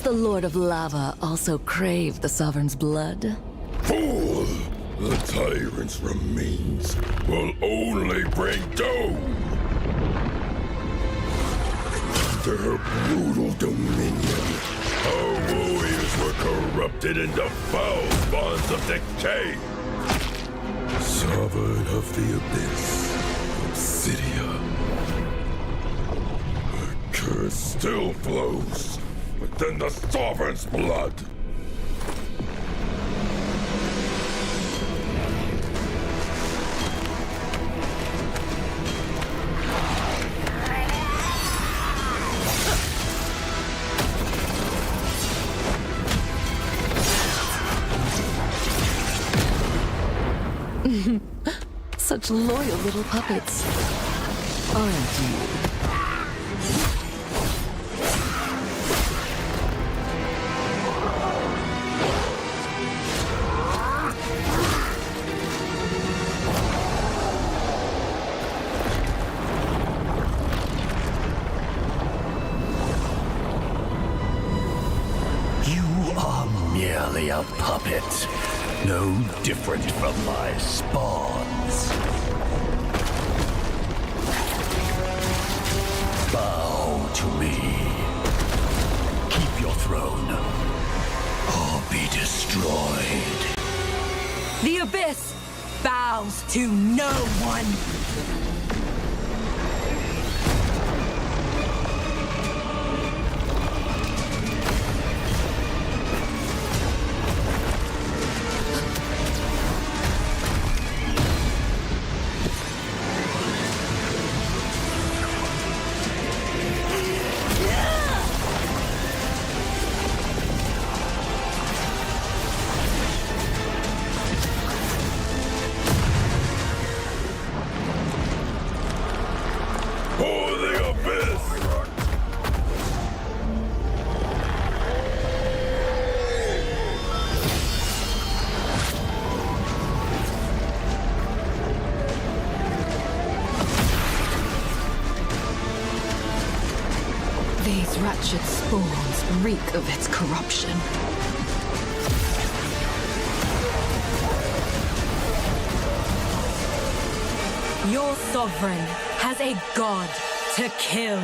the Lord of Lava also crave the Sovereign's blood? Fool! The tyrant's remains will only bring doom! Their brutal dominion, our warriors were corrupted into foul bonds of decay! Sovereign of the Abyss, Obsidia. The curse still flows within the Sovereign's blood! Such loyal little puppets, aren't you? You are merely a puppet, no different from my spawns. Bow to me. Keep your throne, or be destroyed. The Abyss bows to no one. For the Abyss! These wretched spawns reek of its corruption. Your sovereign has a god to kill.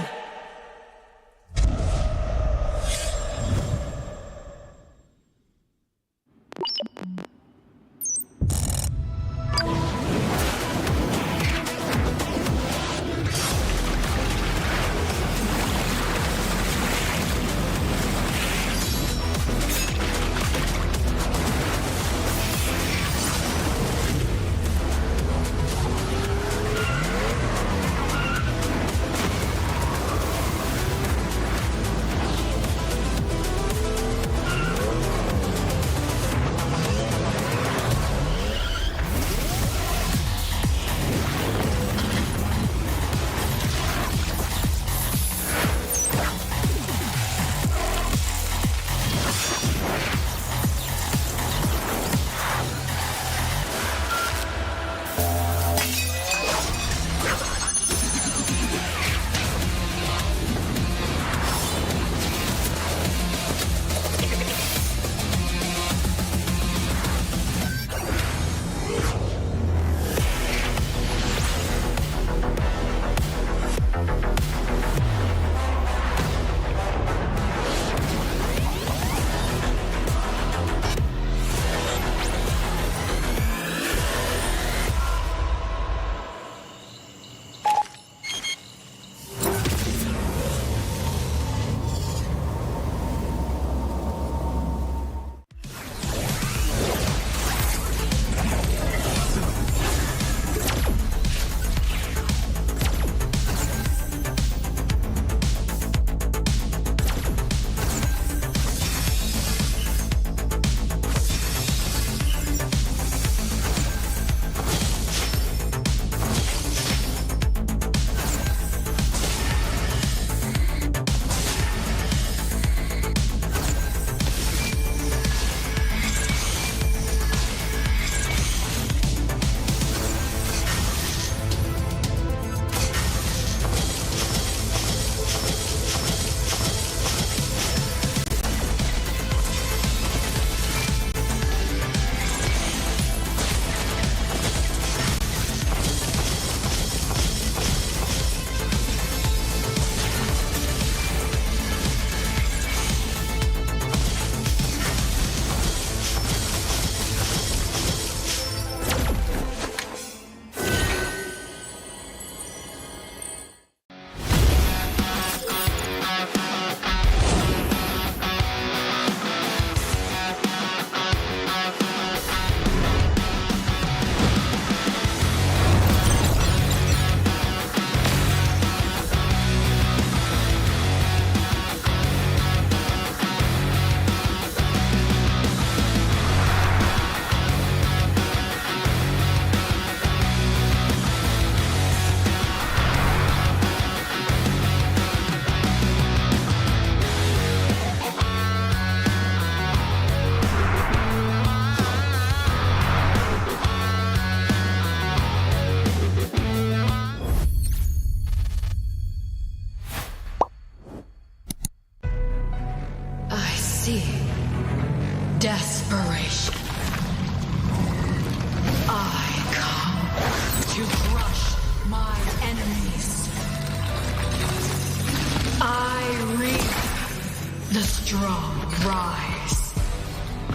The strong rise.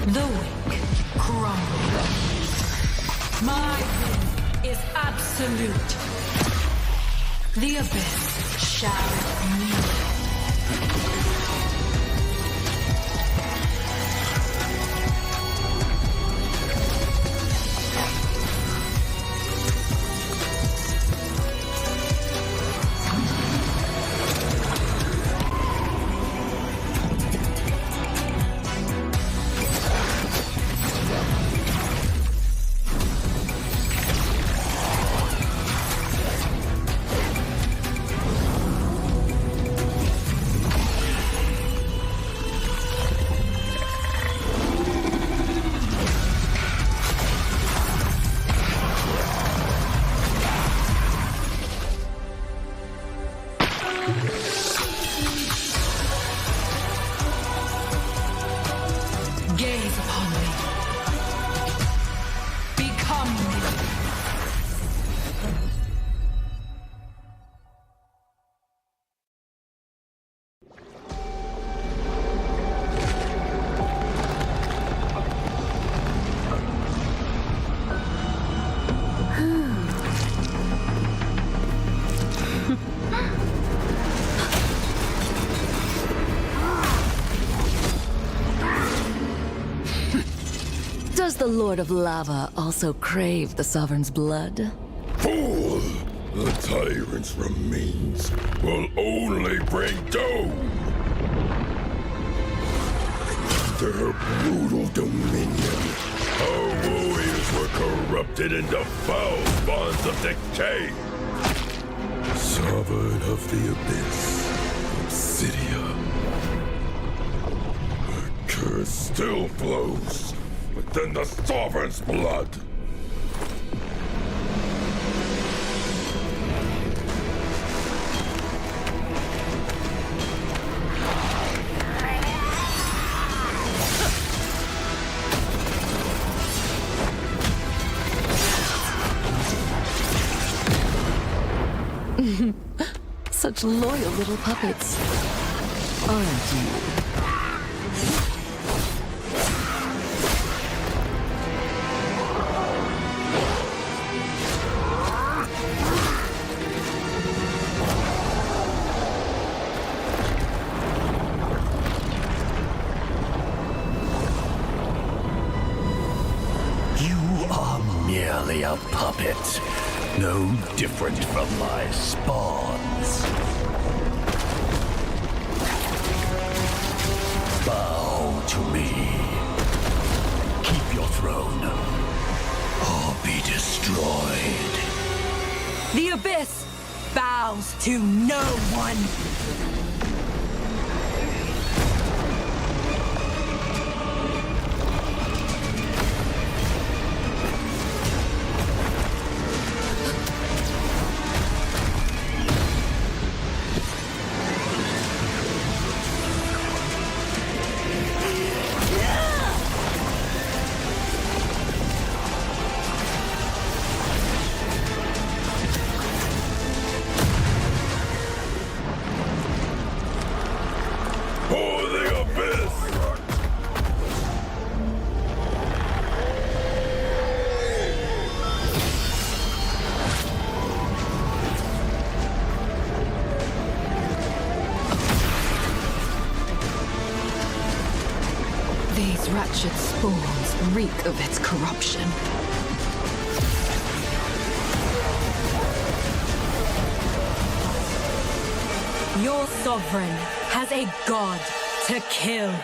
The weak crumble. My will is absolute. The abyss shall kneel. Gaze upon me. Become me. Does the Lord of Lava also crave the Sovereign's blood? Fool! The tyrant's remains will only bring doom! Their brutal dominion, our warriors were corrupted into foul bonds of decay. Sovereign of the Abyss, Obsidia. The curse still flows within the Sovereign's blood. Such loyal little puppets, aren't you? Merely a puppet, no different from my spawns. Bow to me. Keep your throne, or be destroyed. The abyss bows to no one. For the Abyss! These wretched spawns reek of its corruption. Your sovereign has a god to kill.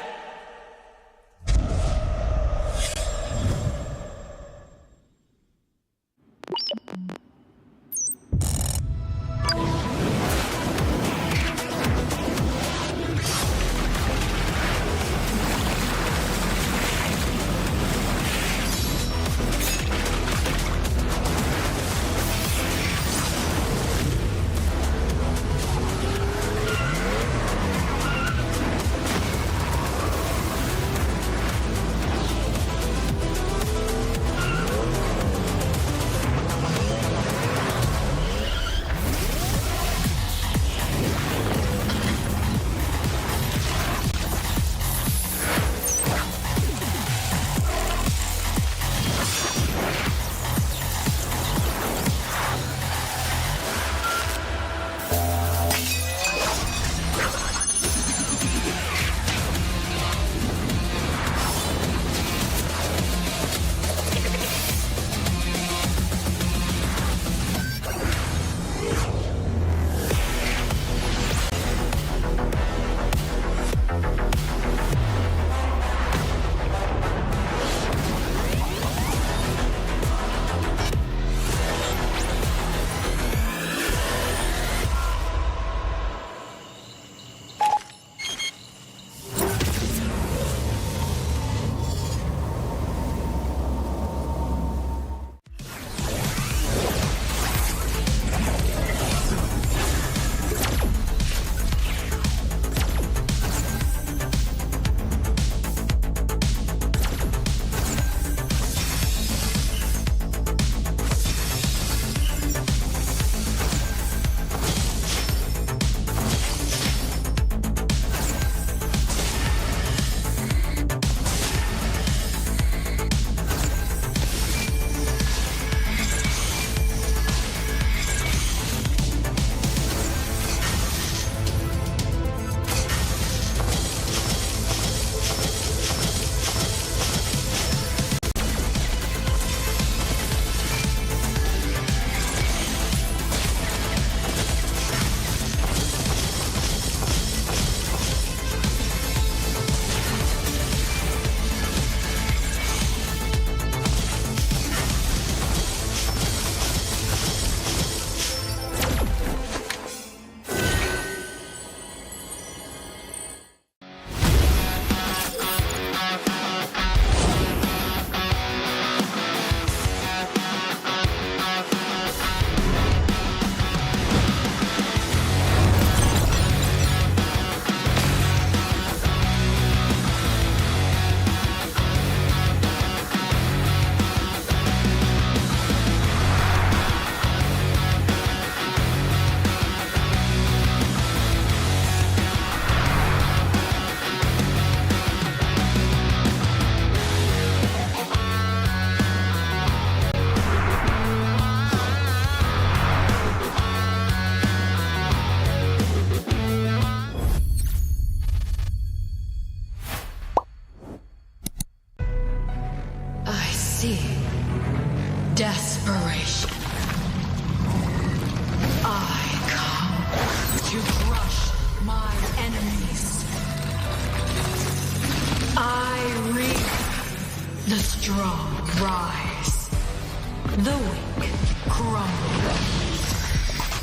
The weak crumble.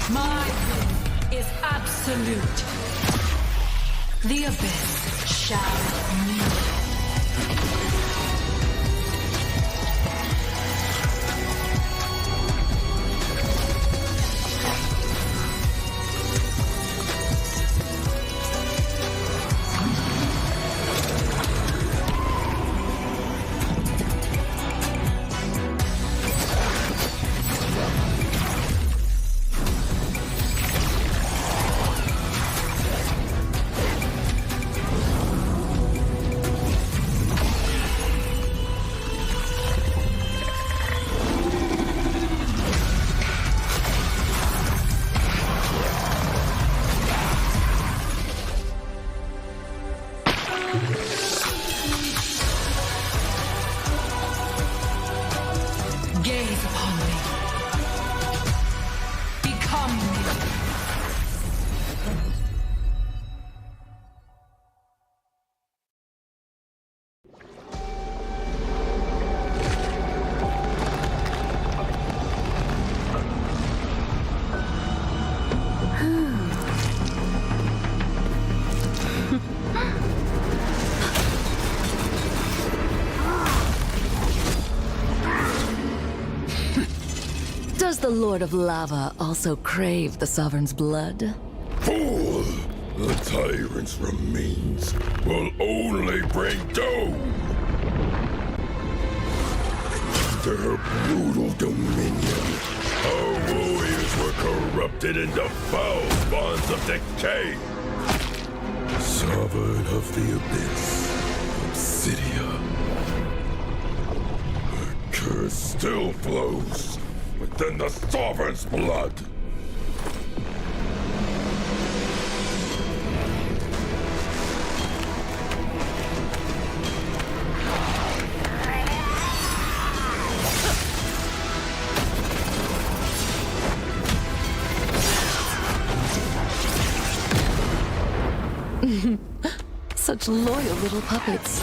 My will is absolute. The abyss shall move. Gaze upon me. Become me. Does the Lord of Lava also crave the Sovereign's blood? Fool! The tyrant's remains will only bring doom! Their brutal dominion, our warriors were corrupted into foul bonds of decay. Sovereign of the Abyss, Obsidia. The curse still flows within the Sovereign's blood. Such loyal little puppets,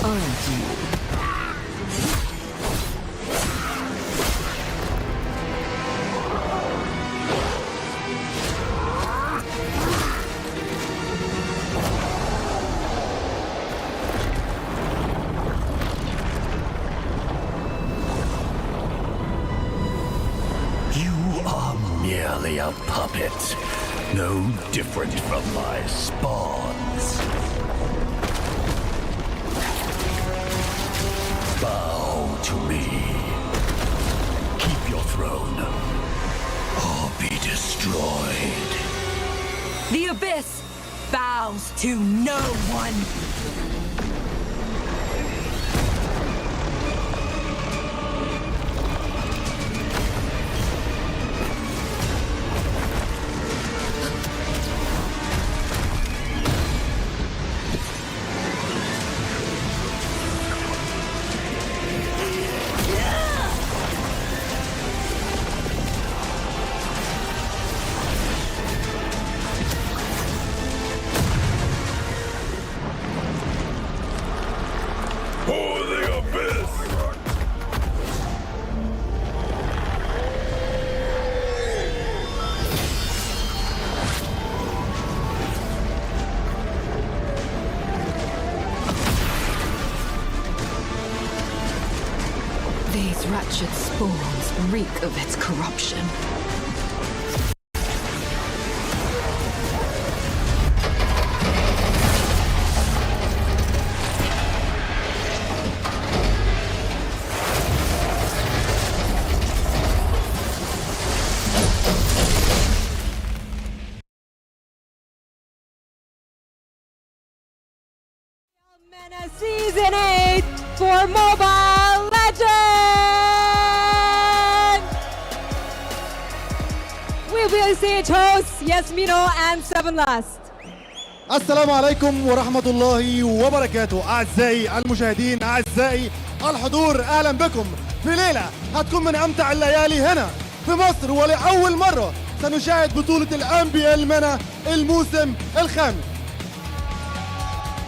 aren't you? Merely a puppet, no different from my spawns. Bow to me. Keep your throne, or be destroyed. The abyss bows to no one. These wretched spawns reek of its corruption. MENA Season 8 for Mobile Legends! We will see hosts Yasmino and Seven Last. السلام عليكم ورحمة الله وبركاته. أعزائي المشاهدين، أعزائي الحضور، أهلا بكم في ليلة هتكون من أمتع الليالي هنا في مصر، ولأول مرة سنشاهد بطولة ال MPL MENA الموسم الخامس.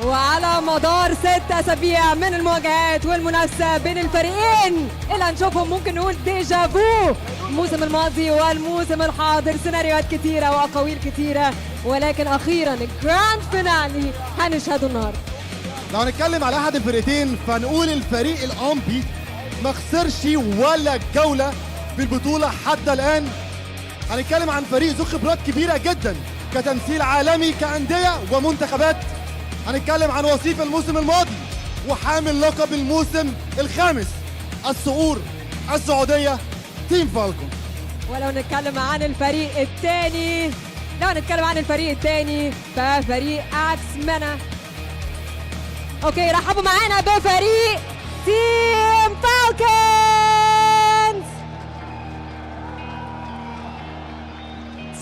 وعلى مدار 6 أسابيع من المواجهات والمنافسة بين الفريقين اللي هنشوفهم ممكن نقول ديجافو الموسم الماضي والموسم الحاضر، سيناريوهات كتيرة وأقاويل كتيرة، ولكن أخيرا الجراند فينالي هنشهده النهارده. لو هنتكلم على احد الفريقين فنقول الفريق الامبي ما خسرش ولا جولة في البطولة حتى الآن. هنتكلم عن فريق ذو خبرات كبيرة جدا كتمثيل عالمي كأندية ومنتخبات. هنتكلم عن وصيف الموسم الماضي وحامل لقب الموسم الخامس الصقور السعودية تيم فالكون. ولو نتكلم عن الفريق الثاني ففريق اكس مينا. اوكي، رحبوا معانا بفريق تيم فالكونز.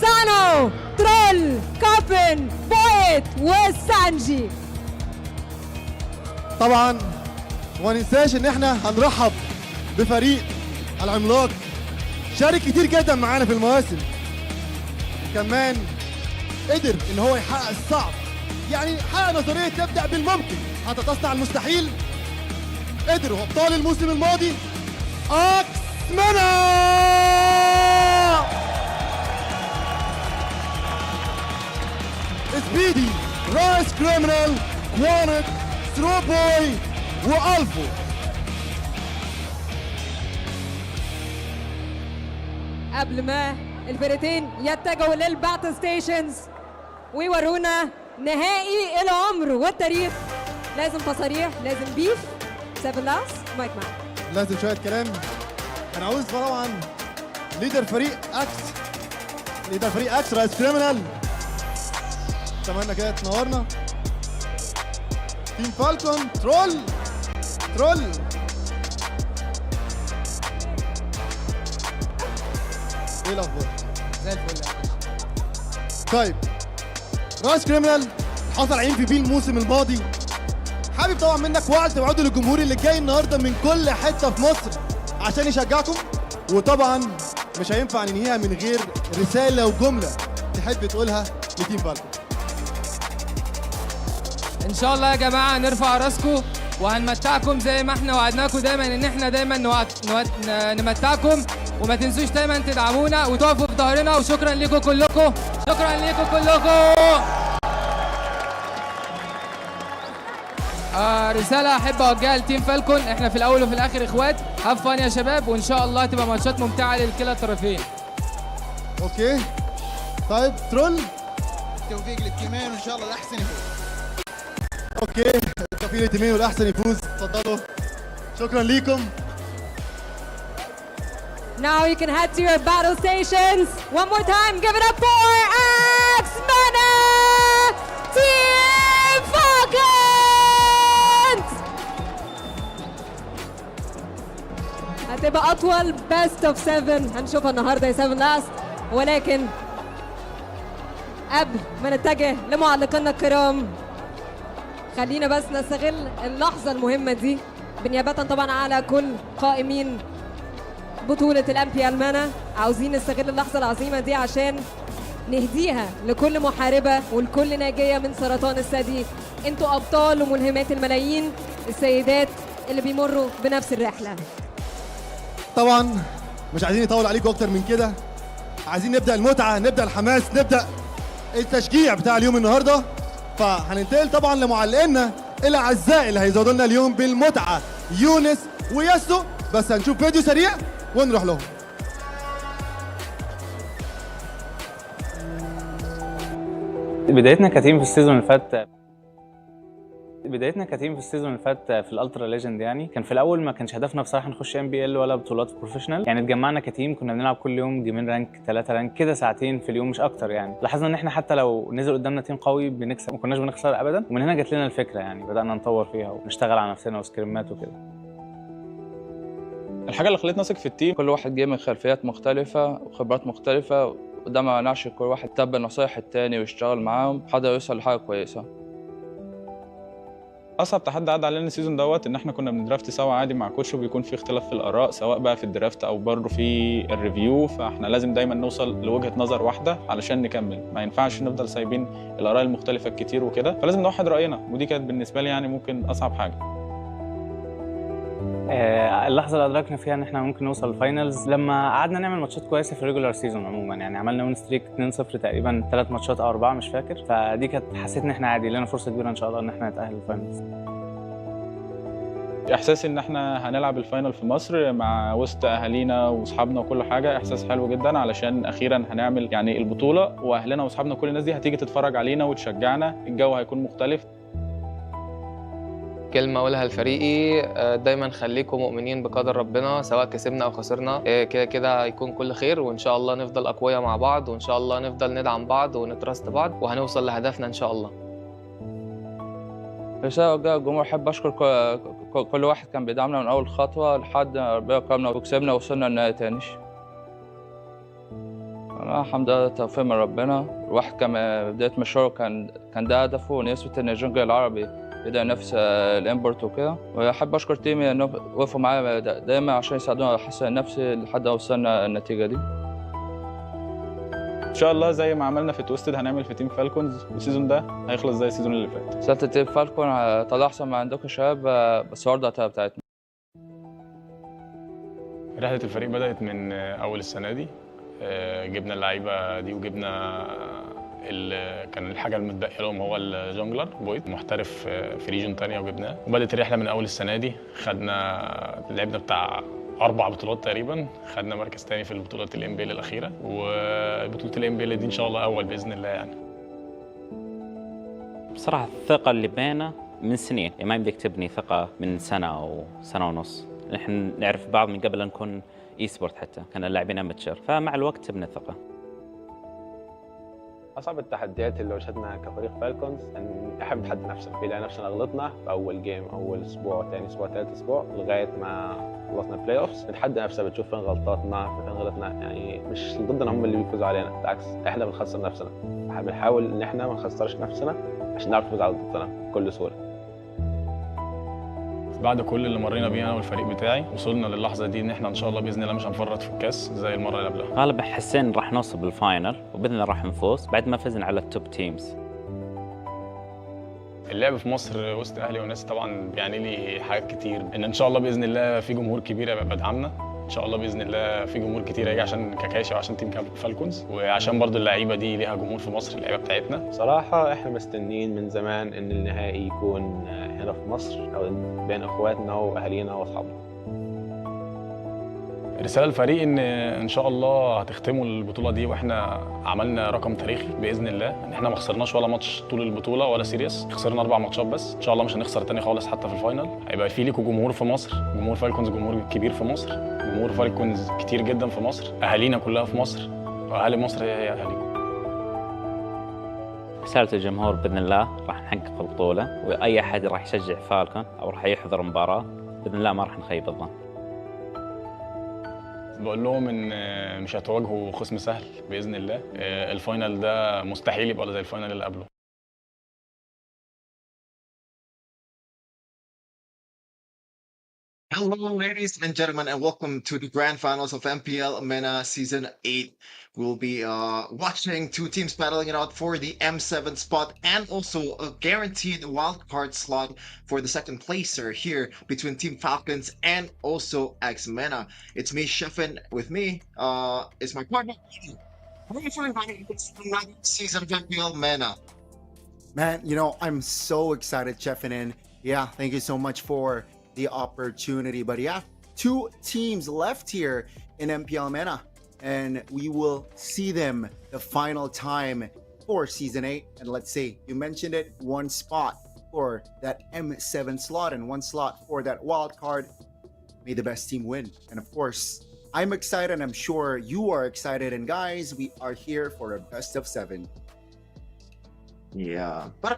سانو، ترول، كوفن، بويت وسانجي. طبعا وما ننساش ان احنا هنرحب بفريق العملاق شارك كتير جدا معانا في المواسم، كمان قدر ان هو يحقق الصعب، يعني حقق نظريه تبدا بالممكن حتى تصنع المستحيل. قدروا ابطال الموسم الماضي اكس مينا. سبيدي، رايس كريمنال، كوانت، ثرو بوي والفو. قبل ما الفرقتين يتجهوا للباتل ستيشنز ويورونا نهائي العمر والتاريخ، لازم تصاريح، لازم بيف. 7 لاس مايك معاك. لازم شويه كلام. انا عاوز طبعا ليدر فريق اكس رايس كريمنال، اتمنى كده تنورنا. تيم فالكون، ترول ايه الاخبار؟ زي الفل. طيب، رايس كريمنال حصل عين في بيه الموسم الماضي. حابب طبعا منك وعد توعدوا للجمهور اللي جاي النهارده من كل حته في مصر عشان يشجعكم، وطبعا مش هينفع ننهيها من غير رساله وجمله تحب تقولها لتيم فالكون. ان شاء الله يا جماعه نرفع راسكم وهنمتعكم زي ما احنا وعدناكم دايما ان احنا دايما نمتعكم، وما تنسوش دايما تدعمونا وتقفوا في ظهرنا. وشكرا لكم كلكم، شكرا لكم كلكم. رسالة أحب أوجهها لتيم فالكون، إحنا في الأول وفي الآخر إخوات. هاف فان يا شباب، وإن شاء الله تبقى ماتشات ممتعة لكلا الطرفين. اوكي طيب، ترول. توفيق للتيمين وإن شاء الله الأحسن يفوز. اوكي، التوفيق للتيمين والاحسن يفوز. اتفضلوا، شكرا ليكم. Now you can head to your battle stations. One more time, give it up for X MENA Team Falcons. هتبقى أطول best of 7 هنشوفها النهارده يا 7 لاست، ولكن قبل ما نتجه لمعلقينا الكرام خلينا بس نستغل اللحظة المهمة دي بنيابة طبعا على كل قائمين بطولة MPL MENA. عاوزين نستغل اللحظة العظيمة دي عشان نهديها لكل محاربة ولكل ناجية من سرطان الثدي. انتوا أبطال وملهمات الملايين، السيدات اللي بيمروا بنفس الرحلة. طبعا مش عايزين نطول عليكم اكتر من كده، عايزين نبدا المتعه، نبدا الحماس، نبدا التشجيع بتاع اليوم النهارده. فهننتقل طبعا لمعلقينا الاعزاء اللي هيزودوا لنا اليوم بالمتعه، يونس وياسو. بس هنشوف فيديو سريع ونروح لهم. بدايتنا كتيم في السيزون اللي فات في الالترا ليجند. يعني كان في الاول ما كانش هدفنا بصراحه نخش MPL ولا بطولات بروفيشنال، يعني اتجمعنا كتيم كنا بنلعب كل يوم جيمين رانك 3 رانك كده ساعتين في اليوم مش اكتر. يعني لاحظنا ان احنا حتى لو نزل قدامنا تيم قوي بنكسب، ما كناش بنخسر ابدا. ومن هنا جت لنا الفكره، يعني بدانا نطور فيها ونشتغل على نفسنا وسكريمات وكده. الحاجه اللي خلتني اثق في التيم، كل واحد جاي من خلفيات مختلفه وخبرات مختلفه، وده ما منعش كل واحد يتبع نصايح التاني ويشتغل معاهم لحد يوصل لحاجه كويسه. اصعب تحدي عدى علينا السيزون دوت ان احنا كنا بندرافت سوا عادي مع كوتش وبيكون في اختلاف في الاراء سواء بقى في الدرافت او برضه في الريفيو، فاحنا لازم دايما نوصل لوجهه نظر واحده علشان نكمل. ما ينفعش نفضل سايبين الاراء المختلفه الكتير وكده، فلازم نوحد راينا، ودي كانت بالنسبه لي يعني ممكن اصعب حاجه. اللحظه اللي ادركنا فيها ان احنا ممكن نوصل الفاينلز لما قعدنا نعمل ماتشات كويسه في الريجولار سيزون عموما. يعني عملنا وين ستريك 2-0 تقريبا 3 ماتشات او 4 مش فاكر، فدي كانت حسيت ان احنا عادي لنا فرصه كبيره ان شاء الله ان احنا نتاهل الفاينلز. احساسي ان احنا هنلعب الفاينل في مصر مع وسط اهالينا واصحابنا وكل حاجه احساس حلو جدا، علشان اخيرا هنعمل يعني البطوله واهلنا واصحابنا كل الناس دي هتيجي تتفرج علينا وتشجعنا، الجو هيكون مختلف. كلمة أقولها لفريقي دايما خليكم مؤمنين بقدر ربنا، سواء كسبنا أو خسرنا كده كده هيكون كل خير، وإن شاء الله نفضل أقوياء مع بعض، وإن شاء الله نفضل ندعم بعض ونترست بعض وهنوصل لهدفنا إن شاء الله. رسالة الجمهور، أحب أشكر كل واحد كان بيدعمنا من أول خطوة لحد ربنا كرمنا وكسبنا ووصلنا النهائي تاني. الحمد لله توفيق من ربنا. الواحد كان بداية مشواره كان ده هدفه، إنه يثبت إن الجونجل العربي يقدر ينافس الإمبورت وكده. وأحب أشكر تيمي إنه وقفوا معايا دايما عشان يساعدونا على أحسن نفسي لحد ما وصلنا النتيجة دي. ان شاء الله زي ما عملنا في تويستد هنعمل في تيم فالكونز، والسيزون ده هيخلص زي السيزون اللي فات. رسالة تيم فالكون طلع احسن ما عندكم شباب، بس برضه بتاعتنا. رحلة الفريق بدأت من أول السنة دي. جبنا اللعيبة دي وجبنا كان الحاجة المتبقية لهم هو الجونجلر بويد محترف في ريجن تانية وجبناه. وبدأت الرحلة من أول السنة دي، لعبنا بتاع 4 بطولات تقريبا، خدنا مركز تاني في البطولات الMPL الأخيرة، وبطولة الMPL دي إن شاء الله أول بإذن الله. يعني بصراحة الثقة اللي بينا من سنين، يعني ما يمديك تبني ثقة من سنة أو سنة ونص. نحن نعرف بعض من قبل أن نكون إي سبورت، حتى كنا لاعبين أماتشر، فمع الوقت تبني ثقة. أصعب التحديات اللي واجهتنا كفريق فالكونز إن إحنا بنتحدى نفسنا، بنلاقي نفسنا غلطنا في أول جيم، أول أسبوع، ثاني أسبوع، ثالث أسبوع، لغاية ما خلصنا البلاي أوفس. بنتحدى نفسنا، بنشوف فين غلطاتنا، فين غلطنا. يعني مش ضدنا هم اللي بيفوزوا علينا، بالعكس إحنا بنخسر نفسنا. بنحاول إن إحنا ما نخسرش نفسنا عشان نعرف نفوز على ضدنا بكل سهولة. بعد كل اللي مرينا بيه انا والفريق بتاعي وصلنا للحظه دي ان احنا ان شاء الله باذن الله مش هنفرط في الكاس زي المره اللي قبلها. غالبا حسين راح نوصل بالفاينل وباذن الله راح نفوز بعد ما فزنا على التوب تيمز. اللعب في مصر وسط اهلي وناس طبعا بيعني لي حاجات كتير، ان شاء الله باذن الله في جمهور كبير هيبقى بدعمنا، ان شاء الله باذن الله في جمهور كتير هيجي عشان كاكاشي وعشان تيم فالكونز، وعشان برضو اللعيبه دي ليها جمهور في مصر، اللعيبه بتاعتنا. بصراحه احنا مستنيين من زمان ان النهائي يكون هنا في مصر او بين اخواتنا واهالينا واصحابنا. رساله الفريق ان شاء الله هتختموا البطوله دي واحنا عملنا رقم تاريخي باذن الله، ان احنا ما خسرناش ولا ماتش طول البطوله ولا سيريس، خسرنا 4 ماتشات بس. ان شاء الله مش هنخسر تاني خالص حتى في الفاينل. هيبقى في ليكوا جمهور في مصر، جمهور فالكونز جمهور كبير في مصر، جمهور فالكونز كتير جدا في مصر، اهالينا كلها في مصر، واهالي مصر هي اهالينا. رسالة الجمهور بإذن الله راح نحقق البطولة، وأي أحد راح يشجع فالكون أو راح يحضر مباراة بإذن الله ما راح نخيب الظن. بقول لهم ان مش هتواجهوا خصم سهل باذن الله. الفاينل ده مستحيل يبقى زي الفاينل اللي قبله. Hello, ladies and gentlemen, and welcome to the grand finals of MPL MENA Season 8. We'll be watching 2 teams battling it out for the M7 spot and also a guaranteed wildcard slot for the second placer here between Team Falcons and also MENA. It's me, Sheffin. With me is my partner. Thank you for inviting me to another season of MPL MENA. Man, you know, I'm so excited, Sheffin, and yeah, thank you so much for the opportunity. But yeah, 2 teams left here in MPL MENA, and we will see them the final time for season 8. And let's see, you mentioned it, 1 spot for that M7 slot and 1 slot for that wild card. May the best team win. And of course, I'm excited, I'm sure you are excited, and guys, we are here for a best of 7. Yeah, but a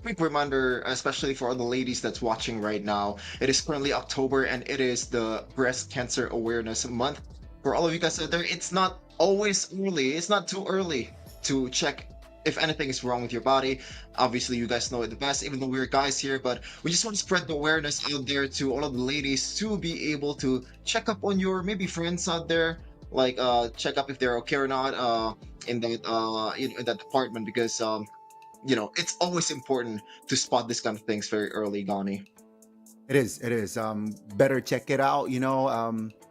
quick reminder, especially for all the ladies that's watching right now, it is currently October and it is the Breast Cancer Awareness Month. For all of you guys out there, it's not always early, it's not too early to check if anything is wrong with your body, obviously you guys know it the best, even though we're guys here, but we just want to spread the awareness out there to all of the ladies to be able to check up on your maybe friends out there, like check up if they're okay or not in that in that department, because it's always important to spot this kind of things very early, Gani. It is. Better check it out,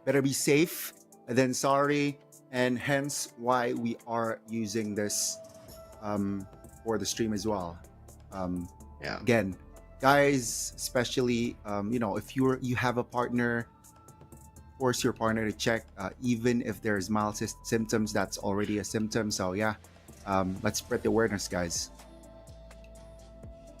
better be safe than sorry, and hence why we are using this for the stream as well. Yeah. Again, guys, especially if you have a partner, force your partner to check, even if there's mild symptoms, that's already a symptom. So yeah, let's spread the awareness, guys.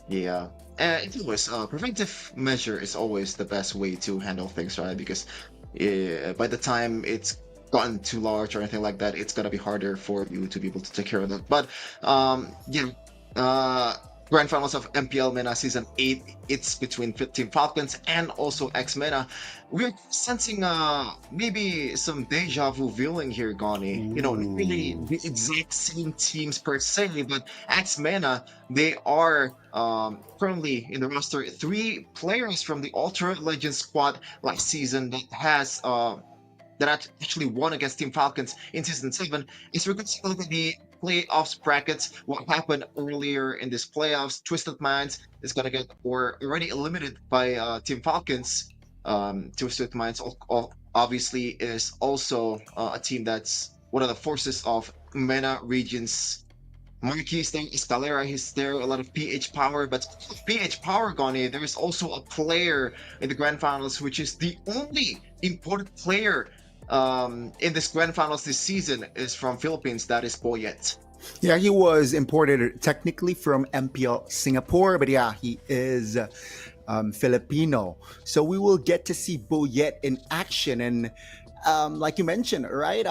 Yeah. It's always preventive measure is always the best way to handle things, right? Because by the time it's gotten too large or anything like that, it's gonna be harder for you to be able to take care of that. But Grand Finals of MPL MENA Season 8, it's between Team Falcons and also X-MENA. We're sensing maybe some deja vu feeling here, Gani. Not really the exact same teams per se, but X-MENA, they are currently in the roster 3 players from the Ultra Legends squad last season that actually won against Team Falcons in Season 7. Is we're going to look at the playoffs brackets, what happened earlier in this playoffs. Twisted Minds is going to get already eliminated by Team Falcons. Twisted Minds obviously is also a team that's one of the forces of MENA regions. Marquis there, Escalera is there, a lot of PH Power, but PH Power, Gani, there is also a player in the Grand Finals, which is the only imported player in this Grand Finals this season, is from Philippines, that is Boyet. Yeah, he was imported technically from MPL Singapore, but yeah, he is Filipino. So we will get to see Boyet in action. And like you mentioned, right,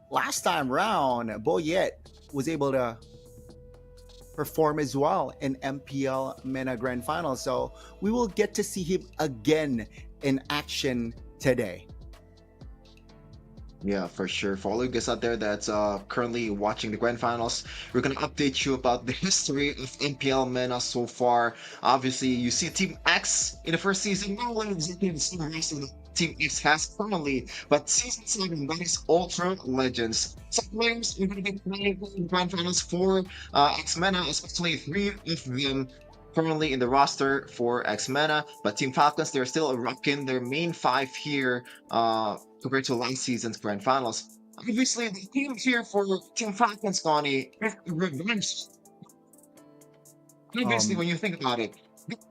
last time round, Boyet was able to perform as well in MPL MENA Grand Final. So we will get to see him again in action today. Yeah, for sure. For all you guys out there that's currently watching the Grand Finals, we're going to update you about the history of MPL MENA so far. Obviously, you see Team X in the first season, not only exactly the same reason Team X has currently, but Season 7, that is Ultra Legends. Some players are going to be playing in the Grand Finals for X-MENA, especially 3 of them currently in the roster for X-MENA, but Team Falcons, they're still rocking their main 5 here compared to last season's Grand Finals. Obviously, the team here for Team Falcons, Gani, is revenge. Obviously, when you think about it,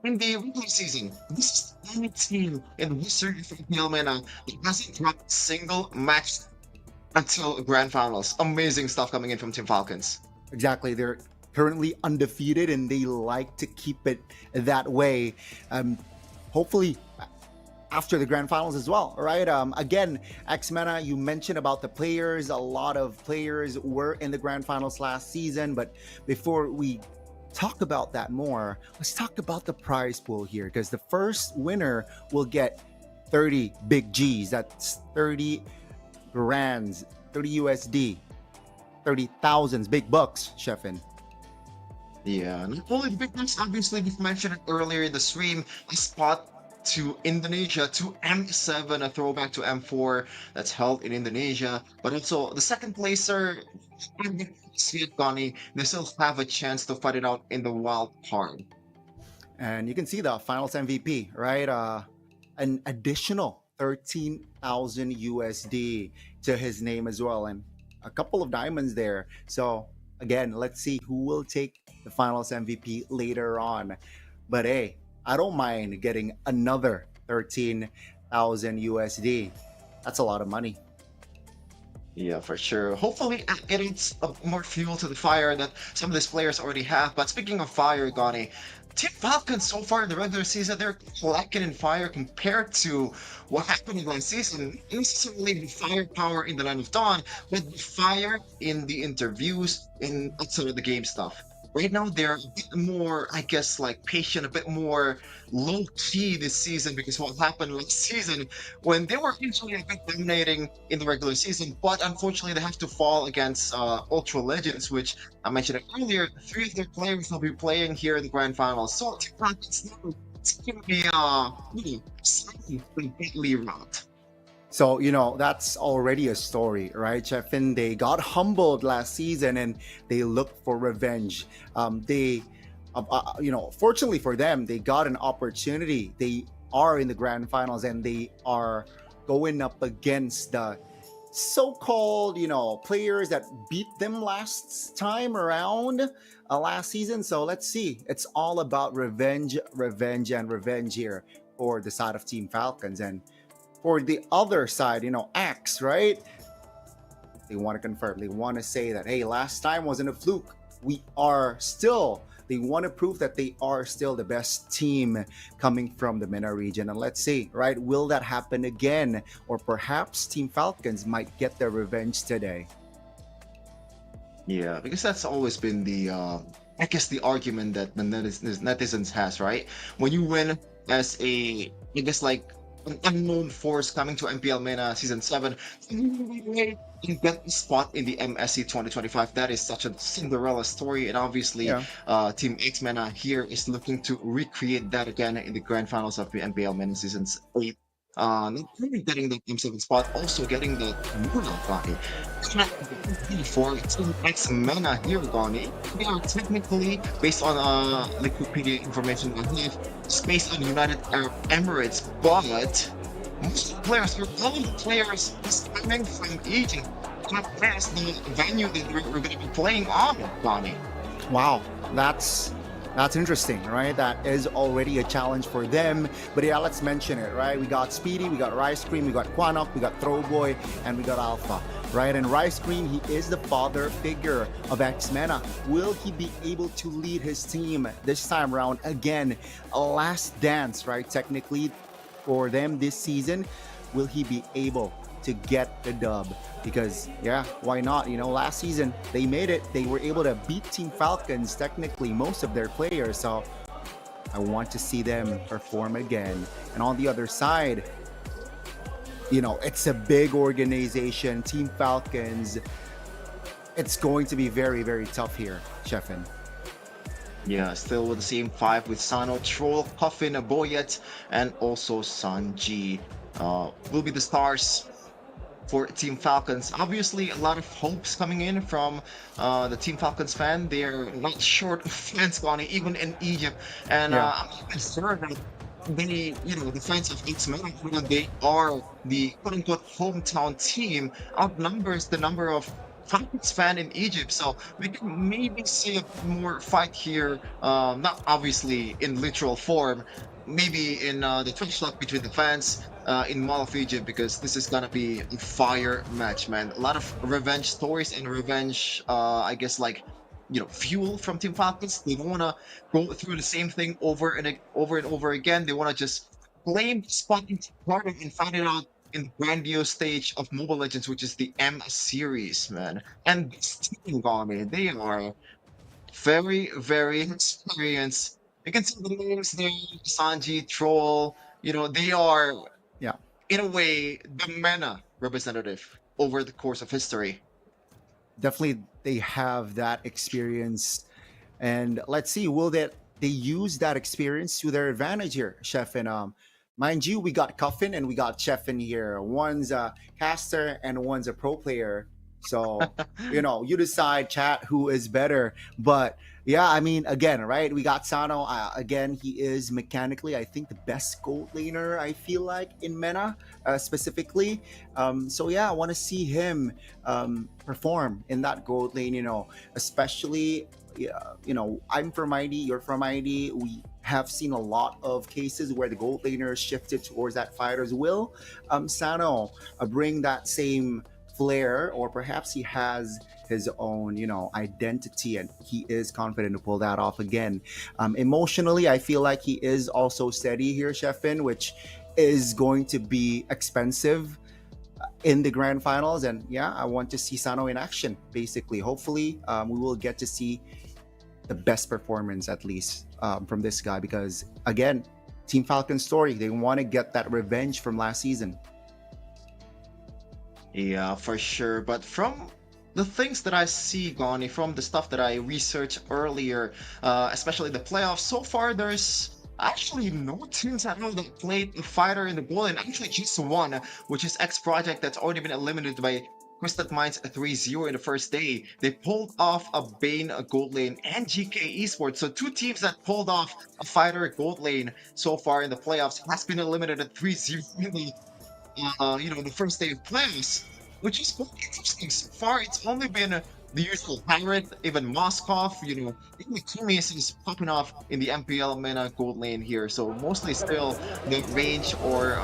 in the regular season, this is the only team in the history of MPL MENA that hasn't dropped a single match until Grand Finals. Amazing stuff coming in from Team Falcons. Exactly. They're currently undefeated and they like to keep it that way. Hopefully after the Grand Finals as well, right? Again, X-MENA, you mentioned about the players. A lot of players were in the Grand Finals last season, but before we talk about that more, let's talk about the prize pool here, because the first winner will get 30 big G's. That's 30 grands, 30 USD, 30,000 big bucks, Chefin. Yeah, not only the big bucks, obviously we've mentioned it earlier in the stream, a spot to Indonesia, to M7, a throwback to M4 that's held in Indonesia, but also the second placer, Gani, they still have a chance to fight it out in the wild card. And you can see the finals MVP, right? An additional 13,000 USD to his name as well, and a couple of diamonds there. So again, let's see who will take the finals MVP later on. But hey, I don't mind getting another 13,000 USD. That's a lot of money. Yeah, for sure. Hopefully it adds more fuel to the fire that some of these players already have. But speaking of fire, Gani, Team Falcons so far in the regular season, they're lacking in fire compared to what happened in last season. Not necessarily the firepower in the Land of Dawn, but the fire in the interviews, in outside of the game stuff. right now they're a bit more, I guess, like patient, a bit more low key this season because what happened last season when they were actually a bit dominating in the regular season, but unfortunately they have to fall against Ultra Legends, which I mentioned earlier. 3 of their players will be playing here in the grand finals, so it's gonna be slightly completely route. So, that's already a story, right, Chefin? They got humbled last season and they looked for revenge. Fortunately for them, they got an opportunity. They are in the grand finals and they are going up against the so-called, players that beat them last time around last season. So let's see. It's all about revenge, revenge, and revenge here for the side of Team Falcons. And for the other side, Axe, right? They want to confirm. They want to say that, hey, last time wasn't a fluke. They want to prove that they are still the best team coming from the MENA region. And let's see, right? Will that happen again? Or perhaps Team Falcons might get their revenge today. Yeah, because that's always been the, I guess, the argument that the netizens has, right? When you win as I guess, like, an unknown force coming to MPL MENA Season 7, you get the spot in the MSC 2025. That is such a Cinderella story, and obviously Team X MENA here is looking to recreate that again in the grand finals of the MPL MENA Season 8. Not only getting the M7 spot, also getting the Muna Gani. For Team X MENA here, Gani, they are technically, based on Wikipedia information I have, it's based on United Arab Emirates, but most of the players, all the players is coming from Egypt. That's the venue that we're going to be playing on, Gani. Wow, that's interesting, right? That is already a challenge for them. But yeah, let's mention it, right? We got Speedy, we got Rice Cream, we got Quanok, we got Throwboy, and we got Alpha, right? And Rice Cream, he is the father figure of X MENA. Will he be able to lead his team this time around again? A last dance, right? Technically, for them this season, will he be able to get the dub? Because why not? Last season they made it. They were able to beat Team Falcons, technically most of their players. So I want to see them perform again. And on the other side, it's a big organization, Team Falcons. It's going to be very, very tough here, Chefin. Yeah, still with the same 5 with Sano, Troll, Coffin, Boyet, and also Sanji will be the stars for Team Falcons. Obviously, a lot of hopes coming in from the Team Falcons fan. They're not short of fans, Connie, even in Egypt. And I'm sure that they, the fans of X MENA, they are the quote-unquote hometown team, outnumbers the number of Falcons fan in Egypt. So we can maybe see a more fight here, not obviously in literal form, maybe in the trash talk between the fans in Mall of Egypt, because this is gonna be a fire match, man. A lot of revenge stories and revenge, I guess, like, fuel from Team Falcons. They don't want to go through the same thing over and over again. They want to just claim the spot in Florida and find it out in the grandiose stage of Mobile Legends, which is the M series, man. And this team, Gami, they are very, very experienced. You can see the names there, Sanji, Troll. They are, in a way, the MENA representative over the course of history. Definitely, they have that experience, and let's see, will they use that experience to their advantage here, Chef? And mind you, we got Coffin and we got Chef in here. One's a caster and one's a pro player. So, you decide, chat, who is better. But yeah, I mean, again, right? We got Sano. Again, he is mechanically, I think, the best gold laner, I feel like, in MENA specifically. So yeah, I want to see him perform in that gold lane, especially, I'm from ID, you're from ID. We have seen a lot of cases where the gold laner shifted towards that fighter's will. Sano bring that same flair, or perhaps he has his own, identity, and he is confident to pull that off again. Emotionally, I feel like he is also steady here, Chefin, which is going to be expensive in the grand finals. And yeah, I want to see Sano in action, basically. Hopefully, we will get to see the best performance, at least from this guy, because again, Team Falcons story, they want to get that revenge from last season. Yeah, for sure. But from the things that I see, Gani, from the stuff that I researched earlier, especially the playoffs, so far there's actually no teams at all that played a fighter in the goal, and actually just one, which is X Project, that's already been eliminated by Twisted Minds 3-0 in the first day. They pulled off a Bane gold lane and GK Esports. So two teams that pulled off a fighter gold lane so far in the playoffs has been eliminated 3-0 in the the first day of playoffs, which is quite interesting. So far, it's only been the usual Pirate, even Moskov, even Kumis is popping off in the MPL MENA gold lane here. So mostly still the range or,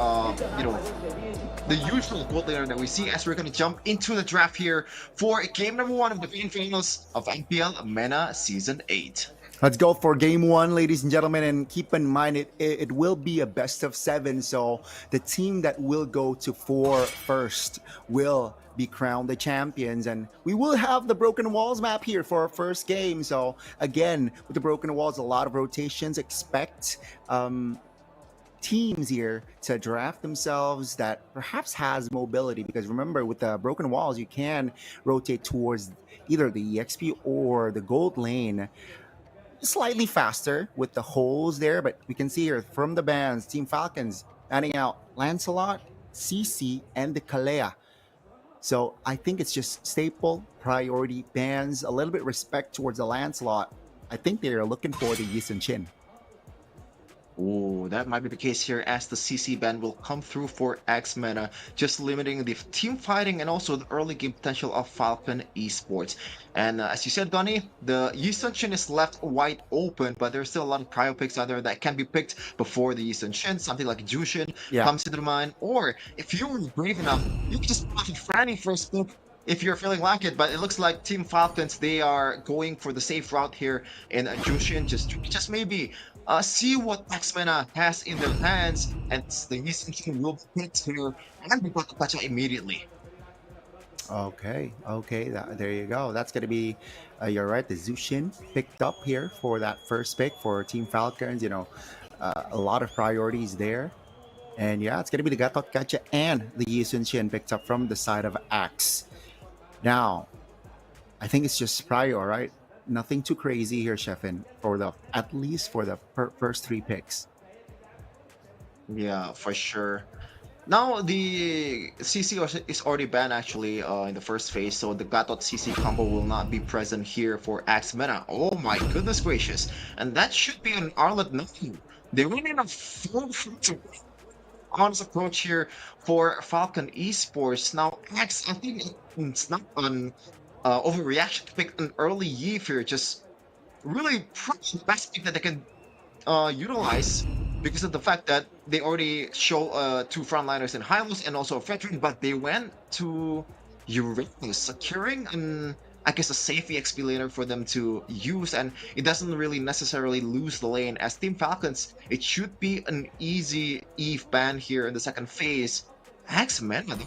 the usual gold laner that we see, as we're going to jump into the draft here for game number 1 of the main finals of MPL MENA Season 8. Let's go for game 1, ladies and gentlemen, and keep in mind it will be a best of 7, so the team that will go to 4 first will be crowned the champions, and we will have the Broken Walls map here for our first game. So again, with the Broken Walls, a lot of rotations. Expect teams here to draft themselves that perhaps has mobility, because remember, with the Broken Walls, you can rotate towards either the EXP or the gold lane slightly faster with the holes there. But we can see here from the bans, Team Falcons banning out Lancelot, CC, and the Kalea. So I think it's just staple priority bans, a little bit respect towards the Lancelot. I think they're looking for the Yisun Chin. Ooh, that might be the case here, as the CC ban will come through for X MENA, just limiting the team fighting and also the early game potential of Falcon Esports. And as you said, Donnie, the Yisun Shin is left wide open, but there's still a lot of prio picks out there that can be picked before the Yisun Shin. Something like Jushin comes to the mind, or if you're brave enough, you can just put Franny first pick if you're feeling like it. But it looks like Team Falcons, they are going for the safe route here in Jushin, just maybe see what X MENA has in their hands, and the Yisun Shin will be picked here and be got to catch immediately. Okay, there you go. That's going to be, you're right, the Zushin picked up here for that first pick for Team Falcons. A lot of priorities there. And yeah, it's going to be the Gatot Kacha and the Yisun Shin picked up from the side of Axe. Now, I think it's just prior, right? Nothing too crazy here, Sheffin, at least for the first 3 picks. Yeah, for sure. Now, the CC is already banned actually in the first phase, so the Gatot CC combo will not be present here for X MENA. Oh my goodness gracious. And that should be an Arlet nothing. They went in a full honest approach here for Falcon Esports. Now, X, I think it's not an overreaction to pick an early Eve here, just really probably the best pick that they can utilize, because of the fact that they already show 2 frontliners in Hylos and also a veteran, but they went to Uranus, securing I guess a safe EXP laner for them to use, and it doesn't really necessarily lose the lane. As Team Falcons, it should be an easy Eve ban here in the second phase. X MENA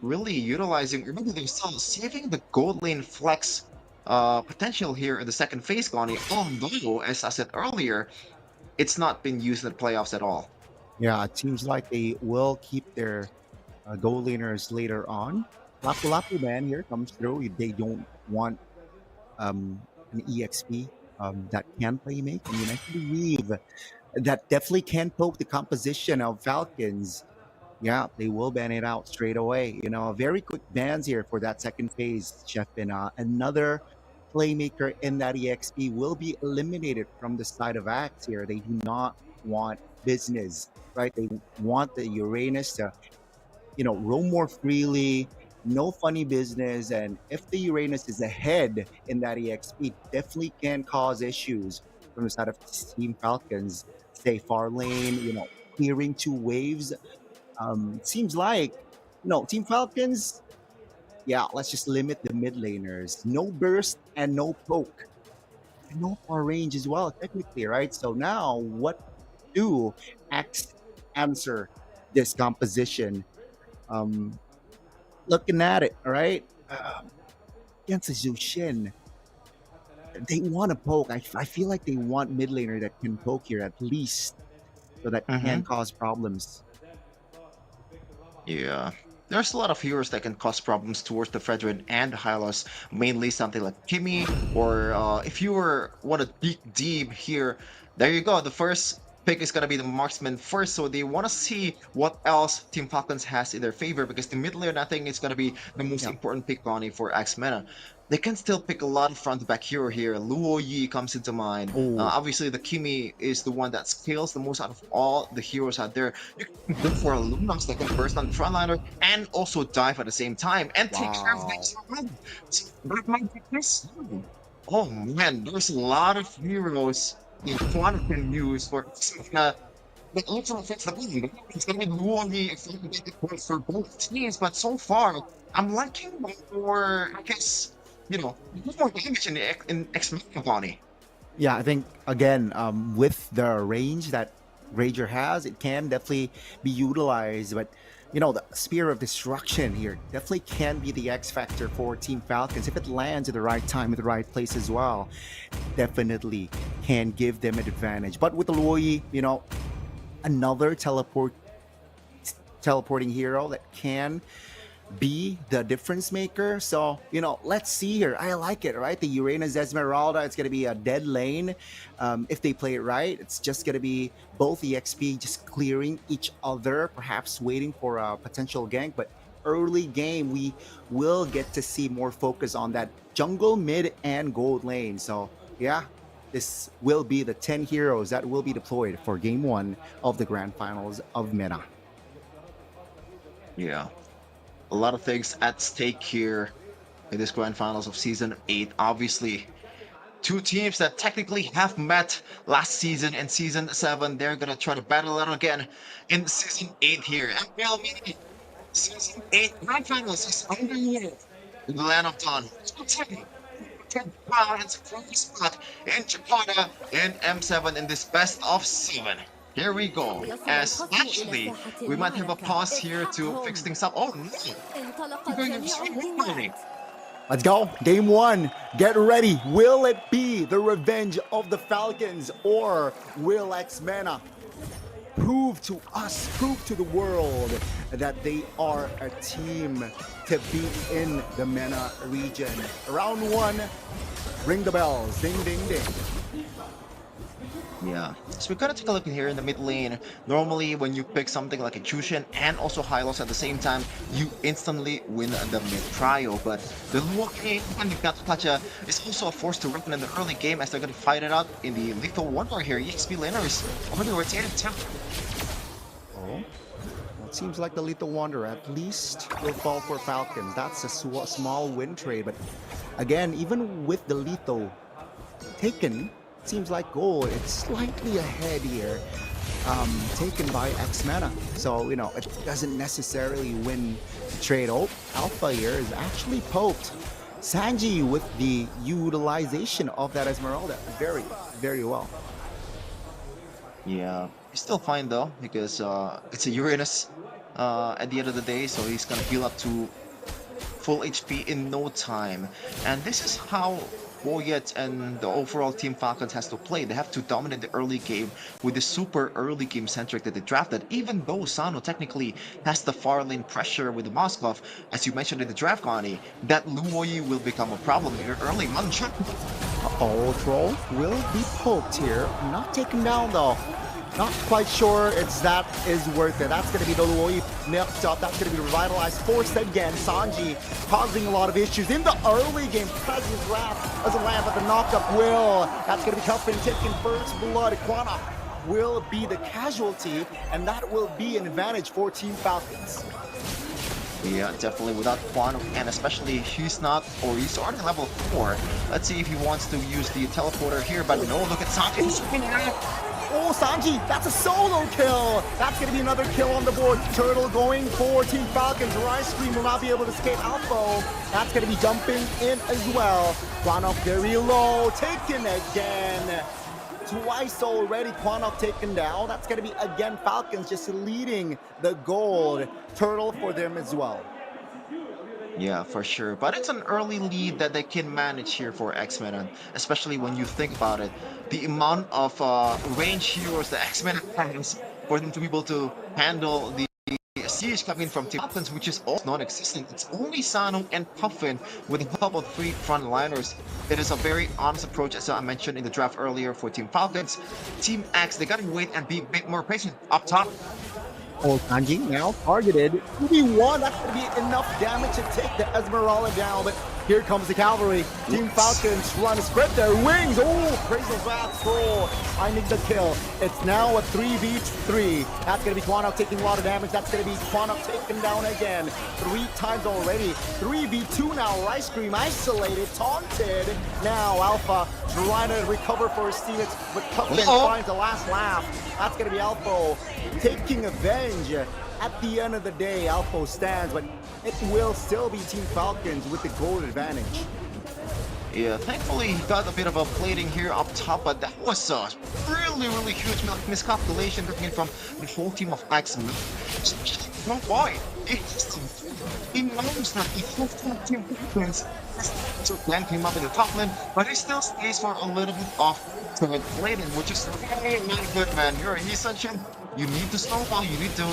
really utilizing, remember, they're still saving the gold lane flex potential here in the second phase, Gani, although, as I said earlier, it's not been used in the playoffs at all. Yeah, it seems like they will keep their gold laners later on. Lapu Lapu ban here comes through. They don't want an EXP that can play make. I mean, I believe that definitely can poke the composition of Falcons. Yeah, they will ban it out straight away. Very quick bans here for that second phase, Chef. And another playmaker in that EXP will be eliminated from the side of Axe here. They do not want business, right? They want the Uranus to, roam more freely, no funny business. And if the Uranus is ahead in that EXP, definitely can cause issues from the side of Team Falcons. Stay far lane, clearing 2 waves. Seems like, Team Falcons, let's just limit the mid laners. No burst and no poke. And no far range as well, technically, right? So now, what do X answer this composition? Looking at it, all right? Against the Zushin, they want to poke. I feel like they want mid laner that can poke here at least, so that can cause problems. Yeah. There's a lot of heroes that can cause problems towards the Fredrin and Hylos, mainly something like Kimmy, or if you want to dig deep here, there you go. The first pick is going to be the marksman first, so they want to see what else Team Falcons has in their favor, because the mid lane, I think, is going to be the most important pick, Bonnie, for MPL MENA. They can still pick a lot of front-to-back hero here. Luo Yi comes into mind. Obviously, the Kimi is the one that scales the most out of all the heroes out there. You can go for a Lunox that can burst on the frontliner and also dive at the same time and take care of things. That might be this. Oh man, there's a lot of heroes one can use for that also affects the game. It's gonna be Luo Yi for both teams, but so far I'm liking more, I guess, more damage in X-Men Bonnie. Yeah, I think again, with the range that Rager has, it can definitely be utilized. But the Spear of Destruction here definitely can be the X factor for Team Falcons if it lands at the right time, at the right place as well. Definitely can give them an advantage. But with the Luo Yi, another teleporting hero that can be the difference maker. So let's see here. I like it, right? The Uranus Esmeralda, it's going to be a dead lane. If they play it right, it's just going to be both EXP just clearing each other, perhaps waiting for a potential gank. But early game, we will get to see more focus on that jungle, mid, and gold lane. So yeah, this will be the 10 heroes that will be deployed for game 1 of the grand finals of MENA. Yeah. A lot of things at stake here in this grand finals of season 8. Obviously, two teams that technically have met last season in season 7. They're gonna try to battle it out again in season 8 here. MPL MENA season 8 grand finals is underway in the land of Dawn. It's a close spot in Jakarta in M7 in this best of 7. Here we go. As actually, we might have a pause here to fix things up. Oh no! Let's go. Game 1. Get ready. Will it be the revenge of the Falcons, or will MPL MENA prove to us, prove to the world that they are a team to beat in the MENA region? Round 1. Ring the bells. Ding, ding, ding. Yeah, so we're gonna take a look in here in the mid lane. Normally, when you pick something like a Chushin and also Hylos at the same time, you instantly win the mid trio. But the Luo Yi and Gatapacha is also a force to reckon in the early game, as they're gonna fight it out in the Lethal Wonder here. EXP laner is already rotated too. Oh, well, it seems like the Lethal Wonder at least will fall for Falcons. That's a small win trade, but again, even with the Lethal taken, seems like gold, it's slightly ahead here, taken by MPL MENA. So it doesn't necessarily win the trade. Oh, Alpha here is actually poked. Sanji with the utilization of that Esmeralda very, very well. Yeah, he's still fine though, because it's a Uranus at the end of the day, so he's gonna heal up to full HP in no time. And this is how Boyet and the overall Team Falcons has to play. They have to dominate the early game with the super early game centric that they drafted, even though Sano technically has the far lane pressure with the Moskov. As you mentioned in the draft, Connie, that Luo Yi will become a problem here early. Oh, Troll will be poked here. Not taken down though. Not quite sure that is worth it. That's going to be the Luo Yi milked up. That's going to be revitalized. Forced again. Sanji causing a lot of issues in the early game. Presence Wrath doesn't land, but the knockup will. That's going to be Cuffin taking first blood. Quana will be the casualty, and that will be an advantage for Team Falcons. Yeah, definitely without Quantum, and especially he's already level 4. Let's see if he wants to use the teleporter here, but no, look at Sanji. He's spinning out. Oh, Sanji, that's a solo kill. That's going to be another kill on the board. Turtle going for Team Falcons. Rise Scream will not be able to escape Alpha. That's going to be jumping in as well. Quanok very low. Taken again. Twice already, Quanok taken down. That's going to be, again, Falcons just leading the gold. Turtle for them as well. Yeah, for sure. But it's an early lead that they can manage here for X-Men, especially when you think about it. The amount of range heroes the X-Men has for them to be able to handle the siege coming from Team Falcons, which is also non-existent. It's only Sano and Puffin with the help of 3 frontliners. It is a very honest approach, as I mentioned in the draft earlier for Team Falcons. Team X, they gotta wait and be a bit more patient. Up top, Oh, Sanji now targeted. 2v1, that's going to be enough damage to take the Esmeralda down, but here comes the cavalry. Team Falcons trying to spread their wings. Oh, praise the fast throw. Finding the kill. It's now a 3v3. That's going to be Quanok taking a lot of damage. That's going to be Quanok taken down again. 3 times already. 3v2 now. Rice Cream isolated, taunted. Now Alpha trying to recover for his teammates, but Puffin finds the last laugh. That's going to be Alpha taking avenge. At the end of the day, Alpha stands, but it will still be Team Falcons with the goal advantage. Yeah, thankfully he got a bit of a plating here up top, but that was a really huge miscalculation coming from the whole team of X-Men. No boy, he knows that the whole team Falcons then came up in the top lane, but he still stays for a little bit of plating, which is very not good, man. You're a Heat, you need to snowball, you need to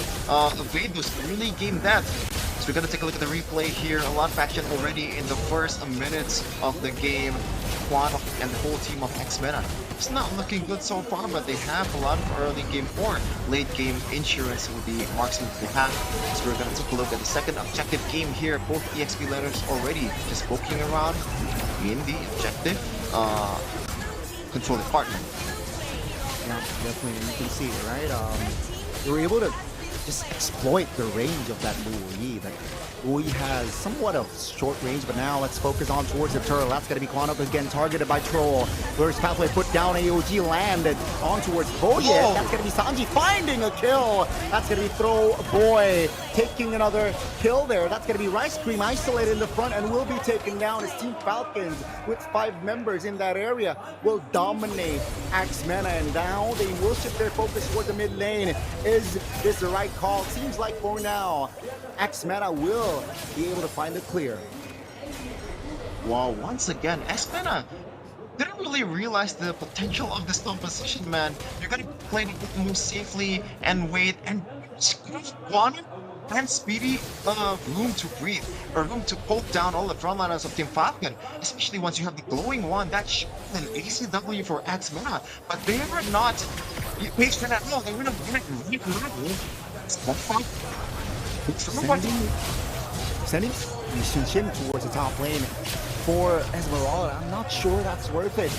evade those early game deaths. So we're gonna take a look at the replay here. A lot of action already in the first minutes of the game. Quanok and the whole team of X-MENA. It's not looking good so far, but they have a lot of early game or late game insurance with the marksman they have. So we're gonna take a look at the second objective game here. Both EXP letters already just poking around in the objective control department. Yeah, definitely, and you can see it, right? They were able to just exploit the range of that Louis. That Louis has somewhat of short range, but now let's focus on towards the turtle. That's going to be Quanok again, targeted by Troll. First pathway put down, AOG landed on towards Boyet. That's going to be Sanji finding a kill. That's going to be Throw Boy taking another kill there. That's going to be Rice Cream isolated in the front and will be taken down as Team Falcons with 5 members in that area will dominate X-MENA, and now they will shift their focus towards the mid lane. Is this the right call? Seems like for now, X-MENA will be able to find the clear. Wow, once again, X-MENA didn't really realize the potential of this composition, man. You're gonna play the move safely and wait and give one and Speedy room to breathe, or room to poke down all the frontliners of Team Falcon, especially once you have the glowing one. That's an ACW for X-MENA, but they were not patient at all. They were not sending Shin towards the top lane for Esmeralda. I'm not sure that's worth it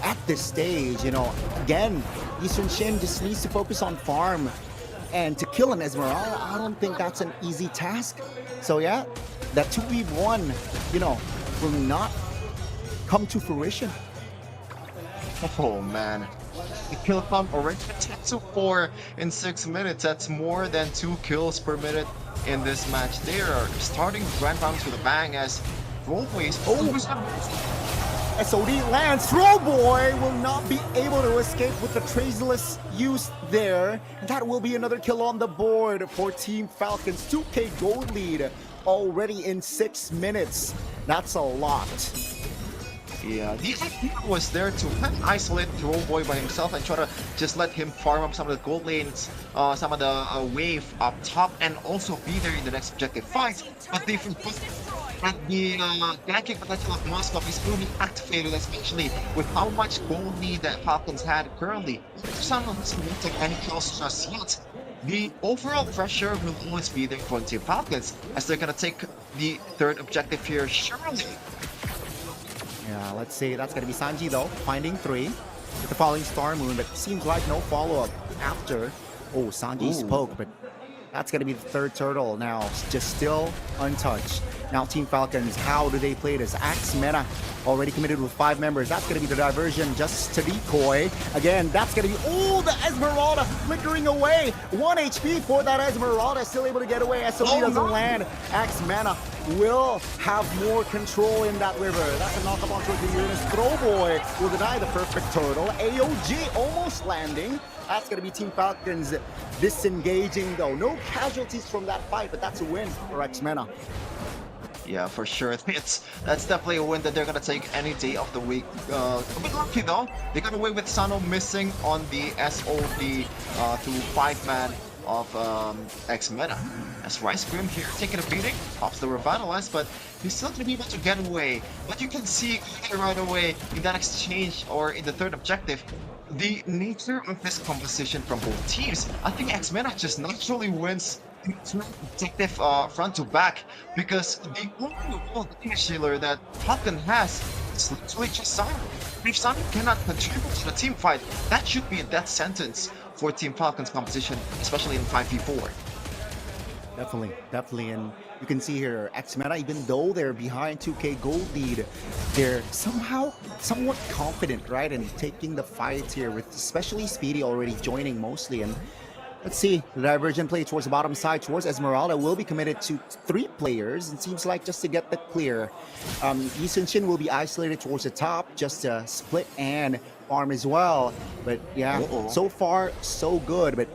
at this stage. You know, again, Eastern Shin just needs to focus on farm, and to kill an Esmeralda, I don't think that's an easy task. So yeah, that 2v1, you know, will not come to fruition. Oh man, the kill count already 10-4 in 6 minutes. That's more than 2 kills per minute in this match. They are starting Grand Finals with a bang as Rollways. SOD lands. Throwboy will not be able to escape with the traceless use there. That will be another kill on the board for Team Falcons. 2K gold lead already in 6 minutes. That's a lot. Yeah, the idea was there to isolate Throwboy by himself and try to just let him farm up some of the gold lanes, some of the wave up top, and also be there in the next objective fight. But they forgot that the ganking potential of Moscow is really activated, especially with how much gold lead that Falcons had currently. Some of this won't take any kills just yet. The overall pressure will always be there for Team Falcons, as they're gonna take the 3rd objective here, surely. Yeah, let's see. That's going to be Sanji, though, finding 3 with the falling Star Moon, but seems like no follow-up after. Oh, Sanji spoke, but that's going to be the 3rd turtle now, just still untouched. Now, Team Falcons, how do they play this? X-MENA already committed with 5 members. That's going to be the diversion just to decoy. Again, that's going to be, oh, the Esmeralda flickering away. 1 HP for that Esmeralda, still able to get away. SOD doesn't land. X-MENA will have more control in that river. That's a knock-up on towards the Uranus. Throwboy will deny the perfect turtle. AOG almost landing. That's going to be Team Falcons disengaging, though. No casualties from that fight, but that's a win for X-MENA. Yeah, for sure. That's definitely a win that they're gonna take any day of the week. A bit lucky though. They got away with Sano missing on the SOD through 5-man of X-MENA. As Rice Grim here taking a beating, pops the revitalize, but he's still gonna be able to get away. But you can see right away in that exchange or in the third objective, the nature of this composition from both teams. I think X-MENA just naturally wins objective front to back because the only real initiator that Falcon has is literally just Sano. If Sano cannot contribute to the team fight, that should be a death sentence for Team Falcon's composition, especially in 5v4. Definitely, and you can see here, X-MENA, even though they're behind 2K gold lead, they're somewhat confident, right, in taking the fight here, with especially Speedy already joining mostly. And let's see, the divergent play towards the bottom side, towards Esmeralda, will be committed to 3 players, it seems like, just to get the clear. Yi Sun-shin will be isolated towards the top, just to split and farm as well. But yeah, so far, so good. But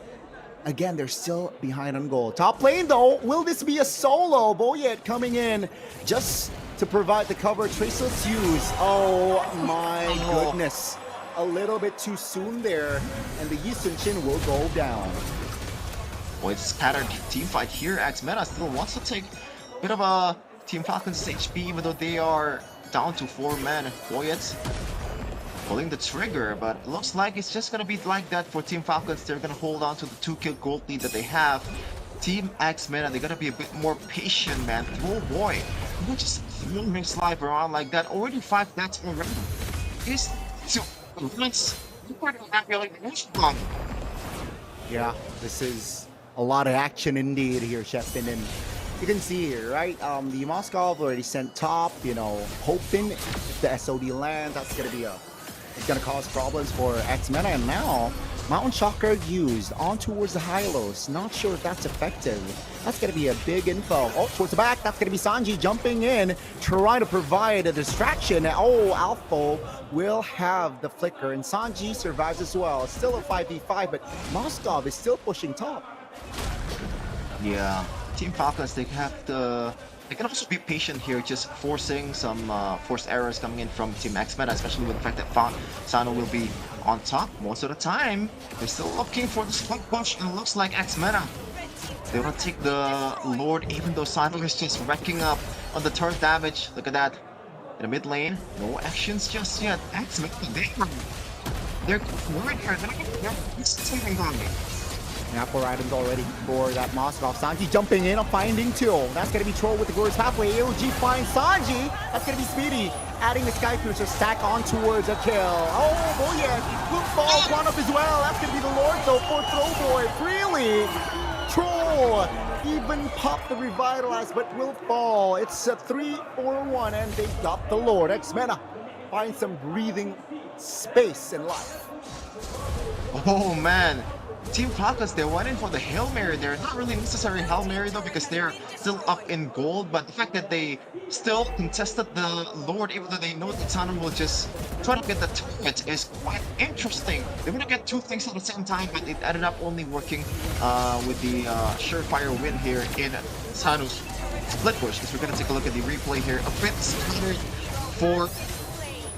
again, they're still behind on goal. Top lane, though, will this be a solo? Boyet coming in just to provide the cover. Traceless use. Oh my goodness. A little bit too soon there, and the Yi Sun-shin will go down. Boy, it's scattered team fight here. X-MENA still wants to take a bit of a Team Falcon's HP, even though they are down to 4 men. Boyet pulling the trigger, but looks like it's just gonna be like that for Team Falcons. They're gonna hold on to the 2-kill gold lead that they have. Team X-MENA, they gotta be a bit more patient, man. Oh boy, you just moving slide around like that. Already 5 deaths already. He's so yeah, this is a lot of action indeed here, Chefin, and you can see here, right? The Moskov already sent top, you know, hoping if the SOD lands, that's gonna be it's gonna cause problems for X-MENA. And now Mountain Shocker used on towards the Hylos. Not sure if that's effective. That's gonna be a big info. Oh, towards the back, that's gonna be Sanji jumping in, trying to provide a distraction. Oh, Alpha will have the flicker, and Sanji survives as well. It's still a 5v5, but Moskov is still pushing top. Yeah, Team Falcons, they can also be patient here, just forcing some forced errors coming in from Team X-MENA, especially with the fact that Sano will be on top most of the time. They're still looking for the spike push, and it looks like X-MENA, they want to take the Lord, even though Sano is just wrecking up on the turret damage. Look at that. In the mid lane, no actions just yet. X-MENA, they're worried here. They're saving going. Now 4 items already for that Moskov. Sanji jumping in, finding 2. That's going to be Troll with the glorious halfway. AOG finds Sanji. That's going to be Speedy. Adding the Sky Piercer stack on towards a kill. Oh, boy, yeah. Good ball, one up as well. That's going to be the Lord, though, for Throwboy. Freely. Troll even popped the Revitalize, but will fall. It's a 3-4-1, and they got the Lord. X-MENA find some breathing space in life. Oh, man. Team Falcons, they went in for the Hail Mary there. Not really necessary Hail Mary though, because they're still up in gold, but the fact that they still contested the Lord, even though they know that Sano will just try to get the turret, is quite interesting. They want to get 2 things at the same time, but it ended up only working with the surefire win here in Sano's split push, because we're going to take a look at the replay here. A bit scattered for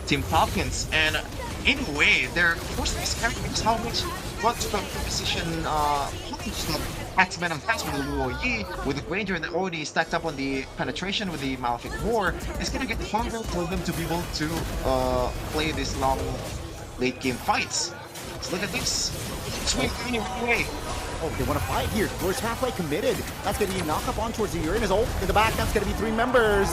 Team Falcons, and in a way, they're forced to be scared because how much position punch that X-MENA has with the Luo Yi, with the Granger that already stacked up on the penetration with the Malefic War. It's gonna get harder for them to be able to play these long late game fights. So look at this. Swing right away. Oh, they want to fight here. Glorious halfway committed. That's going to be a knock up on towards the Uranus. Oh, in the back, that's going to be 3 members.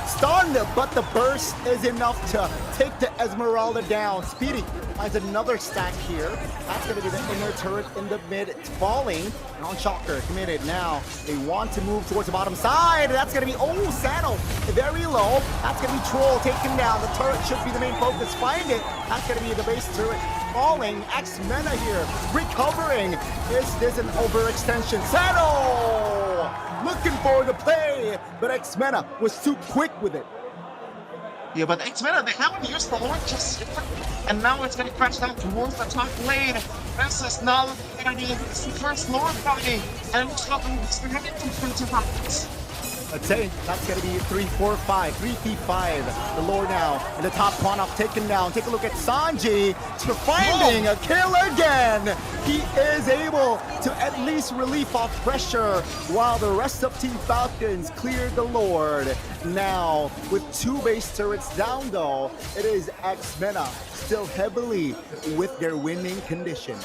Stunned, but the burst is enough to take the Esmeralda down. Speedy finds another stack here. That's going to be the inner turret in the mid. It's falling. And on Shocker, committed. Now, they want to move towards the bottom side. That's going to be, oh, Sano, very low. That's going to be Troll taken down. The turret should be the main focus. Find it. That's going to be the base turret. Falling. X-MENA here. Recovering. Is this an overextension? Sano! Looking for the play, but X-MENA was too quick with it. Yeah, but X-MENA, they haven't used the Lord just yet. And now it's going to crash down towards the top lane. This is now the first Lord fighting. And it's not going to be Let's say that's going to be 3-4-5, 3-5. The lore now in the top corner taken down. Take a look at Sanji finding a kill again. He is able to at least relieve off pressure while the rest of Team Falcons cleared the Lord. Now with 2 base turrets down though, it is MENA still heavily with their winning condition.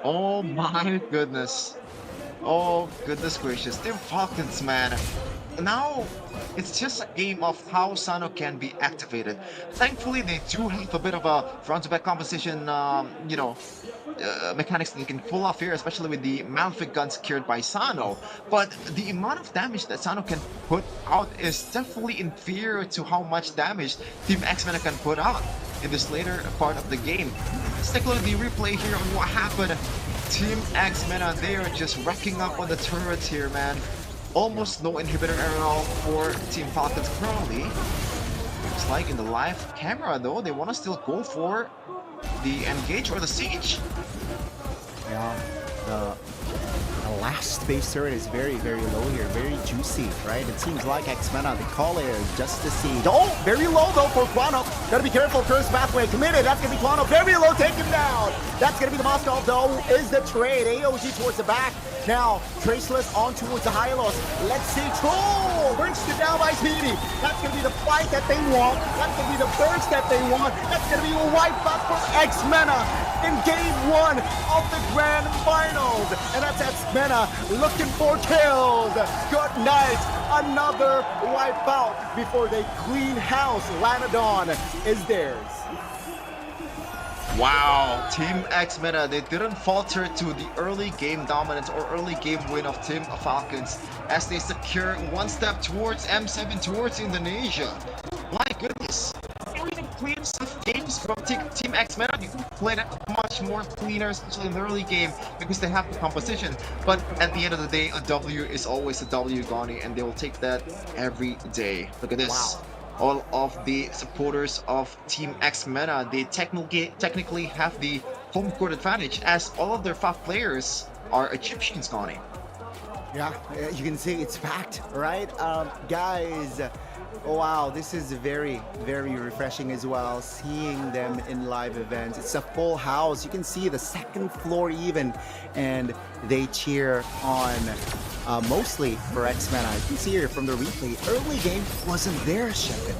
Oh my goodness. Oh goodness gracious. Team Falcons, man. Now it's just a game of how Sano can be activated. Thankfully, they do have a bit of a front-to-back composition, mechanics they can pull off here, especially with the Malefic gun secured by Sano. But the amount of damage that Sano can put out is definitely inferior to how much damage Team MENA can put out in this later part of the game. Let's take a look at the replay here on what happened. Team MENA, they are just wrecking up on the turrets here, man. Almost no inhibitor at all for Team Falcons currently. Looks like in the live camera though, they want to still go for the engage or the siege. Yeah, the last base turret is very, very low here, very juicy, right? It seems like MENA, they call it just a siege. Oh, very low though for Quano. Gotta be careful, Curse Pathway committed. That's gonna be Quano, very low, taken down. That's gonna be the Moscow though, is the trade. AOG towards the back. Now, Traceless on towards the Hylos. Let's see, Troll brings it down by Speedy. That's going to be the fight that they want. That's going to be the burst that they want. That's going to be a wipeout for MENA in Game 1 of the Grand Finals. And that's MENA looking for kills. Good night. Another wipeout before they clean house. Lanadon is theirs. Wow, Team MENA, they didn't falter to the early game dominance or early game win of Team Falcons as they secure one step towards M7, towards Indonesia. My goodness, really clean stuff games from Team MENA. They played it much more cleaner, especially in the early game, because they have the composition. But at the end of the day, a W is always a W, Gani, and they will take that every day. Look at this. Wow. All of the supporters of Team MENA, they technically have the home court advantage as all of their 5 players are Egyptians, Connie. Yeah, you can see it's packed, right? Guys, wow, this is very, very refreshing as well, seeing them in live events. It's a full house. You can see the second floor even, and they cheer on mostly for MENA. You can see here from the replay, early game wasn't there, Shepin.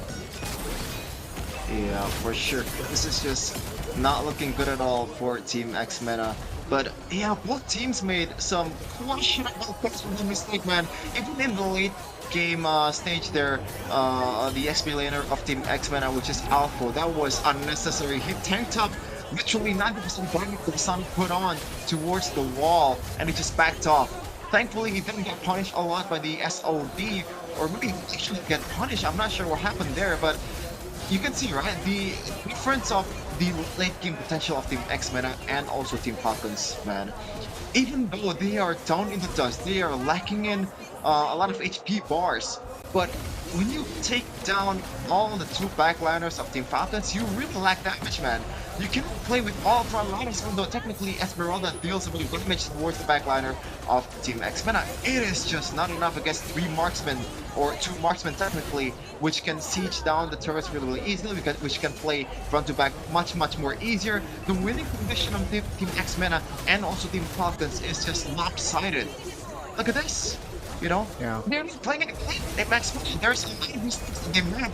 Yeah, for sure. This is just not looking good at all for Team MENA. But yeah, both teams made some questionable mistake, man. Even in the late game stage there, the XP laner of Team MENA, which is Alpha, that was unnecessary. He tanked up literally 90% damage that the Sun put on towards the wall, and he just backed off. Thankfully, he didn't get punished a lot by the SOD, or maybe he actually get punished. I'm not sure what happened there, but you can see, right, the difference of the late game potential of Team MENA and also Team Falcons, man. Even though they are down in the dust, they are lacking in a lot of HP bars, but when you take down all the 2 backliners of Team Falcons, you really lack damage, man. You cannot play with all frontliners, even though technically Esmeralda deals a bit of damage towards the backliner of Team MENA. It is just not enough against 3 marksmen, or 2 marksmen technically, which can siege down the turrets really, really easily, which can play front to back much, much more easier. The winning condition of Team MENA and also Team Falcons is just lopsided. Look at this. You know, they're not playing it clean. There's a lot of mistakes that they made.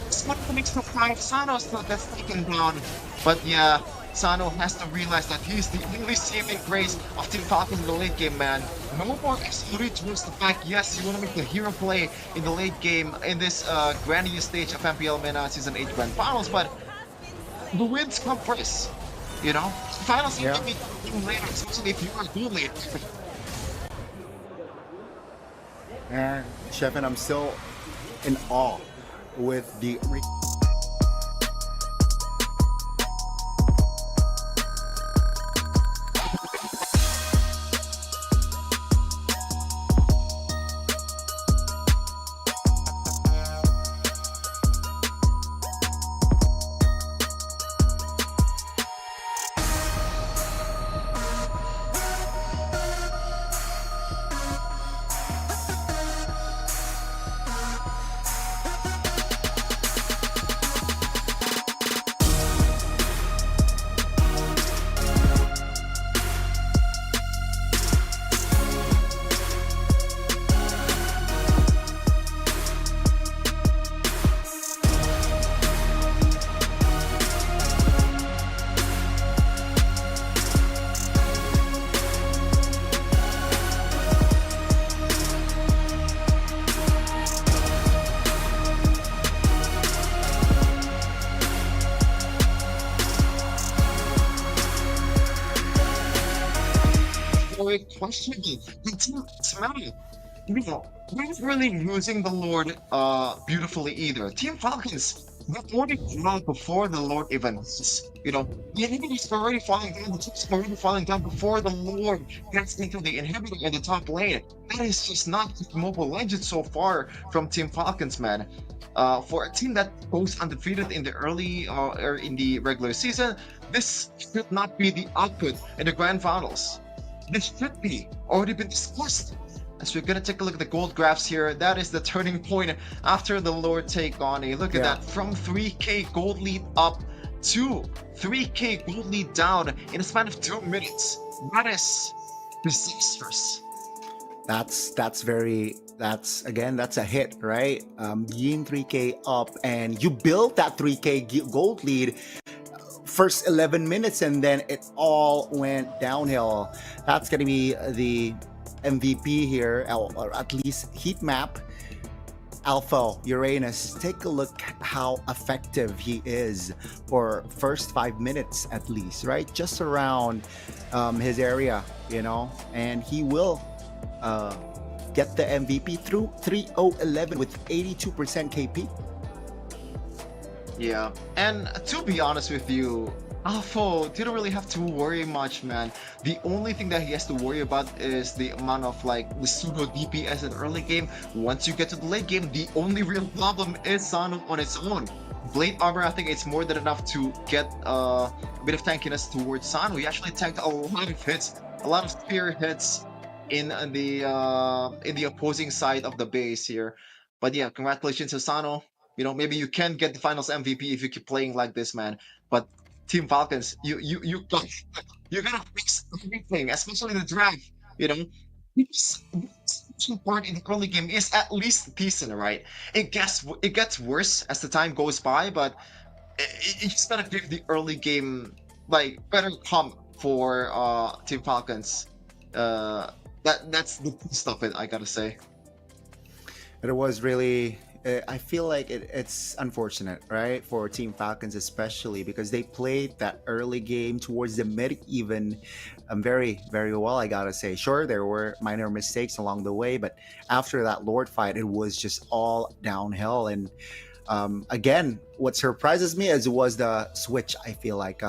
It's not the mix of 5 Sano still gets taken down. But yeah, Sano has to realize that he's the only saving grace of Team Falcons in the late game, man. No more XP towards the back. Yes, you want to make the hero play in the late game in this Grand EU stage of MPL MENA Season 8 Grand Finals, but the wins come first. You know, finals can be later, especially if you are too late. And Shepin, I'm still in awe with the questionable. The team Smell, we're not really using the Lord beautifully either. Team Falcons, they've already dropped before the Lord even hits. The inhibitor's already falling down, the chips are already falling down before the Lord gets into the inhibitor in the top lane. That is just not Mobile Legends so far from Team Falcons, man. For a team that goes undefeated in the early or in the regular season, this should not be the output in the grand finals. This should be already been discussed. As we're gonna take a look at the gold graphs here, that is the turning point after the Lord take on a look at that, from 3k gold lead up to 3k gold lead down in a span of 2 minutes. That is disastrous. That's a hit, right? Being 3k up, and you built that 3k gold lead first 11 minutes, and then it all went downhill. That's gonna be the MVP here, or at least heat map. Alpha Uranus, take a look how effective he is for first 5 minutes at least, right? Just around his area, and he will get the MVP through 3:0:11 with 82% KP. Yeah, and to be honest with you, Alpha didn't really have to worry much, man. The only thing that he has to worry about is the amount of the pseudo DPS in early game. Once you get to the late game, the only real problem is Sano on its own. Blade armor, I think it's more than enough to get a bit of tankiness towards Sano. He actually tanked a lot of hits, a lot of spear hits in the opposing side of the base here. But yeah, congratulations to Sano. Maybe you can get the finals MVP if you keep playing like this, man. But Team Falcons, you gotta fix everything, especially the draft. This part in the early game is at least decent, right? It gets worse as the time goes by, but you just gotta give the early game better comp for Team Falcons. That's the stuff I gotta say. It was really. I feel like it's unfortunate, right, for Team Falcons especially, because they played that early game towards the mid even very, very well, I gotta say. Sure, there were minor mistakes along the way, but after that Lord fight, it was just all downhill. And again, what surprises me was the switch. I feel like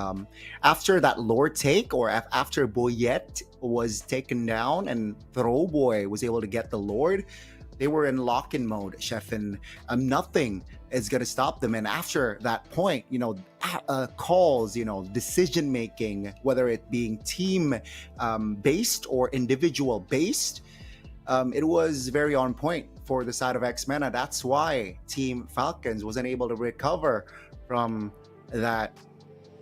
after that Lord take, or after Boyette was taken down and Throwboy was able to get the Lord, they were in lock-in mode, Chef, and nothing is going to stop them. And after that point, calls, decision making, whether it being team based or individual based, it was very on point for the side of X-MENA. That's why Team Falcons wasn't able to recover from that,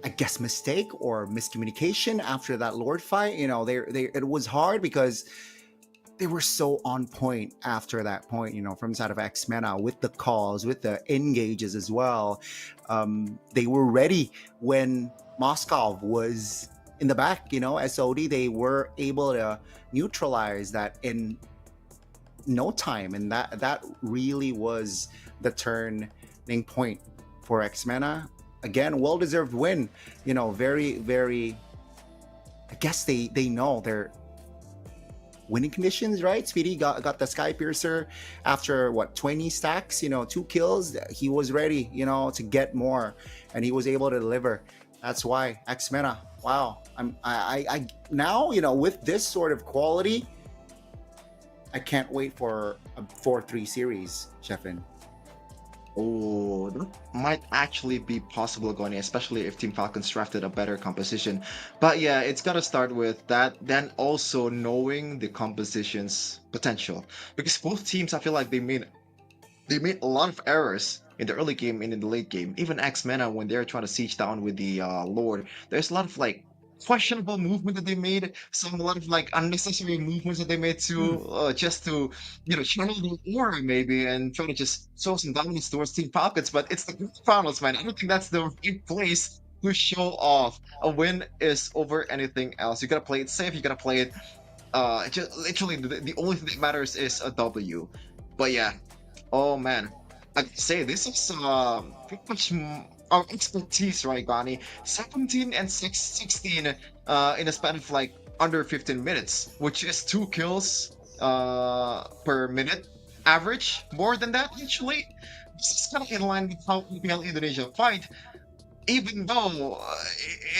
I guess, mistake or miscommunication after that Lord fight. It was hard because they were so on point after that point, from the side of X-MENA, with the calls, with the engages as well. They were ready when Moscow was in the back, SOD. They were able to neutralize that in no time. And that really was the turning point for X-MENA. Again, well-deserved win. Very, very, I guess they know they're winning conditions, right? Speedy got the Sky Piercer after 20 stacks, 2 kills. He was ready, to get more, and he was able to deliver. That's why X-MENA, wow. I now, with this sort of quality, I can't wait for a 4-3 series, Chefin. Oh, that might actually be possible, Goni, especially if Team Falcons drafted a better composition. But yeah, it's got to start with that, then also knowing the composition's potential. Because both teams, I feel like they made a lot of errors in the early game and in the late game. Even X-MENA, when they're trying to siege down with the Lord, there's a lot of questionable movement that they made, a lot of unnecessary movements that they made to just to channel the aura maybe and try to just show some dominance towards Team Falcons. But it's the grand finals, man. I don't think that's the right place to show off. A win is over anything else. You gotta play it safe. You gotta play it just literally the only thing that matters is a W. But yeah, oh man, I'd say this is pretty much our expertise, right, Gani? 17 and 16 in a span of under 15 minutes, which is 2 kills per minute average. More than that, actually. This is kind of in line with how MPL Indonesia fight, even though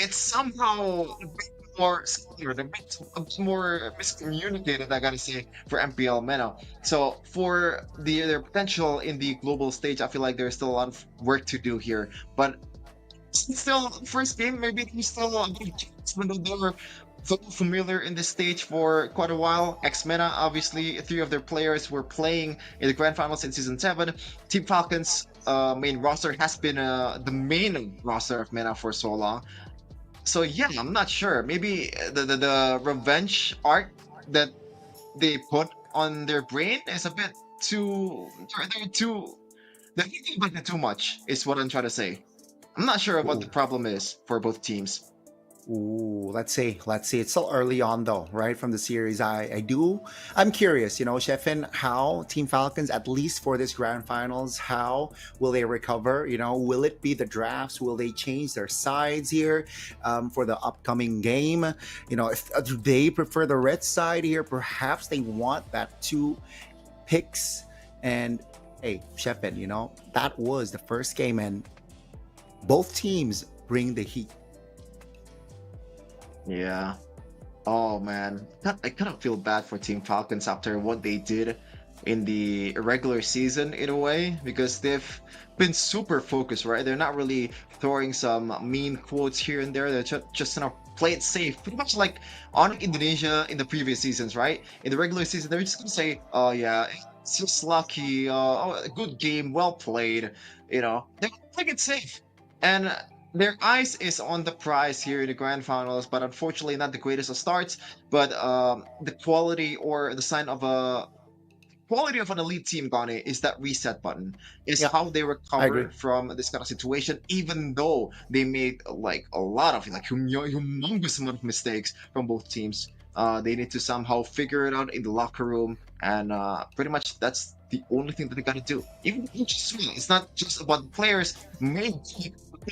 it's somehow a bit more scattered, a bit more miscommunicated, I gotta say, for MPL MENA. So for their potential in the global stage, I feel like there's still a lot of work to do here. But still, first game, maybe there's still a big chance when they were so familiar in this stage for quite a while. X-MENA, obviously, 3 of their players were playing in the Grand Finals in Season 7. Team Falcons' main roster has been the main roster of MENA for so long. So yeah, I'm not sure. Maybe the revenge arc that they put on their brain is a bit too... They're thinking about it too much, is what I'm trying to say. I'm not sure what the problem is for both teams. Ooh, let's see. It's still early on though, right? From the series, I'm curious, Sheffin, how Team Falcons, at least for this grand finals, how will they recover? Will it be the drafts? Will they change their sides here for the upcoming game? If do they prefer the red side here? Perhaps they want that 2 picks. And hey, Sheffin, that was the first game, and both teams bring the heat. Yeah. Oh man, I kind of feel bad for Team Falcons after what they did in the regular season in a way, because they've been super focused, right? They're not really throwing some mean quotes here and there. They're just play it safe, pretty much like on Indonesia in the previous seasons, right? In the regular season, they're just gonna say, "Oh yeah, it's just lucky. Oh, good game, well played." They're playing it safe, and their eyes is on the prize here in the grand finals, but unfortunately not the greatest of starts. But the quality or the sign of a quality of an elite team, Gane, is that reset button. Is how they recover from this kind of situation, even though they made like a lot of humongous amount of mistakes from both teams. They need to somehow figure it out in the locker room, and pretty much that's the only thing that they gotta do. Even the coaches, it's not just about the players. Maybe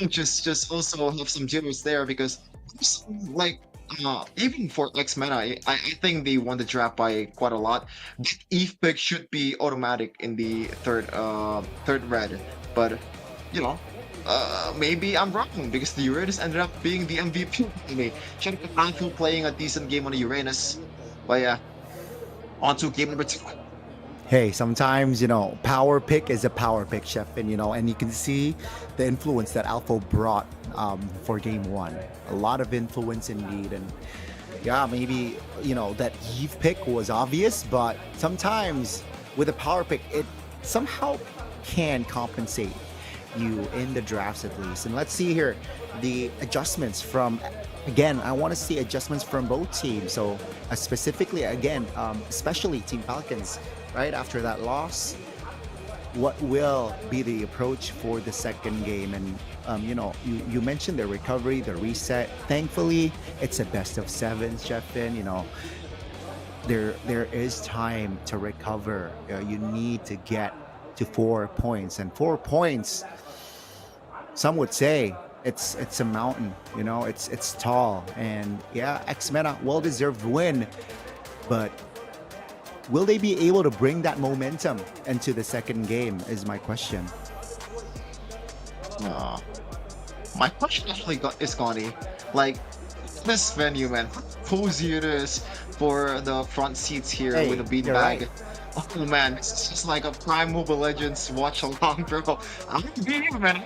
just also have some jitters there, because like even for X-MENA, I think they won the draft by quite a lot. The Eve pick should be automatic in the third red, but maybe I'm wrong, because the Uranus ended up being the MVP. Should have been playing a decent game on the Uranus. But yeah, on to game number 2. Hey, sometimes, power pick is a power pick, Chef, and you can see the influence that Alpha brought for game 1. A lot of influence indeed, and yeah, maybe, that Eve pick was obvious, but sometimes with a power pick, it somehow can compensate you in the drafts at least. And let's see here, the adjustments from, again, I want to see adjustments from both teams. So specifically, again, especially Team Falcons, right after that loss, what will be the approach for the second game? And you mentioned the recovery, the reset. Thankfully, it's a best of 7, Sheffin. There is time to recover. You need to get to 4 points, and 4 points, some would say it's a mountain. It's tall, and yeah, X-MENA well-deserved win, but will they be able to bring that momentum into the second game is my question. My question actually is Connie, like, this venue, man, how cozy it is for the front seats here with a beanbag. Right. Oh man, this is just like a prime Mobile Legends watch along, bro. I'm gonna be here, man.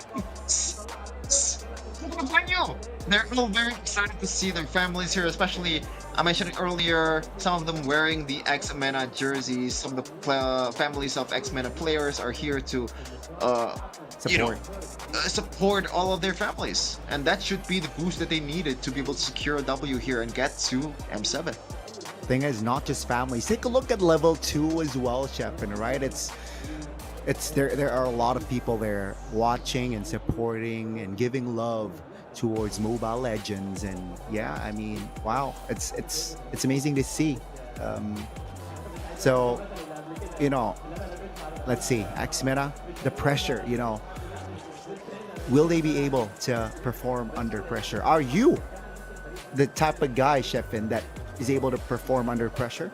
They're all very excited to see their families here, especially, I mentioned it earlier, some of them wearing the X-MENA jerseys. Some of the families of X-MENA players are here to support all of their families, and that should be the boost that they needed to be able to secure a W here and get to M7. Thing is, not just families. Take a look at level 2 as well, Sheffin, right? It's there are a lot of people there watching and supporting and giving love towards Mobile Legends, and yeah, I mean, wow, it's amazing to see. So, let's see, X-MENA, the pressure, will they be able to perform under pressure? Are you the type of guy, Sheffin, that is able to perform under pressure?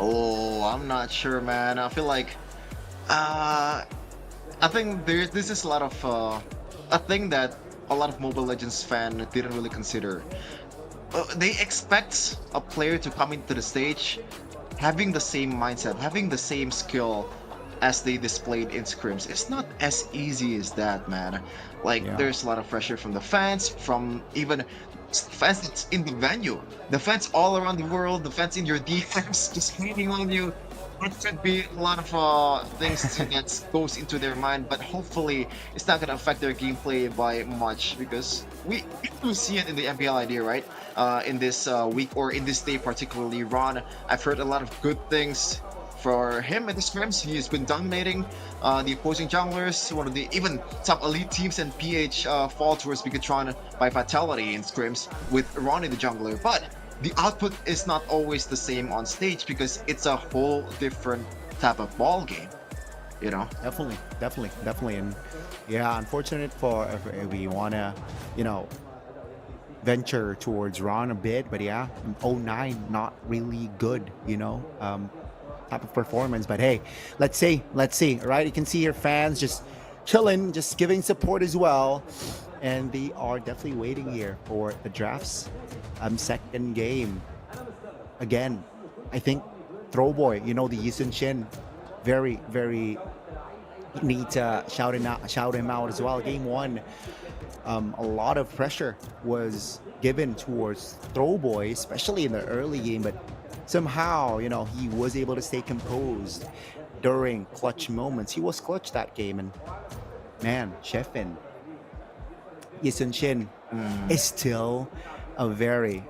Oh, I'm not sure, man. I feel like uh I think this is a lot of a thing that a lot of Mobile Legends fan didn't really consider. They expect a player to come into the stage having the same mindset, having the same skill as they displayed in scrims. It's not as easy as that, man. Like, there's a lot of pressure from the fans, from even fans that's in the venue, the fans all around the world, the fans in your DMs just hating on you. It could be a lot of things that goes into their mind, but hopefully it's not gonna affect their gameplay by much, because we do see it in the MPL idea, right? In this week, or in this day particularly, Ron, I've heard a lot of good things for him in the scrims. He's been dominating the opposing junglers, one of the even top elite teams, and PH fall towards Bigatron by fatality in scrims with Ron in the jungler. But the output is not always the same on stage, because it's a whole different type of ball game, you know? Definitely. And yeah, unfortunate for if we want to, you know, venture towards Ron a bit, but yeah, 09 not really good, you know, type of performance. But hey, let's see, right? You can see your fans just chilling, just giving support as well, and they are definitely waiting here for the drafts second game. Again, I think Throwboy, you know, the Yisun Shin, very need to shout him out as well. Game 1, a lot of pressure was given towards Throwboy, especially in the early game, but somehow, you know, he was able to stay composed during clutch moments. He was clutch that game, and man, Sheffin, Yisun Shin is still a very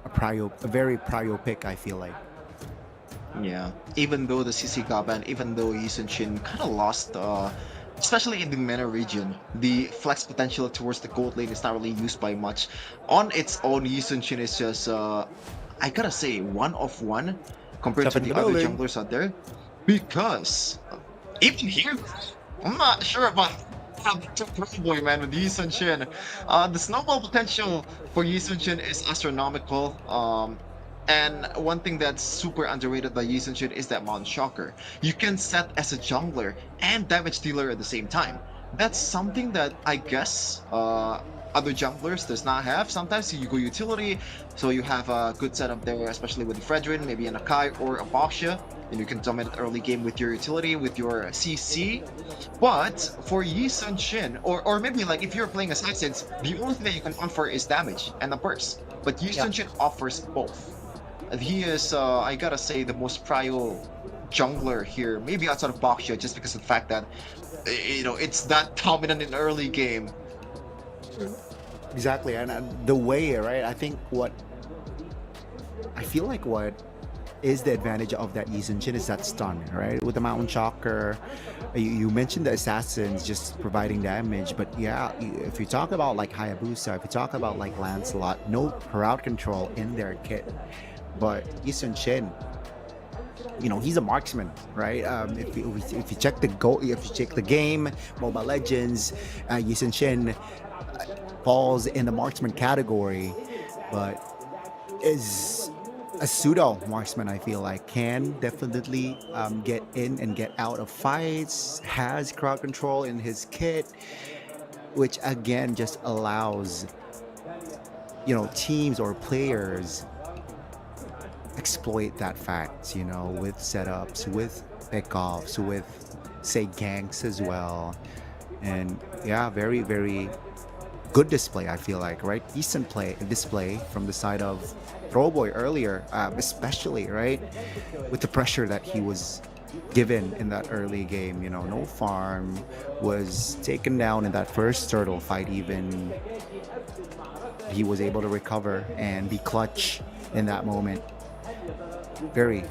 prio pick, I feel like. Yeah, even though the CC got banned, even though Yisun Shin kind of lost, especially in the MENA region, the flex potential towards the gold lane is not really used by much. On its own, Yisun Shin is just, I gotta say, one of one compared to the other junglers out there. Because, even here, I'm not sure about Boy, man, with Yisun Shin. The snowball potential for Yisun Shin is astronomical. And one thing that's super underrated by Yisun Shin is that Mount Shocker. You can set as a jungler and damage dealer at the same time. That's something that I guess other junglers does not have. Sometimes you go utility, so you have a good setup there, especially with Fredrin, maybe an Akai or a Boxia, and you can dominate early game with your utility, with your CC. But for Yisun Shin, or maybe like if you're playing Assassins, the only thing that you can offer is damage and a burst. But Yisun Shin offers both. He is, I gotta say, the most prio jungler here, maybe outside of Boxia, just because of the fact that, you know, it's that dominant in early game. Exactly, and the way, right? I think what is the advantage of that Yisun Shin is that stun, right? With the Mountain Shocker, you mentioned the Assassins just providing damage, but yeah, if you talk about like Hayabusa, if you talk about like Lancelot, no crowd control in their kit, but Yisun Shin, you know, he's a marksman, right? If you check the game, Mobile Legends, Yisun Shin falls in the marksman category, but is a pseudo marksman. I feel like can definitely get in and get out of fights, has crowd control in his kit, which again just allows, you know, teams or players exploit that fact, you know, with setups, with pickoffs, with say ganks as well. And yeah, very good display, I feel like, right? Decent display from the side of Throwboy earlier, especially, right? With the pressure that he was given in that early game, you know, no farm, was taken down in that first turtle fight even. He was able to recover and be clutch in that moment. Very,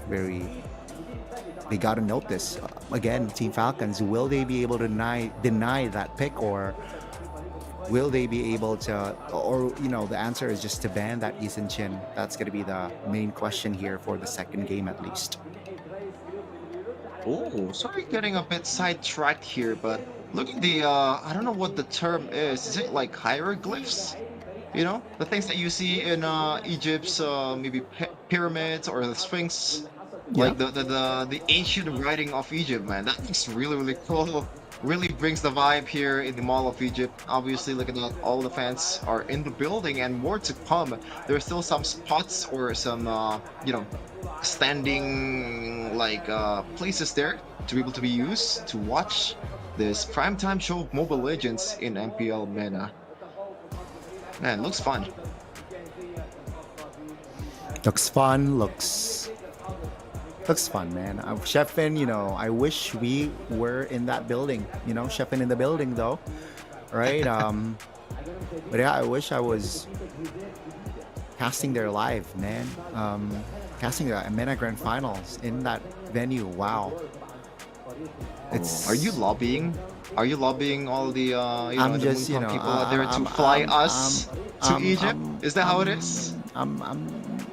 they got to note this. Again, Team Falcons, will they be able to deny that pick, or will they be able to, or, you know, the answer is just to ban that Yisun Shin. That's going to be the main question here for the second game at least. Oh, sorry getting a bit sidetracked here, but look at the, I don't know what the term is. Is it like hieroglyphs? You know, the things that you see in Egypt's maybe pyramids or the Sphinx, like the ancient writing of Egypt, man. That looks really really cool. Really brings the vibe here in the Mall of Egypt. Obviously, look at that, all the fans are in the building, and more to come. There's still some spots or some you know, standing like places there to be able to be used to watch this primetime show of Mobile Legends in MPL MENA. Man, looks fun. Looks fun. Looks fun, man. Chefin, you know, I wish we were in that building. You know, Chefin in the building though, right? But yeah, I wish I was casting there live, man. Casting the MENA Grand Finals in that venue. Wow. It's. Are you lobbying? Are you lobbying all the you know, I'm the just, you Moonton know, people out there to fly us to Egypt? Is that how it is?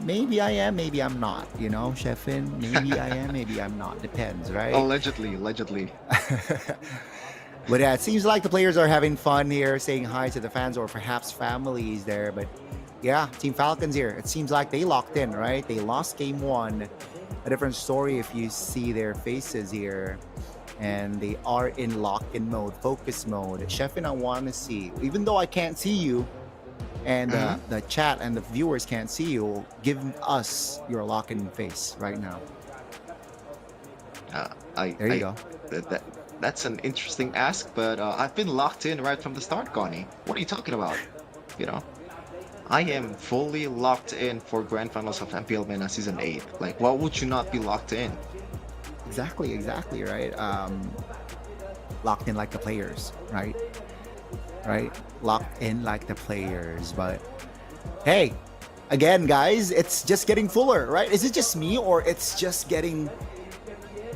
Maybe I am, maybe I'm not. You know, Chefin. Maybe I am, maybe I'm not. Depends, right? Allegedly, allegedly. But yeah, it seems like the players are having fun here, saying hi to the fans or perhaps families there. But yeah, Team Falcons here. It seems like they locked in, right? They lost game 1. A different story if you see their faces here. And they are in lock-in mode, focus mode. Chefin, I want to see, even though I can't see you, and the chat and the viewers can't see you, give us your lock-in face right now. There you go. That's an interesting ask, but I've been locked in right from the start, Connie. What are you talking about? You know, I am fully locked in for Grand Finals of MPL MENA Season 8. Like, why would you not be locked in? Exactly, right? Locked in like the players, right? Locked in like the players. But hey, again, guys, it's just getting fuller, right? Is it just me, or it's just getting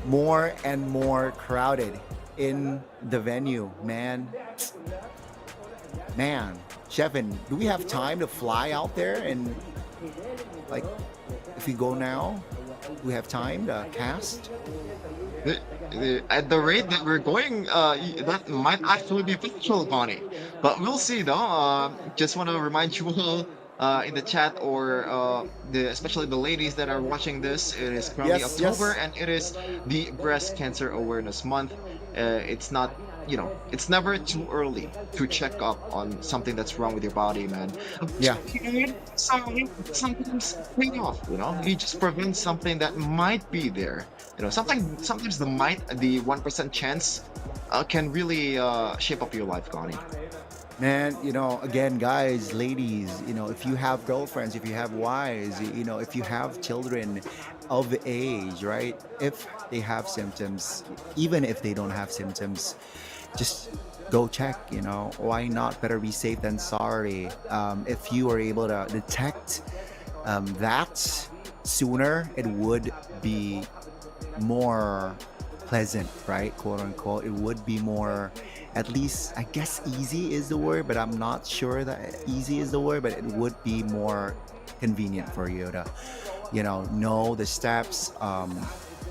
more and more crowded in the venue, man? Chefin, do we have time to fly out there? And like, if we go now, do we have time to cast? At the rate that we're going, that might actually be factual, Bonnie. But we'll see, though. Just want to remind you all in the chat, or especially the ladies that are watching this, it is currently October, and it is the Breast Cancer Awareness Month. It's not, you know, it's never too early to check up on something that's wrong with your body, man. Yeah. Sometimes pay off, you know. You just prevent something that might be there. You know, sometimes the 1% chance can really shape up your life, Connie. Man, you know, again, guys, ladies, you know, if you have girlfriends, if you have wives, you know, if you have children of age, right? If they have symptoms, even if they don't have symptoms, just go check, you know. Why not? Better be safe than sorry. If you are able to detect that sooner, it would be more pleasant, right? Quote unquote. It would be more, at least, I guess easy is the word, but I'm not sure that easy is the word, but it would be more convenient for you to, you know the steps,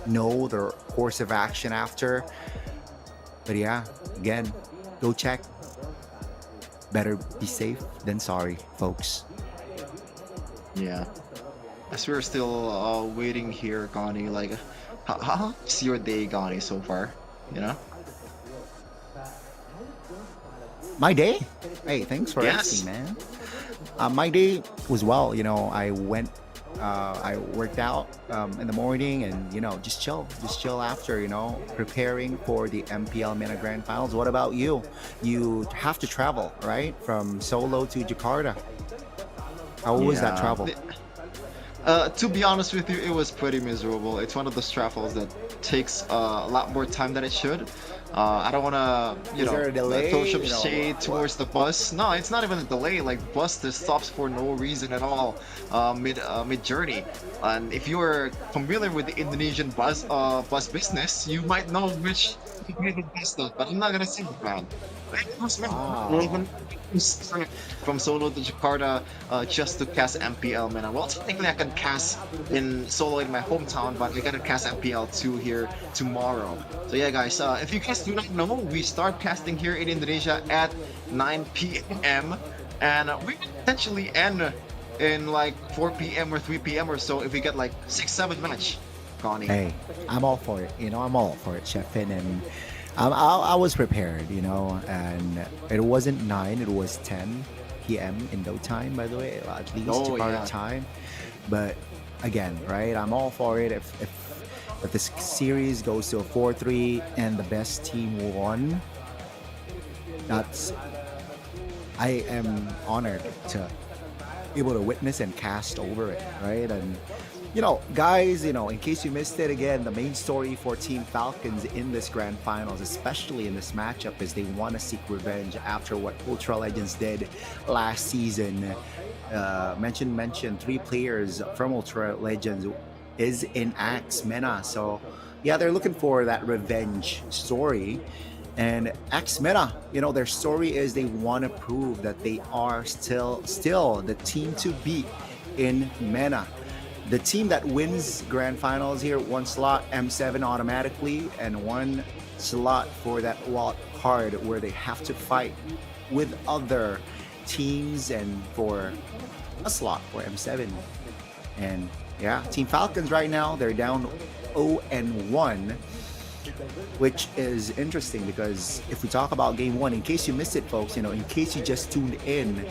know the course of action after. But yeah, again, go check. Better be safe than sorry, folks. Yeah. As we're still waiting here, Connie, like, how's your day, Connie, so far? You know? My day? Hey, thanks for asking, man. My day was well. You know, I worked out in the morning, and, you know, just chill after, you know, preparing for the MPL MENA Grand Finals. What about you? You have to travel, right? From Solo to Jakarta. How was that travel? To be honest with you, it was pretty miserable. It's one of those travels that takes a lot more time than it should. I don't want to, you know, throw some shade towards the bus. No, it's not even a delay. Like, bus just stops for no reason at all mid journey. And if you're familiar with the Indonesian bus business, you might know which is the best stuff. But I'm not gonna say it, man. From Solo to Jakarta just to cast MPL MENA. Well, technically I can cast in Solo in my hometown, but we gotta cast MPL 2 here tomorrow. So yeah, guys, if you guys do not know, we start casting here in Indonesia at 9 p.m. and we could potentially end in like 4 p.m. or 3 p.m. or so if we get like 6-7 match. Connie. Hey, I'm all for it. I'm all for it, Chef Finn, and I was prepared. And it wasn't 9, it was 10 p.m. Indo time, by the way, at least Jakarta time. But again, right? I'm all for it. If this series goes to a 4-3 and the best team won, I am honored to be able to witness and cast over it, right? And guys, in case you missed it, again, the main story for Team Falcons in this grand finals, especially in this matchup, is they want to seek revenge after what Ultra Legends did last season. Mention 3 players from Ultra Legends is in Axe MENA. So yeah, they're looking for that revenge story. And Axe MENA, their story is they want to prove that they are still the team to beat in MENA. The team that wins grand finals here, 1 slot M7 automatically, and 1 slot for that wild card where they have to fight with other teams and for a slot for M7. And yeah, Team Falcons right now, they're down 0-1, which is interesting because if we talk about game 1, in case you missed it, folks, in case you just tuned in,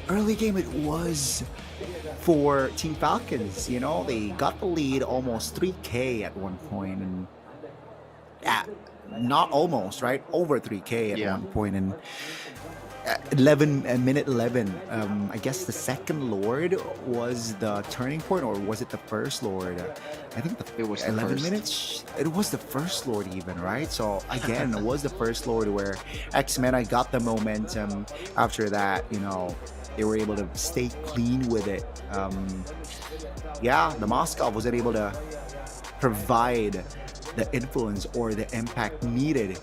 early game it was for Team Falcons. They got the lead almost 3K at one point, and not almost, right? Over 3K at one point, and minute 11, I guess the second Lord was the turning point, or was it the first Lord? I think it was 11 minutes. It was the first Lord even, right? So again, it was the first Lord where Axe MENA got the momentum. After that, they were able to stay clean with it. The Moskov wasn't able to provide the influence or the impact needed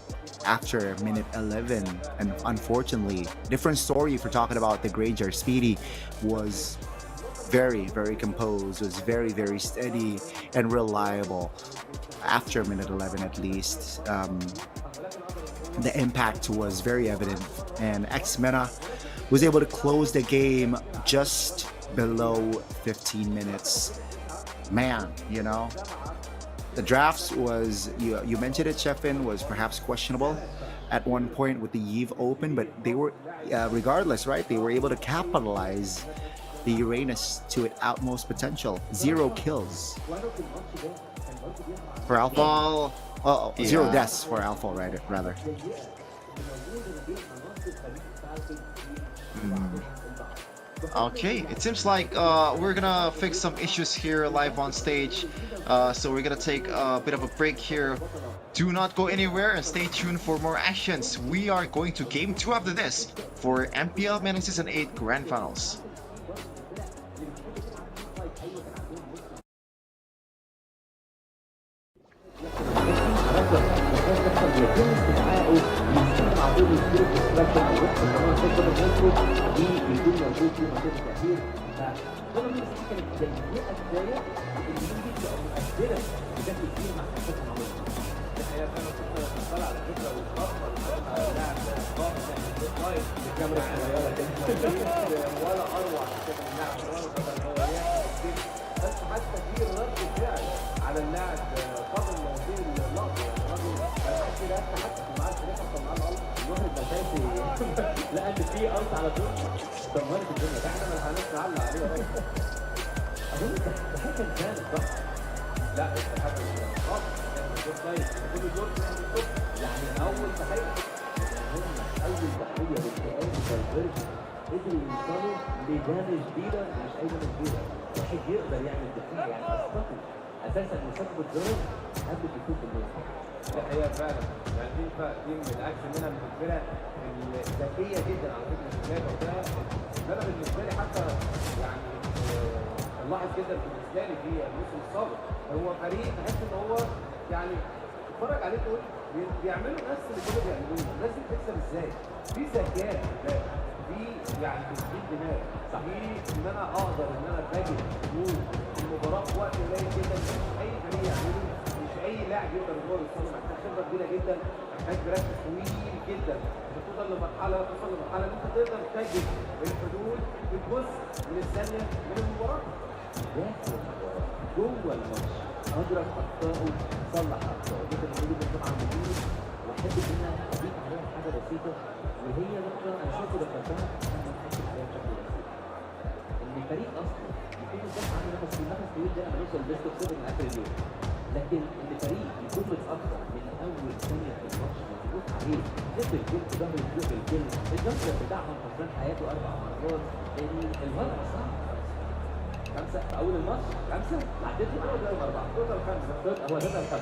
after minute 11, and unfortunately, different story if we're talking about the Granger. Speedy was very, very composed, was very, very steady and reliable after minute 11 at least. The impact was very evident, and Axe MENA was able to close the game just below 15 minutes. Man, the drafts was, you mentioned it, Chefin, was perhaps questionable at one point with the Eve Open, but they were, regardless, right? They were able to capitalize the Uranus to its utmost potential. 0 kills for Alpha. 0 deaths for Alpha, rather. Okay, it seems like we're gonna fix some issues here live on stage, so we're gonna take a bit of a break here. Do not go anywhere and stay tuned for more actions. We are going to game 2 after this for MPL MENA Season 8 Grand Finals. هي فعلا يعني دي من الاكشن منها من الفرق الذكيه جدا على فكره في اللعبه وده انا بالنسبه لي حتى يعني نلاحظ جدا بالنسبه لي في الموسم السابق هو فريق تحس ان هو يعني تتفرج عليه تقول بيعملوا نفس اللي كانوا بيعملوه، الناس دي بتكسب ازاي؟ في ذكاء، في يعني تشغيل دماغ، في ان انا اقدر ان انا اتجه المباراه في وقت قليل جدا مش اي فريق يعمله، مش اي لاعب يقدر ان هو يوصل له، محتاج خبره كبيره جدا، محتاج بركز طويل جدا عشان توصل لمرحله ان انت تقدر تجد الحلول في جزء من الثانيه من المباراه. داخل المباراه جوه الماتش ادرك اخطائه، صلح اخطائه. ممكن نقول ان طبعا مدير واحب ان انا اضيف عليها حاجه بسيطه، وهي نقطه انا شايفه ذكرتها انا بحكي عليها بشكل بسيط. ان الفريق اصلا يكون الدفع عنده نفس طويل ده لما يوصل بيست اوف 7 لاخر اليوم، لكن ان فريق يكون متاخر من اول ثانيه في الماتش مضغوط عليه ضد الجيم ظهر الجيم بالجيم، الجمبر بتاعهم خسران حياته 4 مرات، الوضع صعب. 5 في اول الماتش 5 عديت له كده 4 توتال 5 هو توتال 5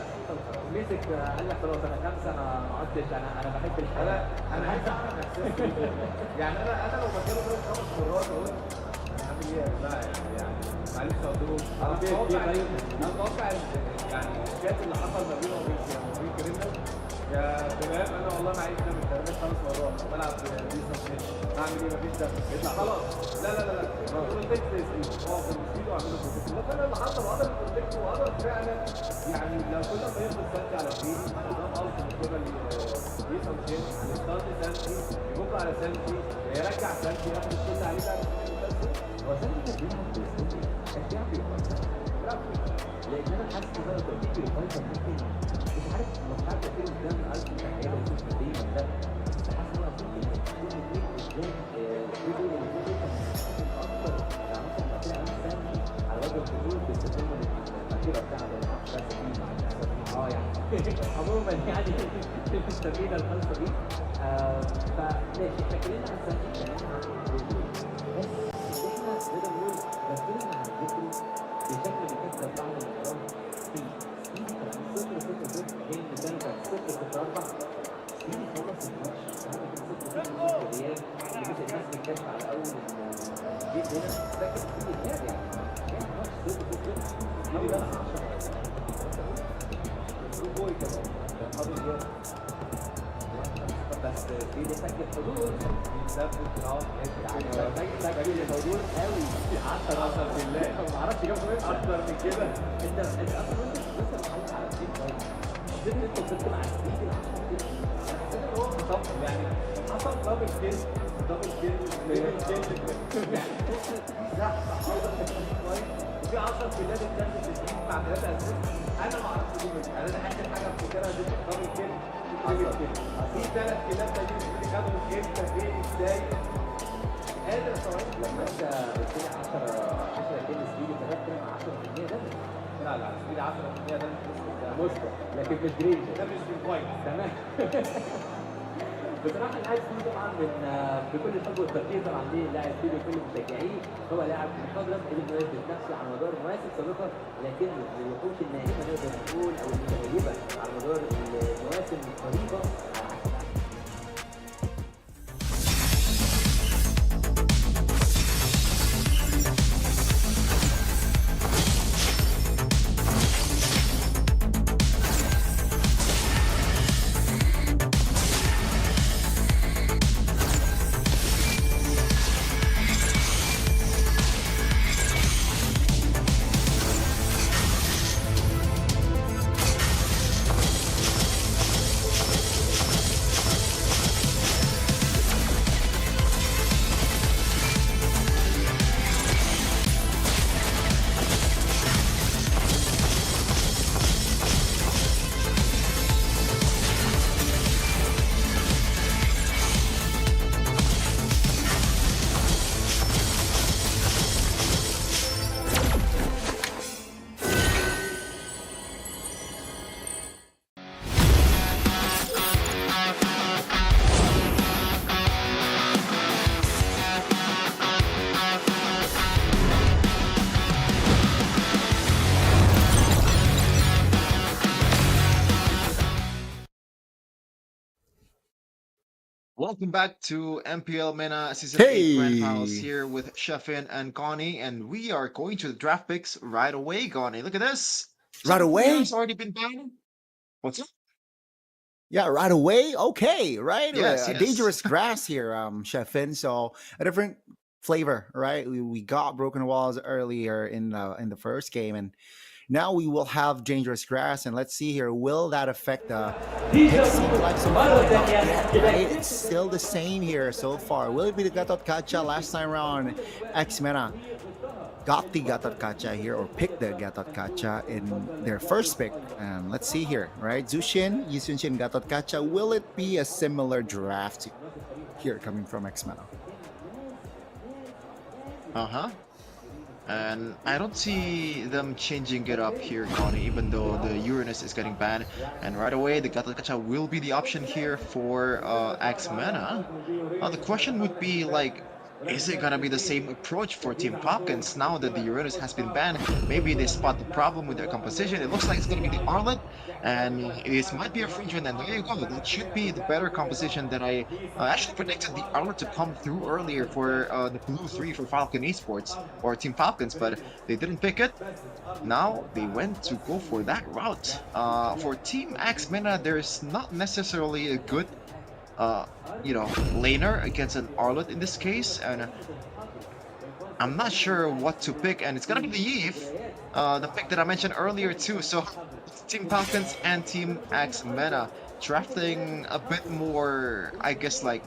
مسك قال لك خلاص انا 5 انا ما عدتش انا بحب الحياه. انا عايز اعرف احساسي يعني انا لو مكانه 5 مرات اقول عامل ايه بقى يعني معلش اقول انا متوقع يعني الشات اللي حصل ما بينه وبين كريمنا يا شباب انا والله معيش ده من 5 مرات بلعب بيس اعمل ايه مفيش ده يطلع خلاص لا بروتكت اه بنسيبه واعمله بروتكت لكن اللي حصل وقدر بروتكت وقدر فعلا يعني لو كل ما ياخد سنتي على فين نظام الف من قبل بيس او شين يستارت سنتي يبص على سنتي يرجع سنتي ياخد الكل عليه بقى هو سنتي كان بيلعب لان انا حاسس ان انا لو تيجي الفايتر ممكن مش عارف تفكير قدام الف تحيه وشوف قديم ده بس حاسس ان انا ممكن يكون الاثنين قدام يقول ان في اكتر يعني مثلا كده انا سنتي على وجه الحضور باستخدام الاخيره بتاعت الفلسفه مع الفلسفه يعني عموما يعني التمرينه الخاصه دي فماشي احنا اتكلمنا عن سنتي اتكلمنا عن الحضور بس احنا نقدر نقول ركزنا على الذكر بشكل بيكسر بعض المباراه في صفر صفر صفر هي المثال كان صفر صفر 4 سيدي خلص الماتش هذا كان صفر صفر صفر غياب اللي جزء الناس بتكشف على اول الجيت هنا ده كان في غياب يعني كان ماتش صفر صفر او ده 10 جول كمان كان فاضل غياب بس في دي سكت حضور بيثبت يعني سكت الحضور قوي 10 بالله ما اعرفش جابوا ايه اكتر من كده انت اصلا انت لسه محافظ على التيم كويس قدرت انت وصلت مع السبيد ال 10 كده انا حسيت ان هو مطبق يعني حصل دبل كيل يعني زحمه حاضر كويس وفي 10 كيلات اتنفذ في التيم مع 3 اسيست انا ما اعرفش دي منين انا اخر حاجه افتكرها دي دبل كيل في 3 كيلات تانيين اللي خدوا امتى فين ازاي قادر استوعب لما انت قلت لي 10 كيلو سبيدي فده بتتكلم عن 10% ده لا سبيدي 10% ده مش لكن مش جريد ده مش كويس تمام بصراحه انا عايز اقول طبعا من بكل الحب والتقدير طبعا ليه لاعب سيدي وكل مشجعيه هو لاعب مخضرم قدر انه يثبت نفسه على مدار مواسم سابقه لكن الوحوش النائمه نقدر نقول او المتغيبه على مدار المواسم القريبه Welcome back to MPL MENA Season 8 Grand Finals here with Shafin and Connie, and we are going to the draft picks right away, Connie. Look at this. Right away? It's already been done. What's up? Yeah, right away. Okay, right. Yes, yes. Dangerous grass here, Chefin. So a different flavor, right? We got broken walls earlier in the first game, and Now we will have dangerous grass, and let's see here. Will that affect the? It seems like so far not yet, right? It's still the same here so far. Will it be the Gatot Kacha last time around? X-MENA got the Gatot Kacha here, or picked the Gatot Kacha in their first pick. And let's see here, right? Zushin, Yisunshin, Gatot Kacha. Will it be a similar draft here coming from X-MENA? And I don't see them changing it up here, Connie, even though the Uranus is getting banned. And right away, the Gatot Kacha will be the option here for X-MENA. The question would be like, is it gonna be the same approach for Team Falcons now that the Uranus has been banned? Maybe they spot the problem with their composition. It looks like it's gonna be the Arlet, and this might be a free trend, and there you go. That should be the better composition that I actually predicted the Arlet to come through earlier for the Blue 3 for Falcon Esports, or Team Falcons, but they didn't pick it. Now they went to go for that route. For Team X-MENA, there's not necessarily a good laner against an Arlet in this case, and I'm not sure what to pick, and it's gonna be the Eve, the pick that I mentioned earlier too. So Team Falcons and Team X-MENA drafting a bit more, I guess, like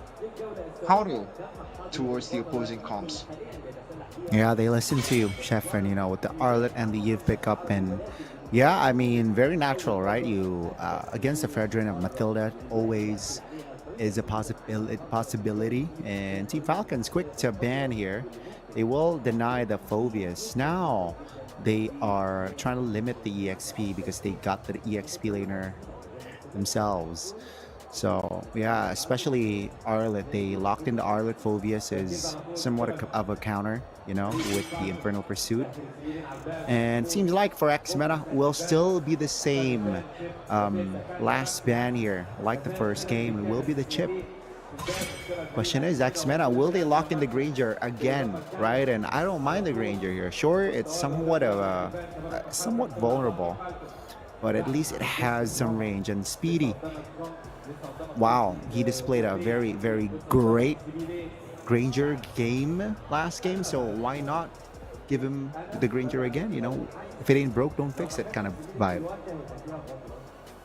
counter towards the opposing comps. Yeah, they listen to you, Chef, and with the Arlet and the Eve pickup, and yeah, I mean, very natural, right? You against the Fredrin of Matilda always is a possibility, and Team Falcons quick to ban here. They will deny the Phobius. Now they are trying to limit the EXP because they got the EXP laner themselves. So yeah, especially Arlet, they locked into Arlet. Phobius is somewhat of a counter, with the Infernal Pursuit. And it seems like for X-MENA will still be the same last ban here, like the first game. It will be the chip. Question is, X-MENA, will they lock in the Granger again, right? And I don't mind the Granger here. Sure, it's somewhat vulnerable, but at least it has some range. And Speedy, wow, he displayed a very, very great Granger game last game, so why not give him the Granger again? If it ain't broke, don't fix it kind of vibe.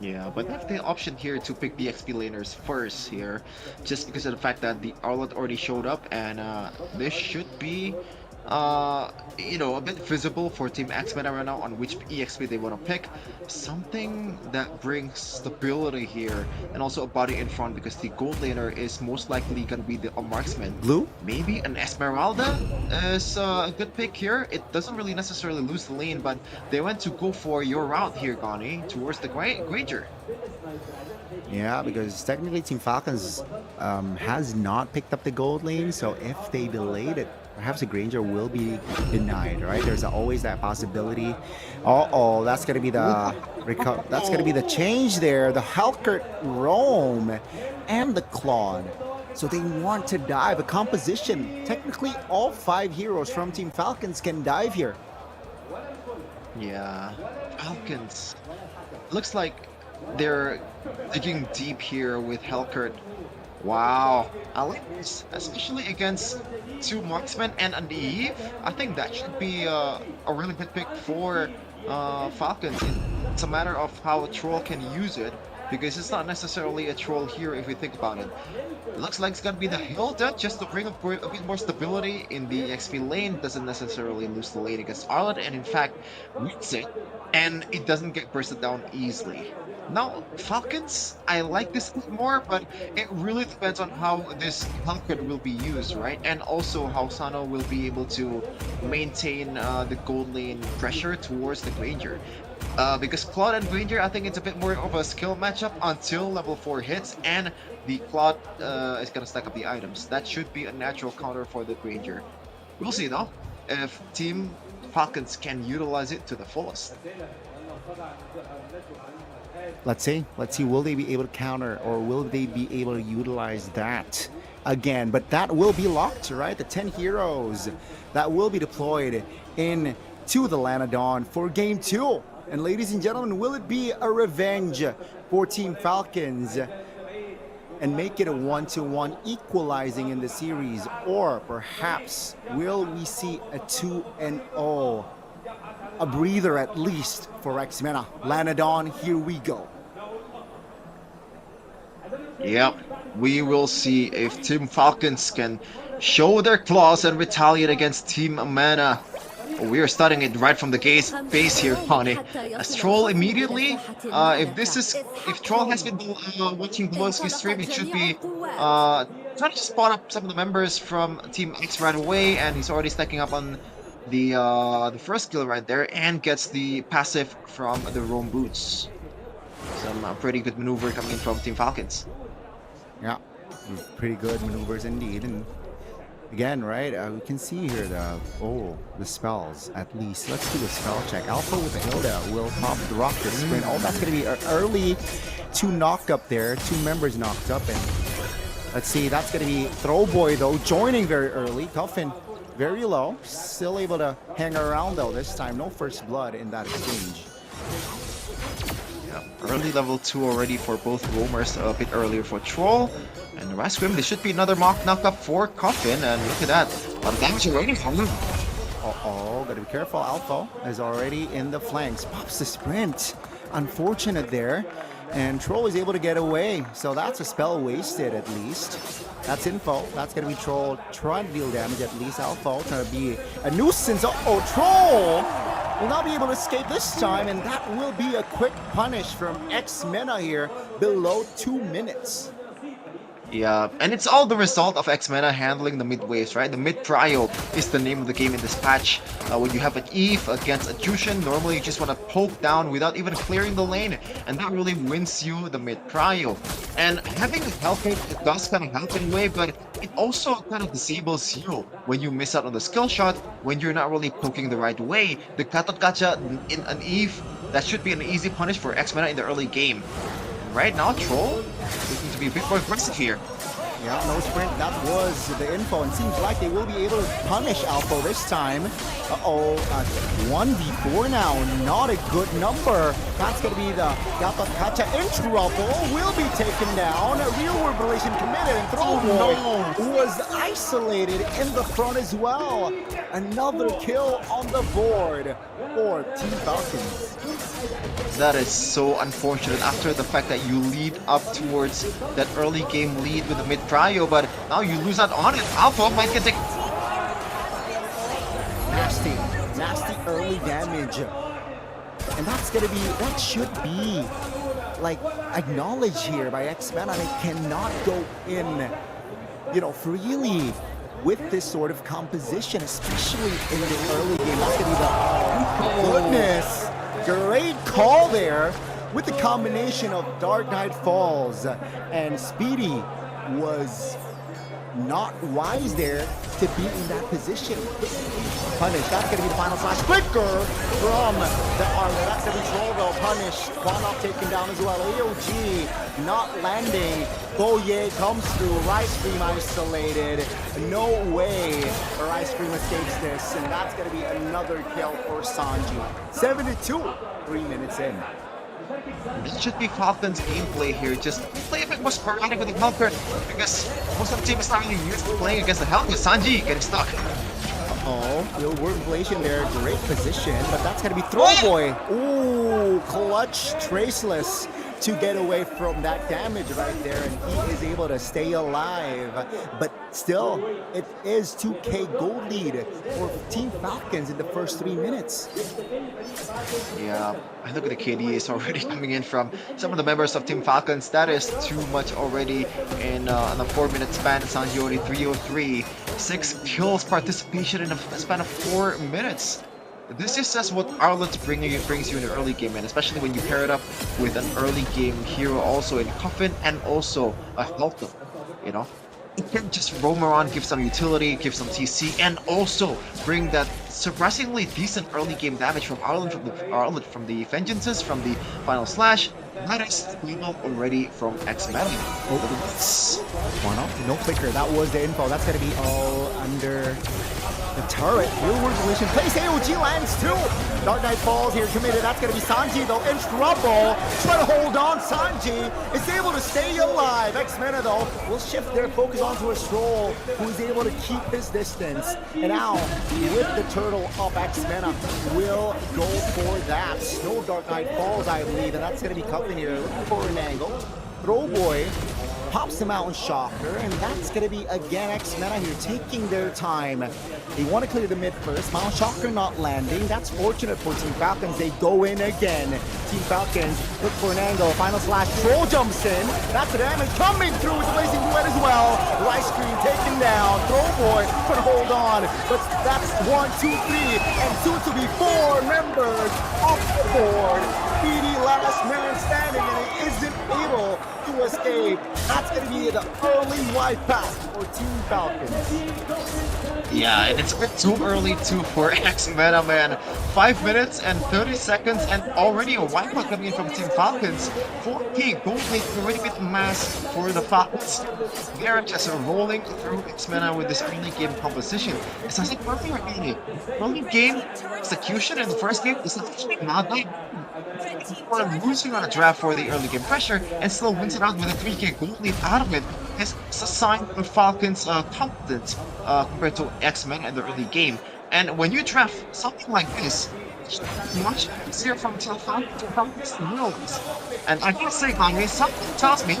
Yeah, but that's the option here to pick the XP laners first here, just because of the fact that the Arlet already showed up, and this should be a bit visible for Team X-MENA right now on which EXP they want to pick. Something that brings stability here, and also a body in front, because the gold laner is most likely going to be the marksman. Blue? Maybe an Esmeralda is a good pick here. It doesn't really necessarily lose the lane, but they went to go for your route here, Gani, towards the Granger. Yeah, because technically Team Falcons has not picked up the gold lane, so if they delayed it, perhaps the Granger will be denied, right? There's always that possibility. That's gonna be the change there. The Helkert Roam and the Claude. So they want to dive. A composition. Technically, all 5 heroes from Team Falcons can dive here. Yeah, Falcons. Looks like they're digging deep here with Helkert. Wow, I like this, especially against 2 marksmen and an Eve. I think that should be a really good pick for Falcons. It's a matter of how a troll can use it, because it's not necessarily a troll here if you think about it. It looks like it's gonna be the Hilda just to bring a bit more stability in the XP lane. Doesn't necessarily lose the lane against Arlet, and in fact wins it, and it doesn't get bursted down easily. Now, Falcons, I like this more, but it really depends on how this Helkert will be used, right? And also how Sano will be able to maintain the gold lane pressure towards the Granger. Because Claude and Granger, I think it's a bit more of a skill matchup until level 4 hits, and the Claude is gonna stack up the items. That should be a natural counter for the Granger. We'll see though, if Team Falcons can utilize it to the fullest. Let's see, will they be able to counter, or will they be able to utilize that again? But that will be locked, right? The 10 heroes that will be deployed into the Lanadon for game 2. And ladies and gentlemen, will it be a revenge for Team Falcons and make it a 1-1 equalizing in the series? Or perhaps will we see a 2-0 a breather at least for X-MENA. Lanadon, here we go. Yep, we will see if Team Falcons can show their claws and retaliate against Team MENA. We are starting it right from the base here, Connie. As Troll immediately, if Troll has been watching Blowski's stream, it should be trying to spot up some of the members from Team X right away, and he's already stacking up on the first kill right there, and gets the passive from the Roam Boots. Some pretty good maneuver coming in from Team Falcons. Yeah, pretty good maneuvers indeed. And again, right, we can see here the spells at least. Let's do a spell check. Alpha with the Hilda will pop the rock the sprint. Oh, that's going to be an early 2 knock up there. 2 members knocked up. And let's see, that's going to be Throwboy though, joining very early. Coffin very low. Still able to hang around though this time. No first blood in that exchange. Early level 2 already for both roamers, a bit earlier for Troll. And the rest of them, there should be another mock knock-up for Coffin, and look at that. A lot of damage already from him. Uh-oh, gotta be careful. Alpha is already in the flanks. Pops the sprint. Unfortunate there. And Troll is able to get away. So that's a spell wasted at least. That's info. That's gonna be Troll trying to deal damage at least. Alpha trying to be a nuisance. Uh-oh, Troll will not be able to escape this time, and that will be a quick punish from X-MENA here below 2 minutes. Yeah, and it's all the result of X-MENA handling the mid waves, right? The mid prio is the name of the game in this patch. When you have an Eve against a Jushin, normally you just want to poke down without even clearing the lane, and that really wins you the mid prio. And having a Hellcake, it does kind of help in a way, but it also kind of disables you when you miss out on the skill shot, when you're not really poking the right way. The Katot Gacha in an Eve, that should be an easy punish for X-MENA in the early game. Right now, Troll looking to be a bit more aggressive here. Yeah, no sprint. That was the info, and seems like they will be able to punish Alpha this time. Uh-oh, 1v4 now. Not a good number. That's going to be the Katot Gacha in trouble. Will be taken down. Real world relation committed, and Throwboy was isolated in the front as well. Another kill on the board for Team Falcons. That is so unfortunate after the fact that you lead up towards that early game lead with the mid prio, but now you lose out on it. Alpha might get the nasty early damage. And that should be like acknowledged here by X-MENA. They cannot go in, freely with this sort of composition, especially in the early game. That's gonna be goodness. Great call there with the combination of Dark Knight Falls, and Speedy was not wise there to be in that position. Punish, that's going to be the final slash. Quicker from the armor. That's going to be Troll though. Punished. Quanok taken down as well. AOG not landing. Boye comes through. Rice Cream isolated. No way Rice Cream escapes this. And that's going to be another kill for Sanji. 72, 3 minutes in. This should be Falcons gameplay here. Just play a bit more sporadic with the Hellcurt, because most of the team is not really used to playing against the Hellcurt. Sanji getting stuck. Real word inflation there. Great position, but that's going to be Throwboy. Ooh, clutch Traceless to get away from that damage right there, and he is able to stay alive. But still, it is 2K gold lead for Team Falcons in the first 3 minutes. Yeah, I look at the KDAs already coming in from some of the members of Team Falcons. That is too much already in a 4-minute span. Sanji already 303. 6 kills participation in a span of 4 minutes. This is just what Arlott brings you in the early game, and especially when you pair it up with an early game hero also in Coffin and also a Helton, It can just roam around, give some utility, give some TC, and also bring that surprisingly decent early game damage from Arlott from the Vengeances, from the Final Slash. That is stable already from X-MENA. No flicker. That was the info. That's going to be all under The turret, real world collision. Place AOG lands too. Dark Knight falls here, committed. That's going to be Sanji though in trouble. Try to hold on. Sanji is able to stay alive. X-MENA though will shift their focus onto a Stroll who is able to keep his distance. And now with the turtle up, X-MENA will go for that. No Dark Knight falls, I believe, and that's going to be Cuffin here. Looking for an angle. Throwboy pops him out in Shocker, and that's going to be again X-MENA here taking their time. They want to clear the mid first. Mount Shocker not landing. That's fortunate for Team Falcons. They go in again. Team Falcons look for an angle. Final slash. Troll jumps in. That's the damage coming through with the Blazing Duet as well. Rice Screen taken down. Throwboy trying to hold on. But that's 1, 2, 3, and soon to be 4 members off the board. BD last man standing, and he isn't able to escape. That's going to be the early wipe pass for Team Falcons. Yeah, and it's a bit too early too for X-MENA, man. 5 minutes and 30 seconds and already a wipeout coming in from Team Falcons. 4K gold lead already been amassed for the Falcons. They're just rolling through X-MENA with this early game composition. It's like early game execution in the first game is actually not that losing on a draft for the early game pressure and still wins it out with a 3K gold lead out of it is a sign of Falcons' competence compared to X-MENA in the early game. And when you draft something like this, it's much easier from Team Falcons to realize. And I can say, Kanye, something tells me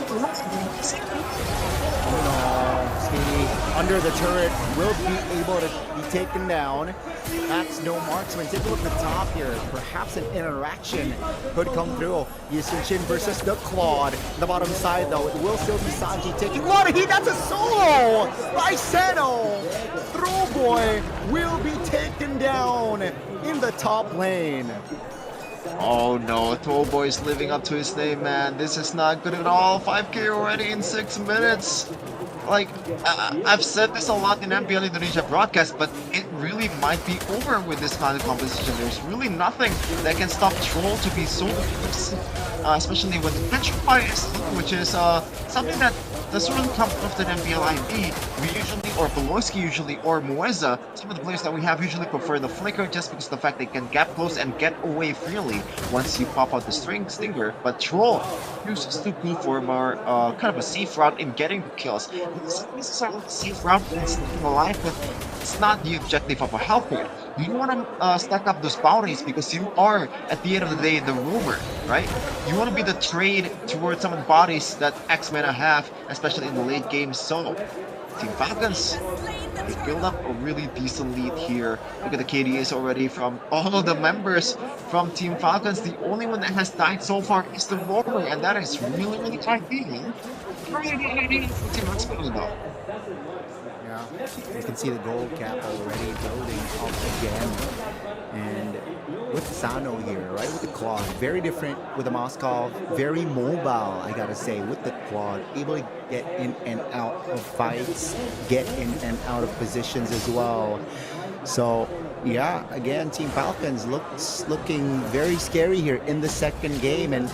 under the turret will be able to be taken down. That's no marksman. Take a look at the top here. Perhaps an interaction could come through. Yusun versus the Claude. The bottom side though, it will still be Sanji taking a lot of heat. That's a solo by Seno. Throwboy will be taken down in the top lane. Oh no, Throwboy is living up to his name, man. This is not good at all. 5K already in 6 minutes. Like, I've said this a lot in MPL Indonesia broadcast, but it really might be over with this kind of composition. There's really nothing that can stop Troll to be so aggressive, especially when the Petrify is, which is something that doesn't really come often in MPL IB. We usually, or Beloski usually, or Moeza, some of the players that we have usually prefer the Flicker just because of the fact they can gap close and get away freely once you pop out the Stinger. But Troll uses to go for more kind of a safe route in getting the kills. This is a safe route in staying alive, but it's not the objective of a Hellcrit. You want to stack up those bounties because you are, at the end of the day, the rover, right? You want to be the trade towards some of the bodies that X-MENA have, especially in the late game. So, Team Falcons, they build up a really decent lead here. Look at the KDAs already from all of the members from Team Falcons. The only one that has died so far is the rover, and that is really, really tight being. Yeah, you can see the gold cap already building up again. And with Sano here, right, with the Claude, very different with the Moskov, very mobile, I gotta say, with the Claude, able to get in and out of fights, get in and out of positions as well. So, yeah, again, Team Falcons looking very scary here in the second game, and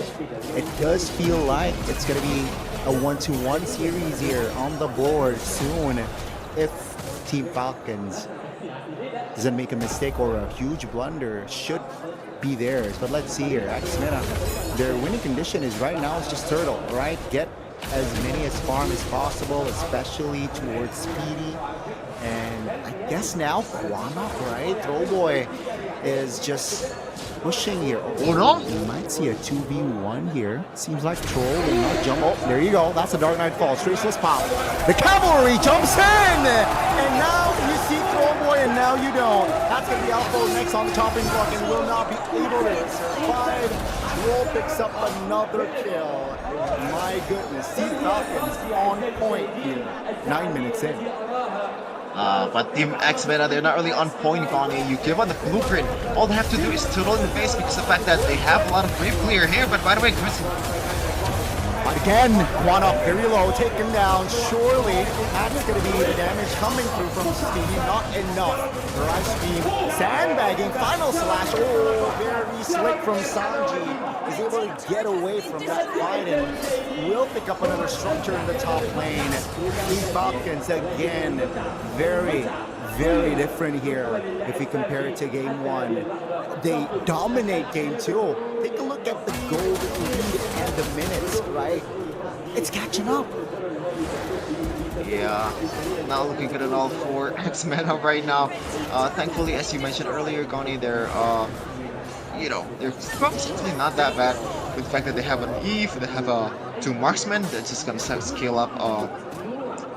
it does feel like it's gonna be a 1-1 series here on the board soon if Team Falcons doesn't make a mistake or a huge blunder. Should be theirs, but let's see here. X-MENA, their winning condition is right now it's just turtle, right? Get as many as farm as possible, especially towards Speedy. And I guess now Kwama, right? Throwboy is just pushing here. Oh no! You might see a 2v1 here. Seems like Troll will not jump. Oh, there you go. That's a Dark Knight fall. Traceless pop. The cavalry jumps in! And now you see Throwboy and now you don't. That's going to be Alpha next on the chopping block and will not be able to survive. Troll picks up another kill. My goodness. Team Falcons on point here. 9 minutes in. But Team X-MENA, they're not really on point, Connie. You give on the blueprint. All they have to do is to roll in the base because of the fact that they have a lot of brave clear here. But by the way, Chris. But again, one up very low, taken down. Surely that's going to be the damage coming through from Stevie. Not enough. Right Steve sandbagging. Final slash. Oh, very slick from Sanji. Is able to get away from that fight and will pick up another structure in the top lane. Team Falcons again, very, very different here if we compare it to game one. They dominate game two. Take a look at the goal lead and the minutes, right? It's catching up. Yeah, not looking good at all for X-MENA right now. Thankfully, as you mentioned earlier, Goni, they're probably not that bad. With the fact that they have an Eve, they have two marksmen, they're just gonna scale up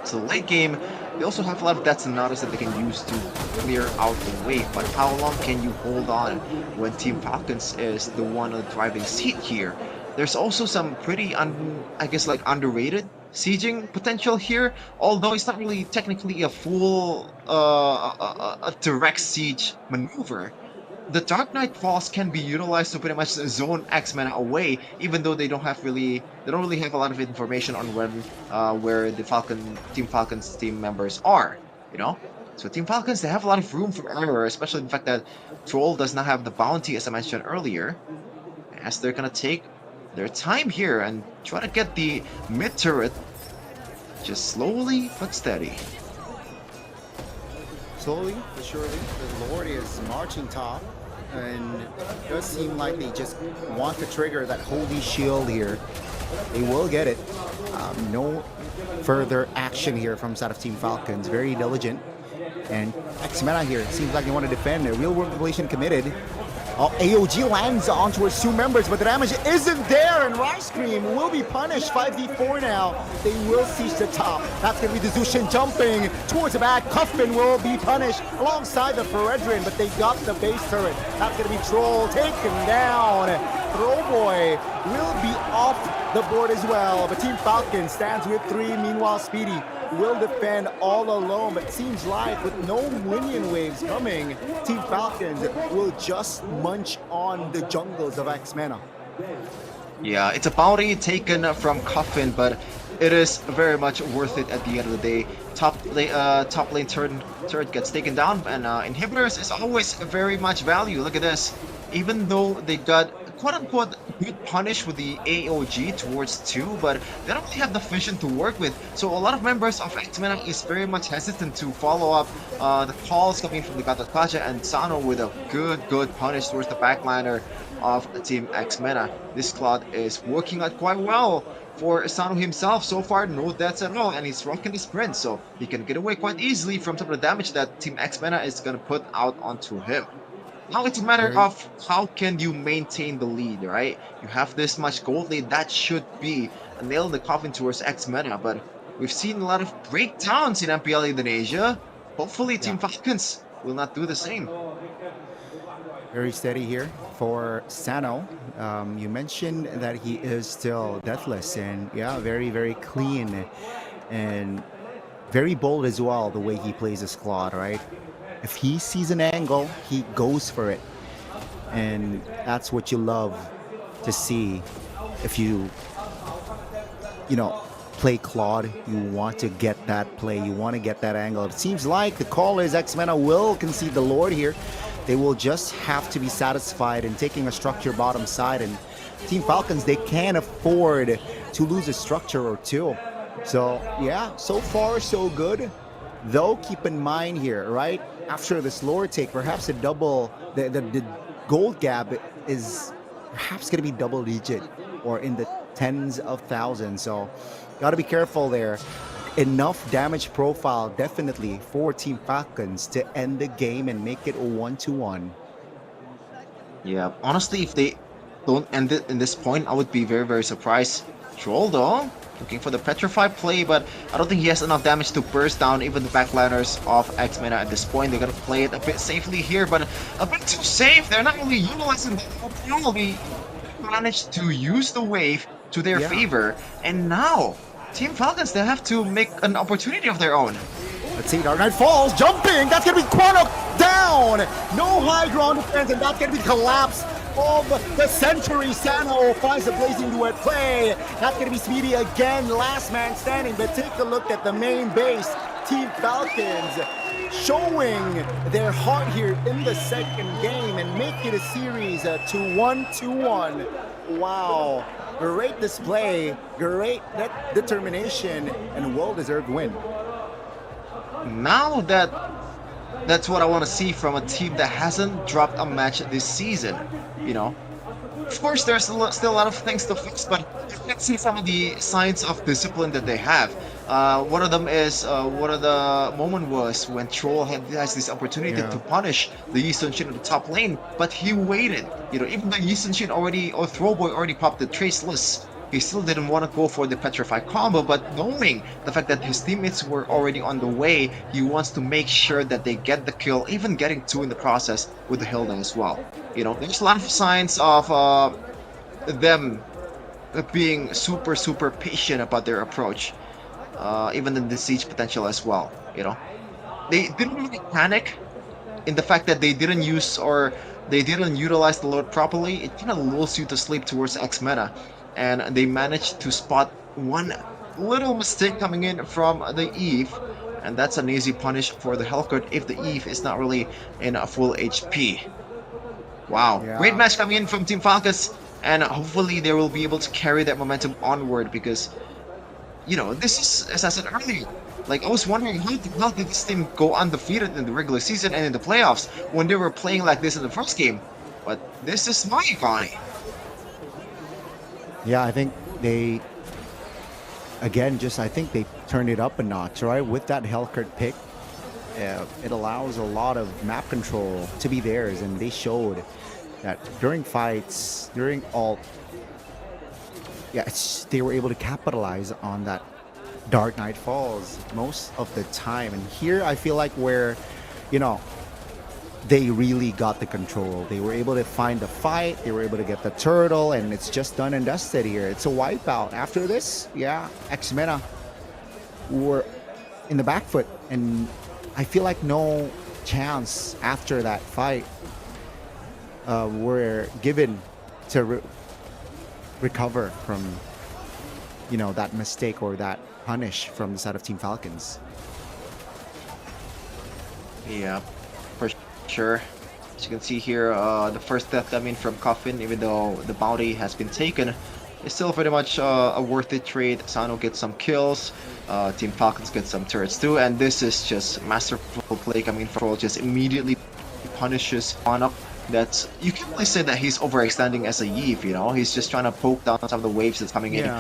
to the late game. They also have a lot of detonatas that they can use to clear out the wave. But how long can you hold on when Team Falcons is the one on the driving seat here? There's also some pretty, underrated sieging potential here, although it's not really technically a full a direct siege maneuver. The Dark Knight Falls can be utilized to pretty much zone X-MENA away, even though they don't really have a lot of information on where the Team Falcons team members are, you know? So Team Falcons, they have a lot of room for error, especially the fact that Troll does not have the bounty, as I mentioned earlier, as they're gonna take their time here and try to get the mid turret just slowly but steady. Slowly but surely, the Lord is marching top, and it does seem like they just want to trigger that holy shield here. They will get it. No further action here from side of Team Falcons. Very diligent. And X-MENA here, seems like they want to defend. A real world relation committed. AOG lands on towards two members, but the damage isn't there, and Rice Cream will be punished. 5v4 now. They will siege the top. That's going to be the Zushin jumping towards the back. Cuffin will be punished alongside the Feredrin, but they got the base turret. That's going to be Troll taken down. Throwboy will be off the board as well, but Team Falcon stands with 3. Meanwhile, Speedy will defend all alone, but it seems like with no minion waves coming, Team Falcons will just munch on the jungles of X-MENA. Yeah, it's a bounty taken from Coffin, but it is very much worth it at the end of the day. Top lane turret gets taken down, and inhibitors is always very much value. Look at this. Even though they got quote-unquote good punish with the AOG towards 2, but they don't really have the vision to work with. So a lot of members of X-MENA is very much hesitant to follow up the calls coming from the Gatot Kaja and Sano with a good punish towards the backliner of Team X-MENA. This Claude is working out quite well for Sano himself. So far, no deaths at all, and he's rocking the sprint, so he can get away quite easily from some of the damage that Team X-MENA is going to put out onto him. Now it's a matter of how can you maintain the lead, right? You have this much gold lead, that should be a nail in the coffin towards X-MENA, but we've seen a lot of breakdowns in MPL Indonesia. Hopefully Team Falcons will not do the same. Very steady here for Sano. You mentioned that he is still deathless, and yeah, very clean and very bold as well, the way he plays his Claude, right? If he sees an angle, he goes for it. And that's what you love to see. If you play Claude, you want to get that play, you want to get that angle. It seems like the call is X-MENA will concede the Lord here. They will just have to be satisfied in taking a structure bottom side, and Team Falcons, they can't afford to lose a structure or two. So yeah, so far so good. Though keep in mind here, right? After this Lord take, perhaps the gold gap is perhaps going to be double digit or in the tens of thousands. So got to be careful there. Enough damage profile definitely for Team Falcons to end the game and make it a 1-1. Yeah, honestly, if they don't end it in this point, I would be very surprised. Troll though, looking for the Petrify play, but I don't think he has enough damage to burst down even the backliners of X-MENA at this point. They're gonna play it a bit safely here, but a bit too safe. They're not really utilizing the opportunity. Managed to use the wave to their favor, and now Team Falcons, they have to make an opportunity of their own. Let's see, Dark Knight Falls, jumping, that's gonna be Quanok down! No high ground defense, and that's gonna be collapse of the century. Sano finds a blazing duet play. That's gonna be Speedy again, last man standing, but take a look at the main base. Team Falcons showing their heart here in the second game and make it a series to 1-1. Wow. Great display, great determination, and well-deserved win. Now that That's what I want to see from a team that hasn't dropped a match this season. You know, of course, there's still a lot of things to fix, but you can see some of the signs of discipline that they have. One of them is one of the moment was when Troll has this opportunity Yeah. to punish the Yi Sun-shin in the top lane, but he waited. You know, even though Yi Sun-shin already or Throwboy already popped the Traceless, he still didn't want to go for the Petrify combo, but knowing the fact that his teammates were already on the way, he wants to make sure that they get the kill, even getting two in the process with the Hilda as well. You know, there's a lot of signs of them being super patient about their approach, even in the siege potential as well. You know, they didn't really panic in the fact that they didn't use or they didn't utilize the load properly. It kind of lulls you to sleep towards X meta, and they managed to spot one little mistake coming in from the Eve, and that's an easy punish for the Hellcurt if the Eve is not really in a full HP. Wow, great Yeah. match coming in from Team Falcons, and hopefully they will be able to carry that momentum onward because, you know, this is, as I said earlier, like I was wondering how the hell did this team go undefeated in the regular season and in the playoffs when they were playing like this in the first game? But this is my guy. Yeah, I think they, again, I think they turned it up a notch, right? With that Hellcurt pick, it allows a lot of map control to be theirs, and they showed that during fights, during all, they were able to capitalize on that Dark Knight Falls most of the time. And here I feel like where, you know, they really got the control. They were able to find the fight. They were able to get the turtle, and it's just done and dusted here. It's a wipeout. After this, yeah, X Meta were in the back foot, and I feel like no chance after that fight were given to recover from, you know, that mistake or that punish from the side of Team Falcons. Yeah, for sure. As you can see here, the first death coming from Coffin, even though the bounty has been taken, it's still pretty much a worth it trade. Sano gets some kills, Team Falcons get some turrets too, and this is just masterful play coming from Troll. Just immediately punishes on up. That's, you can't really say that he's overextending as a Eve, you know, he's just trying to poke down some of the waves that's coming in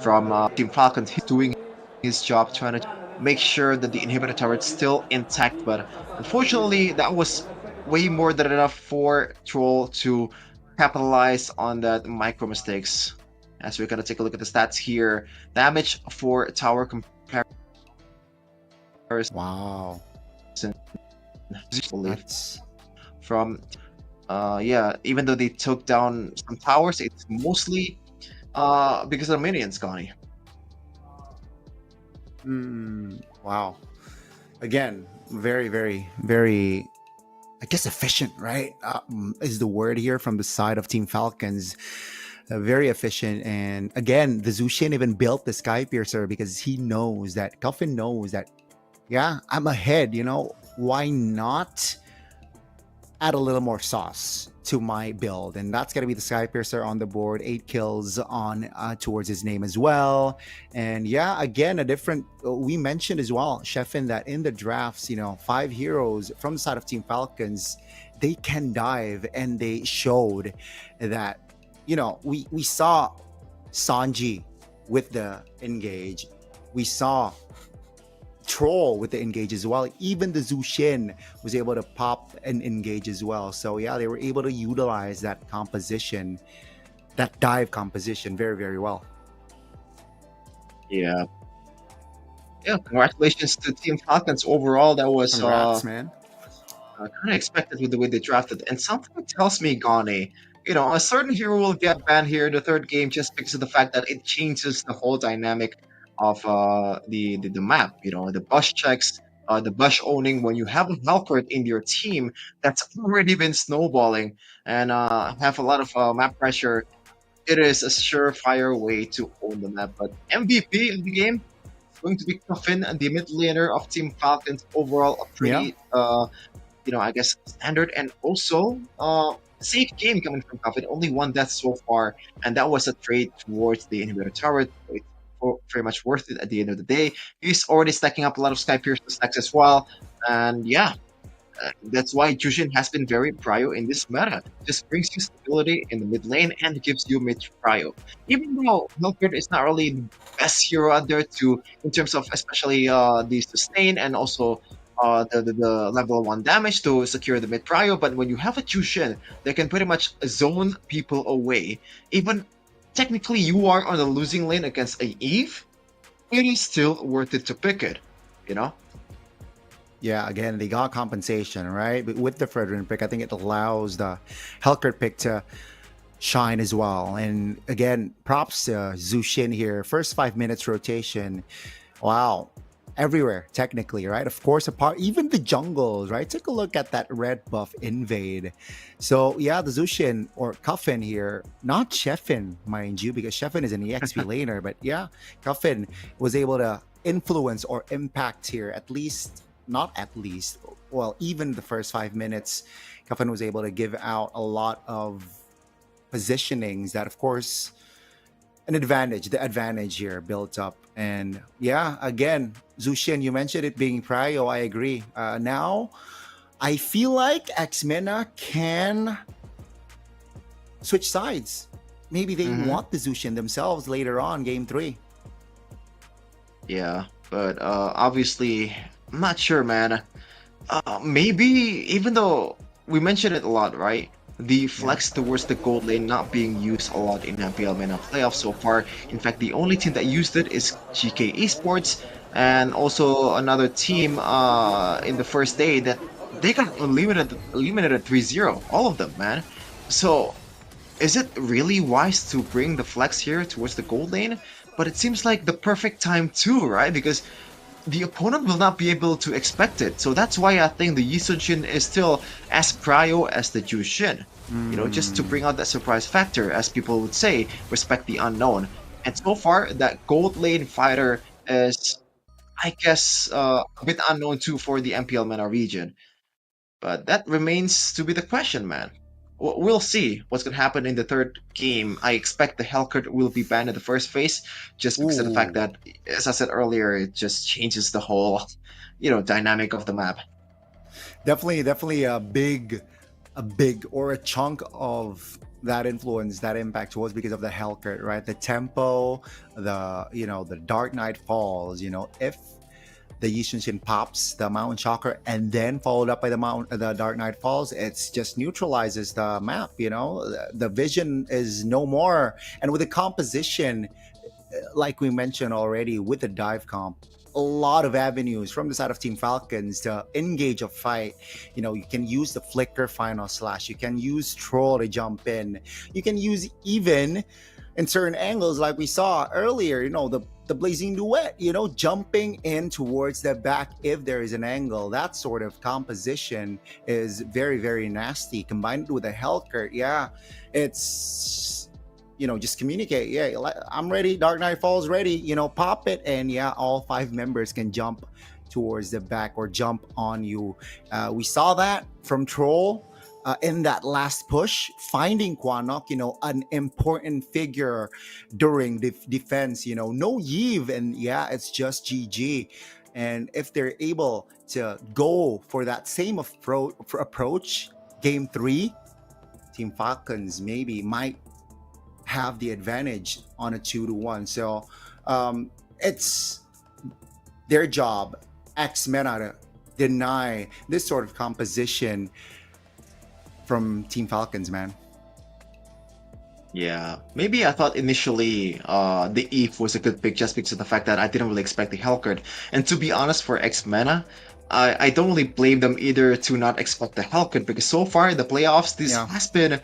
from Team Falcons. He's doing his job, trying to make sure that the inhibitor turret's still intact, but unfortunately that was way more than enough for Troll to capitalize on that micro mistakes. As we're gonna take a look at the stats here, damage for tower comparison. Wow. That's from yeah, even though they took down some towers, it's mostly because of the minions, Connie. Wow. Again, very, I guess efficient, right? Is the word here from the side of Team Falcons. Very efficient. And again, the Zushin even built the Sky Piercer because he knows that, Coffin knows that, yeah, I'm ahead, you know, why not add a little more sauce to my build? And that's going to be the Sky Piercer on the board, 8 kills on towards his name as well. And yeah, again, a different, we mentioned as well, Sheffin, that in the drafts, you know, 5 heroes from the side of Team Falcons, they can dive, and they showed that, you know, we saw Sanji with the engage, we saw Troll with the engage as well. Even the Zushin was able to pop and engage as well. So yeah, they were able to utilize that composition, that dive composition very well. Yeah. Yeah, congratulations to Team Falcons overall. That was Congrats, man. kind of expected with the way they drafted. And something tells me, Gane, you know, a certain hero will get banned here in the third game just because of the fact that it changes the whole dynamic of the map. You know, the bush checks, the bush owning. When you have a Hellcurt in your team, that's already been snowballing and have a lot of map pressure. It is a surefire way to own the map. But MVP of the game is going to be Coffin, and the mid laner of Team Falcons. Overall, a pretty, you know, I guess standard and also safe game coming from Coffin. Only one death so far, and that was a trade towards the inhibitor turret. Very much worth it at the end of the day. He's already stacking up a lot of Sky Piercer stacks as well. And yeah, that's why Jushin has been very prio in this meta. Just brings you stability in the mid lane and gives you mid prio. Even though Milford is not really the best hero out there to in terms of especially the sustain and also the level 1 damage to secure the mid prio, but when you have a Jushin that can pretty much zone people away, even technically you are on the losing lane against a Eve, it is still worth it to pick it, you know? Yeah, again, they got compensation, right? But with the Fredrin pick, I think it allows the Helkert pick to shine as well. And again, props to Zushin here. First 5 minutes rotation. Wow. Everywhere, technically, right? Of course, apart even the jungles, right? Take a look at that red buff invade. So yeah, the Zushin or Cuffin here, not Sheffin, mind you, because Sheffin is an EXP laner, but yeah, Cuffin was able to influence or impact here, at least, not at least, well, even the first 5 minutes, Cuffin was able to give out a lot of positionings that, of course, the advantage here built up. And yeah, again, Zushin, you mentioned it being prio. I agree. Now, I feel like X-MENA can switch sides. Maybe they want the Zushin themselves later on, game 3. Yeah, but obviously, I'm not sure, man. Maybe, even though we mentioned it a lot, right? The flex towards the gold lane not being used a lot in MPL MENA playoffs so far. In fact, the only team that used it is GK Esports, and also another team in the first day that they got eliminated 3-0, all of them, man. So, is it really wise to bring the flex here towards the gold lane? But it seems like the perfect time too, right? Because the opponent will not be able to expect it. So that's why I think the Yisunshin is still as prio as the Jushin. You know, just to bring out that surprise factor, as people would say, respect the unknown. And so far, that gold lane fighter is, I guess, a bit unknown too for the MPL MENA region. But that remains to be the question, man. We'll see what's going to happen in the third game. I expect the Hellcat will be banned in the first phase, just because of the fact that, as I said earlier, it just changes the whole, dynamic of the map. Definitely a big or a chunk of that influence, that impact was because of the Hellcat, right? The tempo, the Dark Knight Falls, if the Yishunshin pops the Mountain Shocker and then followed up by the Dark Knight Falls, it's just neutralizes the map, the vision is no more. And with the composition, like we mentioned already, with the dive comp, a lot of avenues from the side of Team Falcons to engage a fight. You can use the Flicker Final Slash, you can use Troll to jump in, you can use even in certain angles like we saw earlier, the Blazing Duet, jumping in towards the back if there is an angle. That sort of composition is very, very nasty. Combined with a Hellcat, yeah, it's, just communicate. Yeah, I'm ready. Dark Knight Falls ready. Pop it, and yeah, all 5 members can jump towards the back or jump on you. We saw that from Troll. In that last push, finding Kwanok, an important figure during the defense, no Yves, and yeah, it's just GG. And if they're able to go for that same approach, game 3, Team Falcons maybe might have the advantage on a 2-1. So it's their job, X-MENA, to deny this sort of composition from Team Falcons, man. Yeah, maybe I thought initially the Eve was a good pick just because of the fact that I didn't really expect the Hellcat. And to be honest, for X-MENA, I don't really blame them either to not expect the Hellcat, because so far in the playoffs, this has been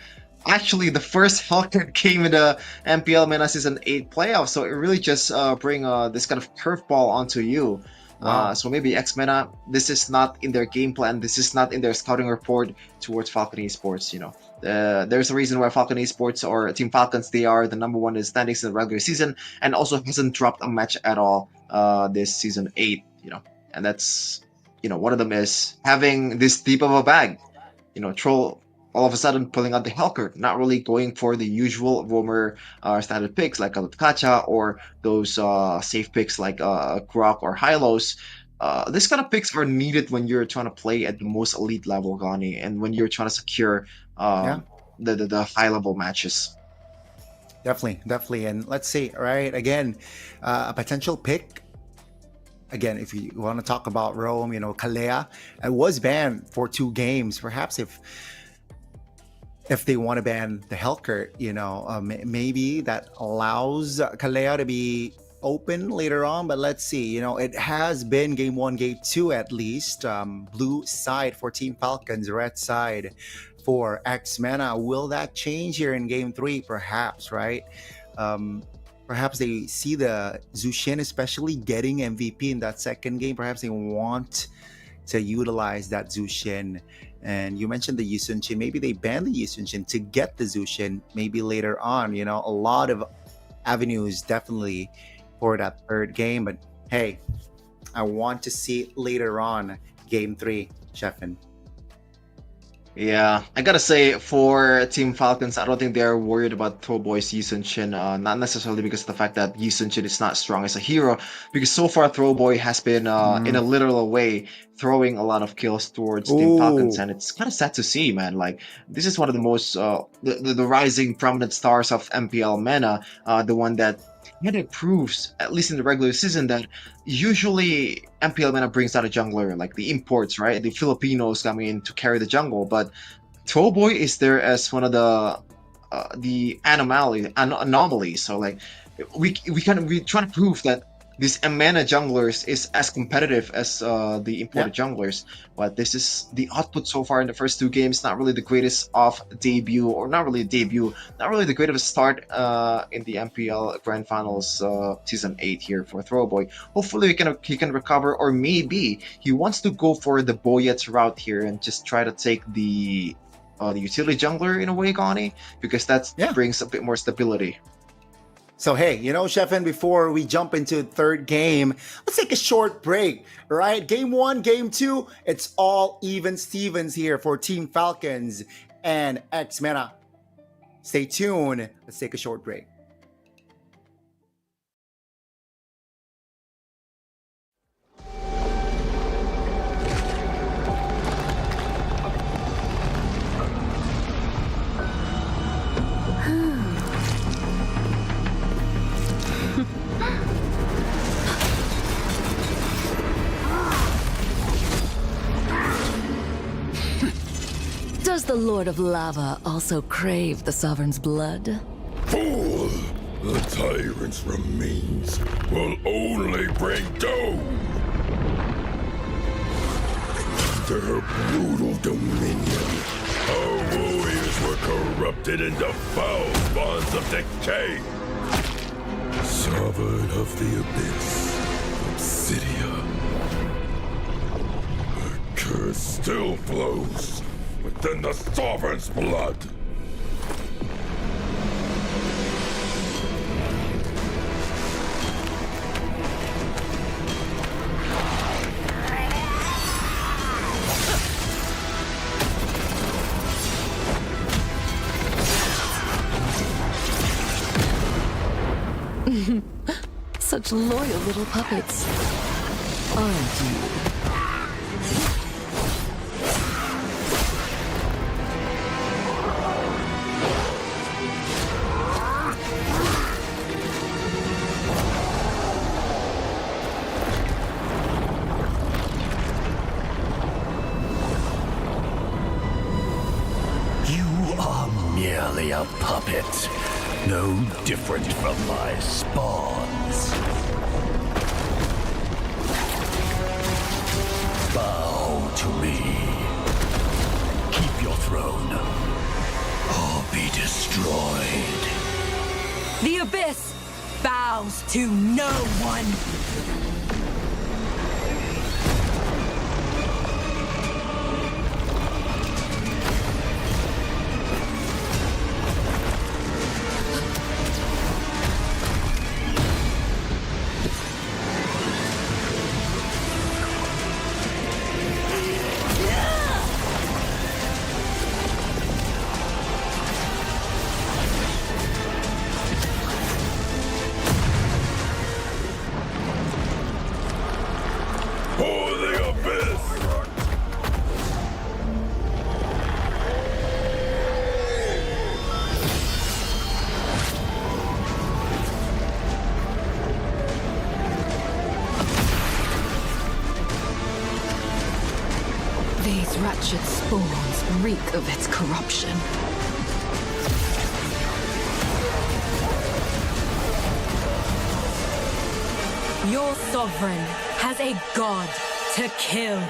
actually the first Hellcat game in the MPL MENA Season 8 playoffs. So it really just bring this kind of curveball onto you. Wow. So maybe X-MENA, this is not in their game plan. This is not in their scouting report towards Falcon Esports. There's a reason why Falcon Esports or Team Falcons, they are the #1 in standings in the regular season, and also hasn't dropped a match at all this Season 8. And that's, one of them is having this deep of a bag. Troll all of a sudden pulling out the Hellcat, not really going for the usual roamer standard picks like Kacha or those safe picks like Grok or Hylos. This kind of picks are needed when you're trying to play at the most elite level, Gani, and when you're trying to secure the high level matches. Definitely. And let's see, right? Again, a potential pick. Again, if you want to talk about Rome, Kalea was banned for 2 games. Perhaps if they want to ban the Hellcurt, maybe that allows Kalea to be open later on. But let's see, it has been game 1, game 2 at least. Blue side for Team Falcons, red side for MPL MENA. Will that change here in game 3? Perhaps, right? Perhaps they see the Zushin especially getting MVP in that second game. Perhaps they want to utilize that Zushin. And you mentioned the Yusunchin. Maybe they ban the Yusunchin to get the Zushin maybe later on. A lot of avenues definitely for that third game. But hey, I want to see it later on, game 3, Sheffin. Yeah, I gotta say, for Team Falcons, I don't think they're worried about Throwboy's Yusunchin. Not necessarily because of the fact that Yusunchin is not strong as a hero, because so far Throwboy has been, in a literal way, throwing a lot of kills towards Team Falcons, and it's kind of sad to see, man. Like, this is one of the most, the rising prominent stars of MPL MENA, the one that kind of proves, at least in the regular season, that usually MPL MENA brings out a jungler, like the imports, right? The Filipinos coming in to carry the jungle, but Throwboy is there as one of the anomalies. So like we try to prove that this MENA junglers is as competitive as the imported junglers, but this is the output so far in the first 2 games. Not really the greatest of debut, or not really the greatest start in the MPL Grand Finals Season 8 here for Throwboy. Hopefully he can recover, or maybe he wants to go for the Boyet's route here and just try to take the utility jungler in a way, Gani, because that brings a bit more stability. So, hey, Sheffin, before we jump into third game, let's take a short break, right? Game 1, game 2, it's all even Stevens here for Team Falcons and MPL MENA. Stay tuned. Let's take a short break. Does the Lord of Lava also crave the Sovereign's blood? Fool! The tyrant's remains will only bring doom! Their brutal dominion, our warriors were corrupted into foul bonds of decay. Sovereign of the Abyss, Obsidia. The curse still flows within the Sovereign's blood. Such loyal little puppets, aren't you? Merely a puppet, no different from my spawns. Bow to me. Keep your throne, or be destroyed. The Abyss bows to no one. For the abyss! These wretched spawns reek of its corruption. Your sovereign has a god to kill.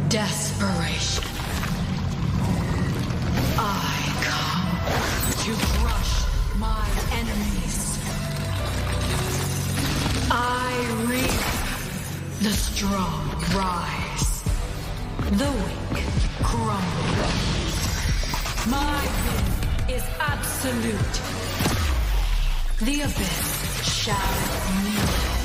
Desperation. I come to crush my enemies. I reap. The strong rise. The weak crumble. My will is absolute. The abyss shall kneel.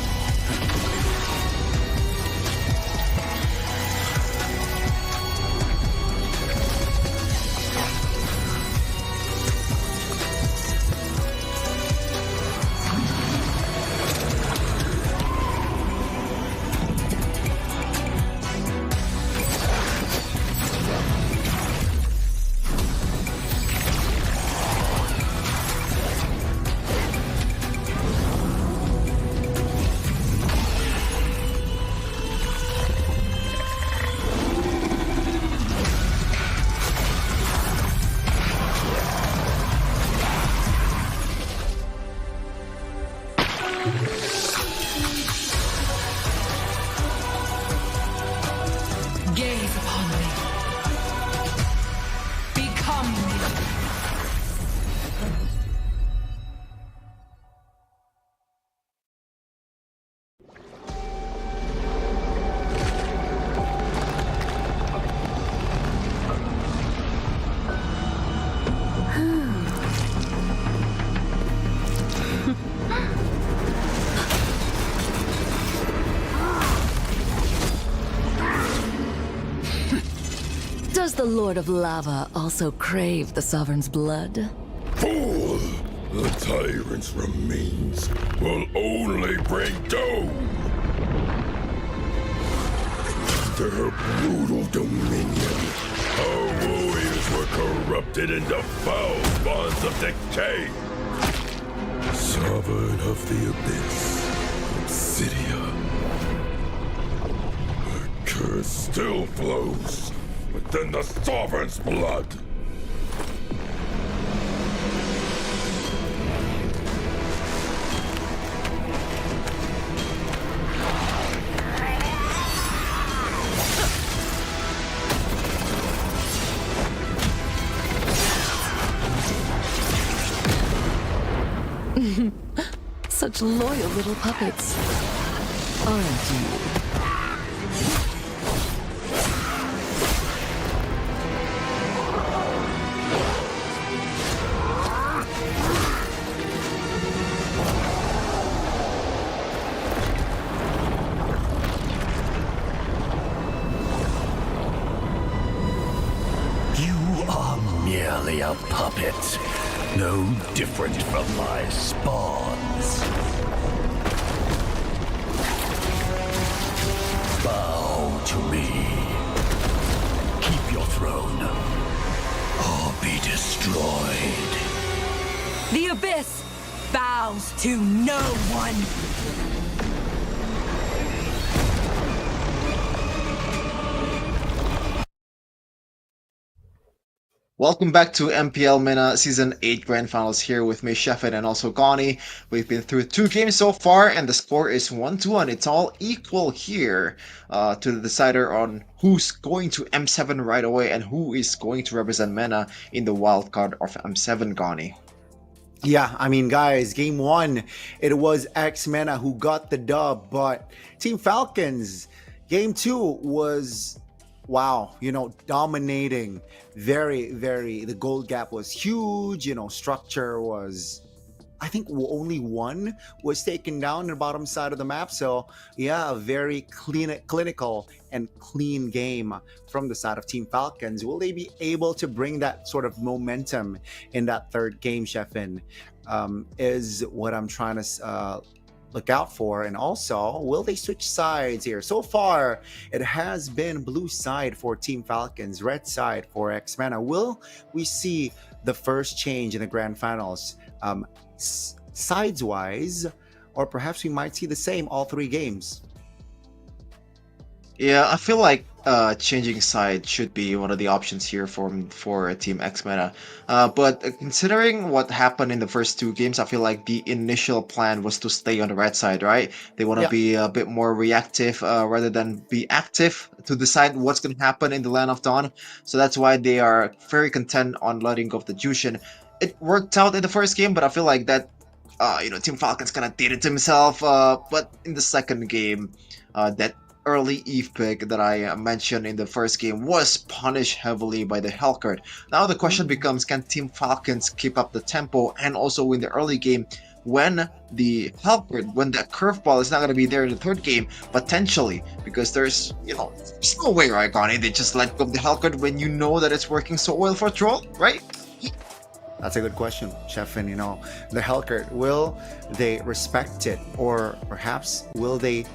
the Lord of Lava also crave the Sovereign's blood? Fool! The tyrant's remains will only bring doom! Their brutal dominion, our warriors were corrupted into foul bonds of decay. Sovereign of the Abyss, Obsidia. The curse still flows within the Sovereign's blood. Such loyal little puppets, aren't you? You are merely a puppet, no different from my spawns. Bow to me. Keep your throne, or be destroyed. The Abyss bows to no one. Welcome back to MPL MENA Season 8 Grand Finals here with me, Shefin, and also Gani. We've been through 2 games so far, and the score is 1-1. It's all equal here to the decider on who's going to M7 right away and who is going to represent MENA in the wild card of M7, Gani. Yeah, I mean, guys, game 1, it was X-MENA who got the dub, but Team Falcons, game 2 was, wow, dominating. The gold gap was huge, structure was, I think only one was taken down in the bottom side of the map. So yeah, a very clinical and clean game from the side of Team Falcons. Will they be able to bring that sort of momentum in that third game, Shefin? Is what I'm trying to look out for. And also, will they switch sides here? So far, it has been blue side for Team Falcons, red side for X-MENA. Will we see the first change in the grand finals sides-wise, or perhaps we might see the same all 3 games? Yeah, I feel like changing side should be one of the options here for Team X-MENA. But considering what happened in the first 2 games, I feel like the initial plan was to stay on the red side, right? They want to be a bit more reactive rather than be active to decide what's going to happen in the Land of Dawn. So that's why they are very content on letting go of the Jushin. It worked out in the first game, but I feel like that Team Falcons kind of did it to himself. But in the second game, that early Eve pick that I mentioned in the first game was punished heavily by the Hellcurt. Now the question becomes, can Team Falcons keep up the tempo and also in the early game when the Hellcurt, when that curveball is not going to be there in the third game, potentially, because there's no way, right, Gani? They just let go of the Hellcurt when you know that it's working so well for Troll, right? That's a good question, Shefin. The Hellcurt, will they respect it, or perhaps will they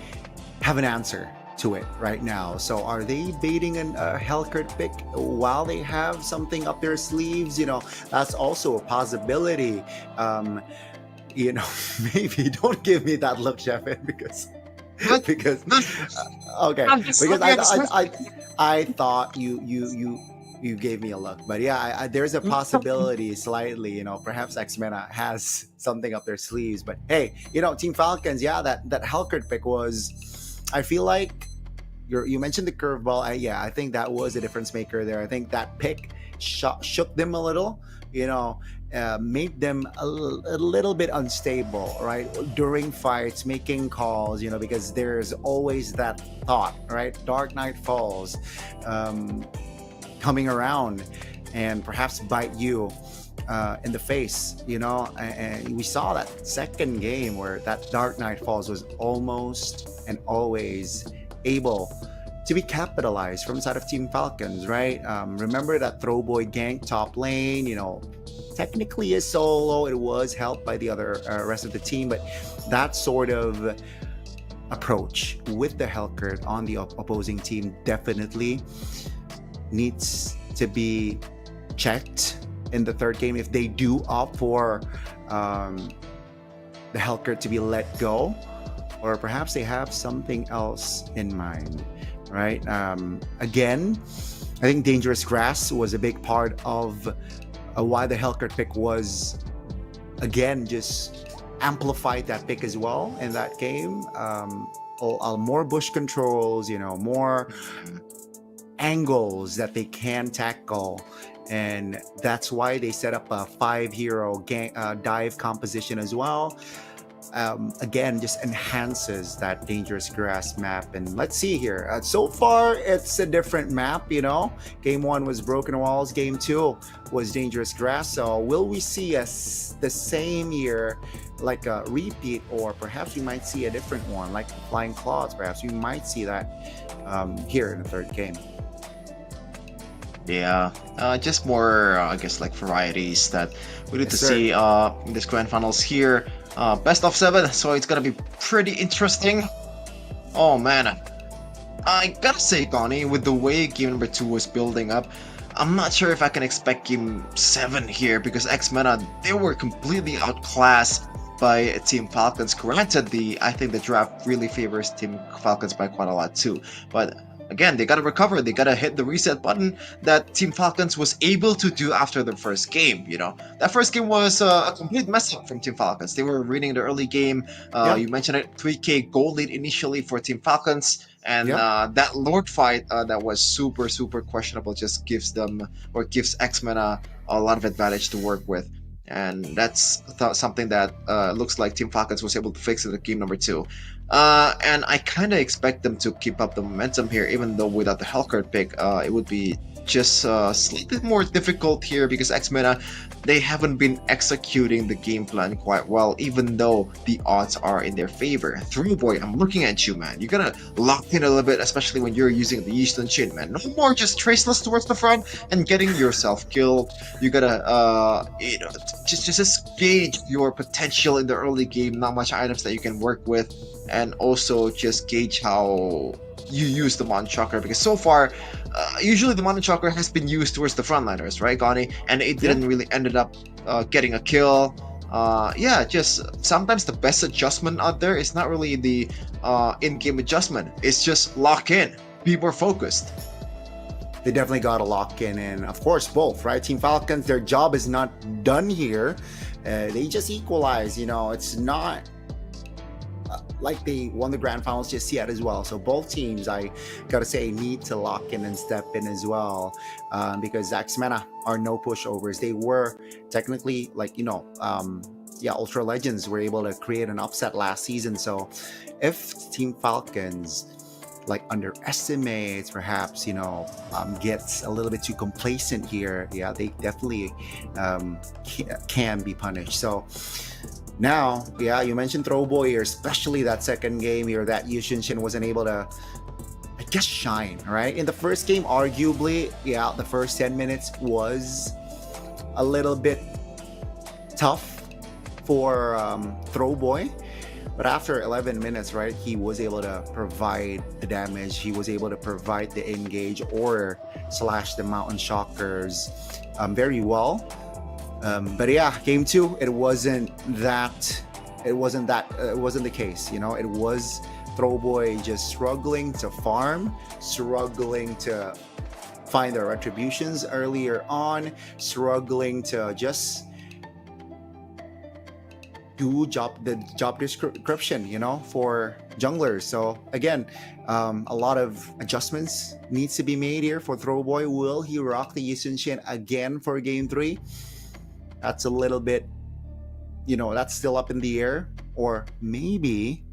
have an answer to it right now? So are they baiting a Hellcurt pick while they have something up their sleeves? That's also a possibility. Maybe don't give me that look, Shefin, because okay, because I thought you gave me a look, but yeah, there's a possibility slightly, perhaps X-MENA has something up their sleeves. But hey, Team Falcons, yeah, that Hellcurt pick was, I feel like you mentioned the curveball. I think that was a difference maker there. I think that pick shook them a little, made them a little bit unstable, right? During fights, making calls, because there's always that thought, right? Dark Knight Falls coming around and perhaps bite you in the face, and we saw that second game where that Dark Knight Falls was almost and always able to be capitalized from the side of Team Falcons, right? Remember that throwboy gank top lane, technically a solo. It was helped by the other rest of the team, but that sort of approach with the Hellcurt on the opposing team definitely needs to be checked in the third game if they do opt for the Hellcurt to be let go, or perhaps they have something else in mind, right? Again, I think Dangerous Grass was a big part of why the Hellcurt pick was, again, just amplified that pick as well in that game. More bush controls, more angles that they can tackle, and that's why they set up a 5-hero dive composition as well. Again, just enhances that Dangerous Grass map. And let's see here, so far it's a different map. Game 1 was Broken Walls, Game 2 was Dangerous Grass. So will we see the same year, like a repeat, or perhaps we might see a different one like Flying Claws? Perhaps we might see that here in the third game. Yeah, just more, I guess, like varieties that we need to see in this grand finals here. Best of 7, so it's gonna be pretty interesting. Oh man, I gotta say, Connie, with the way game number 2 was building up, I'm not sure if I can expect game 7 here, because MPL MENA, they were completely outclassed by Team Falcons. Granted, I think the draft really favors Team Falcons by quite a lot too, but again, they gotta recover. They gotta hit the reset button that Team Falcons was able to do after the first game. That first game was a complete mess up from Team Falcons. They were winning the early game. You mentioned it, 3K gold lead initially for Team Falcons, and that Lord fight that was super questionable just gives MPL MENA a lot of advantage to work with. And that's something that looks like Team Falcons was able to fix in the game number 2. And I kind of expect them to keep up the momentum here, even though without the Hellcurt pick, it would be just slightly more difficult here, because MPL MENA, they haven't been executing the game plan quite well, even though the odds are in their favor. Throwboy, I'm looking at you, man. You gotta lock in a little bit, especially when you're using the Eastern Chain, man. No more just traceless towards the front and getting yourself killed. You gotta, just gauge your potential in the early game. Not much items that you can work with, and also just gauge how you use the Mon Chakra, because so far, usually the Mon Chakra has been used towards the frontliners, right, Connie? And it didn't really ended up getting a kill. Just sometimes the best adjustment out there is not really the in-game adjustment. It's just lock in, be more focused. They definitely got to lock in, and of course both, right? Team Falcons, their job is not done here. They just equalize. It's not like they won the grand finals just yet as well. So both teams, I gotta say, need to lock in and step in as well, because MPL MENA are no pushovers. They were technically Ultra Legends were able to create an upset last season. So if Team Falcons underestimates, perhaps gets a little bit too complacent here, they definitely can be punished. So now, you mentioned Throwboy here, especially that second game here that Yushin wasn't able to, I guess, shine, right? In the first game, arguably, the first 10 minutes was a little bit tough for Throwboy. But after 11 minutes, right, he was able to provide the damage. He was able to provide the engage or slash the Mountain Shockers very well. But game 2, it wasn't the case. It was Throwboy just struggling to farm, struggling to find their retributions earlier on, struggling to just do the job description, for junglers. So again, a lot of adjustments needs to be made here for Throwboy. Will he rock the Yushin again for game 3? That's a little bit, that's still up in the air. Or maybe,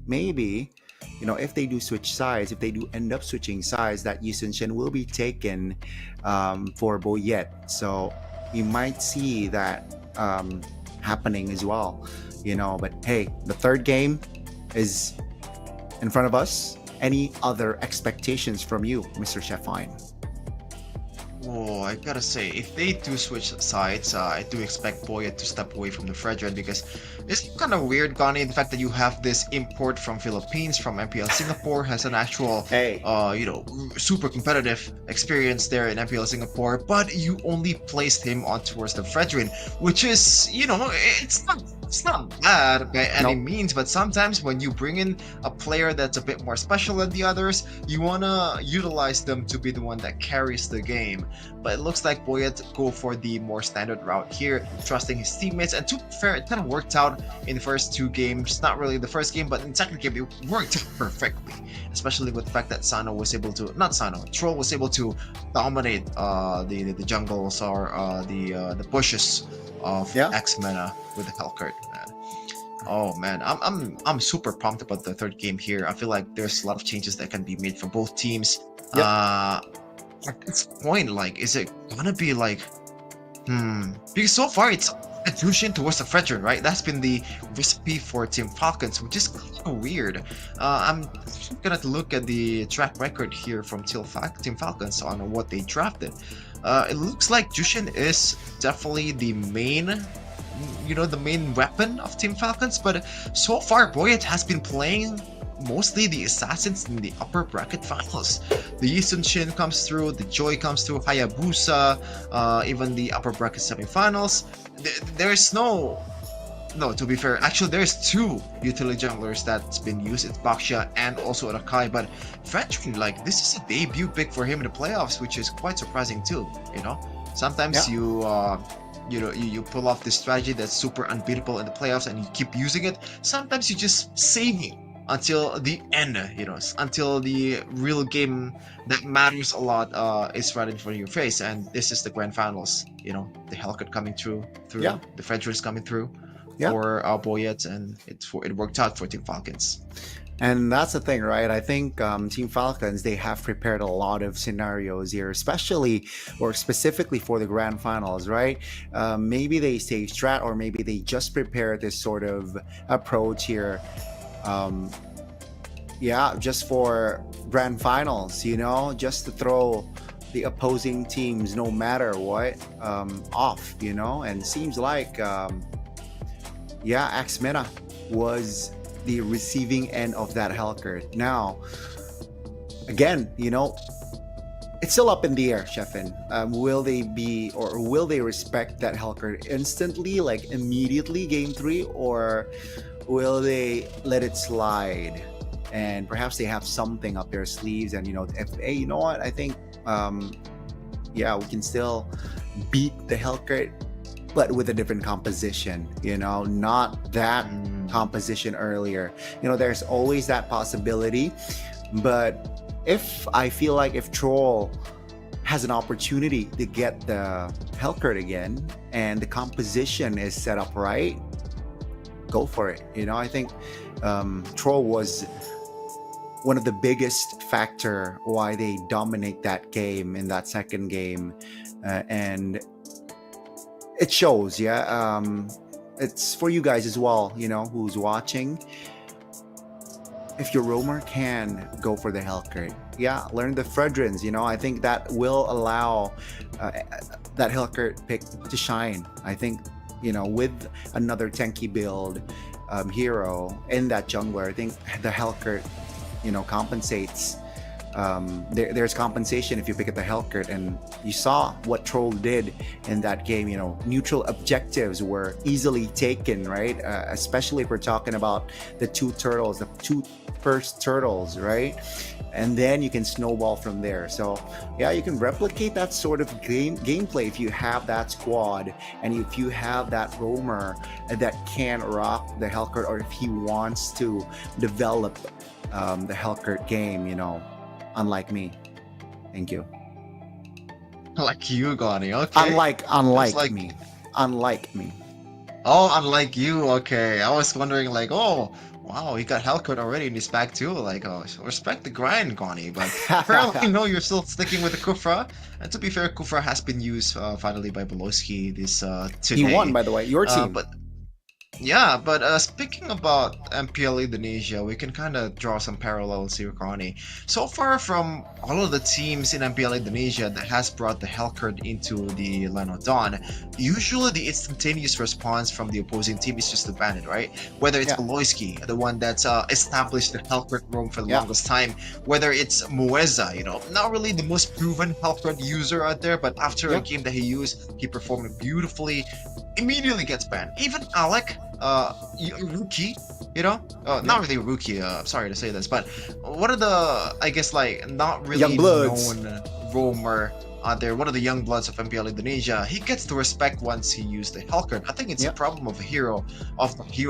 if they do switch sides, if they do end up switching sides, that Yushin will be taken for Boyet. So you might see that happening as well, But hey, the third game is in front of us, any other expectations from you, Mr. Sheffine? Oh, I gotta say, if they do switch sides, I do expect Boyet to step away from the Fredred because it's kind of weird, Gani, the fact that you have this import from Philippines, from MPL Singapore, has an actual, super competitive experience there in MPL Singapore, but you only placed him on towards the Fredred, which is, it's not bad by any means, but sometimes when you bring in a player that's a bit more special than the others, you wanna utilize them to be the one that carries the game. But it looks like Boyet go for the more standard route here, trusting his teammates, and to be fair, it kind of worked out in the first 2 games. Not really the first game, but in the second game, it worked out perfectly, especially with the fact that Troll was able to dominate the jungles or the bushes of X-MENA with the Hellcurt, man. Oh man, I'm super pumped about the 3rd game here. I feel like there's a lot of changes that can be made for both teams. At this point, like, is it gonna be like, because so far it's Jushin towards the Fredred, right? That's been the recipe for Team Falcons, which is kind of weird. I'm gonna look at the track record here from Team Falcons on what they drafted. It looks like Jushin is definitely the main weapon of Team Falcons, but so far Boyet has been playing mostly the assassins in the upper bracket finals. The Yisun Shin comes through, the Joy comes through, Hayabusa, even the upper bracket semifinals. There's to be fair, actually there's 2 utility junglers that's been used. It's Baksha and also Rakai, but Fredrin, like, this is a debut pick for him in the playoffs, which is quite surprising too, Sometimes you pull off this strategy that's super unbeatable in the playoffs and you keep using it. Sometimes you just save it until the end, until the real game that matters a lot is right in front of your face. And this is the grand finals, the Hellcurt coming through, the Fredreds coming through for Boyet, and it worked out for Team Falcons. And that's the thing, right? I think Team Falcons, they have prepared a lot of scenarios here, especially or specifically for the grand finals, right? Maybe they save strat, or maybe they just prepare this sort of approach here. Just for grand finals, just to throw the opposing teams, no matter what, off, and seems like X-MENA was the receiving end of that Hellcurt. Now, again, it's still up in the air, Sheffin. Will they respect that Hellcurt instantly, like immediately, game 3, or will they let it slide? And perhaps they have something up their sleeves, and I think we can still beat the Hellcurt, but with a different composition, not that composition earlier. There's always that possibility. But if Troll has an opportunity to get the Hellcurt again and the composition is set up right, go for it. I think Troll was one of the biggest factor why they dominate that game in that second game, and it shows. It's for you guys as well, who's watching. If your roamer can go for the Hellcurt, learn the Fredrins. I think that will allow that Hellcurt pick to shine. I think with another tanky build hero in that jungler, I think the Hellcurt compensates. There's compensation if you pick up the Hellcurt, and you saw what Troll did in that game. Neutral objectives were easily taken, right? Especially if we're talking about the 2 turtles, the 2 first turtles, right? And then you can snowball from there. So you can replicate that sort of gameplay if you have that squad, and if you have that roamer that can rock the Hellcurt, or if he wants to develop the Hellcurt game, unlike me. Thank you. Like you, Gani. Okay. Unlike me. Unlike me. Oh, unlike you. Okay. I was wondering, like, oh, wow, he got Hellcurt already in his bag too. Like, oh, respect the grind, Gani. But apparently, no, you're still sticking with the Kufra. And to be fair, Kufra has been used finally by Bolowski this today. He won, by the way. Your team. But Yeah, but speaking about MPL Indonesia, we can kind of draw some parallels here, Connie. So far from all of the teams in MPL Indonesia that has brought the Hellcurt into the Lano Dawn, usually the instantaneous response from the opposing team is just to ban it, right? Whether it's Aloyski, the one that's established the Hellcurt roam for the longest time, whether it's Mueza, not really the most proven Hellcurt user out there, but after a game that he used, he performed beautifully, immediately gets banned. Even Alec, a rookie, not really a rookie, sorry to say this, but one of the, I guess, like, not really Young bloods. known roamer out there, one of the young bloods of MPL Indonesia, he gets the respect once he used the Hellcurt. I think it's a problem of the hero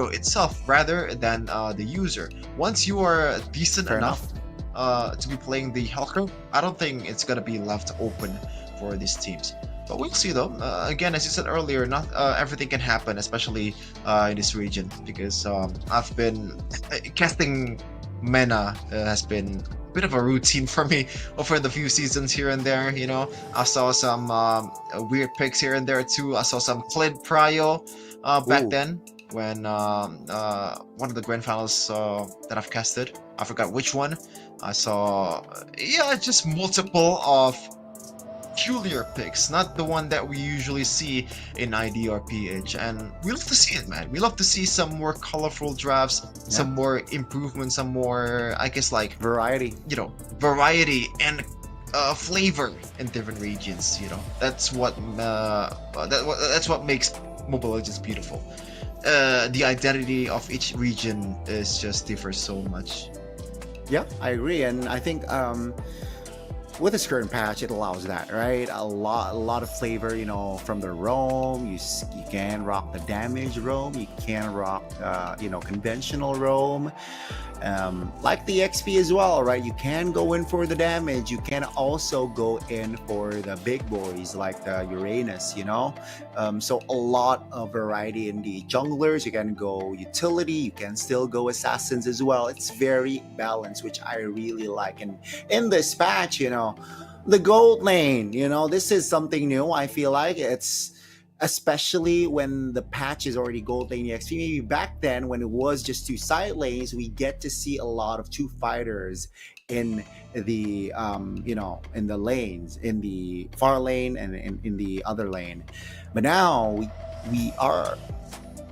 itself rather than the user. Once you are decent enough to be playing the Hellcurt, I don't think it's gonna be left open for these teams. But we'll see though. Again, as you said earlier, not everything can happen, especially in this region, because I've been casting MENA has been a bit of a routine for me over the few seasons here and there. I saw some weird picks here and there too. I saw some Clint Pryo back then when one of the grand finals that I've casted. I forgot which one. I saw just multiple of peculiar picks, not the one that we usually see in ID or PH, and we love to see it, man. We love to see some more colorful drafts, some more improvements, some more, I guess, like variety, variety and flavor in different regions. That's what that's what makes Mobile Legends beautiful. The identity of each region is just differs so much. Yeah, I agree, and I think with this current patch, it allows that, right? A lot of flavor, from the roam. You can rock the damage roam. You can rock, conventional roam. Like the XP as well, right? You can go in for the damage. You can also go in for the big boys like the Uranus, So a lot of variety in the junglers. You can go utility. You can still go assassins as well. It's very balanced, which I really like. And in this patch, the gold lane, this is something new. I feel like it's, especially when the patch is already gold lane EXP. Maybe back then when it was just two side lanes, we get to see a lot of two fighters in the in the lanes, in the far lane and in the other lane. But now we are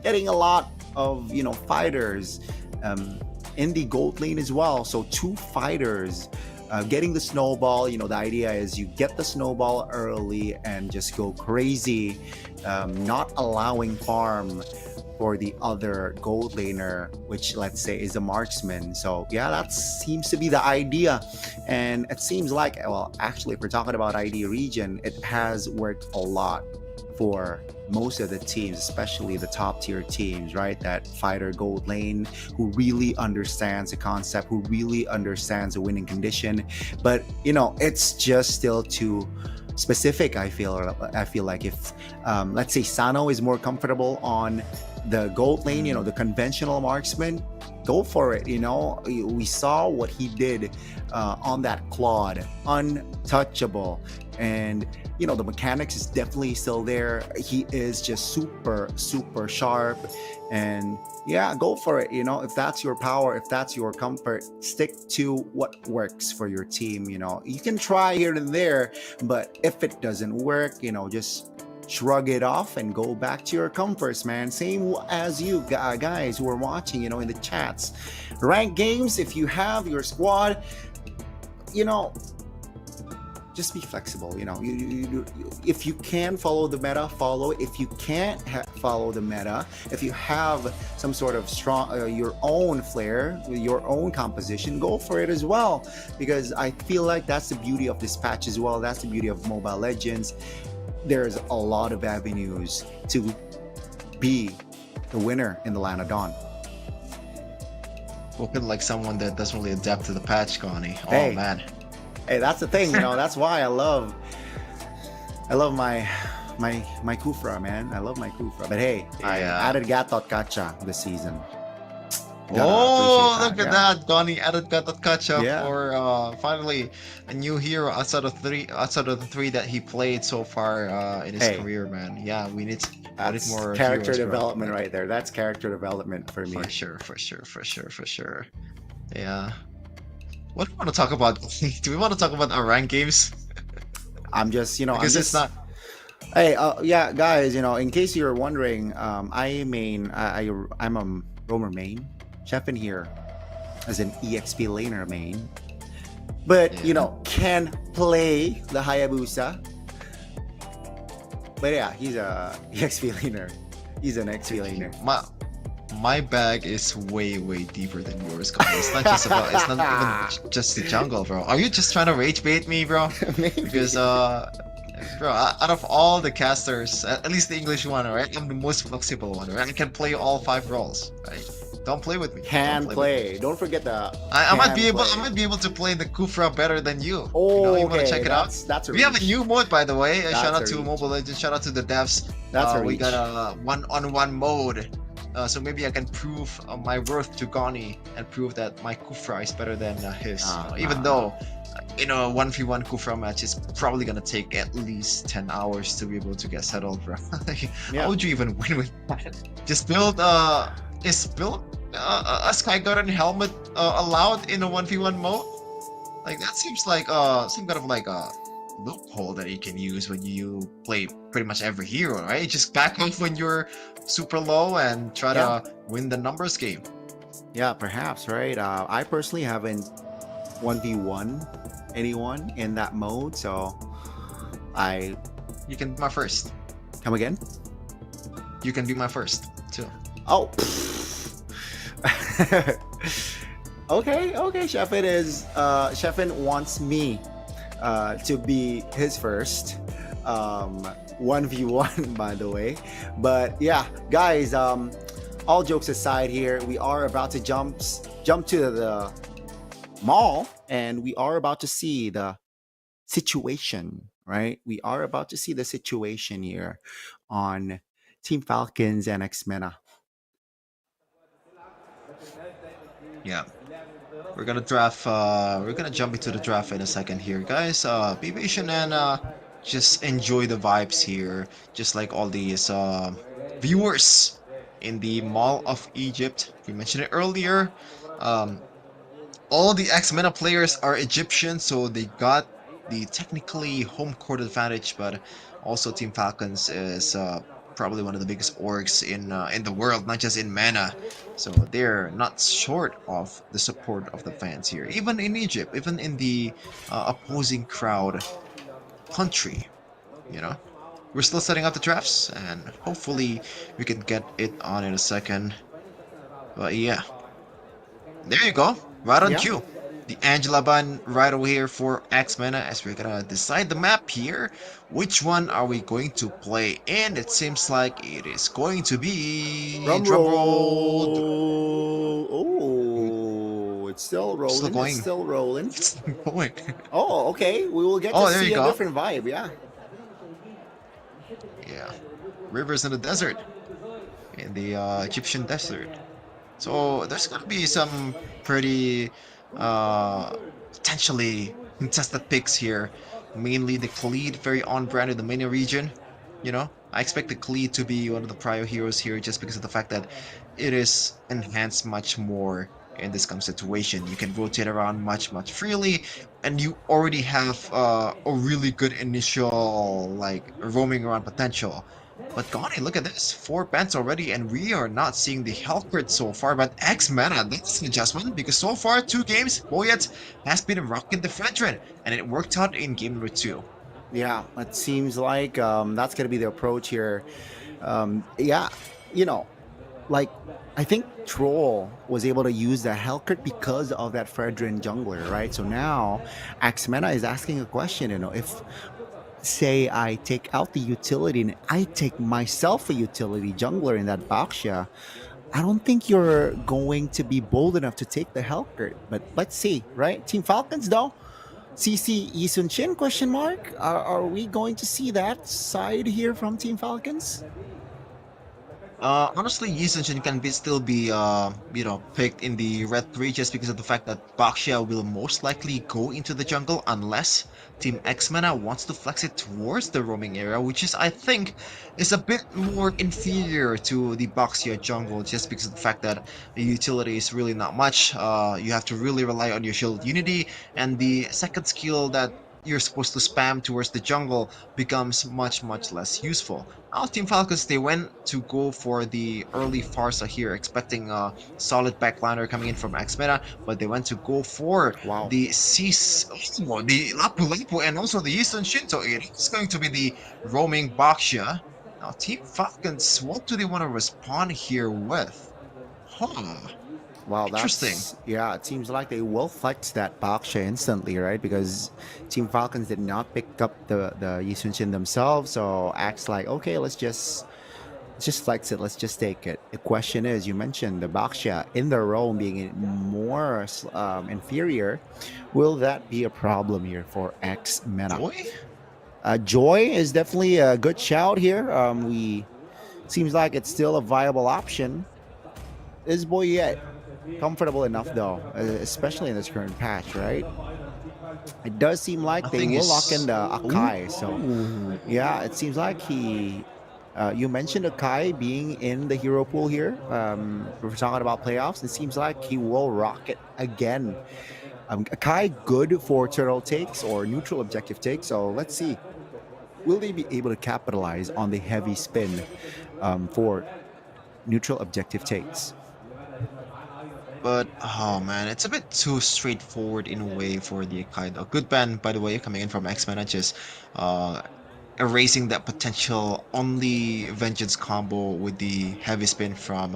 getting a lot of fighters in the gold lane as well. So two fighters getting the snowball. The idea is you get the snowball early and just go crazy, not allowing farm for the other gold laner, which let's say is a marksman. So yeah, that seems to be the idea. And it seems like, well, actually, if we're talking about ID region, it has worked a lot for most of the teams, especially the top tier teams, right? That fighter gold lane who really understands the concept, who really understands the winning condition. But it's just still too specific. I feel like if let's say Sano is more comfortable on the gold lane, the conventional marksman, go for it. We saw what he did on that Claude, untouchable. And the mechanics is definitely still there. He is just super sharp. And yeah, go for it. If that's your power, if that's your comfort, stick to what works for your team. You can try here and there, but if it doesn't work, just shrug it off and go back to your comforts, man. Same as you guys who are watching, in the chats. Ranked games, if you have your squad, just be flexible. You if you can follow the meta, follow it. If you can't follow the meta, if you have some sort of strong your own flair, your own composition, go for it as well, because I feel like that's the beauty of this patch as well. That's the beauty of Mobile Legends. There's a lot of avenues to be the winner in the Land of Dawn. Looking like someone that doesn't really adapt to the patch, Connie. Hey. Oh man. Hey, that's the thing, that's why I love my Kufra, man. I love my Kufra. But hey, I added Gatot Kacha this season. Oh, appreciate look at yeah. that! Donnie added got the catch up Yeah. for finally a new hero outside of the three that he played so far in his Hey. career, man. Yeah, we need That's more character heroes, bro. development right there. That's character development for me. For sure. Yeah. What do we want to talk about? Do we want to talk about our rank games? I'm just, Because I'm it's just, not. Hey, yeah, guys, in case you're wondering, I'm a roamer main. Chef in here as an EXP laner main. But, can play the Hayabusa. But yeah, he's a EXP laner. He's an XP laner. My bag is way deeper than yours, guys. It's not just about. It's not even just the jungle, bro. Are you just trying to rage bait me, bro? Because bro, out of all the casters, at least the English one, right? I'm the most flexible one, right? I can play all 5 roles, right? Don't play with me. Can play. Don't forget the. I might be able to play the Kufra better than you. Oh, you want to check it out? That's a we have a new mode, by the way. Shout out to reach. Mobile Legends. Shout out to the devs. That's a we reach. got a one-on-one mode. So maybe I can prove my worth to Gani and prove that my Kufra is better than his. Even though, in a 1v1 Kufra match, it's probably gonna take at least 10 hours to be able to get settled, bro. How would you even win with that? Just build a Sky Garden helmet allowed in a 1v1 mode? Like that seems like some kind of like a loophole that you can use when you play pretty much every hero, right? Just back off when you're super low and try to win the numbers game. Yeah, perhaps, right? I personally haven't 1v1 anyone in that mode, so You can be my first. Come again? You can be my first, too. Oh. okay, Sheffin wants me to be his first 1v1 by the way. But yeah, guys, all jokes aside here, we are about to jump to the mall and we are about to see the situation, right? We are about to see the situation here on Team Falcons and MENA. Yeah. We're gonna draft, we're gonna jump into the draft in a second here, guys. Be patient and just enjoy the vibes here, just like all these viewers in the Mall of Egypt. We mentioned it earlier. All the MENA players are Egyptian, so they got the technically home court advantage, but also Team Falcons is probably one of the biggest orgs in the world, not just in MENA. So they're not short of the support of the fans here, even in Egypt, even in the opposing crowd country. We're still setting up the drafts, and hopefully we can get it on in a second. But yeah, there you go, right on cue. The Angela button right over here for MENA, as we're gonna decide the map here. Which one are we going to play in? It seems like it is going to be drum roll. Oh, it's still rolling. It's still rolling. It's going. Oh, okay. We will get to see a different vibe. Yeah. Rivers in the desert, in the Egyptian desert. So there's gonna be some pretty potentially contested picks here. Mainly the Khalid, very on brand in the MENA region. I expect the Khalid to be one of the prior heroes here just because of the fact that it is enhanced much more in this kind of situation. You can rotate around much freely, and you already have a really good initial roaming around potential. But Gani, look at this, 4 bans already, and we are not seeing the health crit so far. But MENA, that's an adjustment, because so far 2 games, Boyet has been rocking the Fredrin, and it worked out in game number 2. Yeah, it seems like that's gonna be the approach here. I think Troll was able to use the Hellcrit because of that Fredrin jungler, right? So now MENA is asking a question, if say I take out the utility and I take myself a utility jungler in that Baksha, I don't think you're going to be bold enough to take the Hellcrit. But let's see, right? Team Falcons though, CC Yisun Chin question mark. Are we going to see that side here from Team Falcons? Honestly, Yisun can still be, picked in the red 3 just because of the fact that Baxia will most likely go into the jungle unless Team X-Mena wants to flex it towards the roaming area, which is, I think, is a bit more inferior to the Baxia jungle just because of the fact that the utility is really not much. You have to really rely on your shield unity, and the second skill that you're supposed to spam towards the jungle becomes much less useful. Now, Team Falcons, they went to go for the early Farsa here, expecting a solid backliner coming in from X-Meta, but they went to go for the the Lapu Lapu, and also the Eastern Shinto. It's going to be the roaming Baxia. Now, Team Falcons, what do they want to respond here with? Huh. Wow, Interesting. yeah, it seems like they will flex that Baksha instantly, right? Because Team Falcons did not pick up the Yisun themselves, so acts like, okay, let's just flex it, let's just take it. The question is, you mentioned the Baksha in their own being more inferior. Will that be a problem here for X Mena? Joy is definitely a good shout here. Seems like it's still a viable option. Is Boyet comfortable enough though, especially in this current patch, right? It does seem like they will lock in the Akai. So yeah, it seems like you mentioned Akai being in the hero pool here. We're talking about playoffs. It seems like he will rock it again. Akai good for turtle takes or neutral objective takes. So let's see, will they be able to capitalize on the heavy spin for neutral objective takes? But, oh man, it's a bit too straightforward in a way for the Akai. A good ban, by the way, coming in from X-Men, just erasing that potential only Vengeance combo with the heavy spin from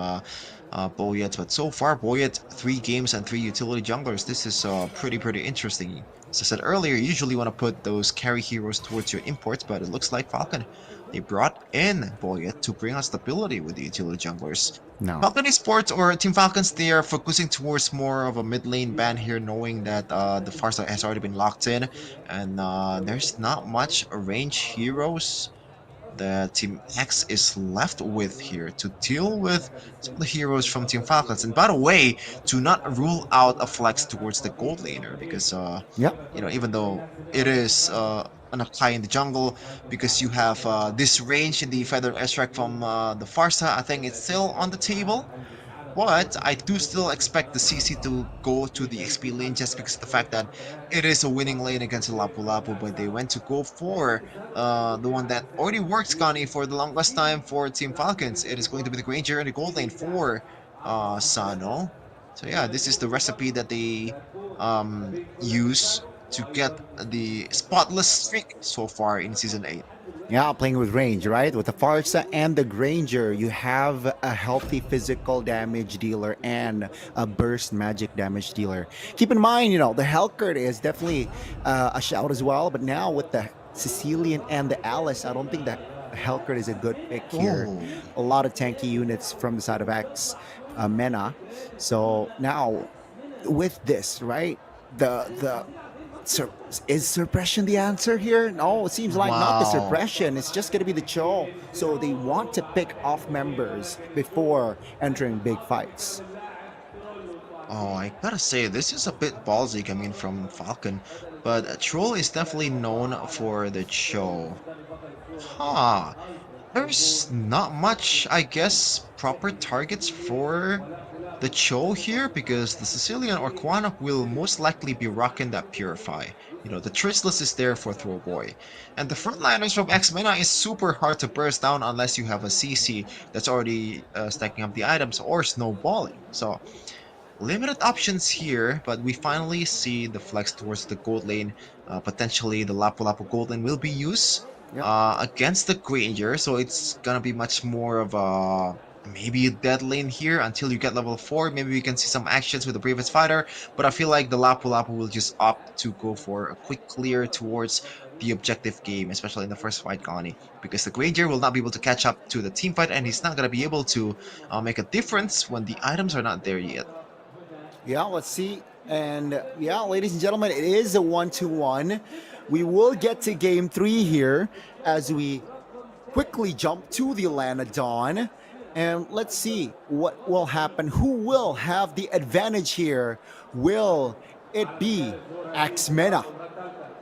Boyet. But so far, Boyet, 3 games and 3 utility junglers. This is pretty interesting. As I said earlier, you usually want to put those carry heroes towards your imports, but it looks like Falcon, they brought in Boyet to bring us stability with the utility junglers. No. Falcon Esports or Team Falcons, they are focusing towards more of a mid lane ban here, knowing that the Farsight has already been locked in, and there's not much range heroes that Team X is left with here to deal with some of the heroes from Team Falcons. And by the way, to not rule out a flex towards the gold laner, because even though it is an Akai in the jungle, because you have this range in the Feather Extract from the Farsa, I think it's still on the table. But I do still expect the CC to go to the XP lane just because of the fact that it is a winning lane against the Lapu Lapu, but they went to go for the one that already works, Connie, for the longest time for Team Falcons. It is going to be the Granger in the gold lane for Sano. So yeah, this is the recipe that they use to get the spotless streak so far in Season 8. Yeah, playing with range, right? With the Farsa and the Granger, you have a healthy physical damage dealer and a burst magic damage dealer. Keep in mind, the Helcurt is definitely a shout as well, but now with the Sicilian and the Alice, I don't think that Helcurt is a good pick here. A lot of tanky units from the side of X Mena. So now, with this, right? Is suppression the answer here? No, it seems like not the suppression. It's just going to be the Cho. So they want to pick off members before entering big fights. Oh, I gotta say, this is a bit ballsy coming from Falcon, but Troll is definitely known for the Cho. Huh. There's not much, I guess, proper targets for the Cho here, because the Sicilian or Quanok will most likely be rocking that Purify. The Tristless is there for Throwboy. And the frontliners from X-Mena is super hard to burst down unless you have a CC that's already stacking up the items or snowballing. So, limited options here, but we finally see the flex towards the gold lane. Potentially, the Lapu Lapu gold lane will be used against the Granger, so it's gonna be much more of a maybe a dead lane here until you get level 4. Maybe we can see some actions with the Bravest Fighter, but I feel like the Lapu Lapu will just opt to go for a quick clear towards the objective game, especially in the first fight, Connie, because the Granger will not be able to catch up to the team fight, and he's not going to be able to make a difference when the items are not there yet. Yeah, let's see. And yeah, ladies and gentlemen, it is a 1-1. We will get to game 3 here as we quickly jump to the Atlanta Dawn. And let's see what will happen. Who will have the advantage here? Will it be MENA?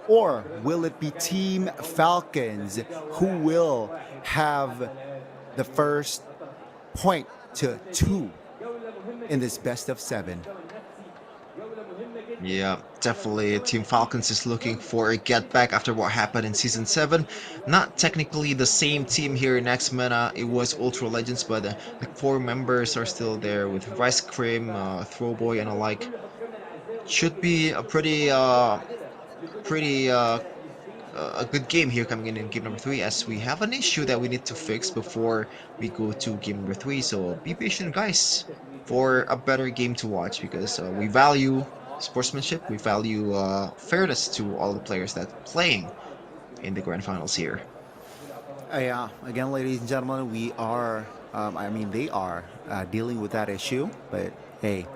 Or will it be Team Falcons who will have the first point to 2 in this best of 7? Yeah, definitely. Team Falcons is looking for a get back after what happened in Season 7. Not technically the same team here in MENA. It was Ultra Legends, but the core members are still there with Rice Cream, Throwboy, and alike. Should be a pretty a good game here coming in game number 3, as we have an issue that we need to fix before we go to game number 3. So be patient, guys, for a better game to watch, because we value sportsmanship, we value fairness to all the players that playing in the grand finals here. Yeah, again, ladies and gentlemen, we are, they are dealing with that issue, but hey,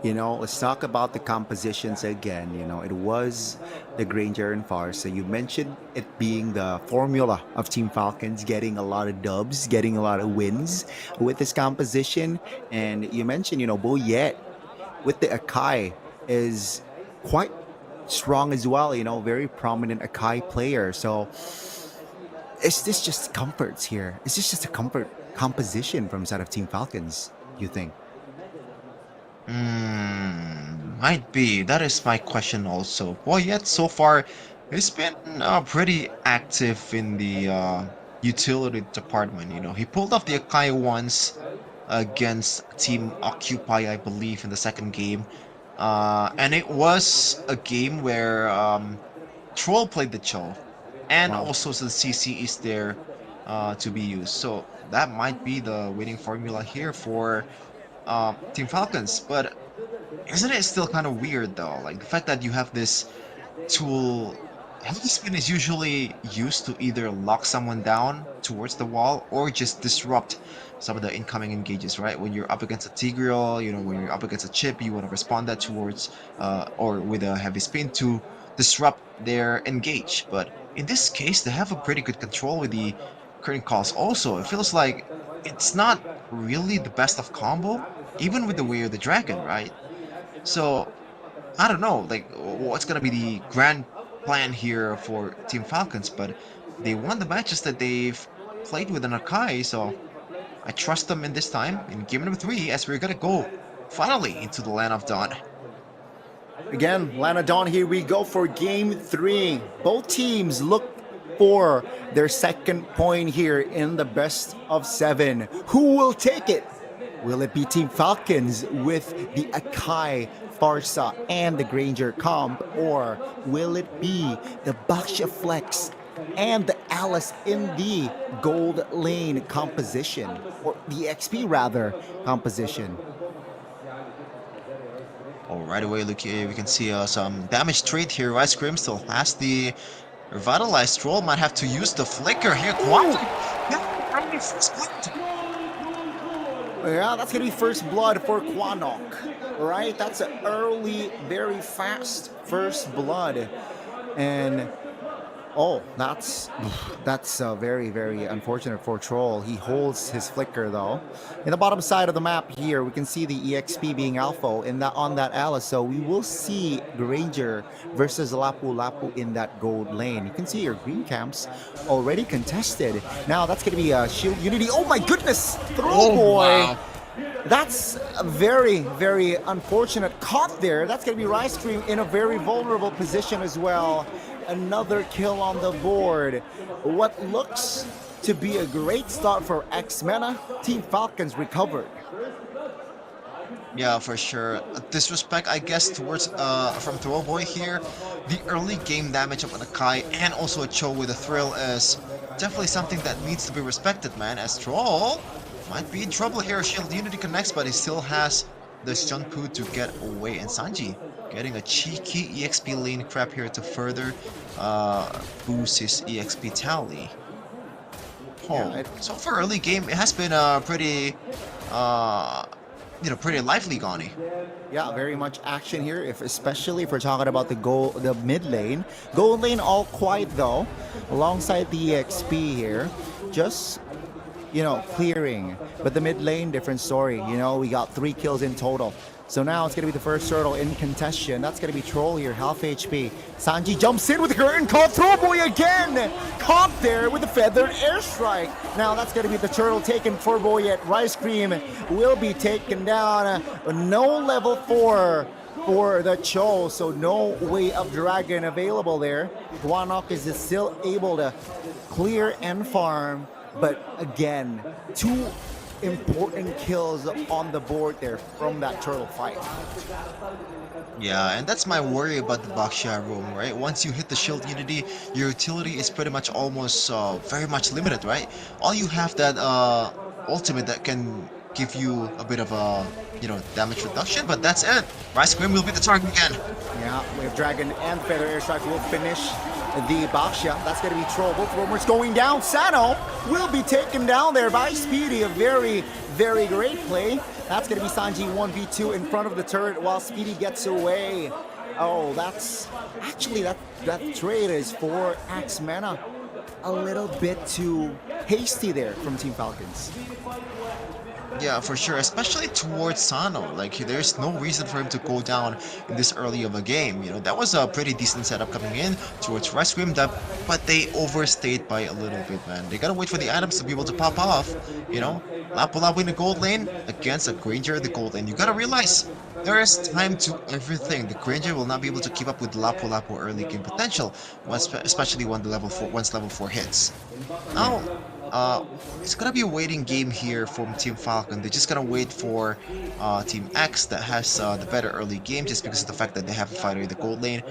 let's talk about the compositions again. It was the Granger and Farsa. You mentioned it being the formula of Team Falcons, getting a lot of dubs, getting a lot of wins with this composition. And you mentioned, Boyet with the Akai is quite strong as well, very prominent Akai player. So is this just comforts here? Is this just a comfort composition from side of Team Falcons, you think? Might be. That is my question also. Boyet so far has been pretty active in the utility department. He pulled off the Akai once against Team Occupy, I believe, in the second game. And it was a game where Troll played the Cho, and also the CC is there to be used. So that might be the winning formula here for Team Falcons. But isn't it still kind of weird though? Like the fact that you have this tool, heavy spin is usually used to either lock someone down towards the wall or just disrupt some of the incoming engages, right? When you're up against a Tigreal, when you're up against a chip, you want to respond that towards or with a heavy spin to disrupt their engage. But in this case, they have a pretty good control with the current calls. Also, it feels like it's not really the best of combo, even with the Way of the Dragon, right? So I don't know, like what's gonna be the grand plan here for Team Falcons, but they won the matches that they've played with an Akai, so I trust them in this time in game number 3, as we're gonna go finally into the Land of Dawn. Again, Land of Dawn, here we go for game 3. Both teams look for their second point here in the best of 7. Who will take it? Will it be Team Falcons with the Akai, Farsa, and the Granger comp? Or will it be the Baksha Flex and the Alice in the gold lane composition? Or the XP rather, composition? Oh, right away, look here, we can see some damage trade here. Ice Cream still has the revitalized Troll, might have to use the flicker here. Yeah, that's gonna be first blood for Quanok, right? That's an early, very fast first blood, and oh, that's very, very unfortunate for Troll. He holds his flicker though. In the bottom side of the map here, we can see the EXP being alpha on that Alice. So we will see Granger versus Lapu Lapu in that gold lane. You can see your green camps already contested. Now that's gonna be a Shield Unity. Oh my goodness! Throw boy! Wow. That's a very, very unfortunate caught there. That's gonna be Rice Cream in a very vulnerable position as well. Another kill on the board. What looks to be a great start for MENA. Team Falcons recovered. Yeah, for sure. Disrespect, I guess, towards from Throwboy here. The early game damage of an Akai and also a Cho with a Thrill is definitely something that needs to be respected, man. As Troll might be in trouble here. Shield Unity connects, but he still has the Shunpu to get away. And Sanji getting a cheeky EXP lane crap here to further boost his EXP tally. Oh, so for early game, it has been pretty, pretty lively, Gani. Yeah, very much action here. Especially if we're talking about the mid lane, gold lane all quiet though, alongside the EXP here. Just clearing. But the mid lane, different story. We got 3 kills in total. So now it's going to be the first turtle in contention. That's going to be Troll here, half HP. Sanji jumps in with the curtain call. Throw boy again. Caught there with the feathered airstrike. Now that's going to be the turtle taken for Boyet. Rice Cream will be taken down. No level 4 for the Cho, so no way of dragon available there. Guanok is still able to clear and farm, but again, 2 important kills on the board there from that turtle fight. Yeah, and that's my worry about the Baxia room, right? Once you hit the shield unity, your utility is pretty much almost very much limited, right? All you have that ultimate that can give you a bit of a damage reduction, but that's it. Rice Cream will be the target again. Yeah, Wave Dragon and Feather Airstrike will finish the Baxia. That's going to be Troll. Both rumors going down. Sano will be taken down there by Speedy. A very, very great play. That's going to be Sanji 1v2 in front of the turret while Speedy gets away. Oh, that's actually that trade is for Axe Mena. A little bit too hasty there from Team Falcons. Yeah, for sure, especially towards Sano. Like, there's no reason for him to go down in this early of a game. That was a pretty decent setup coming in towards Rice Cream, but they overstayed by a little bit, man. They gotta wait for the items to be able to pop off. Lapu-Lapu in the gold lane against a Granger in the gold lane. You gotta realize there is time to everything. The Granger will not be able to keep up with Lapu-Lapu early game potential, especially once level 4 hits. Now, it's gonna be a waiting game here from Team Falcon. They're just gonna wait for Team X that has the better early game, just because of the fact that they have a fighter in the gold lane,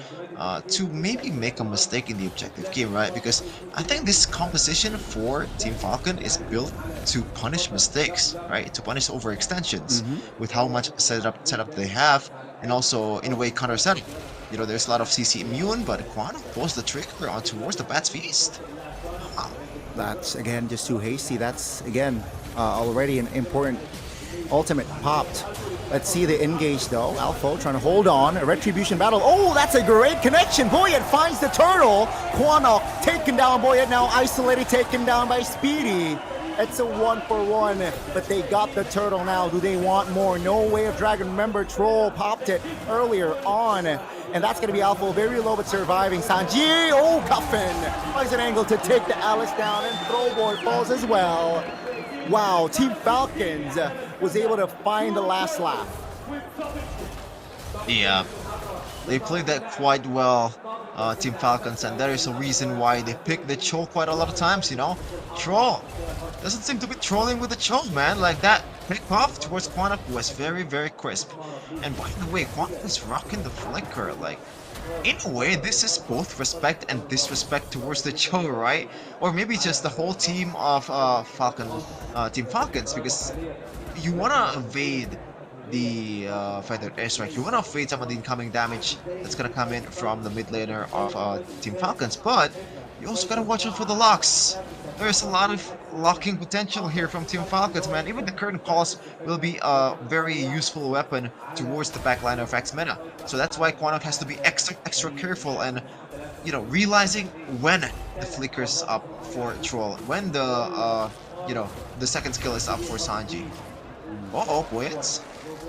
to maybe make a mistake in the objective game, right? Because I think this composition for Team Falcon is built to punish mistakes, right? To punish overextensions with how much setup they have, and also in a way counter setup. There's a lot of CC immune, but Quantum pulls the trigger on towards the Bat's Feast. That's again just too hasty. That's again already an important ultimate popped. Let's see the engage though. Alpha trying to hold on. A retribution battle. Oh, that's a great connection. Boyet finds the turtle. Quanok taken down. Boyet now isolated, taken down by Speedy. It's a 1-for-1, but they got the turtle now. Do they want more? No way of dragon. Remember, Troll popped it earlier on. And that's going to be Alpha, very low but surviving. Sanji, oh, Cuffin finds an angle to take the Alice down, and Throwboy falls as well. Wow, Team Falcons was able to find the last laugh. Yeah, they played that quite well, Team Falcons, and that is a reason why they picked the Cho quite a lot of times, Troll doesn't seem to be trolling with the Cho, man. Like, that pick off towards Quantum was very, very crisp. And by the way, Quantum is rocking the flicker. Like, in a way, this is both respect and disrespect towards the Cho, right? Or maybe just the whole team of Team Falcons, because you want to evade the feathered airstrike. You want to evade some of the incoming damage that's going to come in from the mid laner of Team Falcons, but you also got to watch out for the locks. There's a lot of locking potential here from Team Falcons, man. Even the curtain calls will be a very useful weapon towards the backline of Axe Mena. So that's why Quanok has to be extra careful and, realizing when the flicker's up for Troll, when the, the second skill is up for Sanji. Uh-oh, Boyets.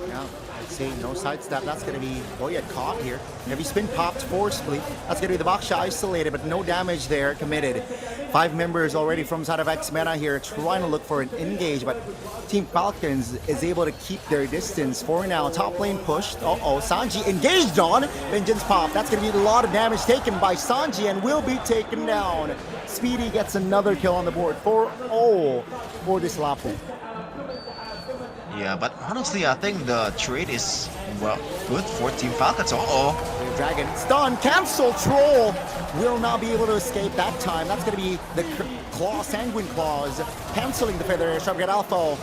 Yeah, let's see, no sidestep. That's going to be Boyet caught here. Heavy spin popped forcefully. That's going to be the Baxia isolated, but no damage there committed. 5 members already from side of Axe Mena here trying to look for an engage, but Team Falcons is able to keep their distance for now. Top lane pushed. Uh-oh, Sanji engaged on. Vengeance pop. That's going to be a lot of damage taken by Sanji and will be taken down. Speedy gets another kill on the board for this Lapu. Yeah, but honestly, I think the trade is, well, good for Team Falcons. Uh-oh. Dragon stun, cancel. Troll will not be able to escape that time. That's going to be the Sanguine Claws canceling the Feather Airstrike. Alpha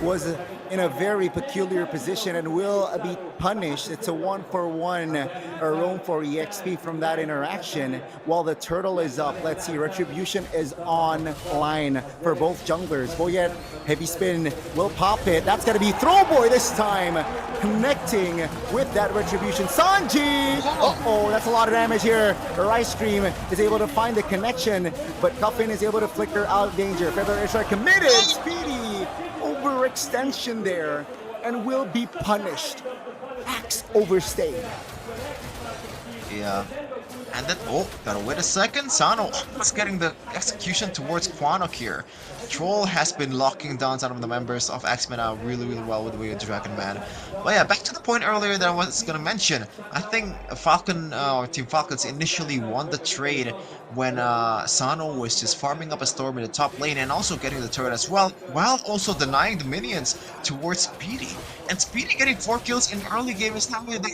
was in a very peculiar position and will be punished. It's a 1-for-1 roam for EXP from that interaction while the turtle is up. Let's see, Retribution is online for both junglers. Boyet, heavy spin, will pop it. That's going to be Throwboy this time, connecting with that Retribution. Sanji! Uh-oh, that's a lot of damage here. Ice Cream is able to find the connection, but Cuffin is able to flicker out of danger. Feather Airstrike committed! Speedy! Overextension there, and will be punished. Axe overstayed. Yeah. And then, gotta wait a second. Sano is getting the execution towards Quanok here. Troll has been locking down some of the members of X-MENA really well with the way of Dragon Man. But yeah, back to the point earlier that I was gonna mention. I think Falcon, or Team Falcons initially won the trade when Sano was just farming up a storm in the top lane and also getting the turret as well, while also denying the minions towards Speedy. And Speedy getting 4 kills in early game is not really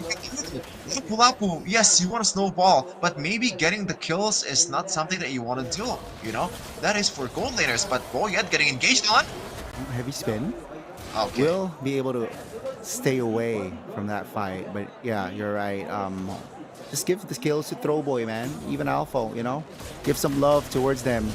Lapu, yes, you want to snowball, but maybe getting the kills is not something that you want to do, you know? That is for gold laners, but Boyet getting engaged on. Heavy spin. Okay. Will be able to stay away from that fight, but yeah, you're right. Just give the skills to Throwboy, man. Even Alpha, you know? Give some love towards them.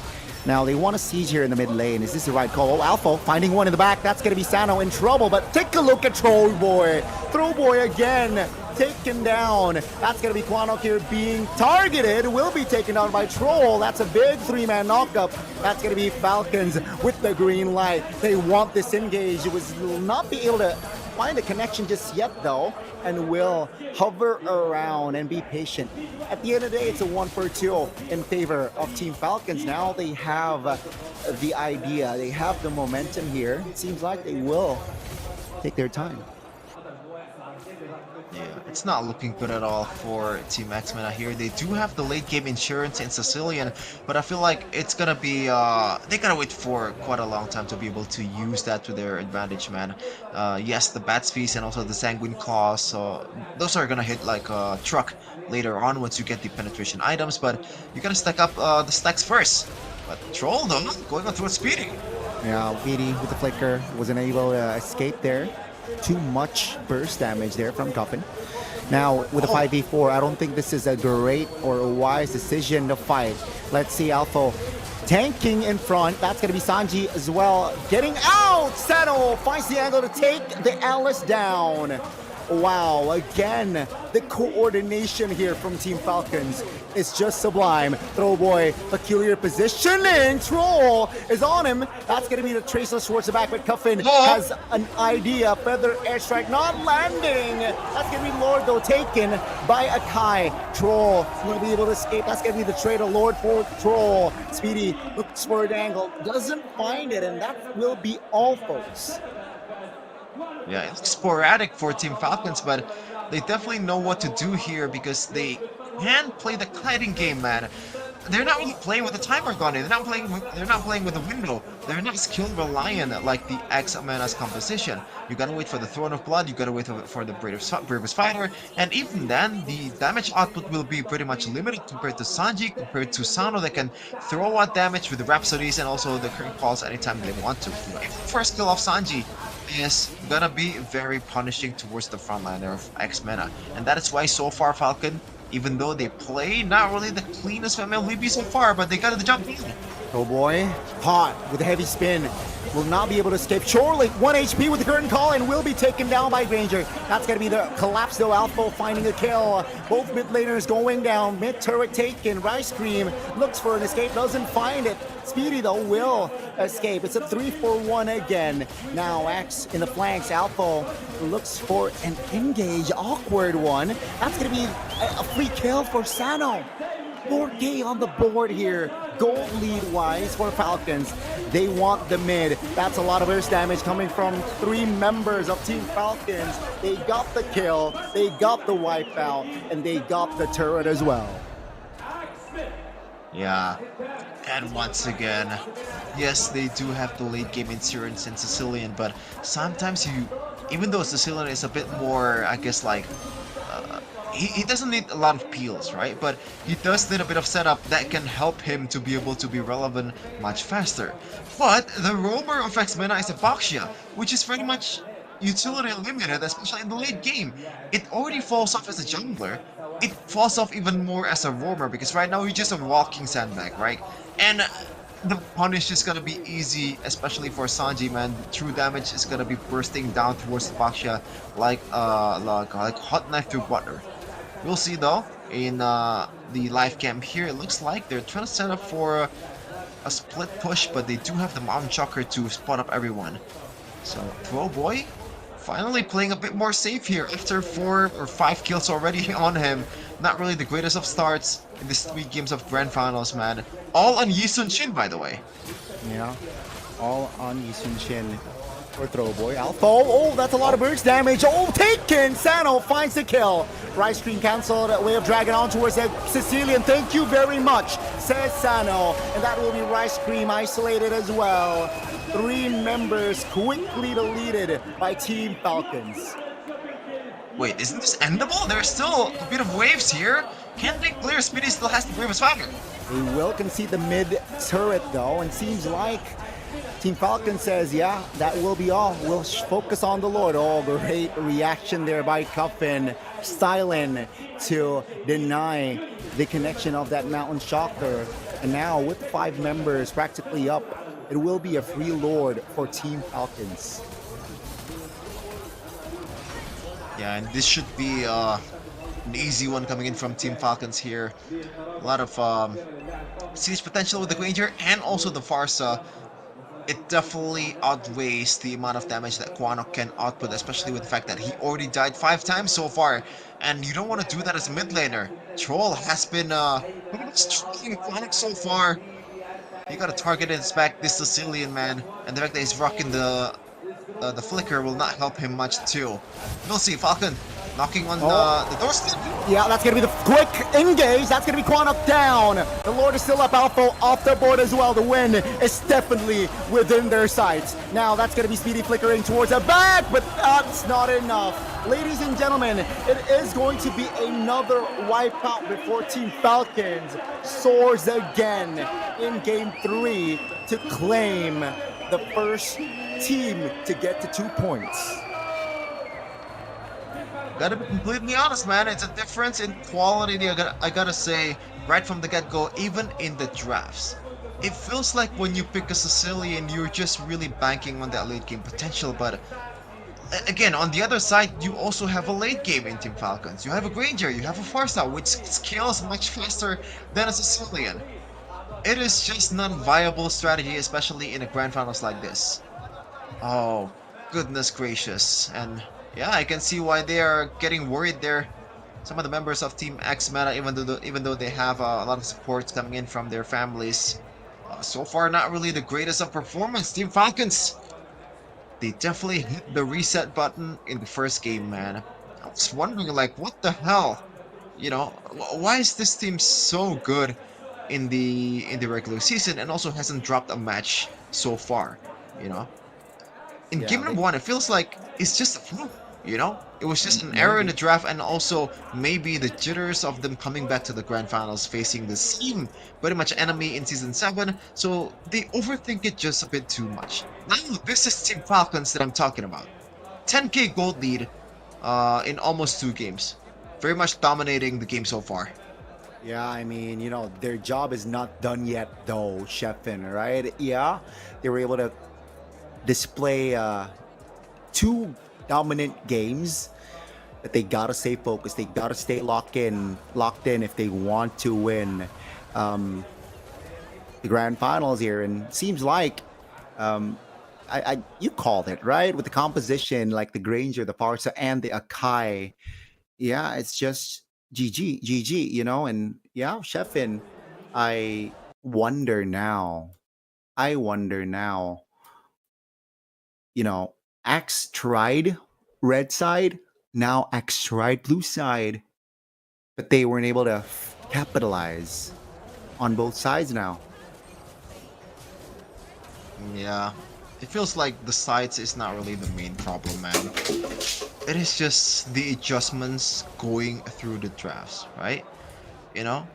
Now, they want to siege here in the mid lane. Is this the right call? Oh, Alpha finding one in the back. That's going to be Sano in trouble, but take a look at Throwboy. Throwboy again taken down. That's going to be Quanok here being targeted. Will be taken down by Troll. That's a big 3-man knockup. That's going to be Falcons with the green light. They want this engage. It will not be able to find a connection just yet, though, and will hover around and be patient. At the end of the day, it's a 1-for-2 in favor of Team Falcons. Now they have the idea. They have the momentum here. It seems like they will take their time. Yeah, it's not looking good at all for Team X-MENA here. They do have the late game insurance in Sicilian, but I feel like it's gonna be, they gotta wait for quite a long time to be able to use that to their advantage, man. Yes, the Bat's Feast and also the Sanguine Claws, so those are gonna hit like a truck later on once you get the penetration items, but you gotta stack up the stacks first. But Troll, though, going on towards Speedy. Yeah, Speedy with the flicker wasn't able to escape there. Too much burst damage there from Coffin. Now, with a 5v4, I don't think this is a great or a wise decision to fight. Let's see Alpha tanking in front. That's going to be Sanji as well. Getting out! Sano finds the angle to take the Alice down. Wow, again, the coordination here from Team Falcons is just sublime. Throwboy, peculiar positioning. Troll is on him. That's going to be the Traceless towards the back, but Cuffin has an idea. Feather Airstrike not landing. That's going to be Lord, though, taken by Akai. Troll will be able to escape. That's going to be the trade of Lord for Troll. Speedy looks for an angle, doesn't find it, and that will be all, folks. Yeah, it's sporadic for Team Falcons, but they definitely know what to do here because they can play the kiting game, man. They're not really playing with the timer gone in. They're not playing with the window. They're not skill reliant like the X-MENA's composition. You gotta wait for the Throne of Blood, you gotta wait for the bravest fighter, and even then, the damage output will be pretty much limited compared to Sanji, compared to Sano that can throw out damage with the Rhapsodies and also the current calls anytime they want to. First kill of Sanji is gonna be very punishing towards the frontliner of X-MENA, and that is why so far Falcon, even though they play not really the cleanest MLBB so far, but they got the jump in. Oh boy, Pot with a heavy spin will not be able to escape. Chorley, 1 HP with the curtain call and will be taken down by Granger. That's going to be the collapse though. Alpha finding a kill. Both mid laners going down. Mid turret taken. Rice Cream looks for an escape, doesn't find it. Speedy though will escape. It's a 3-for-1 again. Now X in the flanks. Alpha looks for an engage. Awkward one. That's going to be a free kill for Sano. 4K on the board here. Gold lead-wise for Falcons. They want the mid. That's a lot of burst damage coming from 3 members of Team Falcons. They got the kill, they got the wipeout, and they got the turret as well. Yeah, and once again, yes, they do have the late game insurance in Sicilian, but sometimes even though Sicilian is a bit more, I guess, like, he doesn't need a lot of peels, right? But he does need a bit of setup that can help him to be able to be relevant much faster. But the roamer of X-MENA is a Baxia, which is very much utility limited, especially in the late game. It already falls off as a jungler. It falls off even more as a roamer because right now you're just a walking sandbag, right? And the punish is gonna be easy, especially for Sanji, man. True damage is gonna be bursting down towards Basha like hot knife through butter. We'll see though in the live cam here. It looks like they're trying to set up for a split push, but they do have the Mountain Shocker to spot up everyone. So Throwboy finally playing a bit more safe here after 4 or 5 kills already on him. Not really the greatest of starts in these 3 games of Grand Finals, man. All on Yisun Shin, by the way. Yeah, all on Yisun Shin for Throwboy. Alpha, oh, that's a lot of burst damage. Oh, taken! Sano finds the kill. Rice Cream cancelled, way of dragging on towards the Sicilian. Thank you very much, says Sano. And that will be Rice Cream isolated as well. 3 members quickly deleted by Team Falcons. Wait, isn't this endable? There's still a bit of waves here. Can't they clear? Speedy still has the bravest fire. They will concede the mid turret though, and seems like Team Falcon says, yeah, that will be all. We'll focus on the Lord. Oh, great reaction there by Cuffin. Stylen to deny the connection of that Mountain Shocker. And now with 5 members practically up, it will be a free Lord for Team Falcons. Yeah, and this should be an easy one coming in from Team Falcons here. A lot of siege potential with the Granger and also the Farsa. It definitely outweighs the amount of damage that Quanok can output, especially with the fact that he already died 5 times so far. And you don't want to do that as a mid laner. Troll has been trolling Quanok so far. You gotta target his back, this Sicilian man, and the fact that he's rocking the flicker will not help him much too. We'll see. Falcon knocking on the doorstep. Yeah, that's gonna be the quick engage. That's gonna be Quanok down. The Lord is still up. Alpha off the board as well. The win is definitely within their sights. Now that's gonna be Speedy flickering towards the back, but that's not enough. Ladies and gentlemen, it is going to be another wipeout before Team Falcons soars again in Game 3 to claim the first team to get to 2 points. Gotta be completely honest, man. It's a difference in quality. I gotta say, right from the get-go, even in the drafts, it feels like when you pick a Sicilian, you're just really banking on that late game potential. But again, on the other side, you also have a late game in Team Falcons. You have a Granger, you have a Farsa, which scales much faster than a Sicilian. It is just not a viable strategy, especially in a grand finals like this. Oh, goodness gracious. And yeah, I can see why they are getting worried there. Some of the members of Team X MENA, even though they have a lot of support coming in from their families, so far not really the greatest of performance. Team Falcons, they definitely hit the reset button in the first game, man. I was wondering, like, what the hell? You know, why is this team so good in the regular season and also hasn't dropped a match so far? You know, in game number 1, it feels like it's just a fluke. You know, it was just an error in the draft, and also maybe the jitters of them coming back to the grand finals facing the same pretty much enemy in season 7, so they overthink it just a bit too much. Now this is Team Falcons that I'm talking about. 10k gold lead in almost 2 games, very much dominating the game so far. Yeah, I mean, you know, their job is not done yet though, Sheffin, right? Yeah, they were able to display 2 dominant games, but they gotta stay focused. They gotta stay locked in if they want to win the grand finals here. And seems like you called it right with the composition, like the Granger, the Farsa, and the Akai. Yeah, it's just GG, you know. And yeah, Sheffin, I wonder now, you know, Axe tried red side, now Axe tried blue side, but they weren't able to capitalize on both sides now. Yeah, it feels like the sides is not really the main problem, man. It is just the adjustments going through the drafts, right? You know,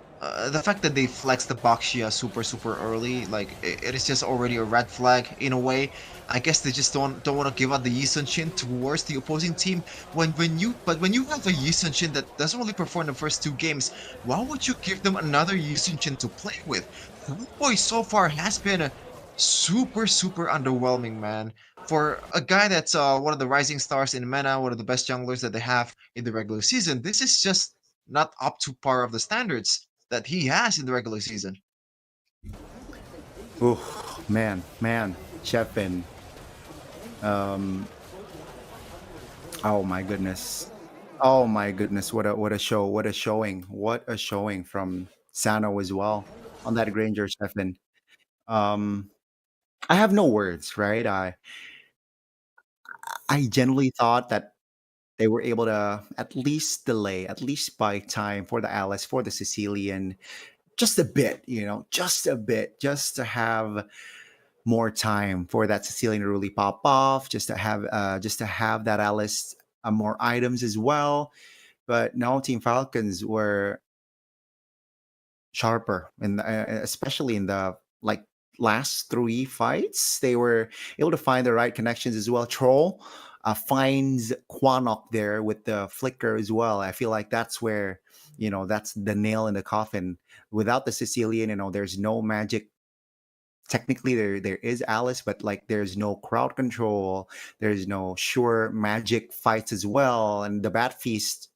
the fact that they flexed the Baxia super early, like it is just already a red flag in a way. I guess they just don't want to give out the Yi Sun-shin towards the opposing team. When you have a Yi Sun-shin that doesn't really perform in the first 2 games, why would you give them another Yi Sun-shin to play with? Boy so far has been super underwhelming, man. For a guy that's one of the rising stars in MENA, one of the best junglers that they have in the regular season, this is just not up to par of the standards that he has in the regular season. Oh man, Chefin. Oh my goodness. Oh my goodness. What a show. What a showing. What a showing from Sano as well on that Granger Chefin. I have no words, right? I genuinely thought that they were able to at least delay, at least buy time for the Alice, for the Sicilian, just a bit, just a bit, just to have more time for that Sicilian to really pop off, just to have that Alice more items as well. But no, Team Falcons were sharper, and especially in the last 3 fights, they were able to find the right connections as well. Troll finds Quanok there with the flicker as well. I feel like that's where, that's the nail in the coffin. Without the Sicilian, there's no magic. Technically, there is Alice, but there's no crowd control. There's no sure magic fights as well, and the Bat Feast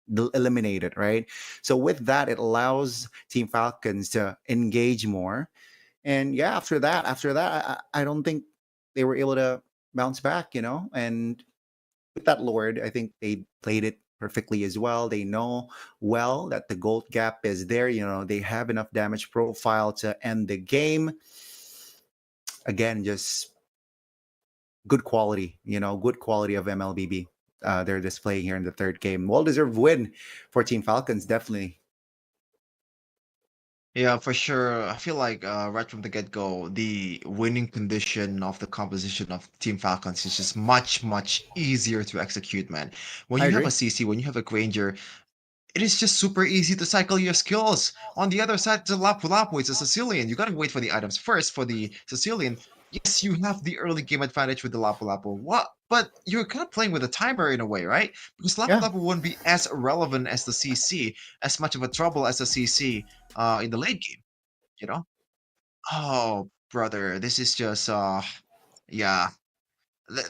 eliminated, right? So with that, it allows Team Falcons to engage more. And yeah, after that, I don't think they were able to bounce back, And with that Lord, I think they played it perfectly as well. They know well that the gold gap is there. They have enough damage profile to end the game. Again, just good quality, good quality of MLBB. They're displaying here in the 3rd game. Well-deserved win for Team Falcons, definitely. Yeah, for sure. I feel like right from the get-go, the winning condition of the composition of Team Falcons is just much easier to execute, man. When I you have a agree. CC, when you have a Granger, it is just super easy to cycle your skills. On the other side, it's a Lapu-Lapu, it's a Sicilian. You gotta wait for the items first for the Sicilian. Yes, you have the early game advantage with the Lapu-Lapu. What? But you're kind of playing with a timer in a way, right? Because Lapu-Lapu won't be as relevant as the CC, as much of a trouble as the CC in the late game, you know? Oh, brother, this is just, yeah.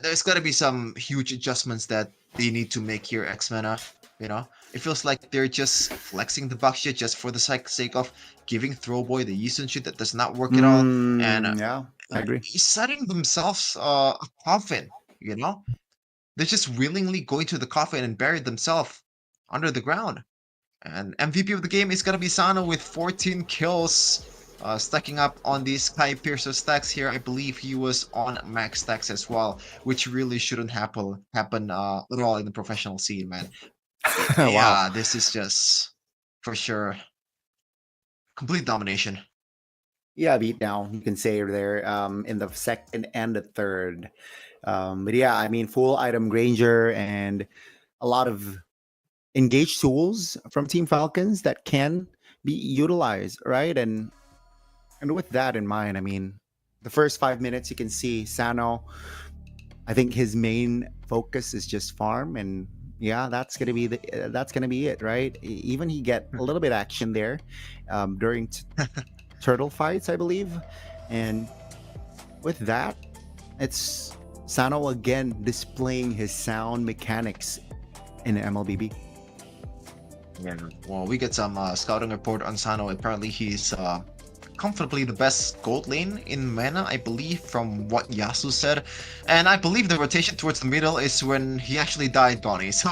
There's got to be some huge adjustments that they need to make here, X-Mena. It feels like they're just flexing the Baxia just for the sake of giving Throwboy the Yi Sun-shin that does not work at all, and Yeah, I agree. setting themselves a coffin. They're just willingly going to the coffin and buried themselves under the ground. And MVP of the game is gonna be Sano with 14 kills. Stacking up on these Sky Piercer stacks here. I believe he was on max stacks as well, which really shouldn't happen at all in the professional scene, man. Wow. Yeah, this is just for sure complete domination. Yeah, beat down, you can say there, in the 2nd and the 3rd. But yeah, I mean, full item Granger and a lot of engaged tools from Team Falcons that can be utilized, right? And with that in mind, I mean, the first 5 minutes, you can see Sano, I think his main focus is just farm, and yeah, that's gonna be it, right? Even he get a little bit action there during turtle fights, I believe. And with that, it's Sano again displaying his sound mechanics in the MLBB. Yeah. Well, we get some scouting report on Sano. Apparently, he's comfortably the best gold lane in MENA, I believe, from what Yasu said. And I believe the rotation towards the middle is when he actually died, Bonnie. So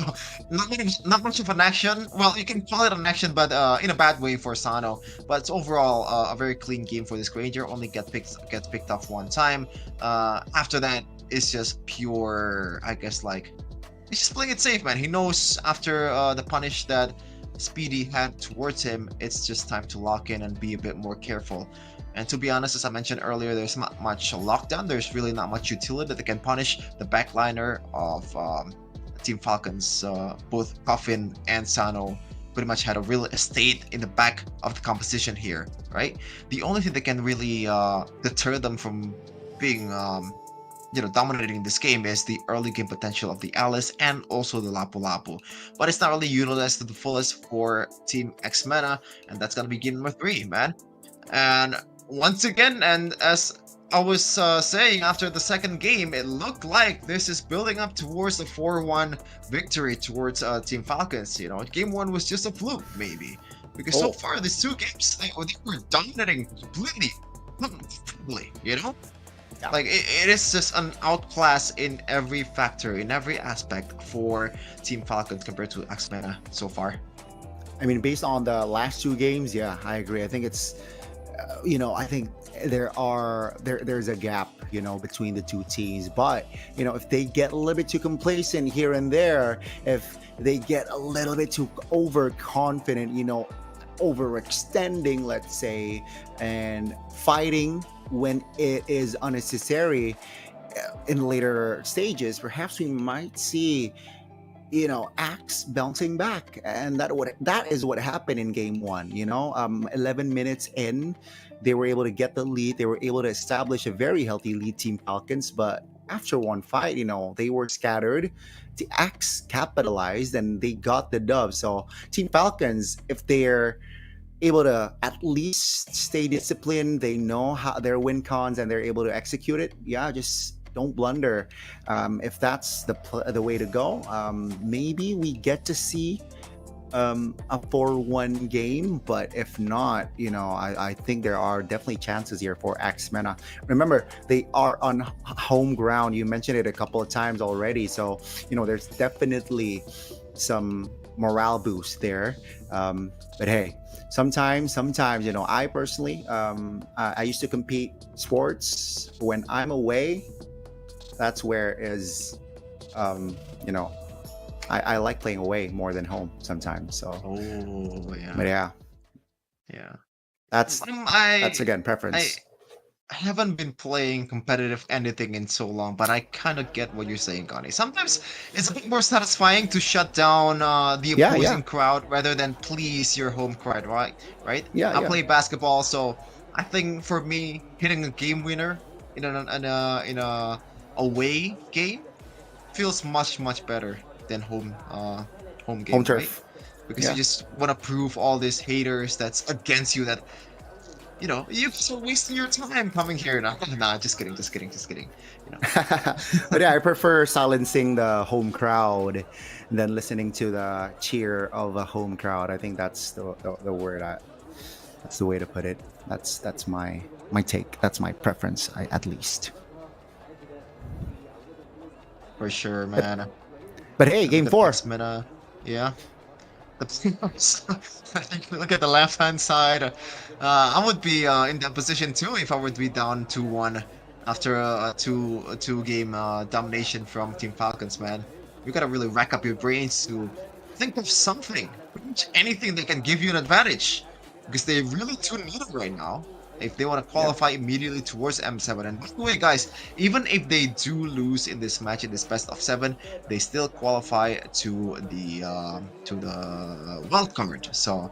not much of an action. Well, you can call it an action, but in a bad way for Sano. But it's overall a very clean game for this Granger. Only gets picked off 1 time. After that, it's just pure, I guess, he's just playing it safe, man. He knows after the punish that Speedy had towards him, it's just time to lock in and be a bit more careful. And to be honest, as I mentioned earlier, there's not much lockdown. There's really not much utility that can punish the backliner of Team Falcons, both Coffin and Sano pretty much had a real estate in the back of the composition here, right? The only thing that can really deter them from being dominating this game is the early game potential of the Alice and also the Lapu Lapu. But it's not really utilized to the fullest for Team X MENA, and that's gonna be game number 3, man. And once again, and as I was saying after the second game, it looked like this is building up towards a 4-1 victory towards Team Falcons. Game 1 was just a fluke, maybe. Because so far, these 2 games, they were dominating completely, Like, it is just an outclass in every factor, in every aspect for Team Falcons compared to X MENA so far. I mean, based on the last 2 games, yeah, I agree. I think it's, I think there's a gap, between the 2 teams. But, if they get a little bit too complacent here and there, if they get a little bit too overconfident, overextending, let's say, and fighting when it is unnecessary in later stages, perhaps we might see Axe bouncing back, and that is what happened in game 1. 11 minutes in, they were able to get the lead. They were able to establish a very healthy lead, Team Falcons, but after one fight, they were scattered. The Axe capitalized and they got the dub. So Team Falcons, if they're able to at least stay disciplined, they know how their win cons and they're able to execute it, just don't blunder. If that's the way to go, maybe we get to see a 4-1 game. But if not, I think there are definitely chances here for X MENA. Remember, they are on home ground. You mentioned it a couple of times already, so there's definitely some morale boost there. But hey, sometimes, I personally, I used to compete sports. When I'm away, that's where is, I like playing away more than home sometimes. So, but yeah, that's again preference. I haven't been playing competitive anything in so long, but I kind of get what you're saying, Connie. Sometimes it's a bit more satisfying to shut down the opposing crowd rather than please your home crowd, right? I play basketball, so I think for me, hitting a game winner in a away game feels much better than home game, home turf, right? Because you just want to prove all these haters that's against you that you're wasting your time coming here. Nah, just kidding. But yeah, I prefer silencing the home crowd than listening to the cheer of a home crowd. I think that's the word. That's the way to put it. That's my take. That's my preference, at least. For sure, man. But hey, game 4. Yeah. I think look at the left-hand side. I would be in that position too if I were to be down 2-1 after a two game domination from Team Falcons, man. You gotta really rack up your brains to think of something, pretty much anything that can give you an advantage, because they really do need it right now if they want to qualify immediately towards M7. And by the way, guys, even if they do lose in this match, in this best of 7, they still qualify to the wild card. So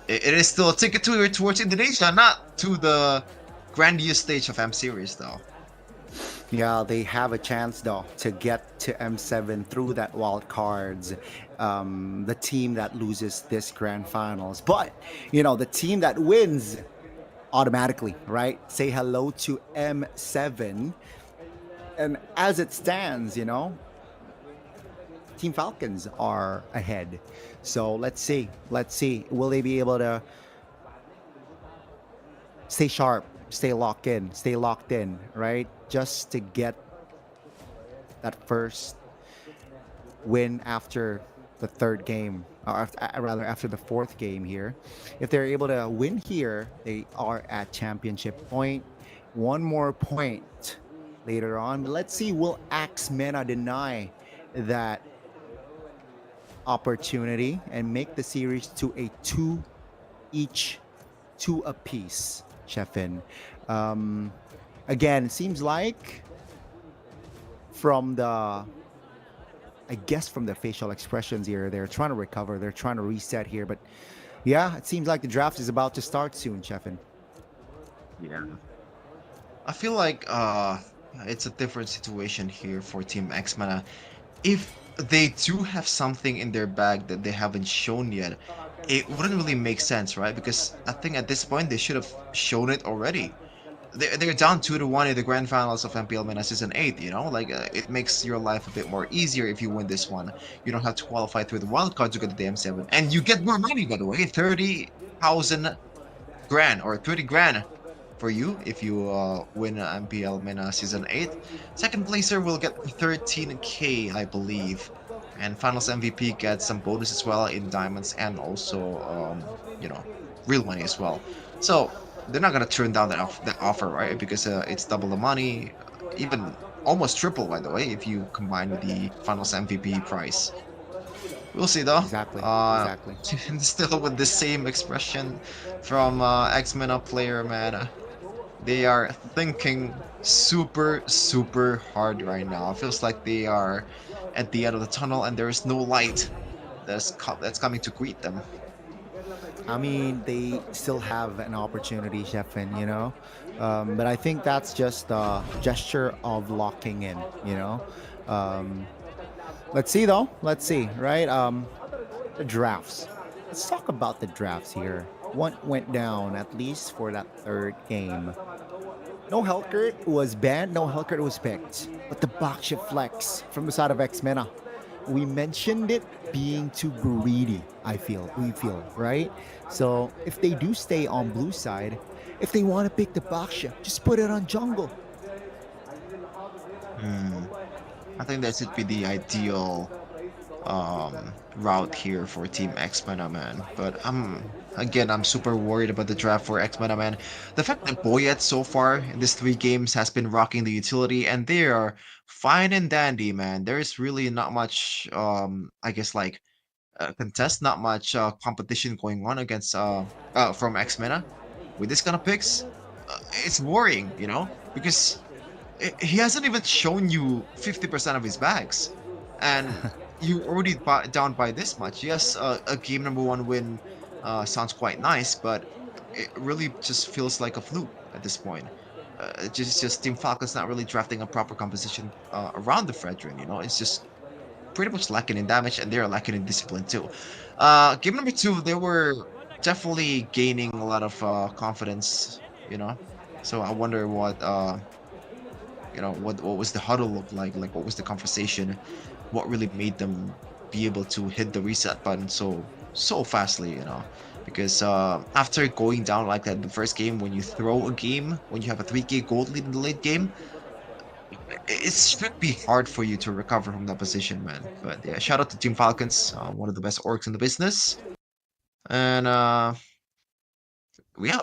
it is still a ticket towards Indonesia, not to the grandiose stage of M Series, though. Yeah, they have a chance though to get to M7 through that wild cards. The team that loses this grand finals, but the team that wins automatically, right? Say hello to M7. And as it stands, Team Falcons are ahead. So let's see. Will they be able to stay sharp, stay locked in, right? Just to get that first win after the third game, or rather after the fourth game here. If they're able to win here, they are at championship point. One more point later on. But let's see, will X MENA deny that opportunity and make the series to a 2 apiece, Chefin? Again, it seems like from the I guess from the facial expressions here, they're trying to recover. They're trying to reset here. But yeah, it seems like the draft is about to start soon, Chefin. Yeah. I feel like it's a different situation here for Team X-Men. If they do have something in their bag that they haven't shown yet, it wouldn't really make sense, right? Because I think at this point they should have shown it already. They're down 2-1 in the grand finals of MPL MENA Season 8, you know? Like, it makes your life a bit more easier if you win this one. You don't have to qualify through the wild card to get the DM7. And you get more money, by the way. 30,000 grand or 30 grand for you if you win MPL MENA Season 8. Second placer will get 13k, I believe. And finals MVP gets some bonus as well in diamonds and also, you know, real money as well. So they're not gonna turn down that offer, right? Because it's double the money, even almost triple, by the way, if you combine with the finals MVP price. We'll see though. Exactly. Still with the same expression from X-Men player, man. They are thinking super, super hard right now. It feels like they are at the end of the tunnel and there is no light that's coming to greet them. I mean, they still have an opportunity, Sheffin, you know? But I think that's just a gesture of locking in, you know? Let's see, though. Let's see, right? The drafts. Let's talk about the drafts here. One went down, at least for that third game. No Hellkurt was banned, no Hellkurt was picked. But the Baksha flex from the side of X-Mena. We mentioned it being too greedy, we feel, right? So if they do stay on blue side, if they want to pick the Baksha, just put it on jungle. I think that should be the ideal route here for Team X-Mena, man. But again, I'm super worried about the draft for X-Mena, man. The fact that Boyet so far in these 3 games has been rocking the utility, and they are fine and dandy, man. There's really not much, I guess, like, contest, not much competition going on against from X-Mena. With this kind of picks, it's worrying, you know? Because he hasn't even shown you 50% of his bags. And you already down by this much. Yes, a game number 1 win sounds quite nice, but it really just feels like a fluke at this point. Just Team Falcons not really drafting a proper composition around the Fredrin, you know? It's just pretty much lacking in damage, and they're lacking in discipline too. Game number 2, they were definitely gaining a lot of confidence, you know? So I wonder what, you know, what was the huddle look like what was the conversation, what really made them be able to hit the reset button so fastly, you know? Because after going down like that in the first game, when you throw a game, when you have a 3k gold lead in the late game, it should be hard for you to recover from that position, man. But yeah, shout out to Team Falcons, one of the best orgs in the business. And yeah,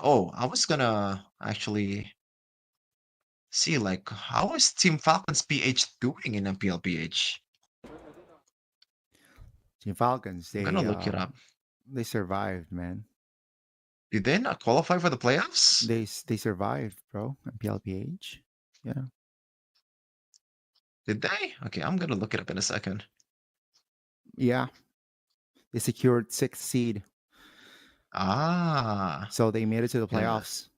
I was gonna actually see, like, how is Team Falcons PH doing in MPL PH? Team Falcons, I'm gonna look it up. They survived, man. Did they not qualify for the playoffs? They survived, bro. MPLPH. Yeah. Did they? Okay, I'm gonna look it up in a second. Yeah. They secured 6th seed. So they made it to the playoffs.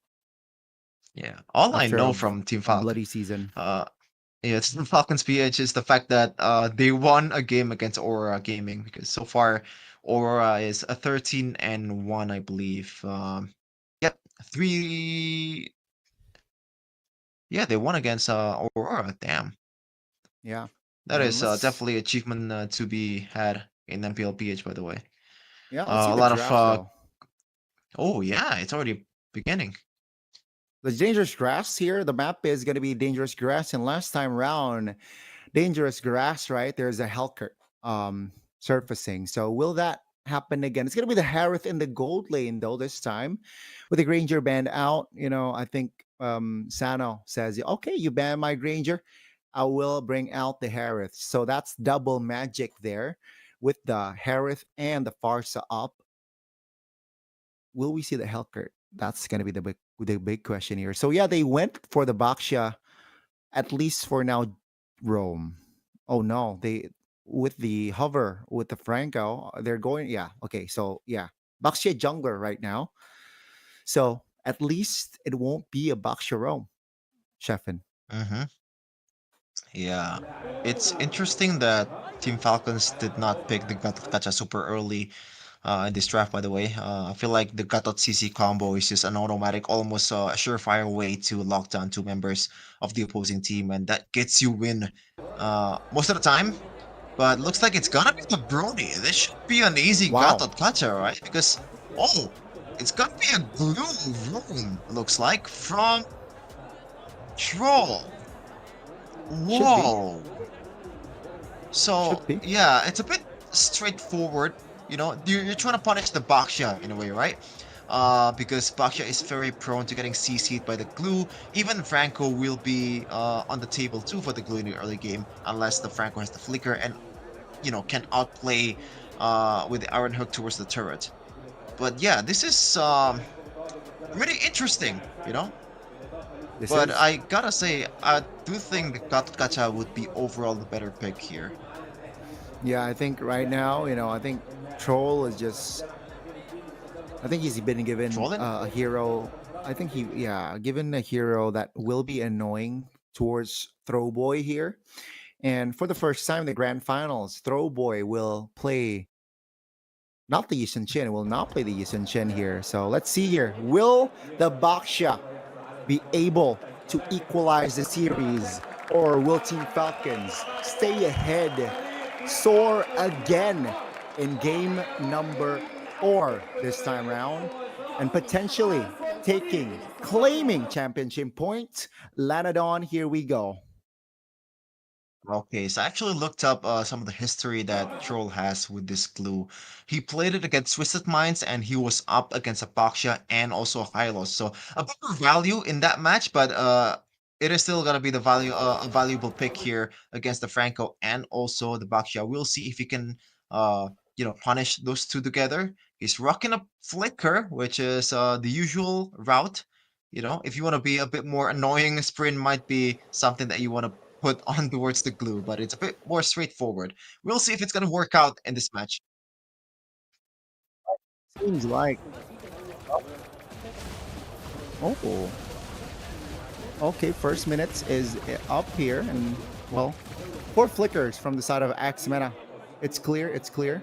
Yeah. All I know from Team Falcons, bloody season. Yeah, Team Falcons PH is the fact that they won a game against Aurora Gaming, because so far Aurora is a 13-1, I believe. Yep, 3. Yeah, they won against Aurora. Damn. Yeah. That is definitely achievement to be had in MPL PH, by the way. Yeah, let's see a the lot draft, of though. oh yeah, it's already beginning. The dangerous grass here, the map is going to be dangerous grass, and last time round, dangerous grass, right? There's a Hellkurt surfacing. So will that happen again? It's going to be the Harith in the gold lane, though, this time. With the Granger banned out, you know, I think Sano says, okay, you ban my Granger, I will bring out the Harith. So that's double magic there with the Harith and the Farsa up. Will we see the Hellkurt? That's going to be the big question here. So yeah, they went for the Baksha, at least for now, Rome. Oh no, with the hover with the Franco. They're going, yeah, okay. So yeah, Baxia jungler right now. So at least it won't be a Baxia roam, Sheffin. Mm-hmm. Yeah, it's interesting that Team Falcons did not pick the Gacha super early in this draft, by the way. I feel like the Gatot CC combo is just an automatic, almost a surefire way to lock down two members of the opposing team, and that gets you win most of the time. But looks like it's gonna be the Brody. This should be an easy Gatot Gacha, right? Because, oh, it's gonna be a glue room, looks like, from Troll. Whoa. So yeah, it's a bit straightforward. You know, you're trying to punish the Baxia in a way, right? Because Baxia is very prone to getting CC'd by the glue. Even Franco will be on the table too for the glue in the early game, unless the Franco has the flicker and, you know, can outplay with the Iron Hook towards the turret. But yeah, this is really interesting, you know. But I gotta say, I do think the Gacha would be overall the better pick here. Yeah, I think right now, you know, I think Troll is just. I think he's been given a hero. I think given a hero that will be annoying towards Throwboy here. And for the first time in the grand finals, Throwboy will play not the Yisun Chen, will not play the Yisun Chen here. So let's see here. Will the Baxia be able to equalize the series, or will Team Falcons stay ahead, soar again in game number 4 this time round, and potentially claiming championship point? Lanadon, here we go. Okay, so I actually looked up some of the history that Troll has with this glue. He played it against Twisted Minds, and he was up against a Baxia and also a Hylos. So a better value in that match, but it is still gonna be the a valuable pick here against the Franco and also the Baxia. We'll see if he can you know, punish those two together. He's rocking a flicker, which is the usual route. You know, if you want to be a bit more annoying, sprint might be something that you want to put on towards the glue, but it's a bit more straightforward. We'll see if it's going to work out in this match. Seems like. Oh. Okay, first minutes is up here, and well, 4 flickers from the side of MPL MENA. It's clear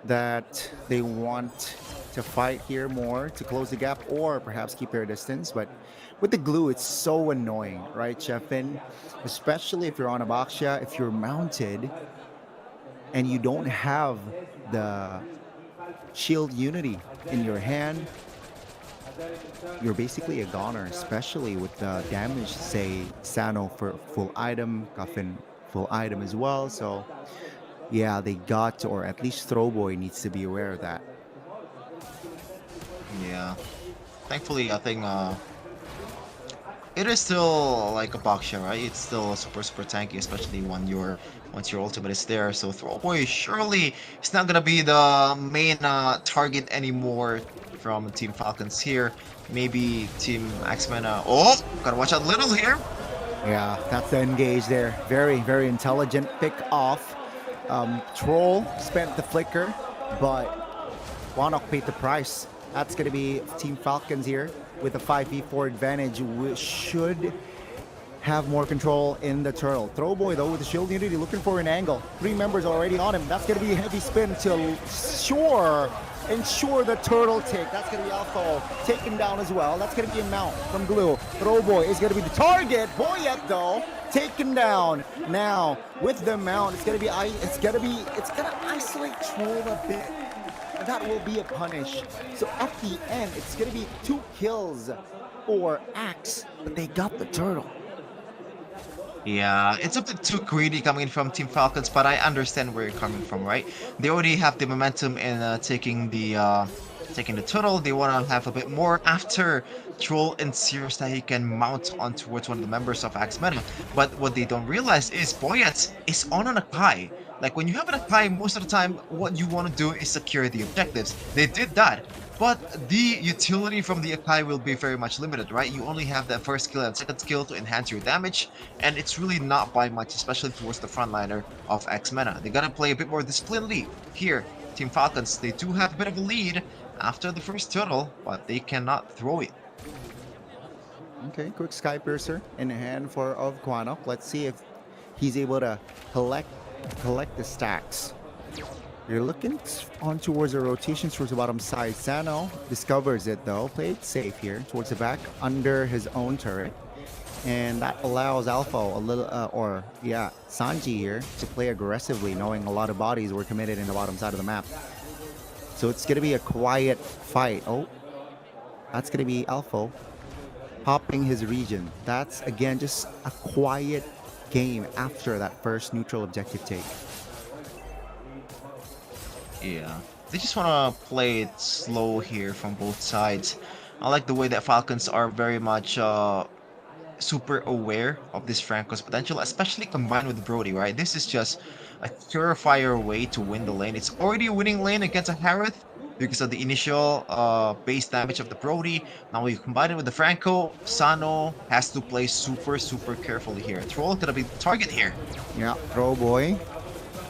that they want to fight here more to close the gap, or perhaps keep their distance. But with the glue, it's so annoying, right, Chefin? Especially if you're on a Baxia, if you're mounted and you don't have the shield unity in your hand, you're basically a goner, especially with the damage, say, Sano for full item, Coffin full item as well. So yeah, they got to, or at least Throwboy needs to be aware of that. Yeah. Thankfully, I think it is still like a Baxia, right? It's still super tanky, especially when once your ultimate is there. So Throwboy surely it's not gonna be the main target anymore from Team Falcons here. Maybe Team MPL. Oh, gotta watch out little here. Yeah, that's the engage there. Very, very intelligent pick off. Troll spent the flicker, but Wanok paid the price. That's going to be Team Falcons here with a 5v4 advantage. We should have more control in the turtle. Throwboy, though, with the shield unity, looking for an angle. 3 members already on him. That's going to be a heavy spin to ensure the turtle take. That's going to be Alpha taken down as well. That's going to be a mount from Glue. Throwboy is going to be the target. Boyet, though, taken down. Now with the mount, it's going to isolate Troll a bit. That will be a punish. So at the end, it's going to be 2 kills for Axe, but they got the turtle. Yeah, it's a bit too greedy coming in from Team Falcons, but I understand where you're coming from, right? They already have the momentum in taking the turtle. They want to have a bit more after Troll insists that he can mount on towards one of the members of MPL MENA. But what they don't realize is Boyet is on an Akai. Like when you have an Akai, most of the time what you want to do is secure the objectives. They did that. but the utility from the Akai will be very much limited, right? You only have that first skill and second skill to enhance your damage, and it's really not by much, especially towards the frontliner of X-MENA. They gotta play a bit more disciplinedly here. Team Falcons, they do have a bit of a lead after the first turtle, but they cannot throw it. Okay, quick Sky Piercer in hand of Quanok. Let's see if he's able to collect the stacks. You're looking on towards the rotation towards the bottom side. Sano discovers it though, played safe here towards the back under his own turret. And that allows Alpha a little, Sanji here to play aggressively, knowing a lot of bodies were committed in the bottom side of the map. So it's going to be a quiet fight. Oh, that's going to be Alpha popping his region. That's, again, just a quiet game after that first neutral objective take. Yeah, they just want to play it slow here from both sides. I like the way that Falcons are very much super aware of this Franco's potential, especially combined with Brody, right? This is just a surefire way to win the lane. It's already a winning lane against a Harith because of the initial base damage of the Brody. Now you combine it with the Franco, Sano has to play super carefully here. Troll gonna be the target here. Yeah, Throw Boy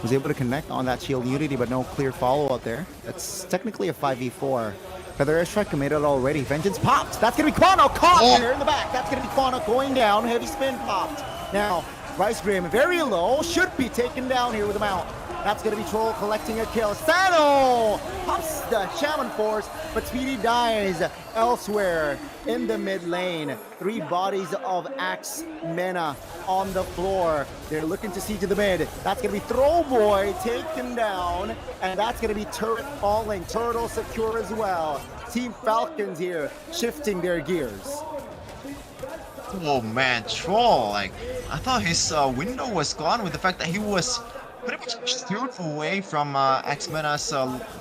was able to connect on that shield unity, but no clear follow-up there. That's technically a 5v4. Feather Airstrike committed already. Vengeance popped. That's going to be Quano caught here in the back. That's going to be Quano going down. Heavy spin popped. Now, Rice Grim very low. Should be taken down here with a mount. That's going to be Troll collecting a kill. Sano pops the Shaman Force, but Speedy dies elsewhere in the mid lane. 3 bodies of X-MENA on the floor. They're looking to see to the mid. That's going to be Throw Boy taken down, and that's going to be Turret falling. Turtle secure as well. Team Falcons here shifting their gears. Oh man, Troll, like, I thought his window was gone with the fact that he was pretty much steered away from X-MENA's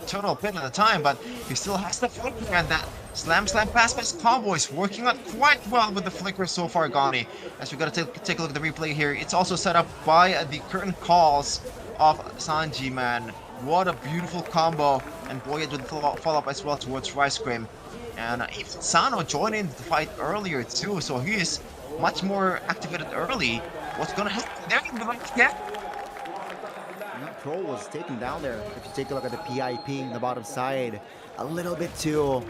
turtle pit at the time, but he still has the flicker, and that slam pass combo is working out quite well with the flicker so far, Gani. As we gotta take a look at the replay here, it's also set up by the curtain calls of Sanji, man. What a beautiful combo, and Boyet with the follow-up as well towards Rice Cream. And even Sano joined in the fight earlier too, so he is much more activated early. What's gonna happen there? Yeah. Troll was taken down there. If you take a look at the PIP in the bottom side, a little bit too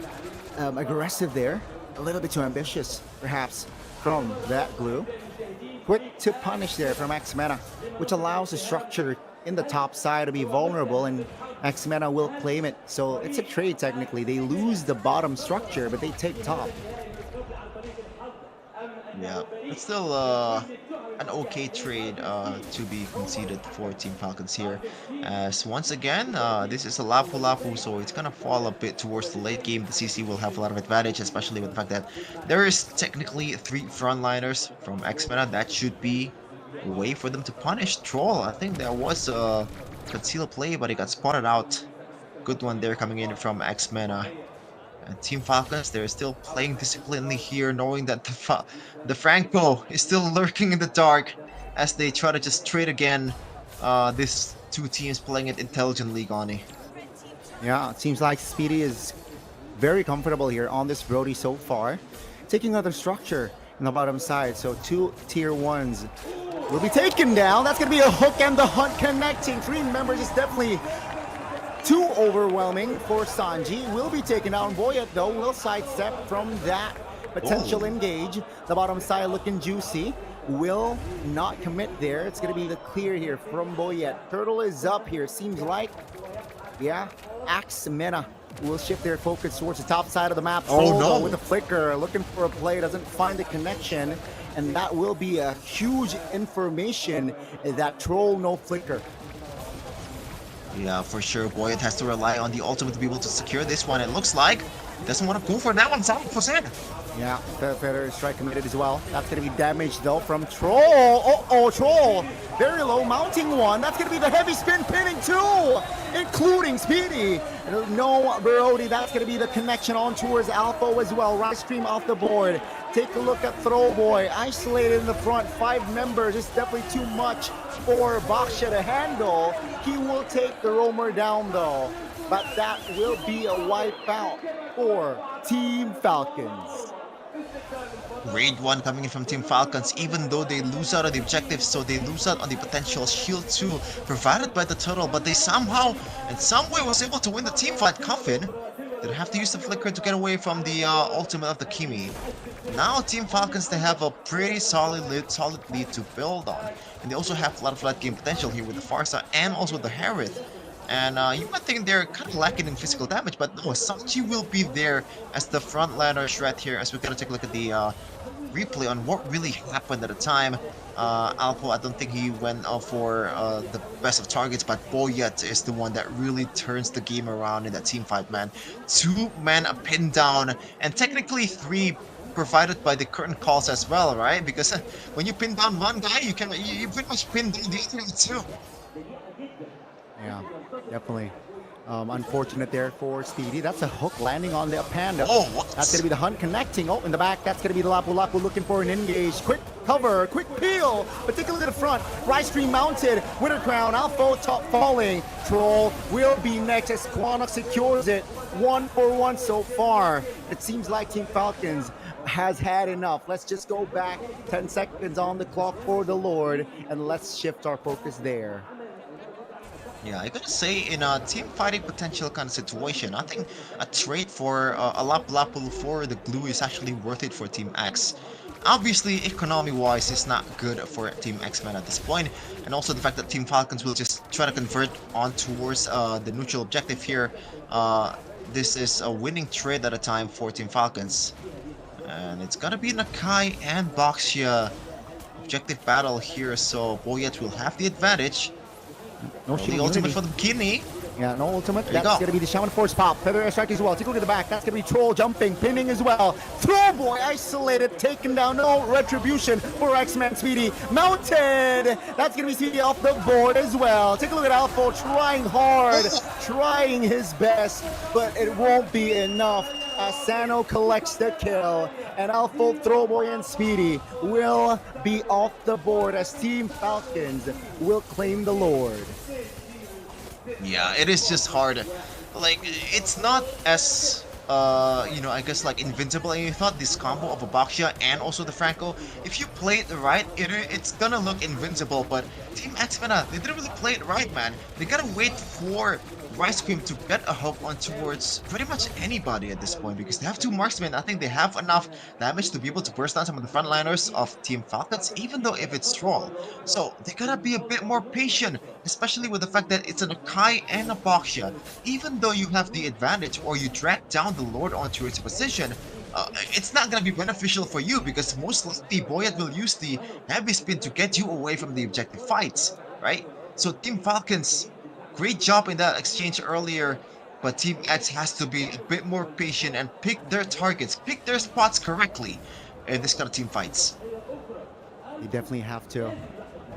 aggressive there, a little bit too ambitious, perhaps, from that glue. Quick to punish there from X-MENA, which allows the structure in the top side to be vulnerable, and X-MENA will claim it. So it's a trade technically. They lose the bottom structure, but they take top. Yeah, it's still an okay trade to be conceded for Team Falcons here. As once again, this is a Lapu, so it's gonna fall a bit towards the late game. The CC will have a lot of advantage, especially with the fact that there is technically 3 frontliners from X-MENA. That should be a way for them to punish Troll. I think there was a concealed play, but he got spotted out. Good one there coming in from X-MENA. And Team Falcons, they're still playing disciplinedly here, knowing that the Franco is still lurking in the dark as they try to just trade again. These 2 teams playing it intelligently, Gani. Yeah, it seems like Speedy is very comfortable here on this Brody so far. Taking another structure in the bottom side, so 2 tier 1s will be taken down. That's going to be a hook and the hunt connecting. 3 members is definitely too overwhelming for Sanji. Will be taken down. Boyet, though, will sidestep from that potential engage. The bottom side looking juicy. Will not commit there. It's going to be the clear here from Boyet. Turtle is up here. Seems like, yeah, X-MENA will shift their focus towards the top side of the map. Oh, no. With a flicker, looking for a play, doesn't find the connection. And that will be a huge information that Troll no flicker. Yeah, for sure. Boyet has to rely on the ultimate to be able to secure this one. It looks like he doesn't want to go for that one. 7%. Yeah, Feather Strike committed as well. That's going to be damage though from Troll. Oh, Troll. Very low, mounting one. That's going to be the heavy spin pinning 2, including Speedy. No Brody. That's going to be the connection on towards Alpha as well. Rice Cream off the board. Take a look at Throw Boy. Isolated in the front. 5 members. It's definitely too much for Baksha to handle. He will take the roamer down though. but that will be a wipeout for Team Falcons. Raid 1 coming in from Team Falcons, even though they lose out on the objective, so they lose out on the potential shield 2 provided by the turtle, but they somehow, in some way, was able to win the team fight. Coffin did have to use the flicker to get away from the ultimate of the Kimi. Now Team Falcons, they have a pretty solid lead to build on, and they also have a lot of late game potential here with the Farsa and also the Harith. And you might think they're kind of lacking in physical damage, but no, Sanchi will be there as the frontliner shred here, as we gotta take a look at the replay on what really happened at the time. Alpo, I don't think he went for the best of targets, but Boyet is the one that really turns the game around in that team fight, man. 2 men pinned down, and technically 3 provided by the curtain calls as well, right? Because when you pin down one guy, you pretty much pin down the other too. Yeah, definitely. Unfortunate there for Speedy. That's a hook landing on the Panda. Oh, what? That's going to be the Hunt connecting. Oh, in the back, that's going to be the Lapu Lapu looking for an engage. Quick cover, quick peel. But take a look at the front. Rice Stream mounted. Winter Crown, Alpha top falling. Troll will be next as Quanok secures it. 1-for-1 so far. It seems like Team Falcons has had enough. Let's just go back 10 seconds on the clock for the Lord, and let's shift our focus there. Yeah, I gotta say, in a team fighting potential kind of situation, I think a trade for a Lapu for the glue is actually worth it for Team X. Obviously, economy-wise, it's not good for Team X-Men at this point, and also the fact that Team Falcons will just try to convert on towards the neutral objective here. This is a winning trade at a time for Team Falcons. And it's gonna be Nakai and Boxia objective battle here, so Boyet will have the advantage. No the ultimate for the bikini. Yeah, no ultimate. That's going to be the Shaman Force pop. Feather Air Strike as well. Take a look at the back. That's going to be Troll jumping, pinning as well. Troll Boy isolated, taken down. No retribution for X-Men Speedy. Mounted. That's going to be Speedy off the board as well. Take a look at Alpha trying hard, trying his best, but it won't be enough. Asano collects the kill, and Alpha, Throwboy, and Speedy will be off the board as Team Falcons will claim the Lord. Yeah, it is just hard. Like, it's not as, you know, I guess like invincible. And you thought this combo of a Boxia and also the Franco, if you play it right, it's gonna look invincible. But Team X-Men, they didn't really play it right, man. They gotta wait for Rice Cream to get a hook on towards pretty much anybody at this point, because they have 2 marksmen. I think they have enough damage to be able to burst down some of the frontliners of Team Falcons, even though if it's Troll. So they gotta be a bit more patient, especially with the fact that it's an Akai and a Boxia. Even though you have the advantage or you drag down the Lord onto its position, it's not gonna be beneficial for you, because most likely Boyet will use the heavy spin to get you away from the objective fights, right? So Team Falcons, great job in that exchange earlier, but Team X has to be a bit more patient and pick their targets, pick their spots correctly in this kind of team fights. You definitely have to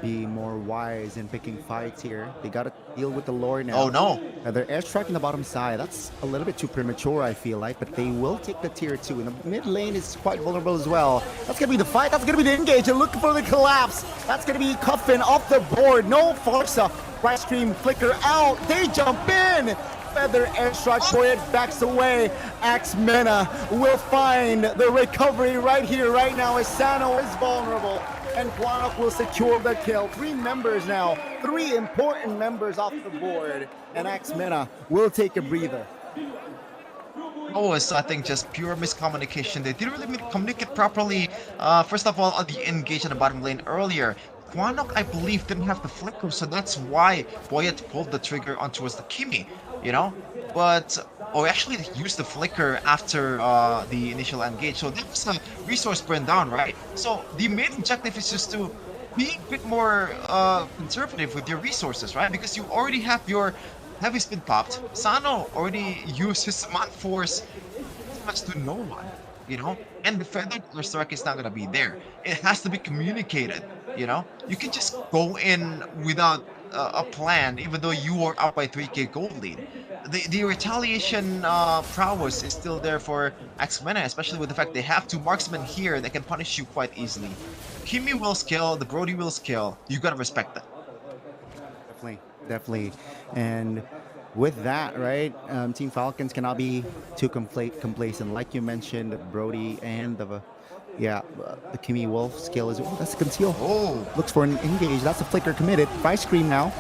be more wise in picking fights here. They got to deal with the lore now. Oh no! They're airstriking the bottom side. That's a little bit too premature, I feel like, but they will take the tier 2. And the mid lane is quite vulnerable as well. That's going to be the fight. That's going to be the engage. They're looking for the collapse. That's going to be Coffin off the board. No Farsa. Rice Stream flicker out. They jump in. Feather airstrike. Boyet backs away. Axe Mena will find the recovery right here, right now, as Sano is vulnerable. And Quanok will secure the kill. 3 members now. 3 important members off the board. And Axe Mena will take a breather. Oh, it's, I think, just pure miscommunication. They didn't really communicate properly. First of all, on the engage in the bottom lane earlier. Quanok, I believe, didn't have the flicker, so that's why Boyet pulled the trigger on towards the Kimi, you know? But, oh, actually used the flicker after the initial engage, so that was a resource burn down, right? So the main objective is just to be a bit more conservative with your resources, right? Because you already have your heavy spin popped. Sano already used his Command Force pretty much to no one, you know? And the Feather Strike is not gonna be there. It has to be communicated, you know? You can just go in without a plan, even though you are up by 3k gold lead. The retaliation prowess is still there for X-Mena, especially with the fact they have 2 marksmen here that can punish you quite easily. Kimi will skill, the Brody will skill. You gotta respect that. Definitely. And with that, right, Team Falcons cannot be too complacent. Like you mentioned, Brody and the Kimmy Wolf skill is that's a conceal. Oh, looks for an engage. That's a flicker committed. Rice Cream now.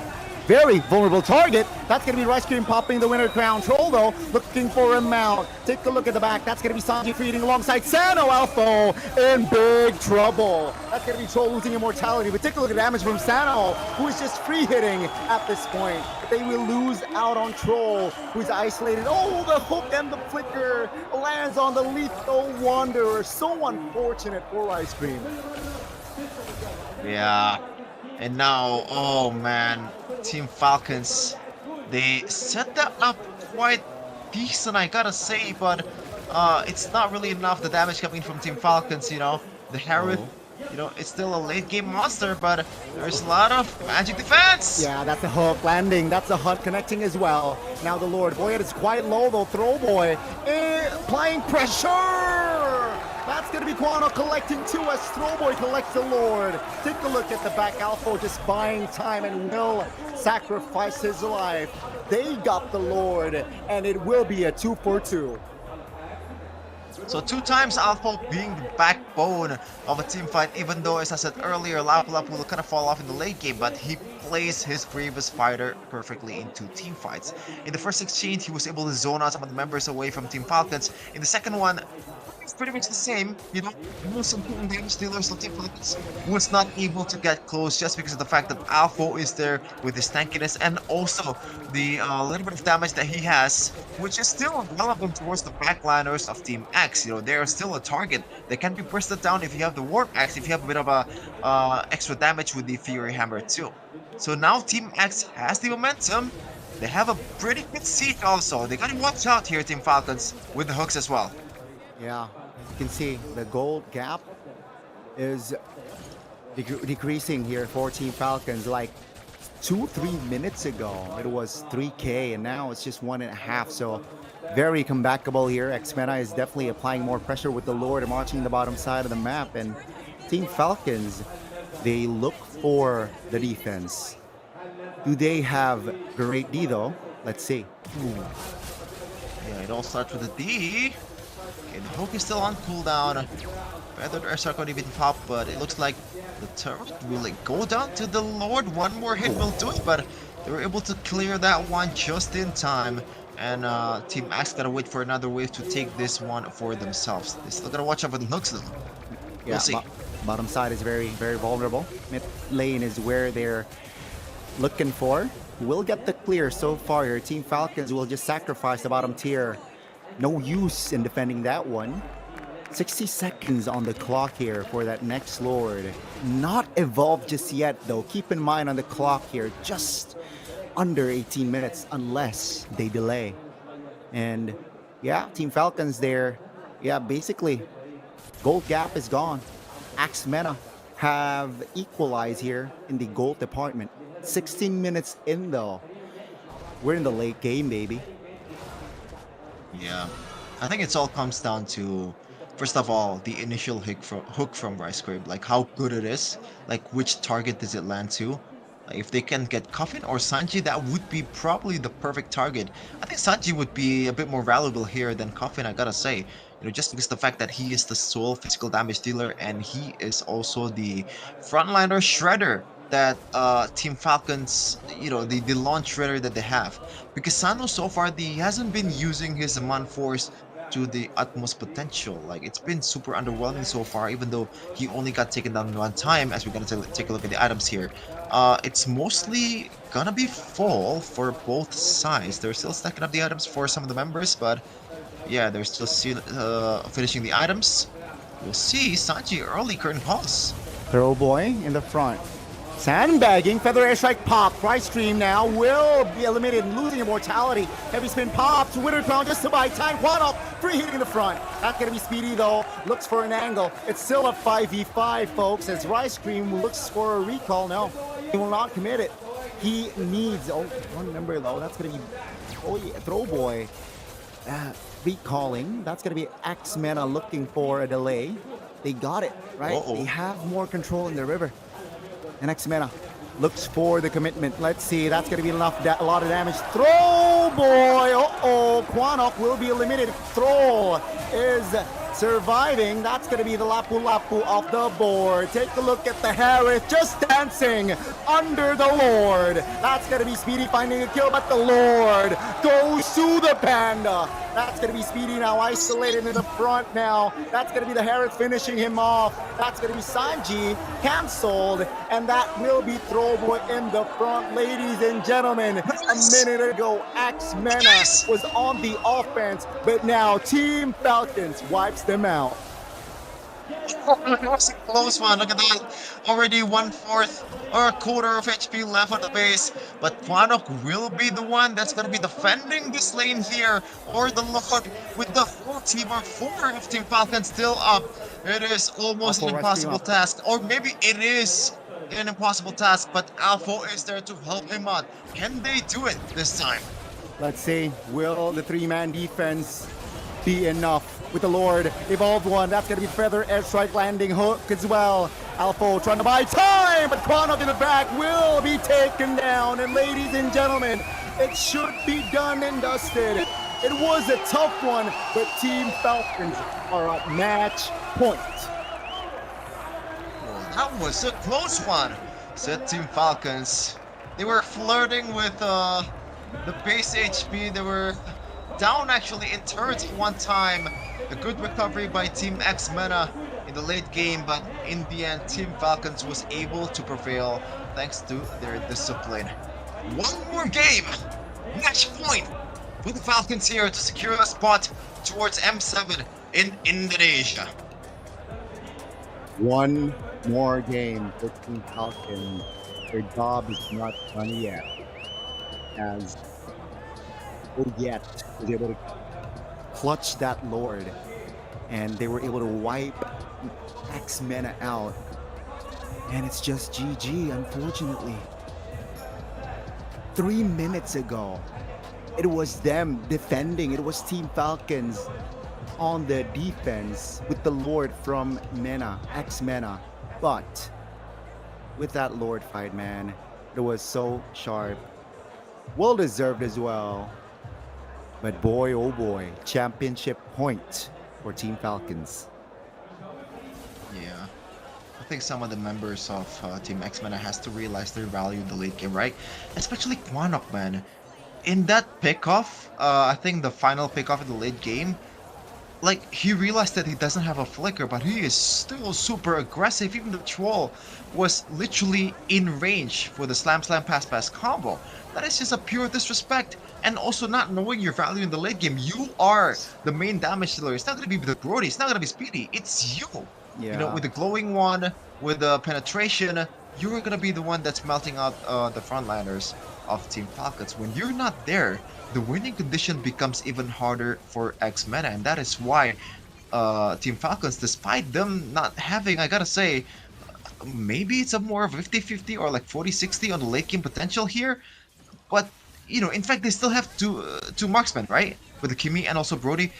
Very vulnerable target. That's going to be Rice Cream popping the winner crown. Troll, though, looking for a mount. Take a look at the back. That's going to be Sanji feeding alongside Sano Alpha in big trouble. That's going to be Troll losing immortality. But take a look at the damage from Sano, who is just free hitting at this point. They will lose out on Troll, who's isolated. Oh, the hook and the flicker lands on the Lethal Wanderer. So unfortunate for Rice Cream. yeah. And now, oh man, Team Falcons, they set that up quite decent, I gotta say, but it's not really enough. The damage coming from Team Falcons, you know, the Harith, you know, it's still a late game monster, but there's a lot of magic defense. Yeah, that's a hook landing. That's a hook connecting as well. Now the Lord, boy, it is quite low though. Throw boy, applying pressure. That's going to be Quano collecting too as Throwboy collects the Lord. Take a look at the back. Alpha just buying time and will sacrifice his life. They got the Lord, and it will be a 2-for-2. So 2 times Alpha being the backbone of a team fight, even though, as I said earlier, Lap will kind of fall off in the late game, but he plays his Grievous fighter perfectly in 2 team fights. In the first exchange, he was able to zone out some of the members away from Team Falcons. In the second one, it's pretty much the same, you know, most important damage dealers of Team Falcons was not able to get close just because of the fact that Alpha is there with his tankiness and also the little bit of damage that he has, which is still relevant towards the backliners of Team X. You know, they are still a target. They can be bursted down if you have the Warp Axe, if you have a bit of a extra damage with the Fury Hammer too. So now Team X has the momentum. They have a pretty good siege also. They gotta watch out here, Team Falcons, with the hooks as well. Yeah, you can see the gold gap is decreasing here for Team Falcons. Like 2-3 minutes ago, it was 3K, and now it's just 1.5. So very comebackable here. X-MENA is definitely applying more pressure with the Lord and marching the bottom side of the map. And Team Falcons, they look for the defense. Do they have great D though? Let's see. Yeah, it all starts with a D. Okay, the hook is still on cooldown. Feathered Airstrike could even pop, but it looks like the turret will go down to the Lord. One more hit will do it, but they were able to clear that one just in time. And Team X gotta wait for another wave to take this one for themselves. They still gotta watch out for the hooks though. We'll see. Bottom side is very, very vulnerable. Mid lane is where they're looking for. Will get the clear so far here. Team Falcons will just sacrifice the bottom tier. No use in defending that one. 60 seconds on the clock here for that next Lord. Not evolved just yet though. Keep in mind on the clock here, just under 18 minutes unless they delay. And yeah, Team Falcons there. Yeah, basically, gold gap is gone. X-MENA have equalized here in the gold department. 16 minutes in though. We're in the late game, baby. Yeah, I think it all comes down to, first of all, the initial hook from Rice Cream, like how good it is, like which target does it land to. Like if they can get Coffin or Sanji, that would be probably the perfect target. I think Sanji would be a bit more valuable here than Coffin, I gotta say. You know, just because of the fact that he is the sole physical damage dealer and he is also the frontliner shredder that Team Falcons, you know, the launch shredder that they have. Because Sano so far, he hasn't been using his Man Force to the utmost potential. Like it's been super underwhelming so far, even though he only got taken down one time. As we're gonna take a look at the items here, it's mostly gonna be full for both sides. They're still stacking up the items for some of the members, but yeah, they're still finishing the items. We'll see Sanji early curtain calls. Throw boy in the front. Sandbagging, Feather Airstrike pop. Rice Stream now will be eliminated, losing immortality. Heavy spin pops, Winter Crown just to buy time. Quad free hitting in the front. Not gonna be speedy though. Looks for an angle. It's still a 5v5, folks, as Rice Cream looks for a recall. No, he will not commit it. He needs, one member though. That's gonna be, Throw boy. Recalling. That's gonna be X-MENA looking for a delay. They got it, right? They have more control in the river. And X-MENA looks for the commitment. Let's see. That's going to be a lot of damage. Throw oh boy, uh-oh, Quanok will be eliminated. Troll is surviving. That's going to be the Lapu-Lapu off the board. Take a look at the Harris just dancing under the Lord. That's going to be Speedy finding a kill, but the Lord goes to the Panda. That's going to be Speedy now isolated in the front now. That's going to be the Harris finishing him off. That's going to be Sanji canceled, and that will be Throwboy in the front. Ladies and gentlemen, a minute ago, X-MENA was on the offense, but now Team Falcons wipes them out. That was a close one. Look at that. Already 1/4 or a quarter of HP left on the base. But Quanok will be the one that's going to be defending this lane here. Or the Lord with the full team or 4 of Team Falcon still up. It is almost an impossible task. Or maybe it is an impossible task. But Alpha is there to help him out. Can they do it this time? Let's see, will the 3-man defense be enough? With the Lord, evolved one, that's gonna be Feather airstrike landing hook as well. Alpha trying to buy time, but Quanok in the back will be taken down. And ladies and gentlemen, it should be done and dusted. It was a tough one, but Team Falcons are at match point. Well, that was a close one, said Team Falcons. They were flirting with the base HP. They were down actually in turrets one time. A good recovery by Team X-MENA in the late game, but in the end, Team Falcons was able to prevail thanks to their discipline. One more game! Match point for the Falcons here to secure a spot towards M7 in Indonesia. One more game for Team Falcons. Their job is not done yet, as Oyet was able to clutch that Lord, and they were able to wipe X-MENA out. And it's just GG, unfortunately. 3 minutes ago, it was them defending. It was Team Falcons on the defense with the Lord from MENA, X-MENA. But with that Lord fight, man, it was so sharp. Well deserved as well. But boy, oh boy, championship point for Team Falcons. Yeah. I think some of the members of Team X-MENA has to realize their value in the late game, right? Especially Quanok, man. In that pickoff, I think the final pickoff in the late game, like, he realized that he doesn't have a flicker, but he is still super aggressive. Even the troll was literally in range for the slam pass combo. That is just a pure disrespect. And also not knowing your value in the late game. You are the main damage dealer. It's not going to be the Brody. It's not going to be Speedy. It's you. Yeah. You know, with the glowing one, with the penetration, you're going to be the one that's melting out the frontliners of Team Falcons. When you're not there, the winning condition becomes even harder for X-MENA. And that is why Team Falcons, despite them not having, I gotta say, maybe it's a more 50-50 or like 40-60 on the late game potential here. But, you know, in fact, they still have two marksmen, right? With the Kimi and also Brody.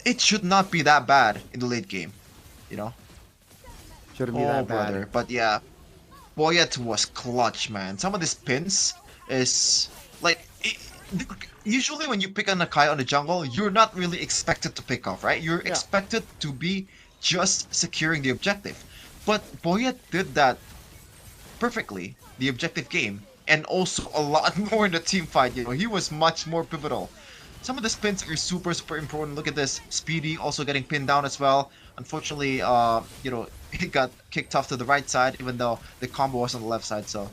It should not be that bad in the late game, you know? Shouldn't be that bad. Brother. But yeah, Boyet was clutch, man. Some of these pins is like... usually when you pick on a Kai on the jungle, you're not really expected to pick off, right? You're expected to be just securing the objective. But Boyet did that perfectly, the objective game, and also a lot more in the team fight. You know, he was much more pivotal. Some of the spins are super important. Look at this. Speedy also getting pinned down as well. Unfortunately, you know, he got kicked off to the right side, even though the combo was on the left side, so...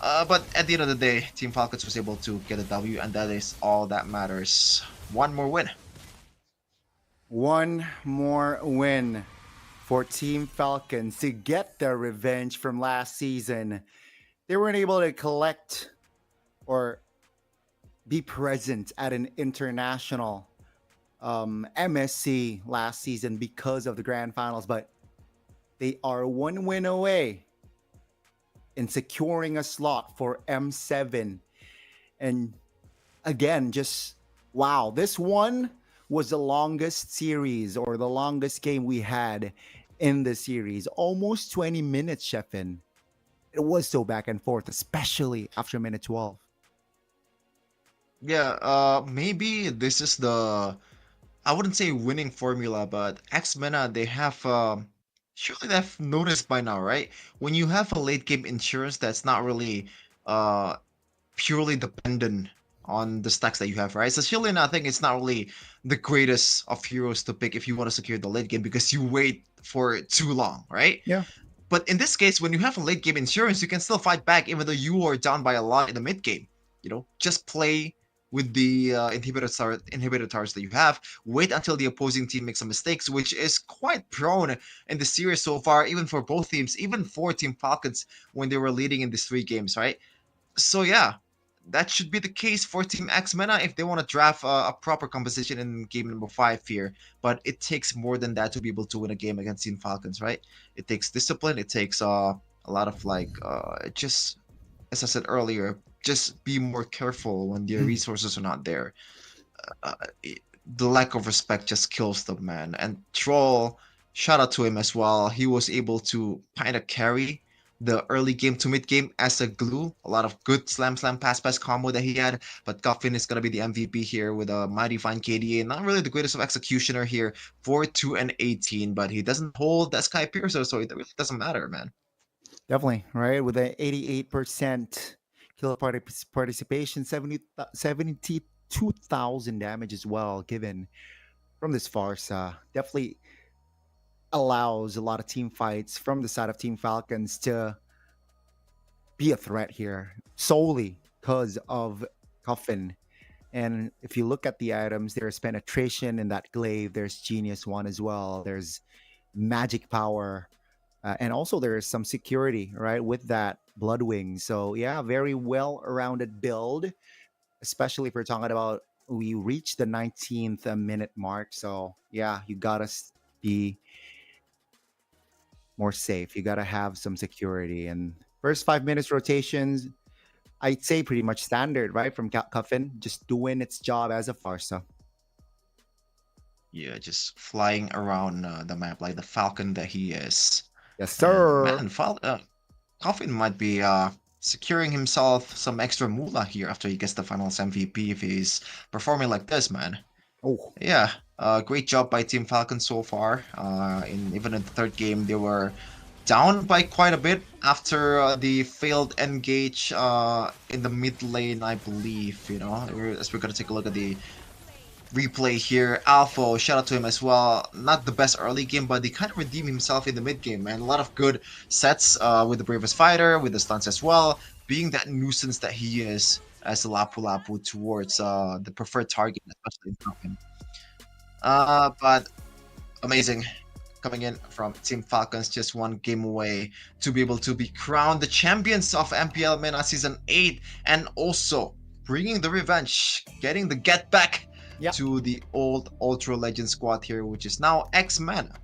but at the end of the day, Team Falcons was able to get a W, and that is all that matters. One more win. One more win for Team Falcons to get their revenge from last season. They weren't able to collect or be present at an international MSC last season because of the grand finals, but they are one win away in securing a slot for M7. And again, just wow, this one was the longest series or the longest game we had in the series. Almost 20 minutes, Sheffin. It was so back and forth, especially after minute 12. Yeah, maybe this is the, I wouldn't say winning formula, but X-Mena, they have, surely they've noticed by now, right? When you have a late game insurance that's not really uh purely dependent on the stacks that you have, right? So Shillian, I think it's not really the greatest of heroes to pick if you want to secure the late game because you wait for too long, right? Yeah. But in this case, when you have a late game insurance, you can still fight back even though you are down by a lot in the mid game. You know, just play with the inhibitor towers that you have. Wait until the opposing team makes some mistakes, which is quite prone in the series so far, even for both teams, even for Team Falcons when they were leading in these 3 games, right? So yeah, that should be the case for Team X Mena if they want to draft a proper composition in game number 5 here. But it takes more than that to be able to win a game against Team Falcons, right? It takes discipline. It takes a lot of like just as I said earlier, just be more careful when their resources are not there. Uh, the lack of respect just kills them, man. And Troll, shout out to him as well. He was able to kind of carry the early game to mid game as a glue. A lot of good slam pass combo that he had. But Coffin is gonna be the MVP here with a mighty fine KDA. Not really the greatest of executioner here for 2 and 18, but he doesn't hold that Sky Piercer, so it really doesn't matter, man. Definitely, right? With an 88% kill participation, 72,000 damage as well, given from this Farsa. Definitely allows a lot of team fights from the side of Team Falcons to be a threat here solely because of Coffin. And if you look at the items, there's penetration in that glaive, there's genius one as well, there's magic power, and also there's some security, right, with that Bloodwing. So yeah, very well-rounded build, especially if we're talking about we reached the 19th minute mark. So yeah, you gotta be more safe. You gotta have some security. And first 5 minutes rotations, I'd say pretty much standard, right, from Cuffin, just doing its job as a Farsa. Yeah, just flying around the map like the Falcon that he is. Yes, sir. Man, Coffin might be securing himself some extra moolah here after he gets the finals MVP if he's performing like this, man. Oh. Yeah, great job by Team Falcon so far. Even in the 3rd game, they were down by quite a bit after the failed engage in the mid lane, I believe. You know, as we're gonna take a look at the replay here. Alpha, shout out to him as well. Not the best early game, but he kind of redeemed himself in the mid game, man. A lot of good sets with the Bravest Fighter, with the stunts as well, being that nuisance that he is as a Lapu Lapu towards the preferred target, especially in him. But amazing coming in from Team Falcons, just 1 game away to be able to be crowned the champions of MPL MENA Season 8 and also bringing the revenge, getting the get back to the old Ultra Legend squad here, which is now X-Mena.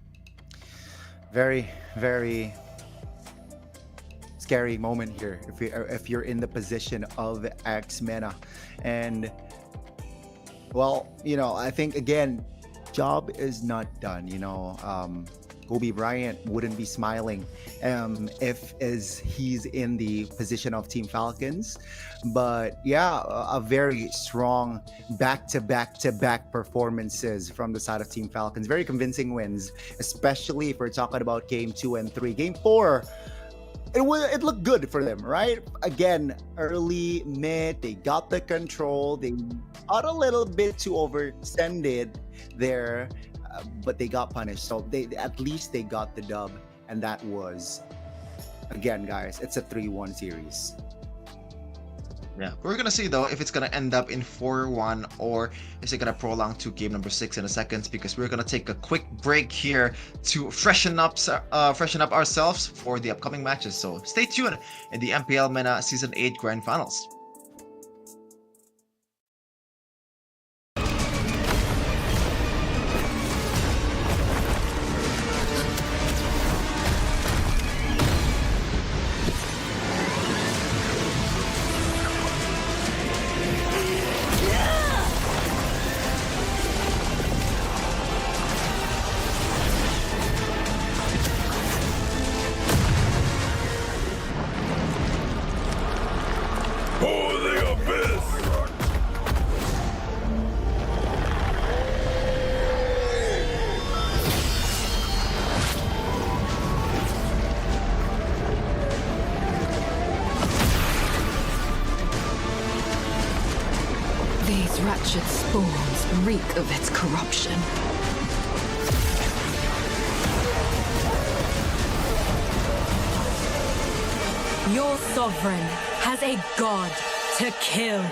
Very, very scary moment here if you're in the position of X-Mena. And well, you know, I think again, job is not done. You know, Kobe Bryant wouldn't be smiling if he's in the position of Team Falcons. But yeah, a very strong back-to-back performances from the side of Team Falcons. Very convincing wins, especially if we're talking about game 2 and 3. Game 4, it looked good for them, right? Again, early, mid, they got the control. They got a little bit too overextended there, but they got punished. So at least they got the dub, and that was, again, guys, it's a 3-1 series. Yeah, we're gonna see though if it's gonna end up in 4-1 or is it gonna prolong to game number 6 in a second, because we're gonna take a quick break here to freshen up ourselves for the upcoming matches. So stay tuned in the MPL MENA Season 8 Grand Finals. wretched spores reek of its corruption. Your sovereign has a god to kill.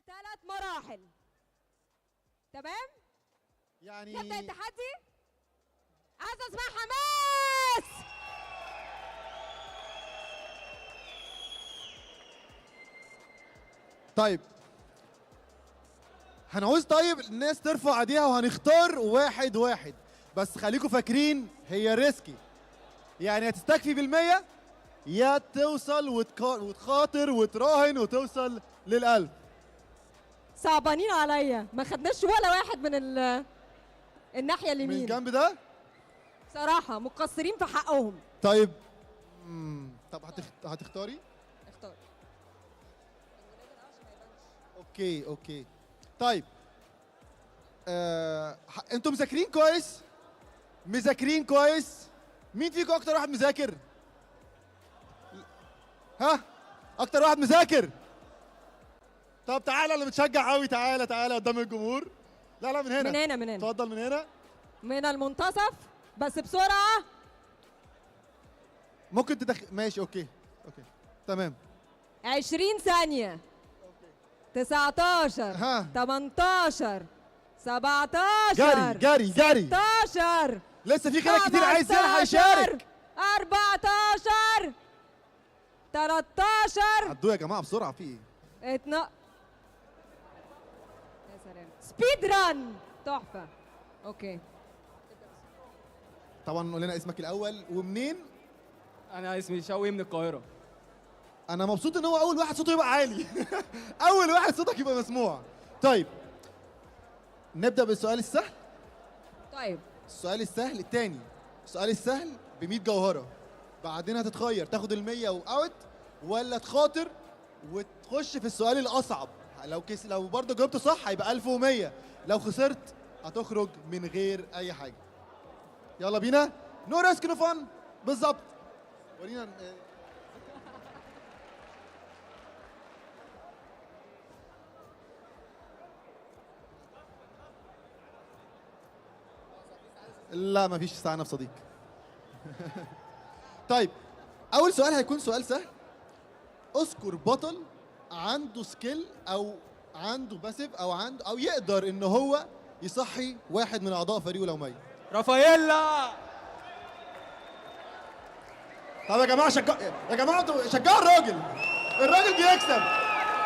ثلاث مراحل. تمام؟ يعني نبدأ التحدي. عايز اسمع حماس. طيب هنعوز الناس ترفع ايديها وهنختار واحد واحد، بس خليكم فاكرين هي ريسكي، يعني هتستكفي بالمية يا توصل وتخاطر وتراهن وتوصل للألف. صعبانين عليا، ما خدناش ولا واحد من الناحية اليمين. من الجنب ده؟ صراحة مقصرين في حقهم. طيب طب هتختاري؟ اختار. اوكي طيب انتوا مذاكرين كويس؟ مين فيكم اكتر واحد مذاكر؟ ها؟ اكتر واحد مذاكر؟ طب تعالى اللي بتشجع قوي، تعالى قدام الجمهور. لا من هنا. من هنا. اتفضل من هنا. من المنتصف بس بسرعة. ممكن ماشي اوكي تمام. 20 ثانية. 19 18 17 جري 16 لسه في خلق كتير عايز يشارك. 14 13 عدوا يا جماعة بسرعة، في ايه؟ يا سلام. سبيد ران تحفة. اوكي طبعا قول لنا اسمك الأول ومنين؟ انا اسمي شوقي من القاهرة. أنا مبسوط إن هو أول واحد صوته يبقى عالي. أول واحد صوتك يبقى مسموع. طيب نبدأ بالسؤال السهل. طيب السؤال السهل التاني. السؤال السهل ب 100 جوهرة، بعدين هتتخير تاخد ال 100 وأوت ولا تخاطر وتخش في السؤال الأصعب. لو برضه جاوبت صح هيبقى 1100، لو خسرت هتخرج من غير أي حاجة. يلا بينا. نو ريسك نو فن. بالظبط. ورينا لا مفيش استعانة بصديق. طيب أول سؤال هيكون سؤال سهل. اذكر بطل عنده سكيل أو عنده باسيف أو يقدر إن هو يصحي واحد من أعضاء فريقه لو ميت. رافاييلا. طب يا جماعة يا جماعة انتوا شجعوا الراجل بيكسب.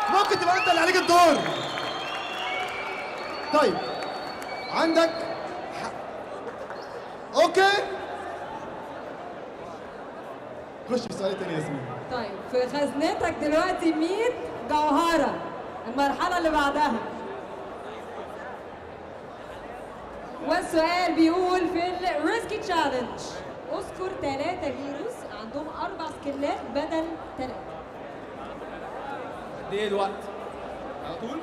ممكن تبقى أنت اللي عليك الدور. طيب عندك اوكي خش في السؤال التاني يا ياسمين. طيب في خزنتك دلوقتي 100 جوهرة. المرحلة اللي بعدها والسؤال بيقول في الريسكي تشالنج اذكر 3 هيروز عندهم 4 سكيلات بدل 3. قد ايه الوقت؟ على طول؟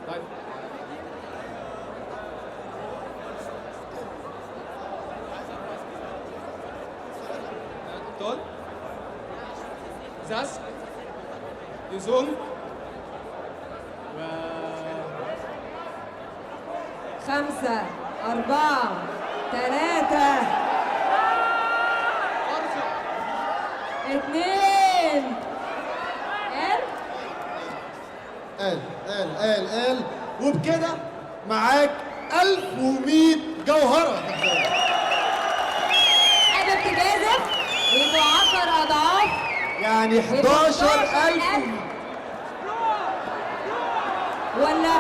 طيب تول زاس يزون و 5 4 3 2 قال وبكده معاك 1100 جوهرة. حابب تجازف؟ يبقوا 10 أضعاف، يعني 11,000 ولا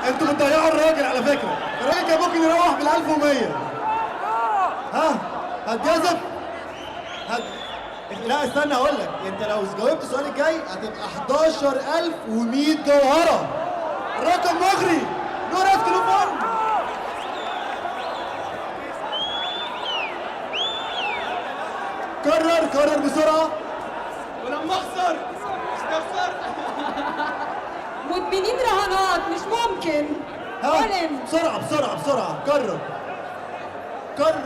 انتوا بتضيعوا الراجل على فكرة. الراجل كان ممكن يروح بال 1100. ها هتجازف؟ لا استنى اقول لك، انت لو جاوبت السؤال الجاي هتبقى 11100 جوهره. رقم مغري. نو ريسك نو فن. كرر بسرعه. ولما اخسر مش تخسر. مدمنين رهانات مش ممكن. بسرعه كرر. روح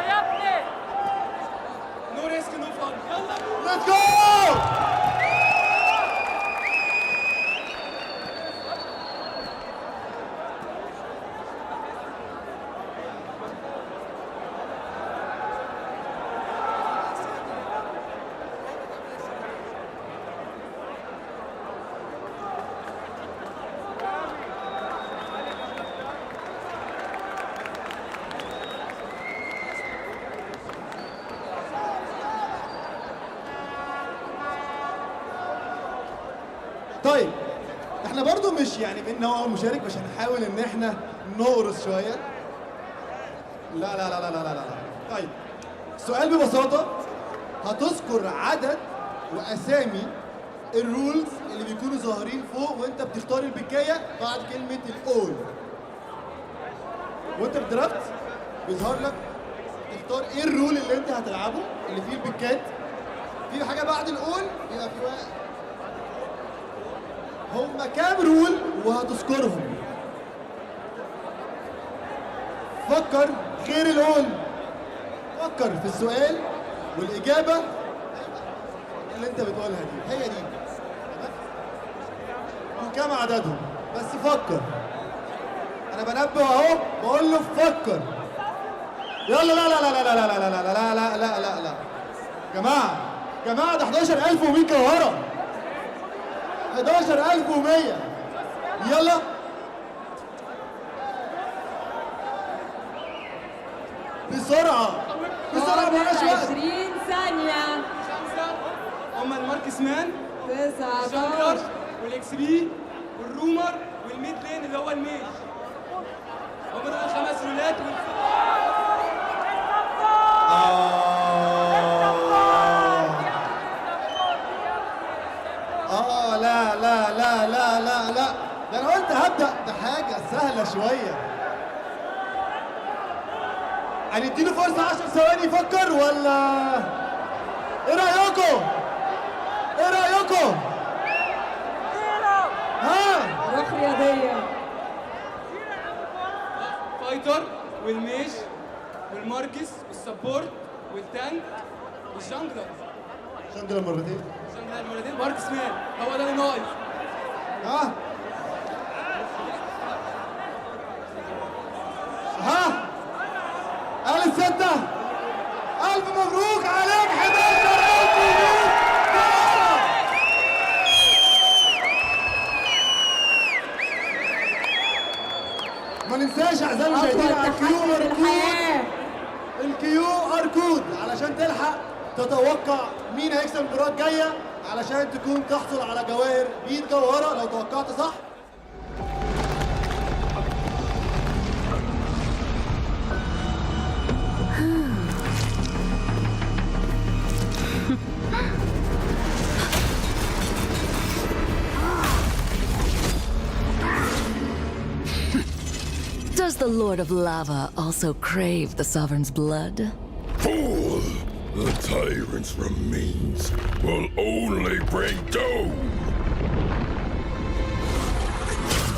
يا ابني. نو ريسك نو فن. يلا ليتس جو. طيب احنا برضو مش يعني بان هو اول مشارك، مش هنحاول ان احنا نقرص شويه. لا لا لا لا لا لا لا. طيب السؤال ببساطه هتذكر عدد واسامي الرولز اللي بيكونوا ظاهرين فوق وانت بتختار البكايه بعد كلمه الاول. وانت بالدرافت بيظهر لك تختار ايه الرول اللي انت هتلعبه اللي فيه البكات. في حاجه بعد الاول يبقى في واحد. هم كام رول وهتذكرهم؟ فكر غير الاول. فكر في السؤال والاجابه اللي انت بتقولها دي هي دي. وكم عددهم؟ بس فكر. انا بنبه اهو بقول له فكر. يلا لا لا لا لا لا لا لا لا لا لا لا لا لا جماعه ده 11100 جوهره. 11100. يلا بسرعة معلش وقت. 20 ثانية. 5 هم الماركس مان 19 والاكس بي والرومر والميد لين اللي هو الميج. هم دول 5 رولات لا لا لا لا لا لا، ده انا قلت هبدأ بحاجة سهلة شوية. هنديله فرصة 10 ثواني يفكر ولا ايه رأيكم؟ ها؟ روح رياضية. فايتر والميج والماركس والسبورت والتانك والجانجلر. جانجلر مرتين. ماركس مان هو ده اللي ناقص. قال الستة. ألف مبروك عليك. 11100 جوهرة. ما ننساش اعزائي المشاهدين الكيو ار كود علشان تلحق تتوقع مين هيكسب المباراة الجاية علشان تكون تحصل على جواهر 100 جوهرة لو توقعت صح. Does the Lord of Lava also crave the Sovereign's blood? Fool! The tyrant's remains will only bring doom!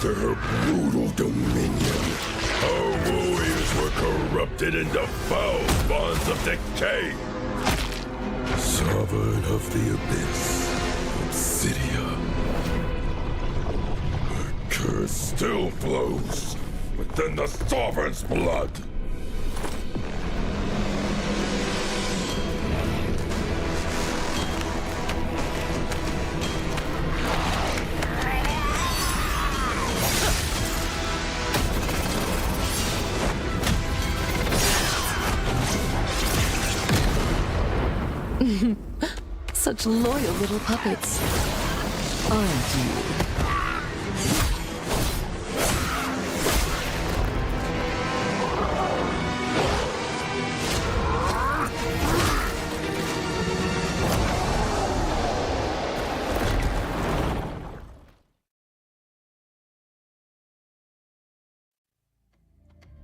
Their brutal dominion, our warriors were corrupted into foul bonds of decay. Sovereign of the Abyss, Obsidia. The curse still flows within the Sovereign's blood. Such loyal little puppets, aren't you?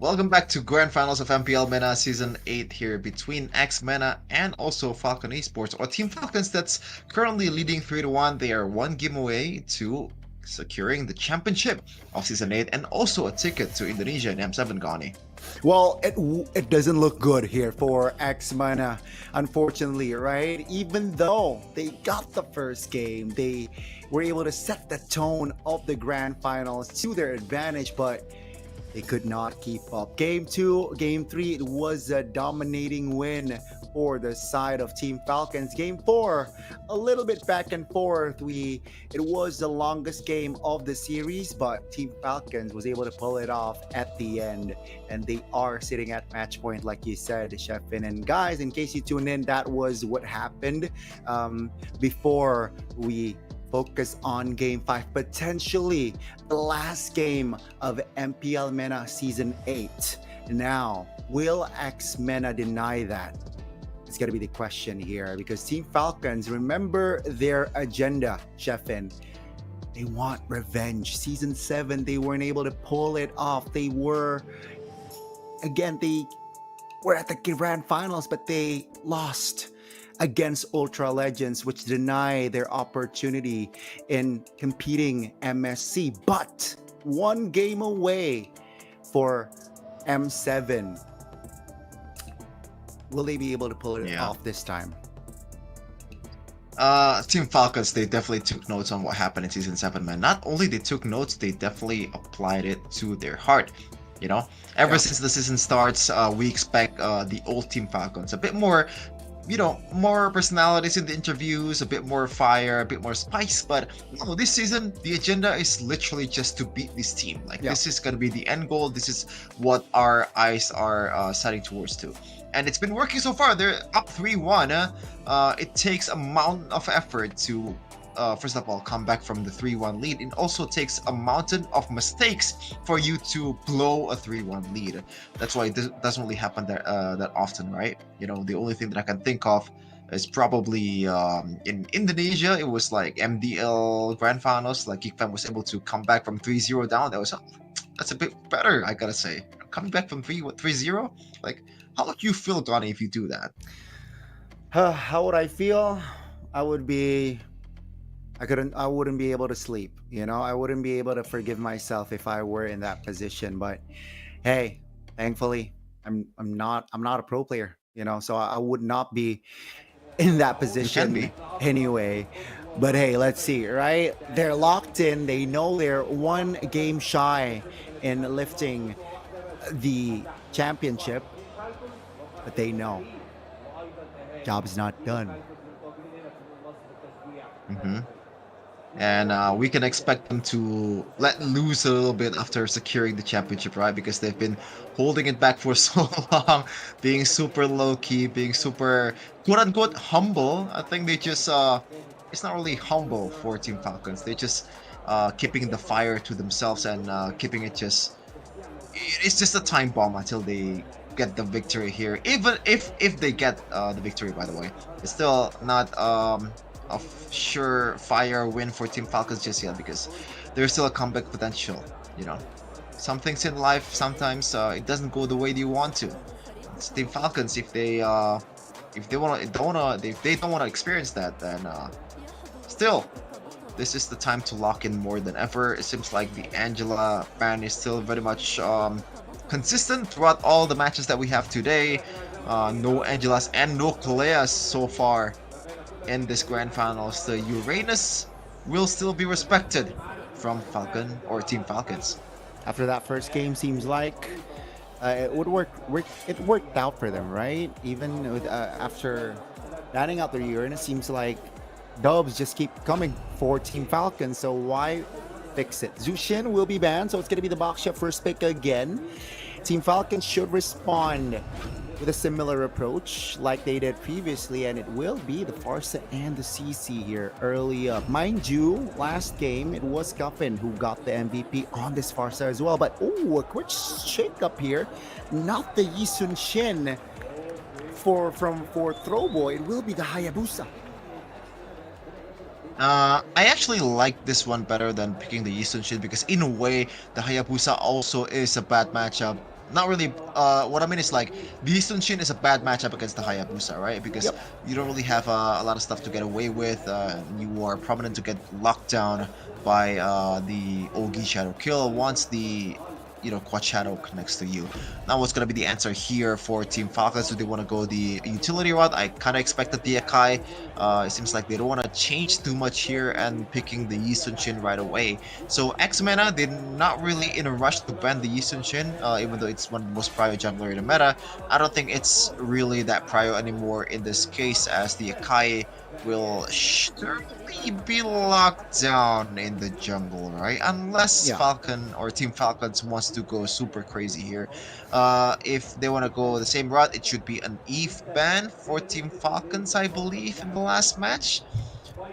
Welcome back to Grand Finals of MPL MENA Season 8 here between MENA and also Falcon Esports, or Team Falcons that's currently leading 3-1. They are one game away to securing the championship of Season 8 and also a ticket to Indonesia in M7, Gani. Well, it doesn't look good here for MENA, unfortunately, right? Even though they got the first game, they were able to set the tone of the Grand Finals to their advantage, but they could not keep up. Game 2, Game 3, it was a dominating win for the side of Team Falcons. Game 4, a little bit back and forth. It was the longest game of the series, but Team Falcons was able to pull it off at the end, and they are sitting at match point, like you said, Sheffin. And guys, in case you tune in, that was what happened before we focus on Game 5, potentially the last game of MPL MENA Season 8. Now, will MENA deny that? It's going to be the question here, because Team Falcons, remember their agenda, Sheffin. They want revenge. Season 7, they weren't able to pull it off. They were at the Grand Finals, but they lost against Ultra Legends, which deny their opportunity in competing MSC, but one game away for M7. Will they be able to pull it off this time? Team Falcons, they definitely took notes on what happened in Season 7, man. Not only they took notes, they definitely applied it to their heart. You know, ever since the season starts, we expect the old Team Falcons a bit more, more personalities in the interviews, a bit more fire, a bit more spice. But no, this season, the agenda is literally just to beat this team. This is going to be the end goal. This is what our eyes are setting towards to. And it's been working so far. They're up 3-1. It takes a mountain of effort to, first of all, come back from the 3-1 lead. It also takes a mountain of mistakes for you to blow a 3-1 lead. That's why it doesn't really happen that often, right? The only thing that I can think of is probably in Indonesia. It was like MDL Grand Finals. Like Geekfam was able to come back from 3-0 down. That's a bit better, I gotta say. Coming back from 3-0, like, how would you feel, Donnie, if you do that? How would I feel? I wouldn't be able to sleep. I wouldn't be able to forgive myself if I were in that position. But hey, thankfully, I'm not a pro player. So I would not be in that position anyway. But hey, let's see, right? They're locked in. They know they're one game shy in lifting the championship, but they know job's not done. And we can expect them to let loose a little bit after securing the championship, right? Because they've been holding it back for so long, being super low-key, being super quote-unquote humble. I think they just it's not really humble for Team Falcons. They just keeping the fire to themselves and keeping it just, it's just a time bomb until they get the victory here. Even if they get the victory, by the way, it's still not a surefire win for Team Falcons just yet, because there's still a comeback potential. Some things in life, sometimes it doesn't go the way you want to. It's Team Falcons, if they don't want to experience that, then still, this is the time to lock in more than ever. It seems like the Angela ban is still very much consistent throughout all the matches that we have today. No Angelas and no Kaleas so far in this Grand Finals. The Uranus will still be respected from Falcon or Team Falcons. After that first game, seems like it worked out for them, right? Even with after banning out the Uranus, seems like dubs just keep coming for Team Falcons. So why fix it? Zushin will be banned, so it's going to be the box shot first pick again. Team Falcons should respond with a similar approach like they did previously, and it will be the Farsa and the CC here early up. Mind you, last game it was Cuffin who got the MVP on this Farsa as well, but a quick shake up here. Not the Yisun Shin for Throwboy. It will be the Hayabusa. I actually like this one better than picking the Yisun Shin, because in a way the Hayabusa also is a bad matchup. not really. What I mean is like the Sunshin is a bad matchup against the Hayabusa, right? Because you don't really have a lot of stuff to get away with. You are prominent to get locked down by the Ogi Shadow Kill once the Quad Shadow connects to you. Now what's gonna be the answer here for Team Falcons? Do they want to go the utility route? I kind of expected the Akai. It seems like they don't want to change too much here and picking the Yi Sun-shin right away. So X-Mena, they're not really in a rush to ban the Yi Sun-shin, even though it's one of the most prio jungler in the meta. I don't think it's really that prio anymore in this case, as the Akai will surely be locked down in the jungle, right? Unless Falcon or Team Falcons wants to go super crazy here. If they want to go the same route, it should be an Eve ban for Team Falcons, I believe, in the last match.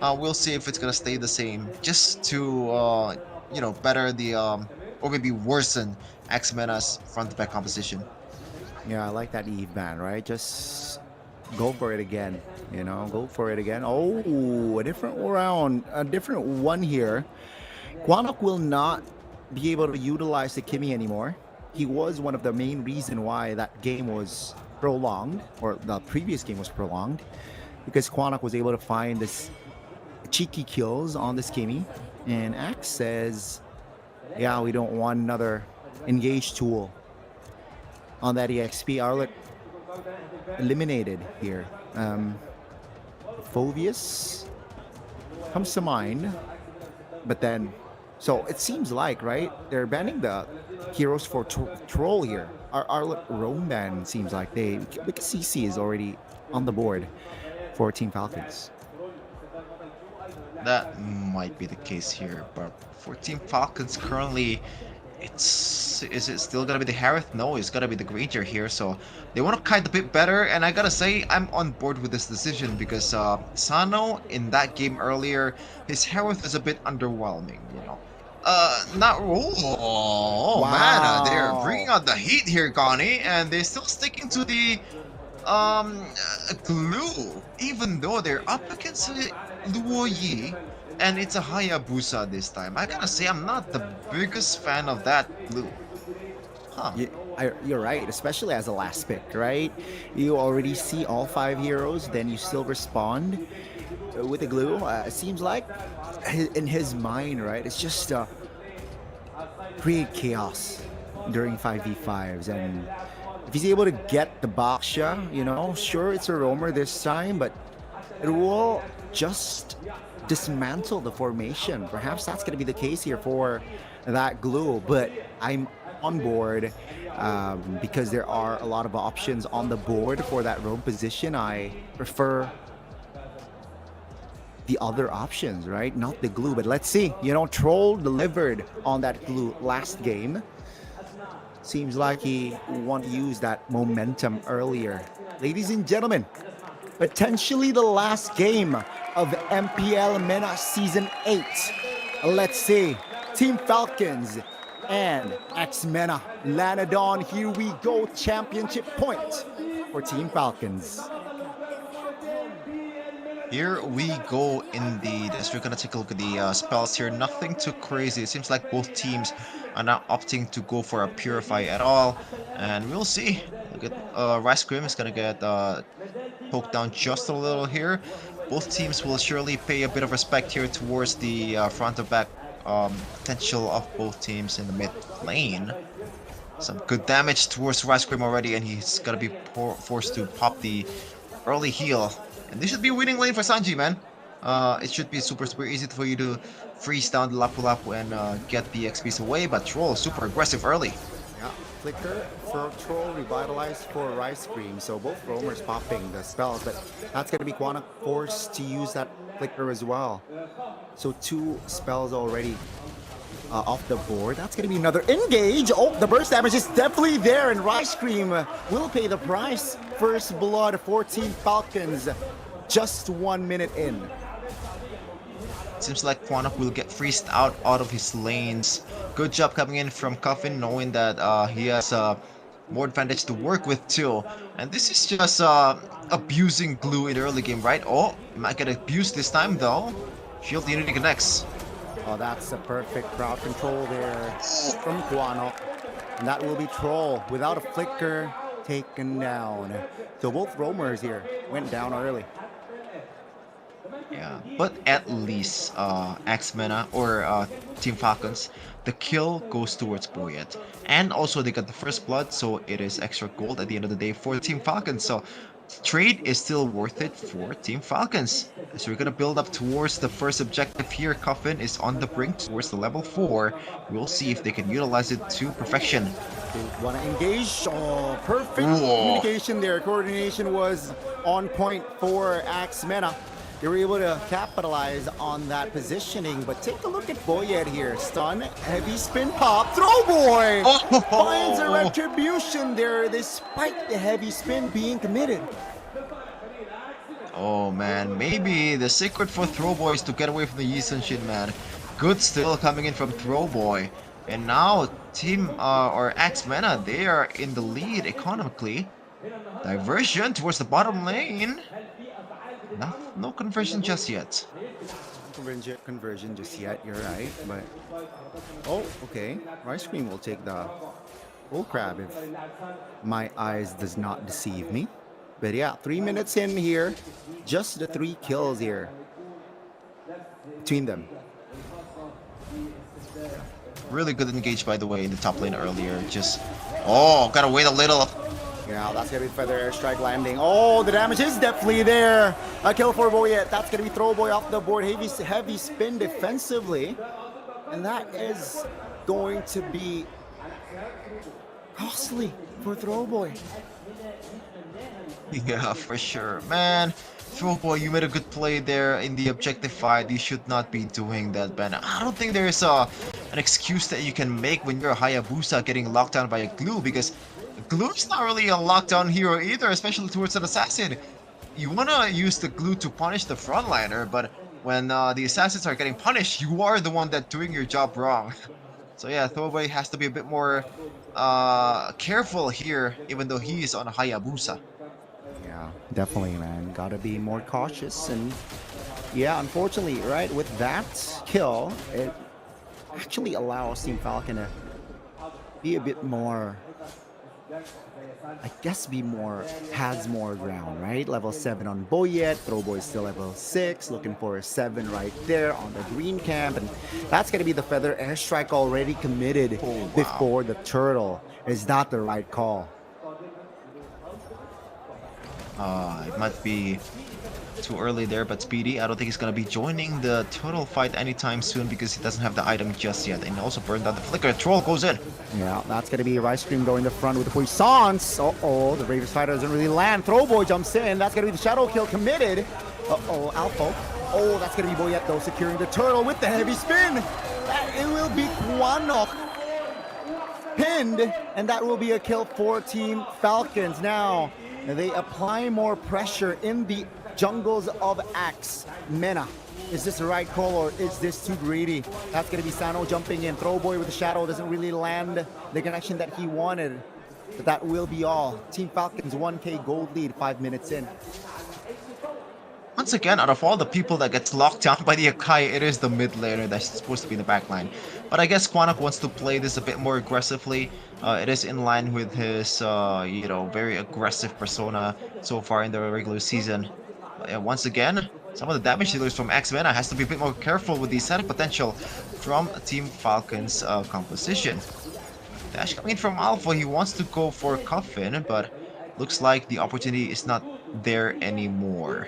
We'll see if it's gonna stay the same, just to better the or maybe worsen X-Mena's front-to-back composition. Yeah, I like that Eve ban, right? Just go for it again. Go for it again. Oh, a different round, a different one here. Guanok will not be able to utilize the Kimi anymore. He was one of the main reason why that game was prolonged, or the previous game was prolonged, because Guanok was able to find this cheeky kills on this Kimi. And Axe says, yeah, we don't want another engaged tool on that EXP. Arlet eliminated here. Phobius comes to mind, but then, so it seems like, right, they're banning the heroes for troll here. Our roam ban seems like because CC is already on the board for Team Falcons. That might be the case here, but for Team Falcons currently, is it still gonna be the Harith? No, it's gonna be the Granger here, so they want to kite a bit better, and I gotta say I'm on board with this decision because Sano in that game earlier, his Harith is a bit underwhelming, not Wow. man, they're bringing out the heat here, Connie, and they're still sticking to the glue, even though they're up against Luo Yi. And it's a Hayabusa this time. I gotta say, I'm not the biggest fan of that blue. Huh. You're right, especially as a last pick, right? You already see all 5 heroes, then you still respond with the glue. It seems like in his mind, right? It's just create chaos during 5v5s. And if he's able to get the Baksha, sure, it's a roamer this time, but it will just dismantle the formation. Perhaps that's going to be the case here for that glue, but I'm on board because there are a lot of options on the board for that roam position. I prefer the other options, right? Not the glue, but let's see. Troll delivered on that glue last game. Seems like he want to use that momentum earlier. Ladies and gentlemen, potentially the last game of MPL MENA Season 8. Let's see. Team Falcons and X-Mena. Lanadon, here we go. Championship point for Team Falcons. Here we go indeed, as we're gonna take a look at the spells here. Nothing too crazy. It seems like both teams are not opting to go for a Purify at all. And we'll see. Look at Rice Cream is gonna get poked down just a little here. Both teams will surely pay a bit of respect here towards the front to back potential of both teams in the mid lane. Some good damage towards Rice Cream already, and he's gonna be forced to pop the early heal. And this should be a winning lane for Sanji, man. It should be super easy for you to freeze down the Lapu Lapu and get the XPs away, but Troll super aggressive early. Yeah, Flicker for Troll, revitalized for Rice Cream, so both roamers popping the spells, but that's going to be Guanok forced to use that Flicker as well. So 2 spells already off the board. That's going to be another engage. Oh, the burst damage is definitely there, and Rice Cream will pay the price. First blood for Team Falcons, just 1 minute in. Seems like Guanok will get freezed out of his lanes. Good job coming in from Coffin, knowing that he has more advantage to work with too. And this is just abusing glue in the early game, right? Oh, he might get abused this time though. Shield Unity connects. Oh, that's a perfect crowd control there from Guanok. And that will be Troll without a flicker, taken down. So both roamers here went down early. Yeah, but at least X-MENA or Team Falcons, the kill goes towards Boyet. And also they got the first blood, so it is extra gold at the end of the day for Team Falcons. So trade is still worth it for Team Falcons. So we're gonna build up towards the first objective here. Coffin is on the brink towards the level 4. We'll see if they can utilize it to perfection. They want to engage. Oh, perfect Whoa. communication there. Coordination was on point for X-MENA. They were able to capitalize on that positioning, but take a look at Boyet here. Stun, heavy spin pop, throw boy! Oh. Finds a retribution there despite the heavy spin being committed. Oh man, maybe the secret for Throwboy is to get away from the Yisun Shin, man. Good still coming in from Throwboy. And now Team or X-MENA, they are in the lead economically. Diversion towards the bottom lane. No conversion just yet. Conversion just yet, you're right, but... Oh, okay. Rice Cream will take the bull crab if my eyes does not deceive me. But yeah, 3 minutes in here. Just the 3 kills here between them. Really good engage, by the way, in the top lane earlier. Just... Oh, gotta wait a little. Yeah, that's gonna be Feather Airstrike landing. Oh, the damage is definitely there. A kill for Boyet. That's gonna be Throwboy off the board. Heavy spin defensively. And that is going to be costly for Throwboy. Yeah, for sure. Man, Throwboy, you made a good play there in the objective fight. You should not be doing that, man. I don't think there's an excuse that you can make when you're a Hayabusa getting locked down by a glue, because glue's not really a lockdown hero either, especially towards an assassin. You want to use the glue to punish the frontliner, but when the assassins are getting punished, you are the one that's doing your job wrong. So yeah, Throwboy has to be a bit more careful here, even though he is on a Hayabusa. Yeah, definitely, man. Gotta be more cautious. And yeah, unfortunately, right, with that kill, it actually allows Team Falcon to be a bit more, I guess, has more ground, right? Level 7 on Boyet, Throwboy is still level 6, looking for a 7 right there on the green camp, and that's gonna be the Feather Airstrike already committed before the turtle. Is that the right call? It might be too early there, but Speedy, I don't think he's gonna be joining the turtle fight anytime soon because he doesn't have the item just yet, and also burned out the flicker. Troll goes in. Yeah, that's gonna be Rice Cream going to front with the puissance. Uh-oh, the Bravest Fighter doesn't really land. Throwboy jumps in. That's gonna be the shadow kill committed. Uh-oh, Alpha. Oh, that's gonna be Boyet though, securing the turtle with the heavy spin. It will be Kwanok pinned, and that will be a kill for Team Falcons. Now, they apply more pressure in the jungles of X-MENA. Is this the right call, or is this too greedy? That's going to be Sano jumping in. Throwboy with the shadow doesn't really land the connection that he wanted. But that will be all. Team Falcons 1K gold lead 5 minutes in. Once again, out of all the people that gets locked down by the Akai, it is the mid laner that's supposed to be in the back line. But I guess Kwanok wants to play this a bit more aggressively. It is in line with his, very aggressive persona so far in the regular season. Once again, some of the damage dealers from X-MENA has to be a bit more careful with the setup potential from Team Falcon's composition. Dash coming in from Alpha, he wants to go for Coffin, but looks like the opportunity is not there anymore.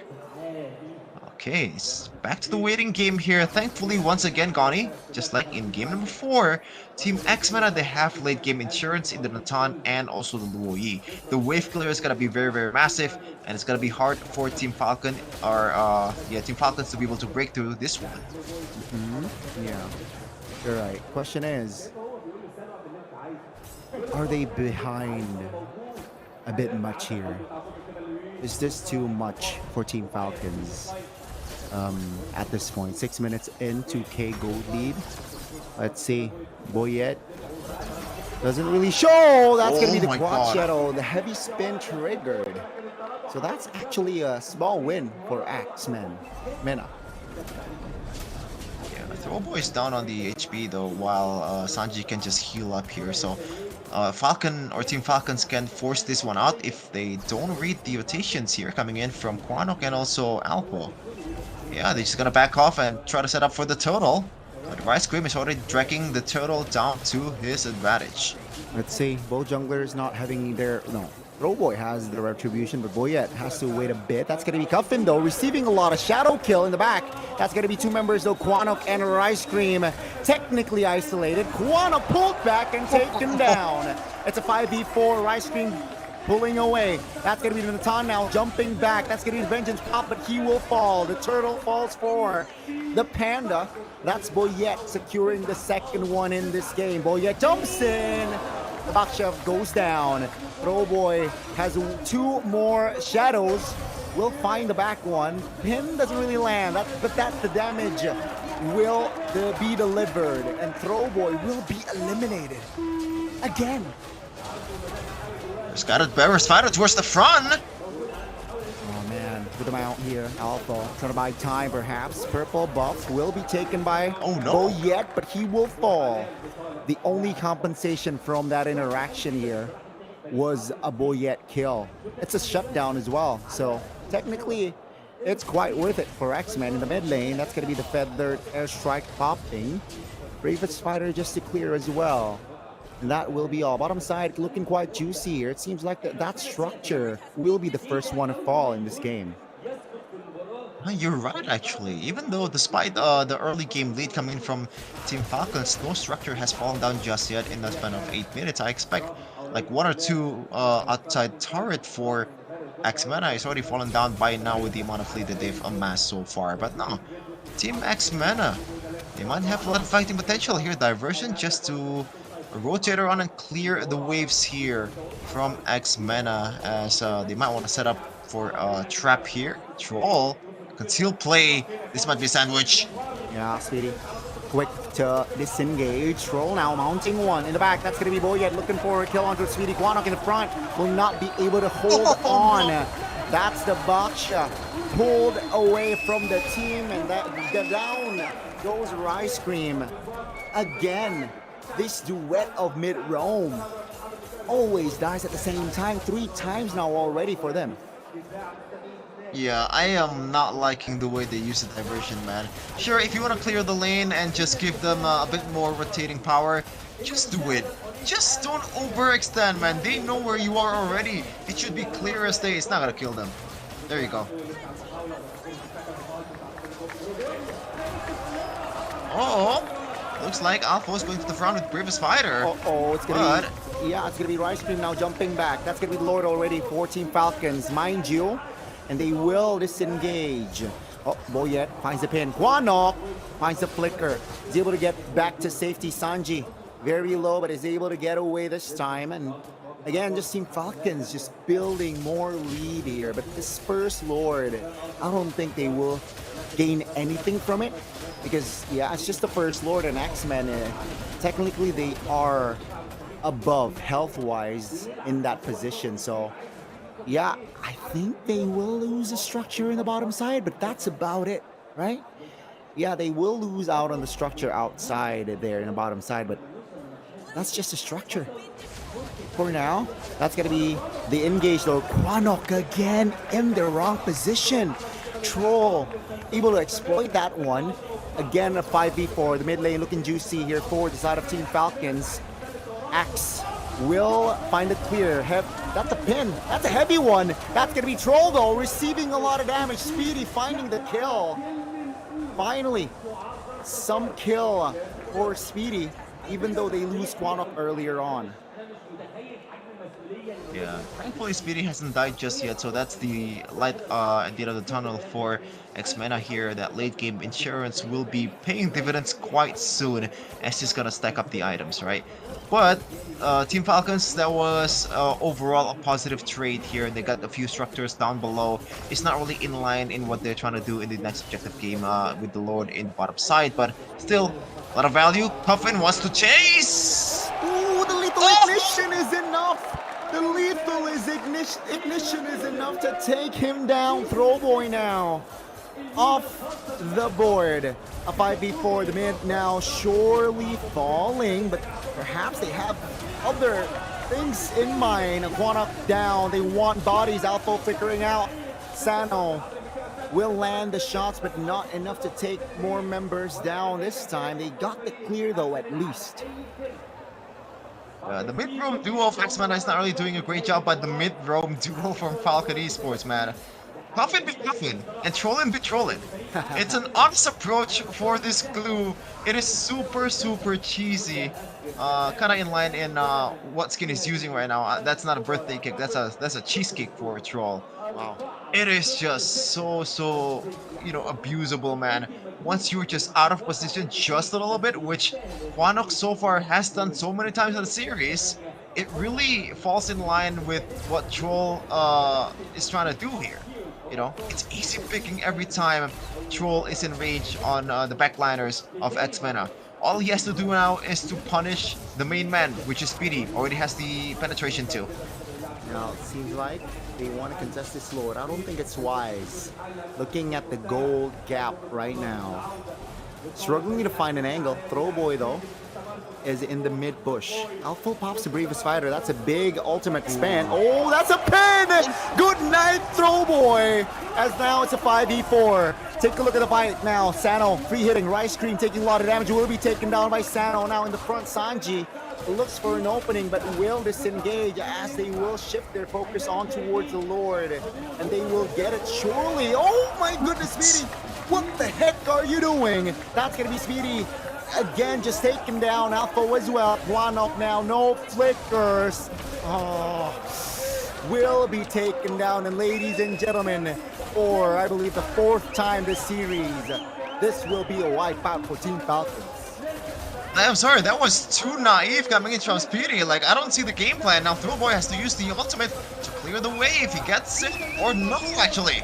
Okay, it's back to the waiting game here. Thankfully, once again, Gani, just like in game number 4, Team X-MENA, they have late game insurance in the Natan and also the Luo Yi. The wave clear is gonna be very, very massive, and it's gonna be hard for Team Falcon or Team Falcons to be able to break through this one. Yeah, you're right. Question is, are they behind a bit much here? Is this too much for Team Falcons? At this point, 6 minutes into K gold lead. Let's see. Boyet doesn't really show. That's gonna be the quad shadow. The heavy spin triggered. So that's actually a small win for X-MENA. Yeah, Throwboy is down on the HP though, while Sanji can just heal up here. So Falcon or Team Falcons can force this one out if they don't read the rotations here coming in from Quanok and also Alpo. Yeah, they're just gonna back off and try to set up for the total. But Rice Cream is already dragging the turtle down to his advantage. Let's see, both junglers not having their... No, Throwboy has the retribution, but Boyet has to wait a bit. That's going to be Cuffin, though, receiving a lot of shadow kill in the back. That's going to be two members, though, Quanok and Rice Cream, technically isolated. Quanok pulled back and taken down. It's a 5v4, Rice Cream pulling away. That's going to be Natan now, jumping back. That's going to be Vengeance Pop, but he will fall. The turtle falls for the Panda. That's Boyet securing the second one in this game. Boyet jumps in. The back chef goes down. Throwboy has two more shadows. Will find the back one. Pin doesn't really land, but that's the damage will be delivered. And Throwboy will be eliminated. Again. There's got a Bearer's Fighter towards the front. Oh man, put him out here. Alpha trying to buy time perhaps. Purple buff will be taken by Boyet, but he will fall. The only compensation from that interaction here was a Boyet kill. It's a shutdown as well, so technically it's quite worth it for X-Men in the mid lane. That's going to be the feathered airstrike popping. Bravest Fighter just to clear as well. And that will be all. Bottom side looking quite juicy here. It seems like that structure will be the first one to fall in this game. You're right, actually. Even though despite the early game lead coming from Team Falcons, no structure has fallen down just yet in the span of 8 minutes. I expect like one or two outside turret for X-MENA is already fallen down by now with the amount of lead that they've amassed so far. But no, Team X-MENA, they might have a lot of fighting potential here. Diversion just to rotate around and clear the waves here from X-MENA, as they might want to set up for a trap here. Troll, conceal play. This might be a sandwich. Yeah, Speedy. Quick to disengage. Troll now mounting one in the back. That's going to be Boyet looking for a kill onto Speedy. Quanok in the front will not be able to hold on. That's the Baksha pulled away from the team, and that down goes Rice Cream. Again, this duet of mid-roam always dies at the same time. 3 times now already for them. Yeah, I am not liking the way they use the diversion, man. Sure, if you want to clear the lane and just give them a bit more rotating power, just do it. Just don't overextend, man. They know where you are already. It should be clear as day. It's not gonna kill them. There you go. Looks like Alpha is going to the front with Bravest Fighter. It's gonna be, yeah, it's gonna be Rice Cream now jumping back. That's gonna be the Lord already for Team Falcons, mind you. And they will disengage. Boyet finds the pin. Quanok finds the flicker. Is able to get back to safety. Sanji very low, but is able to get away this time. And again, just Team Falcons just building more lead here. But this first Lord, I don't think they will gain anything from it, because yeah, it's just the first Lord, and X-Men technically they are above health-wise in that position. So yeah, I think they will lose a structure in the bottom side, but that's about it, right? Yeah, they will lose out on the structure outside there in the bottom side, but that's just a structure. For now, that's going to be the engage though. Quanok again in the wrong position. Troll able to exploit that one. Again, a 5v4. The mid lane looking juicy here for the side of Team Falcons. Axe will find a clear. That's a pin. That's a heavy one. That's going to be Troll, though, receiving a lot of damage. Speedy finding the kill. Finally, some kill for Speedy, even though they lose Quanok earlier on. Yeah, thankfully Speedy hasn't died just yet, so that's the light at the end of the tunnel for X-MENA here. That late game insurance will be paying dividends quite soon, as he's gonna stack up the items, right? But Team Falcons, that was overall a positive trade here. They got a few structures down below. It's not really in line in what they're trying to do in the next objective game with the Lord in the bottom side, but still a lot of value. Puffin wants to chase. Ooh, the lethal ignition is enough. The lethal ignition is enough to take him down. Throwboy now off the board. A 5v4. The mid now surely falling, but perhaps they have other things in mind. Aquana down. They want bodies. Alpha figuring out. Sano will land the shots, but not enough to take more members down this time. They got the clear, though, at least. The mid-roam duo of X-Men is not really doing a great job, but the mid-roam duo from Falcon Esports, man. Puffin be puffin and trollin be trollin. It's an honest approach for this glue. It is super cheesy. Kind of in line in what skin is using right now. That's not a birthday cake. That's a cheesecake for a troll. Wow. It is just so abusable, man. Once you're just out of position just a little bit, which Quanok so far has done so many times in the series, it really falls in line with what Troll is trying to do here. You know, it's easy picking every time Troll is in range on the backliners of X-MENA. All he has to do now is to punish the main man, which is Speedy. Already has the penetration too. Now, it seems like they want to contest this load. I don't think it's wise. Looking at the gold gap right now. Struggling to find an angle. Throwboy, though, is in the mid bush. Alpha pops the bravest fighter. That's a big ultimate span. Oh, that's a pin! Good night, Throwboy! As now it's a 5v4. Take a look at the fight now. Sano free hitting. Rice Cream taking a lot of damage. Will be taken down by Sano. Now in the front, Sanji looks for an opening, but will disengage as they will shift their focus on towards the Lord. And they will get it surely. Oh my goodness, Speedy! What the heck are you doing? That's gonna be Speedy. Again, just taken down. Alpha as well. Guanok now, no flickers. Oh, will be taken down. And ladies and gentlemen, for I believe the 4th time this series, this will be a wipeout for Team Falcons. I'm sorry, that was too naive coming in from Speedy. Like, I don't see the game plan. Now Throwboy has to use the ultimate to clear the way if he gets it. Or no, actually.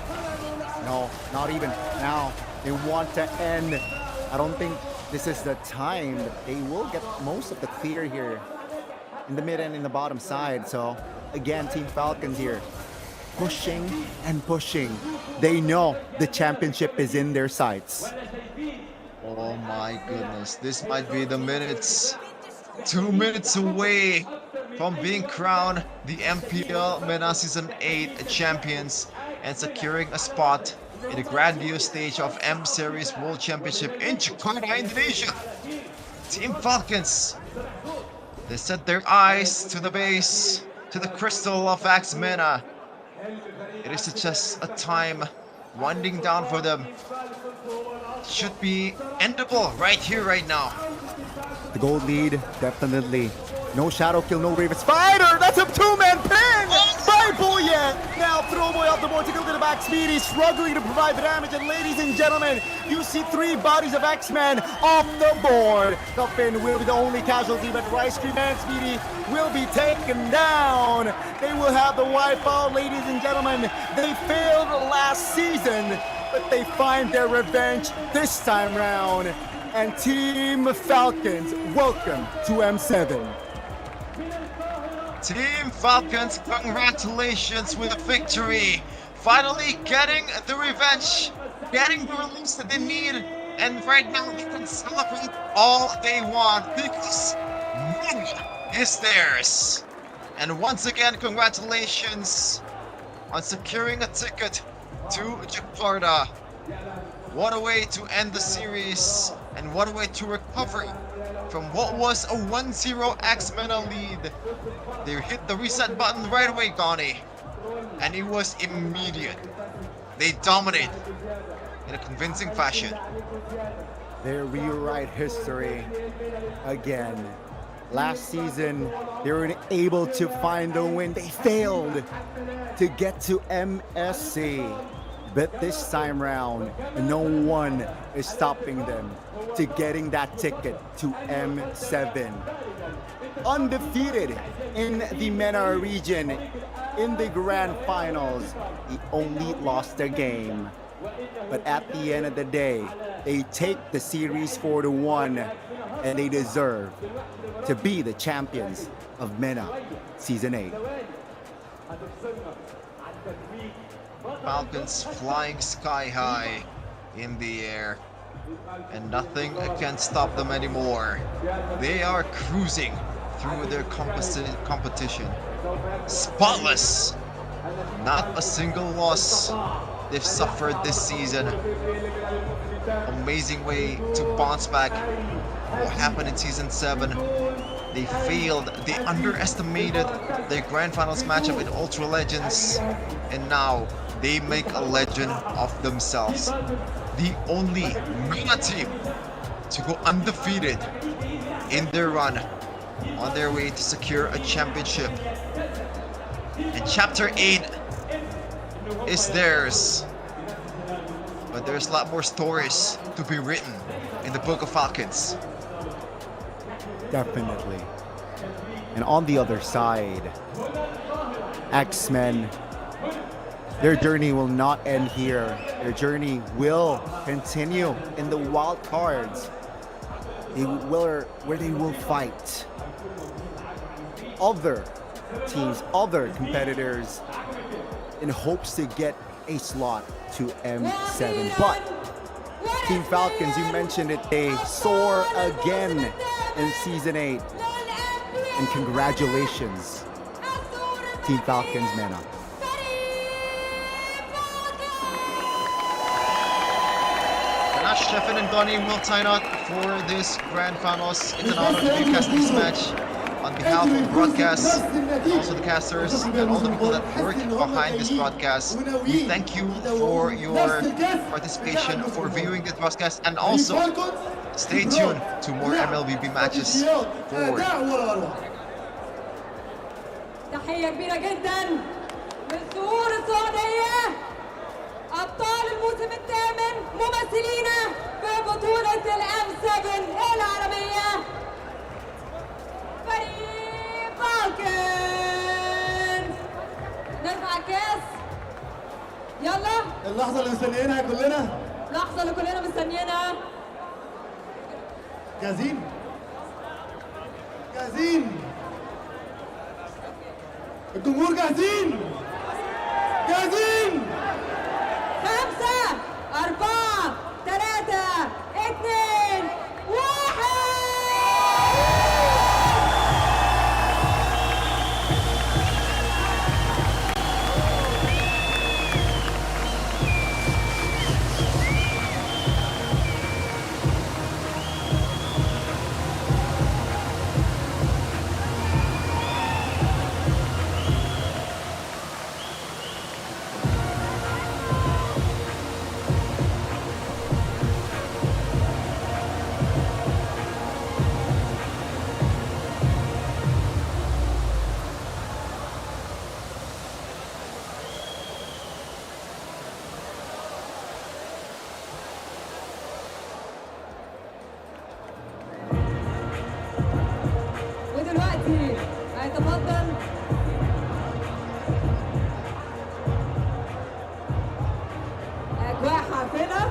No, not even. Now, they want to end. I don't think this is the time. They will get most of the clear here in the mid and in the bottom side. So, again, Team Falcons here pushing and pushing. They know the championship is in their sights. Oh my goodness, this might be the minutes. 2 minutes away from being crowned the MPL MENA Season 8 champions and securing a spot in the grandiose stage of M Series World Championship in Jakarta, Indonesia. Team Falcons, they set their eyes to the base, to the crystal of X-MENA. It is just a time winding down for them. Should be endable right here, right now. The gold lead, definitely. No shadow kill, no Ravens Spider. That's a 2-man pin by Bullet. Now Throwboy off the board. Take a look at the back. Speedy struggling to provide the damage. And ladies and gentlemen, you see 3 bodies of X-Men off the board. The Finn will be the only casualty, but Rice Cream and Speedy will be taken down. They will have the wipeout, ladies and gentlemen. They failed last season, but they find their revenge this time round. And Team Falcons, welcome to M7. Team Falcons, congratulations with a victory. Finally getting the revenge, getting the release that they need. And right now they can celebrate all they want because MENA is theirs. And once again, congratulations on securing a ticket to Jakarta. What a way to end the series, and what a way to recover from what was a 1-0 X-MENA lead. They hit the reset button right away, Gani, and it was immediate. They dominated in a convincing fashion. They rewrite history again. Last season, they were able to find a win. They failed to get to MSC. But this time round, no one is stopping them to getting that ticket to M7. Undefeated in the MENA region in the grand finals, they only lost their game. But at the end of the day, they take the series 4-1, and they deserve to be the champions of MENA Season 8. Falcons flying sky high in the air. and nothing can stop them anymore. They are cruising through their competition. Spotless. Not a single loss they've suffered this season. Amazing way to bounce back. What happened in season 7? They failed. They underestimated their grand finals matchup in Ultra Legends, and now they make a legend of themselves. The only MENA team to go undefeated in their run on their way to secure a championship. And Chapter 8 is theirs. But there's a lot more stories to be written in the Book of Falcons. Definitely. And on the other side, X-Men, their journey will not end here. Their journey will continue in the wild cards. Where they will fight other teams, other competitors in hopes to get a slot to M7. But Team Falcons, you mentioned it, they soar again in Season 8. And congratulations, Team Falcons MENA. Stefan and Donnie will sign out for this Grand Finals International Newcastle match. On behalf of the broadcast, also the casters, and all the people that work behind this broadcast, we thank you for your participation, for viewing this broadcast, and also stay tuned to more MLBB matches forward. تحية كبيرة جدا من ظهور السعودية أبطال الموسم الثامن ممثلين في بطولة الام 7 العالمية فريق فالكنز. نرفع الكاس يلا. اللحظة اللي مستنيينها كلنا. اللحظة اللي كلنا مستنيينها. جاهزين؟ جاهزين؟ الجمهور جاهزين؟ جاهزين؟ 5 4 3 2 1. ودلوقتي هيتفضل أجواء حافلة.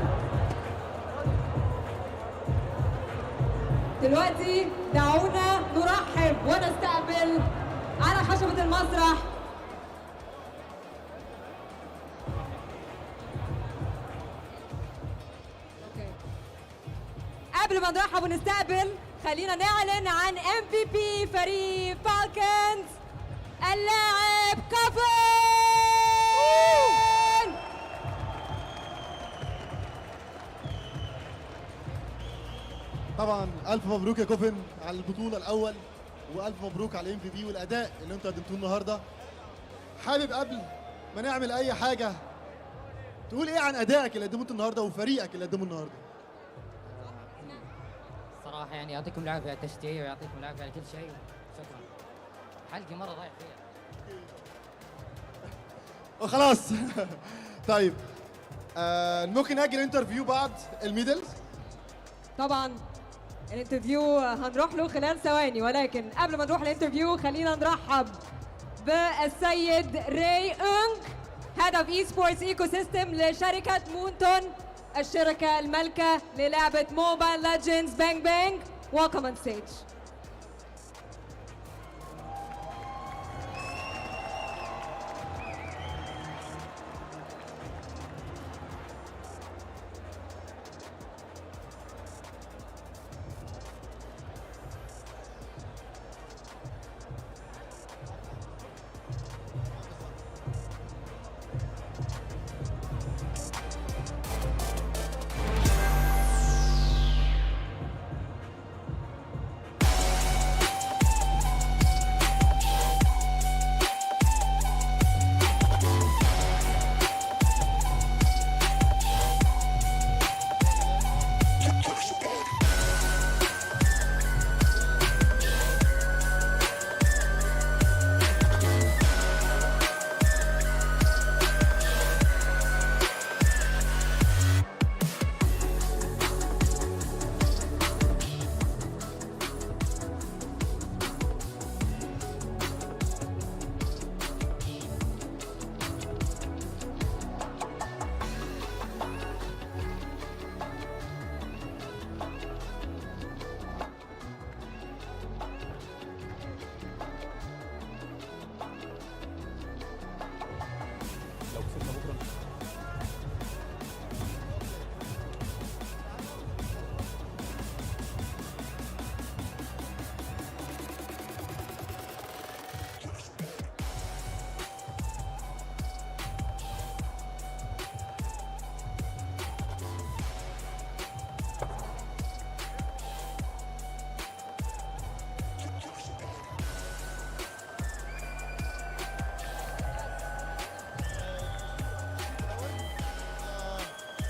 دلوقتي دعونا نرحب ونستقبل على خشبة المسرح قبل ما نرحب ونستقبل خلينا نعلن عن MVP فريق فالكنز اللاعب كوفن. طبعا الف مبروك يا كوفن على البطوله الاول، والف مبروك على MVP والاداء اللي انتوا قدمتوه النهارده. حابب قبل ما نعمل اي حاجه تقول ايه عن ادائك اللي قدمته النهارده وفريقك اللي قدمه النهارده؟ صراحه يعني يعطيكم العافيه على التشجيع ويعطيكم العافيه على كل شيء. شكرا. حلقي مره ضايع فيها. وخلاص. طيب ممكن اجي الانترفيو بعد الميدل؟ طبعا الانترفيو هنروح له خلال ثواني، ولكن قبل ما نروح الانترفيو خلينا نرحب بالسيد راي اونغ Head of Esports Ecosystem لشركة مونتون، الشركة المالكة للعبة موبايل ليجندز بانج بانج. Welcome on stage.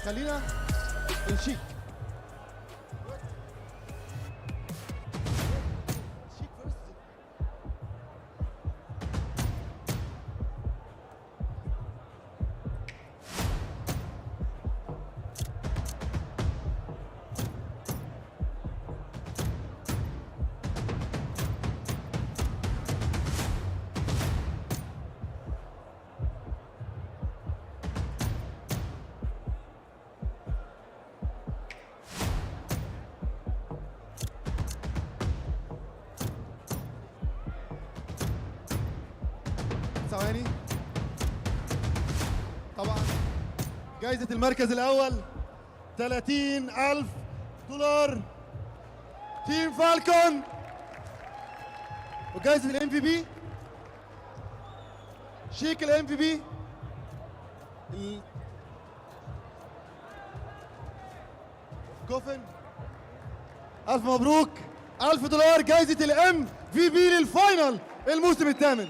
خلينا نشيك. ثواني. طبعا جائزة المركز الأول $30,000 تيم فالكون، وجائزة الام في بي شيك الام في بي جوفن. ألف مبروك، $1,000 جائزة الام في بي للفاينل الموسم الثامن.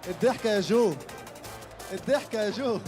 الضحكة يا جو، الضحكة يا جو.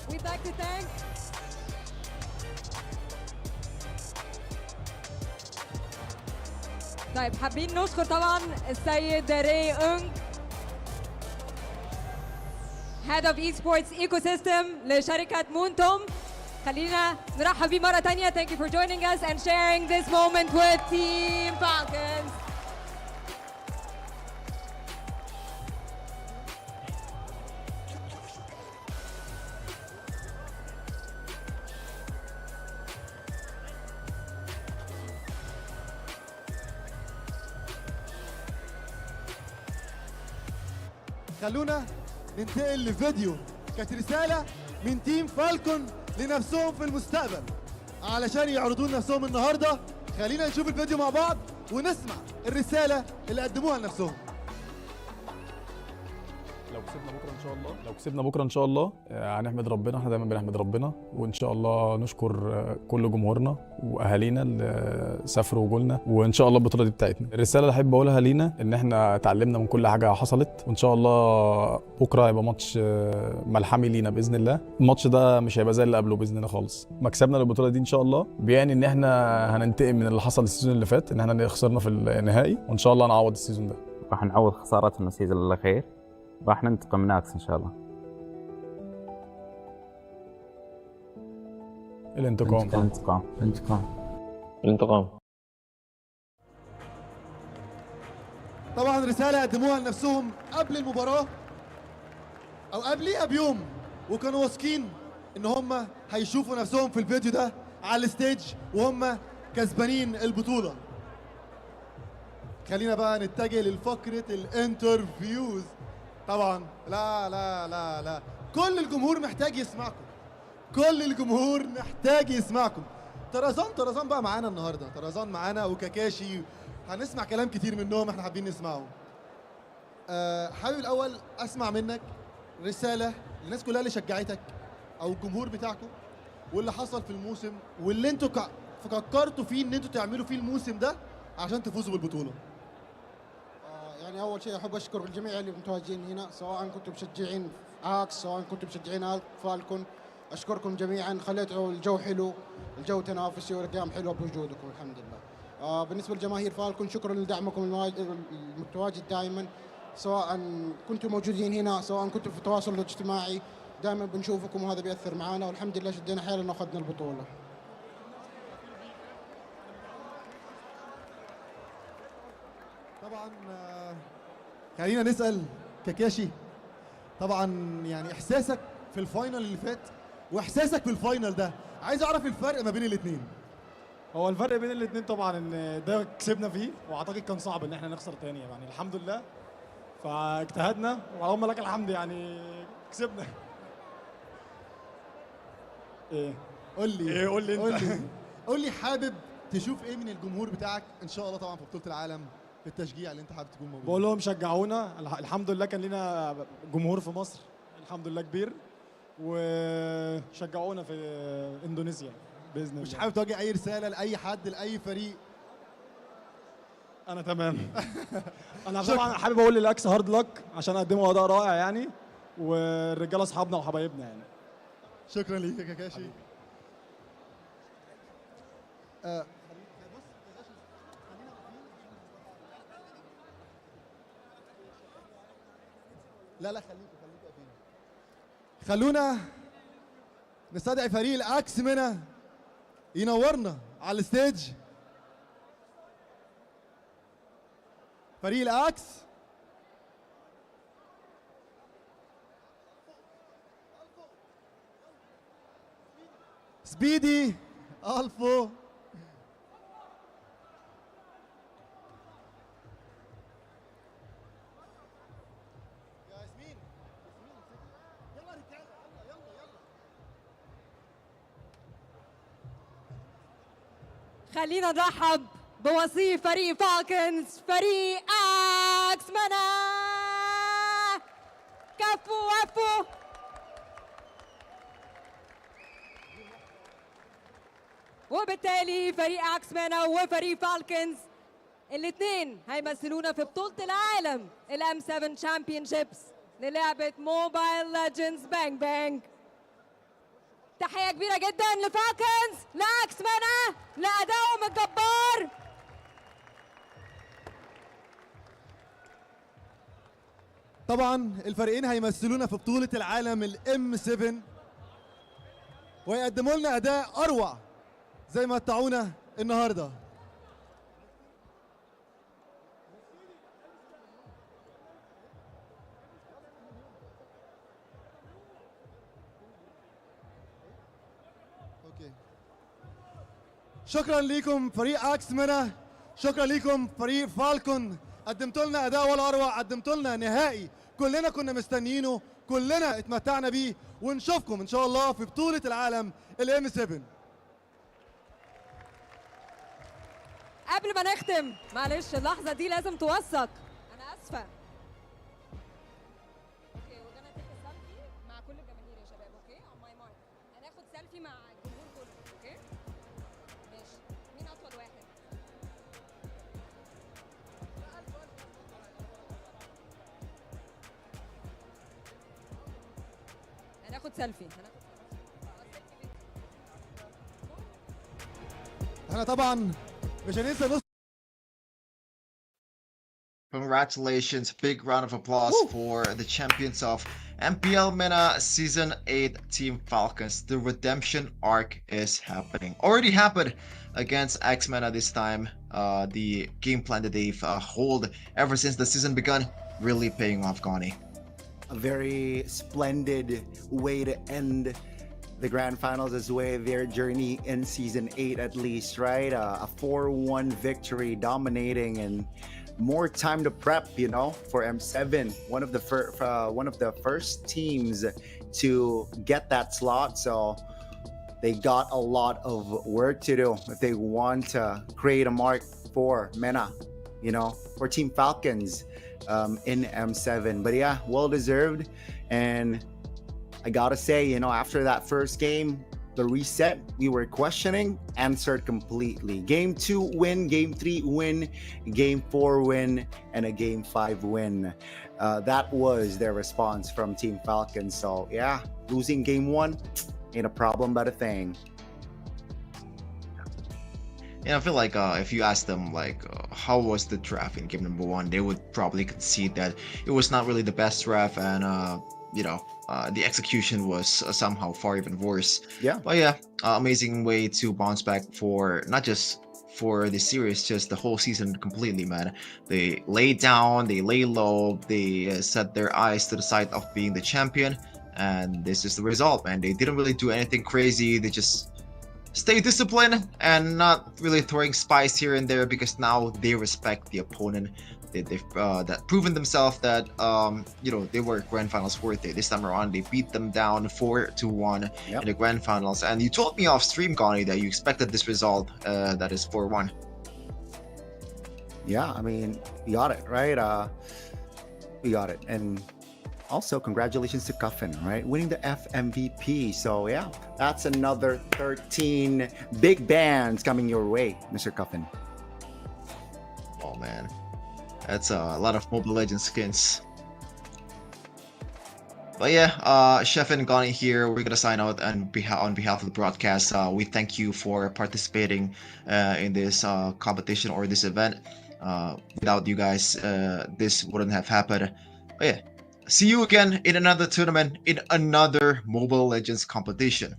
We'd like to thank طيب حابين نشكر طبعا السيد ري أونج Head of Esports Ecosystem لشركة مونتوم. خلينا نرحب بيه مرة تانية. Thank you for joining us and sharing this moment with Team Falcons. خلونا ننتقل لفيديو كانت رسالة من تيم فالكون لنفسهم في المستقبل علشان يعرضون نفسهم النهارده. خلينا نشوف الفيديو مع بعض ونسمع الرسالة اللي قدموها لنفسهم. لو كسبنا بكره ان شاء الله هنحمد ربنا. احنا دايما بنحمد ربنا، وان شاء الله نشكر كل جمهورنا واهالينا اللي سافروا وجولنا، وان شاء الله البطوله دي بتاعتنا. الرساله اللي احب اقولها لينا ان احنا اتعلمنا من كل حاجه حصلت، وان شاء الله بكره هيبقى ماتش ملحمي لينا باذن الله. الماتش ده مش هيبقى زي اللي قبله باذن الله خالص. مكسبنا للبطوله دي ان شاء الله بيعني ان احنا هننتقم من اللي حصل السيزون اللي فات، ان احنا خسرنا في النهائي، وان شاء الله نعوض السيزون ده. راح نعوض خسارتنا السيزون اللي خير، راح ننتقم من ناكس ان شاء الله. الانتقام. طبعا رسالة قدموها لنفسهم قبل المباراة أو قبليها بيوم، وكانوا واثقين إن هم هيشوفوا نفسهم في الفيديو ده على الستيج وهم كسبانين البطولة. خلينا بقى نتجه لفقرة الانترفيوز. طبعا لا لا لا لا، كل الجمهور محتاج يسمعكم، كل الجمهور محتاج يسمعكم. طرزان بقى معانا النهارده، طرزان معانا وكاكاشي، هنسمع كلام كتير منهم احنا حابين نسمعه. حابب الاول اسمع منك رساله للناس كلها اللي شجعتك او الجمهور بتاعكم، واللي حصل في الموسم، واللي انتوا فكرتوا فيه ان انتوا تعملوا فيه الموسم ده عشان تفوزوا بالبطوله. يعني اول شيء احب اشكر الجميع اللي متواجدين هنا، سواء كنتم مشجعين اكس سواء كنتم مشجعين فالكون. اشكركم جميعا، خليتوا الجو حلو، الجو تنافسي والايام حلوه بوجودكم الحمد لله. بالنسبه لجماهير فالكون شكرا لدعمكم المتواجد دائما، سواء كنتم موجودين هنا سواء كنتم في التواصل الاجتماعي، دائما بنشوفكم وهذا بيأثر معنا، والحمد لله شدينا حيلنا واخذنا البطوله. طبعا خلينا نسأل كاكاشي، طبعا يعني احساسك في الفاينل اللي فات واحساسك في الفاينل ده، عايز اعرف الفرق ما بين الاثنين. هو الفرق بين الاثنين طبعا ان ده كسبنا فيه، واعتقد كان صعب ان احنا نخسر تاني، يعني الحمد لله فاجتهدنا اللهم لك الحمد يعني كسبنا. ايه قول لي ايه قول لي انت قول لي حابب تشوف ايه من الجمهور بتاعك ان شاء الله طبعا في بطولة العالم، في التشجيع اللي انت حابب تكون موجود؟ بقول لهم شجعونا، الحمد لله كان لنا جمهور في مصر الحمد لله كبير، وشجعونا في اندونيسيا باذن الله. مش حابب توجه اي رسالة لاي حد لاي فريق؟ انا تمام. انا طبعا حابب اقول للاكس هارد لك عشان قدموا اداء رائع يعني، والرجاله اصحابنا وحبايبنا يعني. شكرا ليك يا كاكاشي. لا خليكوا واقفين. خلونا نستدعي فريق الاكس منا ينورنا على الستيج. فريق الاكس سبيدي الفو خلينا نرحب بوصيف فريق فالكنز، فريق اكس منا. كفو وفو. وبالتالي فريق اكس منا وفريق فالكنز الاثنين هيمثلونا في بطولة العالم الام 7 تشامبيونشيبس للعبة موبايل ليجندز بانج بانج. تحية كبيرة جدا لفالكنز، لاكس منا، لأدائهم الجبار. طبعا الفريقين هيمثلونا في بطولة العالم الام 7 ويقدموا لنا اداء اروع زي ما متعونا النهارده. شكرا ليكم فريق اكس منا، شكرا ليكم فريق فالكون، قدمتوا لنا اداء ولا اروع، قدمتوا لنا نهائي كلنا كنا مستنيينه، كلنا اتمتعنا بيه، ونشوفكم ان شاء الله في بطولة العالم الام 7. قبل ما نختم معلش اللحظة دي لازم توثق، أنا آسفة. اوكي we're gonna take a selfie مع كل الجماهير يا شباب. اوكي on my mark هناخد سيلفي مع الجمهور كله. اوكي ماشي. مين أطول واحد؟ هناخد سيلفي. احنا طبعا مش هننسى نص. Congratulations, big round of applause for the champions of MPL MENA Season 8 Team Falcons. The redemption arc is happening. Already happened against X MENA this time. The game plan that they've hold ever since the season begun really paying off, Gani. A very splendid way to end the grand finals as way their journey in season 8 at least, right? A 4-1 victory, dominating, and more time to prep, you know, for M7, one of the first teams to get that slot. So they got a lot of work to do if they want to create a mark for MENA, you know, for Team Falcons in M7. But yeah, well deserved. And I gotta say, you know, after that first game, the reset we were questioning answered completely. Game 2 win, game 3 win, game 4 win, and a game 5 win. That was their response from Team Falcons. So yeah, losing game 1 ain't a problem but a thing. Yeah, I feel like if you ask them like how was the draft in game number 1, they would probably concede that it was not really the best draft, and you know, the execution was somehow far even worse. Yeah. But yeah, amazing way to bounce back for not just for the series, just the whole season completely, man. They lay down, they lay low, they set their eyes to the side of being the champion, and this is the result, man. They didn't really do anything crazy. They just stay disciplined and not really throwing spice here and there, because now they respect the opponent. They've that proven themselves that you know, they were grand finals worthy. This time around, they beat them down 4-1 in the grand finals. And you told me off stream, Connie, that you expected this result, that is 4-1. Yeah, I mean, we got it, right? We got it. And also, congratulations to Cuffin, right? Winning the FMVP. So, yeah, that's another 13 big bands coming your way, Mr. Cuffin. Oh, man. That's a lot of Mobile Legends skins. But yeah, Chef and Gani here. We're gonna sign out on behalf of the broadcast. We thank you for participating in this competition or this event. Without you guys, this wouldn't have happened. But yeah, see you again in another tournament, in another Mobile Legends competition.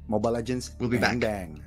Mobile Legends, we'll be back. Bang.